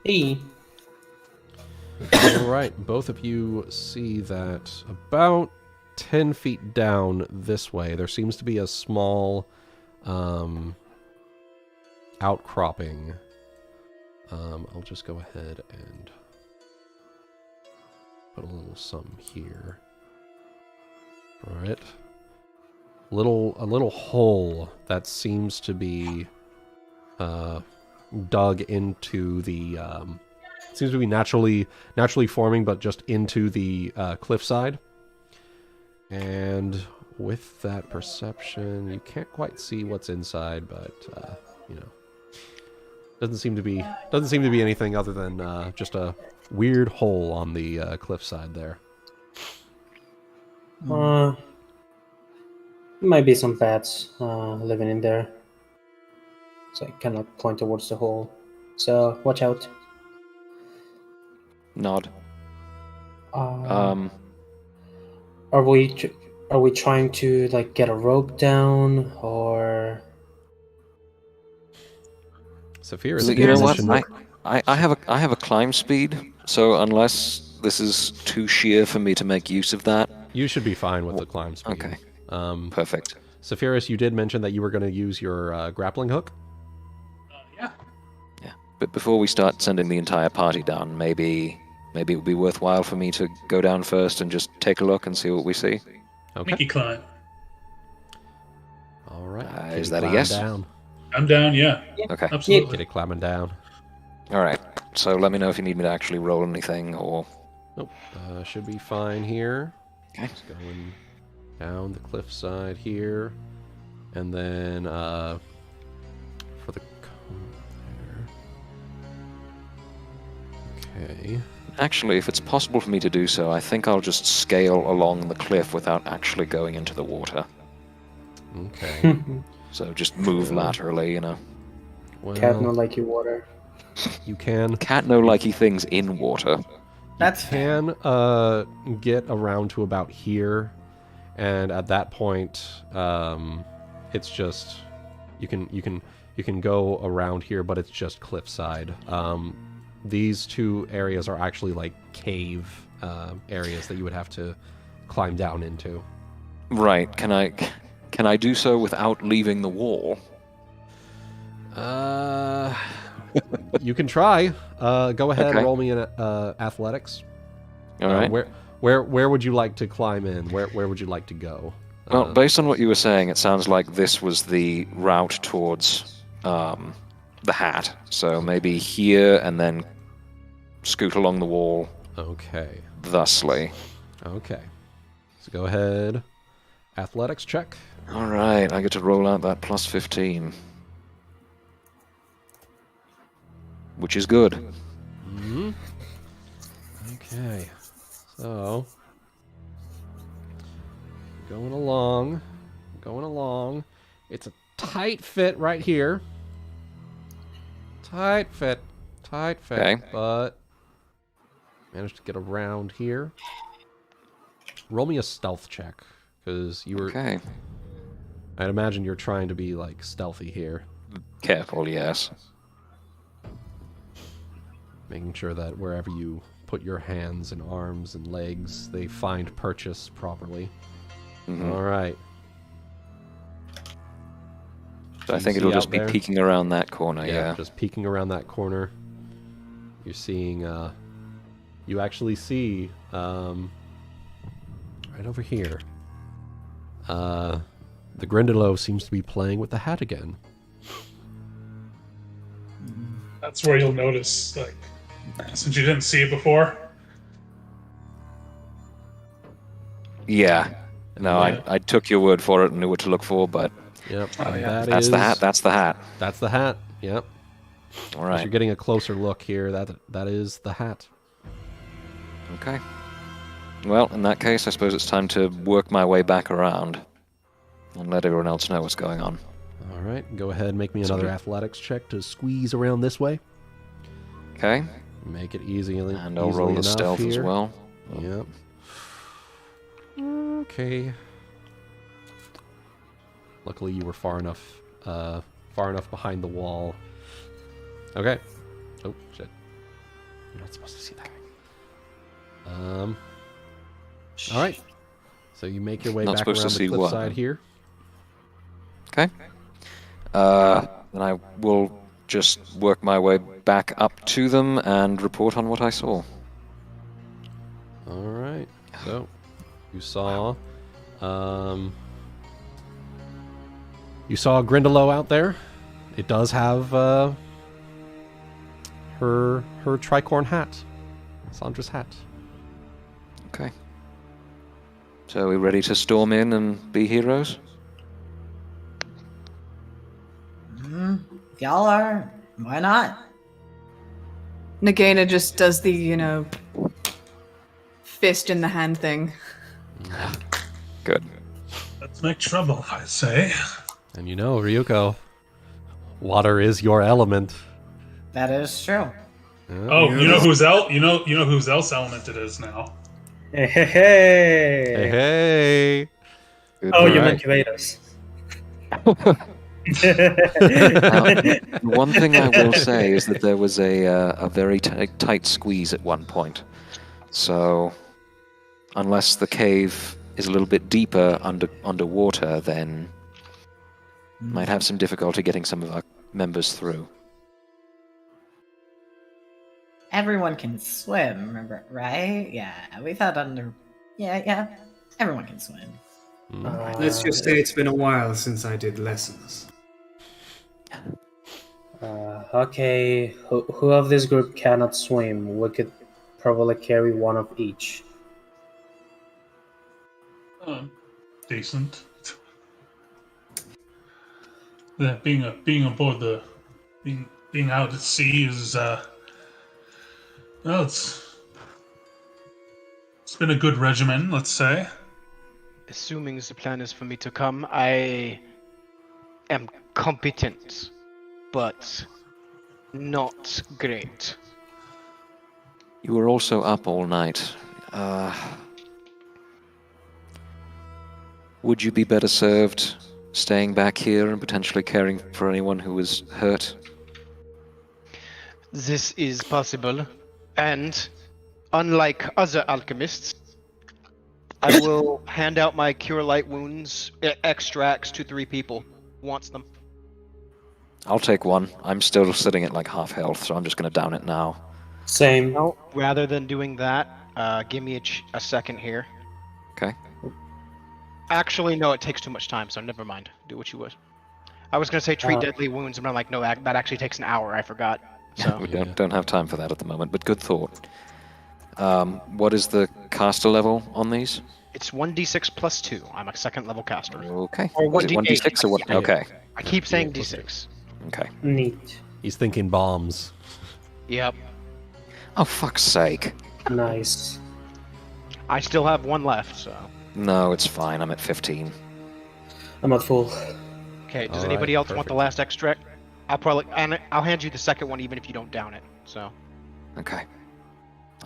Hey. All right, both of you see that about 10 feet down this way, there seems to be a small outcropping. I'll just go ahead and put a little something here. All right. A little hole that seems to be dug into the seems to be naturally forming, but just into the cliffside. And with that perception, you can't quite see what's inside, but you know, doesn't seem to be anything other than just a weird hole on the cliffside there. Might be some bats living in there. So I kind of point towards the hole. So watch out. Nod. Are we trying to like get a rope down or? Saphyrus, You know what? I have a climb speed, so unless this is too sheer for me to make use of that, you should be fine with the climb speed. Okay. Perfect. Saphyrus, you did mention that you were going to use your grappling hook. Yeah. Yeah. But before we start sending the entire party down, maybe it would be worthwhile for me to go down first and just take a look and see what we see. Okay. Mickey climb. All right. Is that a yes? Down. I'm down, yeah. Okay. Absolutely. Get it climbing down. All right. So let me know if you need me to actually roll anything or... Nope. Should be fine here. Okay. Just going down the cliffside here. And then for the cone there. Okay. Actually, if it's possible for me to do so, I think I'll just scale along the cliff without actually going into the water. Okay. So just move laterally, you know. Well, Cat no like you water. you can Cat no likey things in water. That's can get around to about here, and at that point, it's just you can go around here, but it's just cliffside. These two areas are actually like cave areas that you would have to climb down into. Right. Can I do so without leaving the wall? You can try. Go ahead and Okay. roll me in athletics. All right. Where would you like to climb in? Where would you like to go? Well, based on what you were saying, it sounds like this was the route towards the hat. So maybe here and then scoot along the wall Okay. thusly. Okay. So go ahead. Athletics check. All right, I get to roll out that plus 15. Which is good. Mm-hmm. Okay. So going along. It's a tight fit right here. Tight fit. Okay. But managed to get around here. Roll me a stealth check, because you were. Okay. I'd imagine you're trying to be like stealthy here, Careful, yes. making sure that wherever you put your hands and arms and legs, they find purchase properly. Mhm. All right. So I You think see it'll out just be there? peeking around that corner, yeah. Just peeking around that corner. You're seeing, you actually see, right over here, the Grindylow seems to be playing with the hat again. That's where you'll notice, like, since you didn't see it before. Yeah. No, Yeah. I took your word for it and knew what to look for, but Yep. that's the hat. That's the hat. That's the hat. Yep. All As right. you're getting a closer look here, that is the hat. Okay. Well, in that case, I suppose it's time to work my way back around and let everyone else know what's going on. All right. Go ahead and make me another athletics check to squeeze around this way. Okay. Make it easy. And I'll roll the stealth as well. Yep. Okay. Luckily, you were far enough behind the wall. Okay. Oh shit! You're not supposed to see that. All right. So you make your way Not back around supposed to the see what? cliffside here. Okay. Then I will just work my way back up to them and report on what I saw. All right. So you saw, Grindelow out there. It does have her tricorn hat, Sandra's hat. Okay. So are we ready to storm in and be heroes? If y'all are, why not? Nagaina just does the, fist in the hand thing. Good. Let's make trouble, I say. And Ryuuko, water is your element. That is true. Oh, you know whose whose else element it is now. Hey, hey, Hey, hey. hey. Good Oh, work. you meant Cubatus. Now, one thing I will say is that there was a very tight squeeze at one point. So, unless the cave is a little bit deeper underwater, then might have some difficulty getting some of our members through. Everyone can swim, remember, right? Yeah, we've had Yeah, everyone can swim. Let's just say it's been a while since I did lessons. Okay, who of this group cannot swim? We could probably carry one of each. Decent. Yeah, being aboard being out at sea is well, it's been a good regimen, let's say. Assuming the plan is for me to come, I am competent, but not great. You were also up all night. Would you be better served staying back here and potentially caring for anyone who was hurt? This is possible, and unlike other alchemists, I will hand out my cure light wounds extracts to 3 people who wants them. I'll take one. I'm still sitting at like half health, so I'm just going to down it now. Same. No, rather than doing that, give me a second here. Okay. Actually, no, it takes too much time, so never mind. Do what you would. I was going to say treat deadly wounds, and I'm like, no, that actually takes an hour. I forgot. So We don't have time for that at the moment, but good thought. What is the caster level on these? it's 1d6 plus 2. I'm a second level caster. Okay. Or Is it 1d8. 1d6 or what? Okay. I keep saying d6. Okay. Neat. He's thinking bombs. Yep. Oh, fuck's sake. Nice. I still have one left, so. No, it's fine. I'm at 15. I'm at full. Okay, does All anybody right, else want the last extract? I'll hand you the second one even if you don't down it, so. Okay.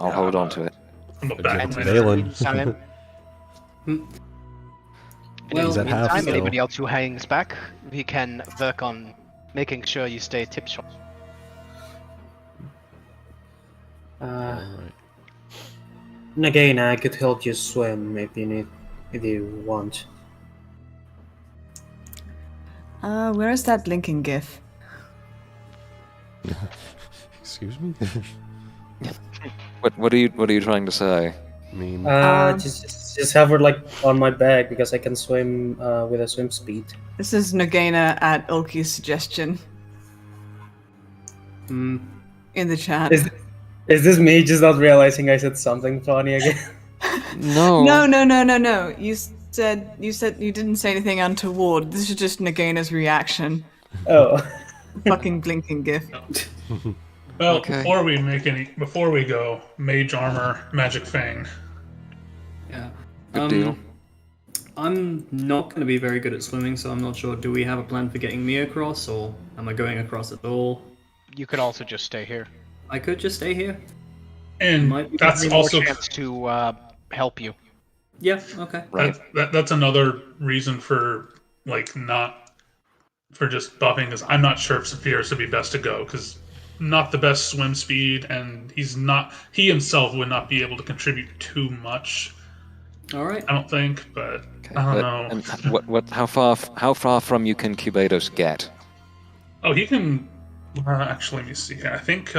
I'll hold on to it. I'm a Give back it to later. Valen. Time. Well, He's at half Meantime, still. anybody else who hangs back, we can work on making sure you stay tip-top. Alright. Nagaina, I could help you swim if you want. Where is that blinking gif? Excuse me? What are you trying to say? I mean, Just have her like on my back because I can swim with a swim speed. This is Nagaina at Ulki's suggestion. in the chat. Is this me just not realizing I said something funny again? No. No. You said you didn't say anything untoward. This is just Nagaina's reaction. Oh. Fucking blinking gif. Well, Okay. before we go, mage armor, magic fang. Yeah. Good deal. I'm not going to be very good at swimming, so I'm not sure. Do we have a plan for getting me across, or am I going across at all? You could also just stay here. I could just stay here. And that's More also chance to help you. Yeah. Okay. Right. that's another reason for not for just buffing, is I'm not sure if Saphyrus would be best to go, because not the best swim speed, and he himself would not be able to contribute too much. All right. I don't think, but Okay, I don't know. And how far from you can Cubados get? Oh, he can. Actually, let me see here. I think.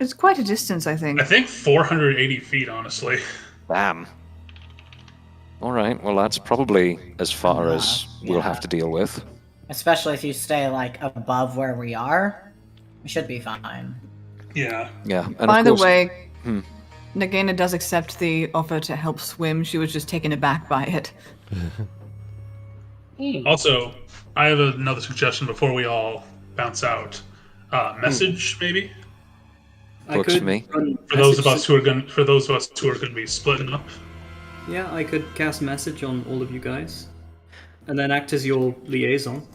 It's quite a distance, I think. I think 480 feet, honestly. Damn. All right. Well, that's probably as far as we'll have to deal with. Especially if you stay above where we are, we should be fine. Yeah. Yeah. And By of the course, way, Nagaina does accept the offer to help swim. She was just taken aback by it. Also, I have another suggestion before we all bounce out. Message, maybe. Works for me. For those of us who are going to be splitting up. Yeah, I could cast message on all of you guys, and then act as your liaison.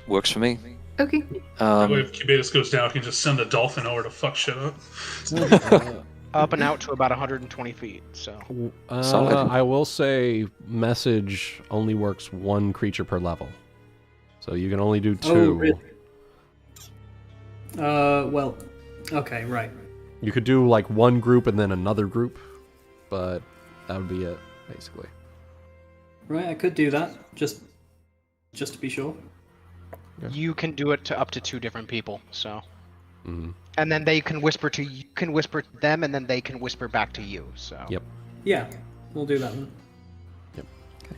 Works for me. Okay. That way, if Cubatus goes down, he can just send a dolphin over to fuck shit up. Up and out to about 120 feet, so... Solid. I will say message only works one creature per level. So you can only do 2. Oh, really? Well, okay, right. You could do one group and then another group, but that would be it, basically. Right, I could do that, just to be sure. You can do it to up to 2 different people, so... Mm-hmm. And then they can whisper to you, can whisper to them, and then they can whisper back to you, so... Yep. Yeah, we'll do that then. Yep. Okay.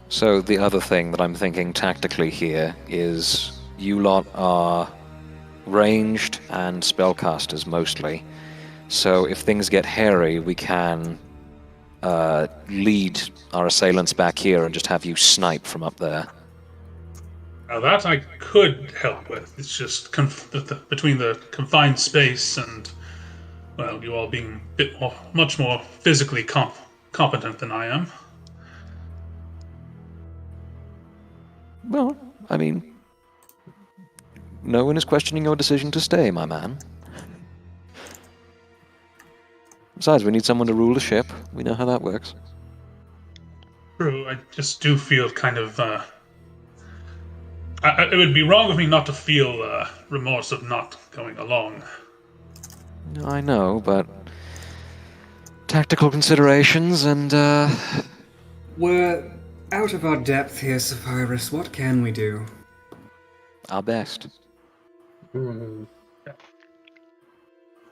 So the other thing that I'm thinking tactically here is you lot are ranged and spellcasters mostly. So if things get hairy, we can lead our assailants back here and just have you snipe from up there. Now that I could help with. It's just between the confined space and, well, you all being much more physically competent than I am. Well, I mean, no one is questioning your decision to stay, my man. Besides, we need someone to rule the ship. We know how that works. True, I just do feel kind of, it would be wrong of me not to feel remorse of not going along. I know, but tactical considerations and, We're out of our depth here, Saphyrus. What can we do? our best.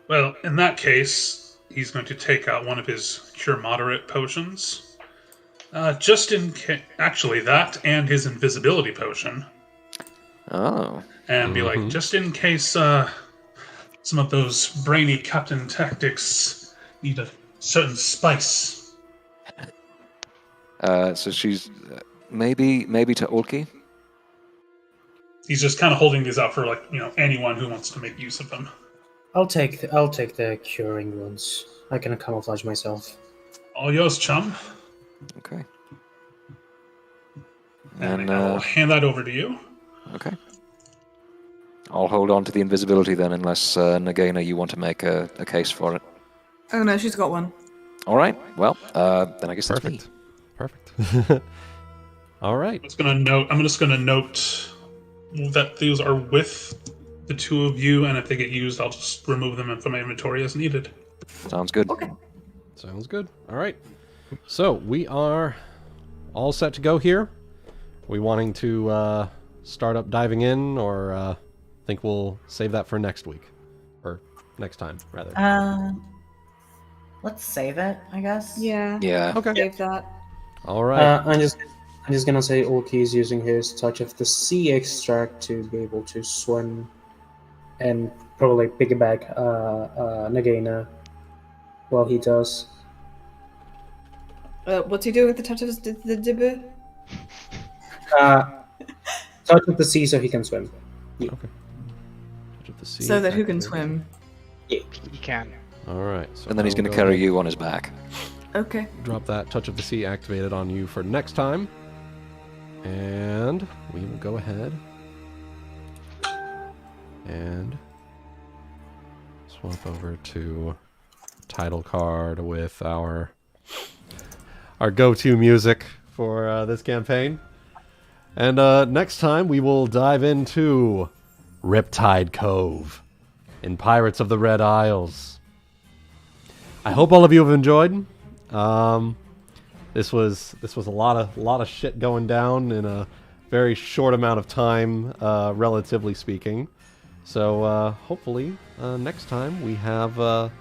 Well, in that case, he's going to take out one of his Cure Moderate potions. Just in case... Actually, that and his Invisibility potion. Oh. And be like, just in case some of those brainy captain tactics need a certain spice. So she's... maybe to Ulki? He's just kind of holding these out for, anyone who wants to make use of them. I'll take the curing ones. I can camouflage myself. All yours, chum. Okay. And I'll hand that over to you. Okay. I'll hold on to the invisibility then, unless, Nagaina, you want to make a case for it. Oh no, she's got one. All right. Well, then I guess that's me. Perfect. All right. I'm just gonna note that these are with the 2 of you, and if they get used, I'll just remove them from my inventory as needed. Sounds good. Okay. Sounds good. All right. So we are all set to go here. We wanting to start up diving in, or think we'll save that for next week, or next time rather. Let's save it, I guess. Yeah. Yeah. Okay. Save that. All right. I'm I'm just gonna say Ulki is using his Touch of the Sea extract to be able to swim and probably piggyback Nagaina while he does. What's he doing with the touch of the dibber? Touch of the Sea so he can swim. Yeah. Okay. Touch of the sea. So that who can activated. swim? He can. All right. So And then he's I will going to go carry ahead you on his back. Okay. Drop that Touch of the Sea activated on you for next time. And we will go ahead and swap over to title card with our go-to music for this campaign. And next time we will dive into Riptide Cove in Pirates of the Red Isles. I hope all of you have enjoyed. This was a lot of shit going down in a very short amount of time, relatively speaking. So hopefully next time we have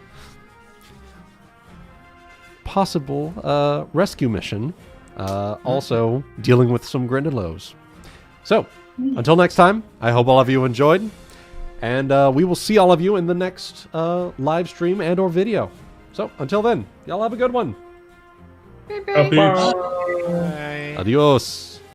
possible rescue mission. Also dealing with some Grindelows. So until next time, I hope all of you enjoyed, and we will see all of you in the next live stream and or video. So until then, y'all have a good one. Peace. Adios.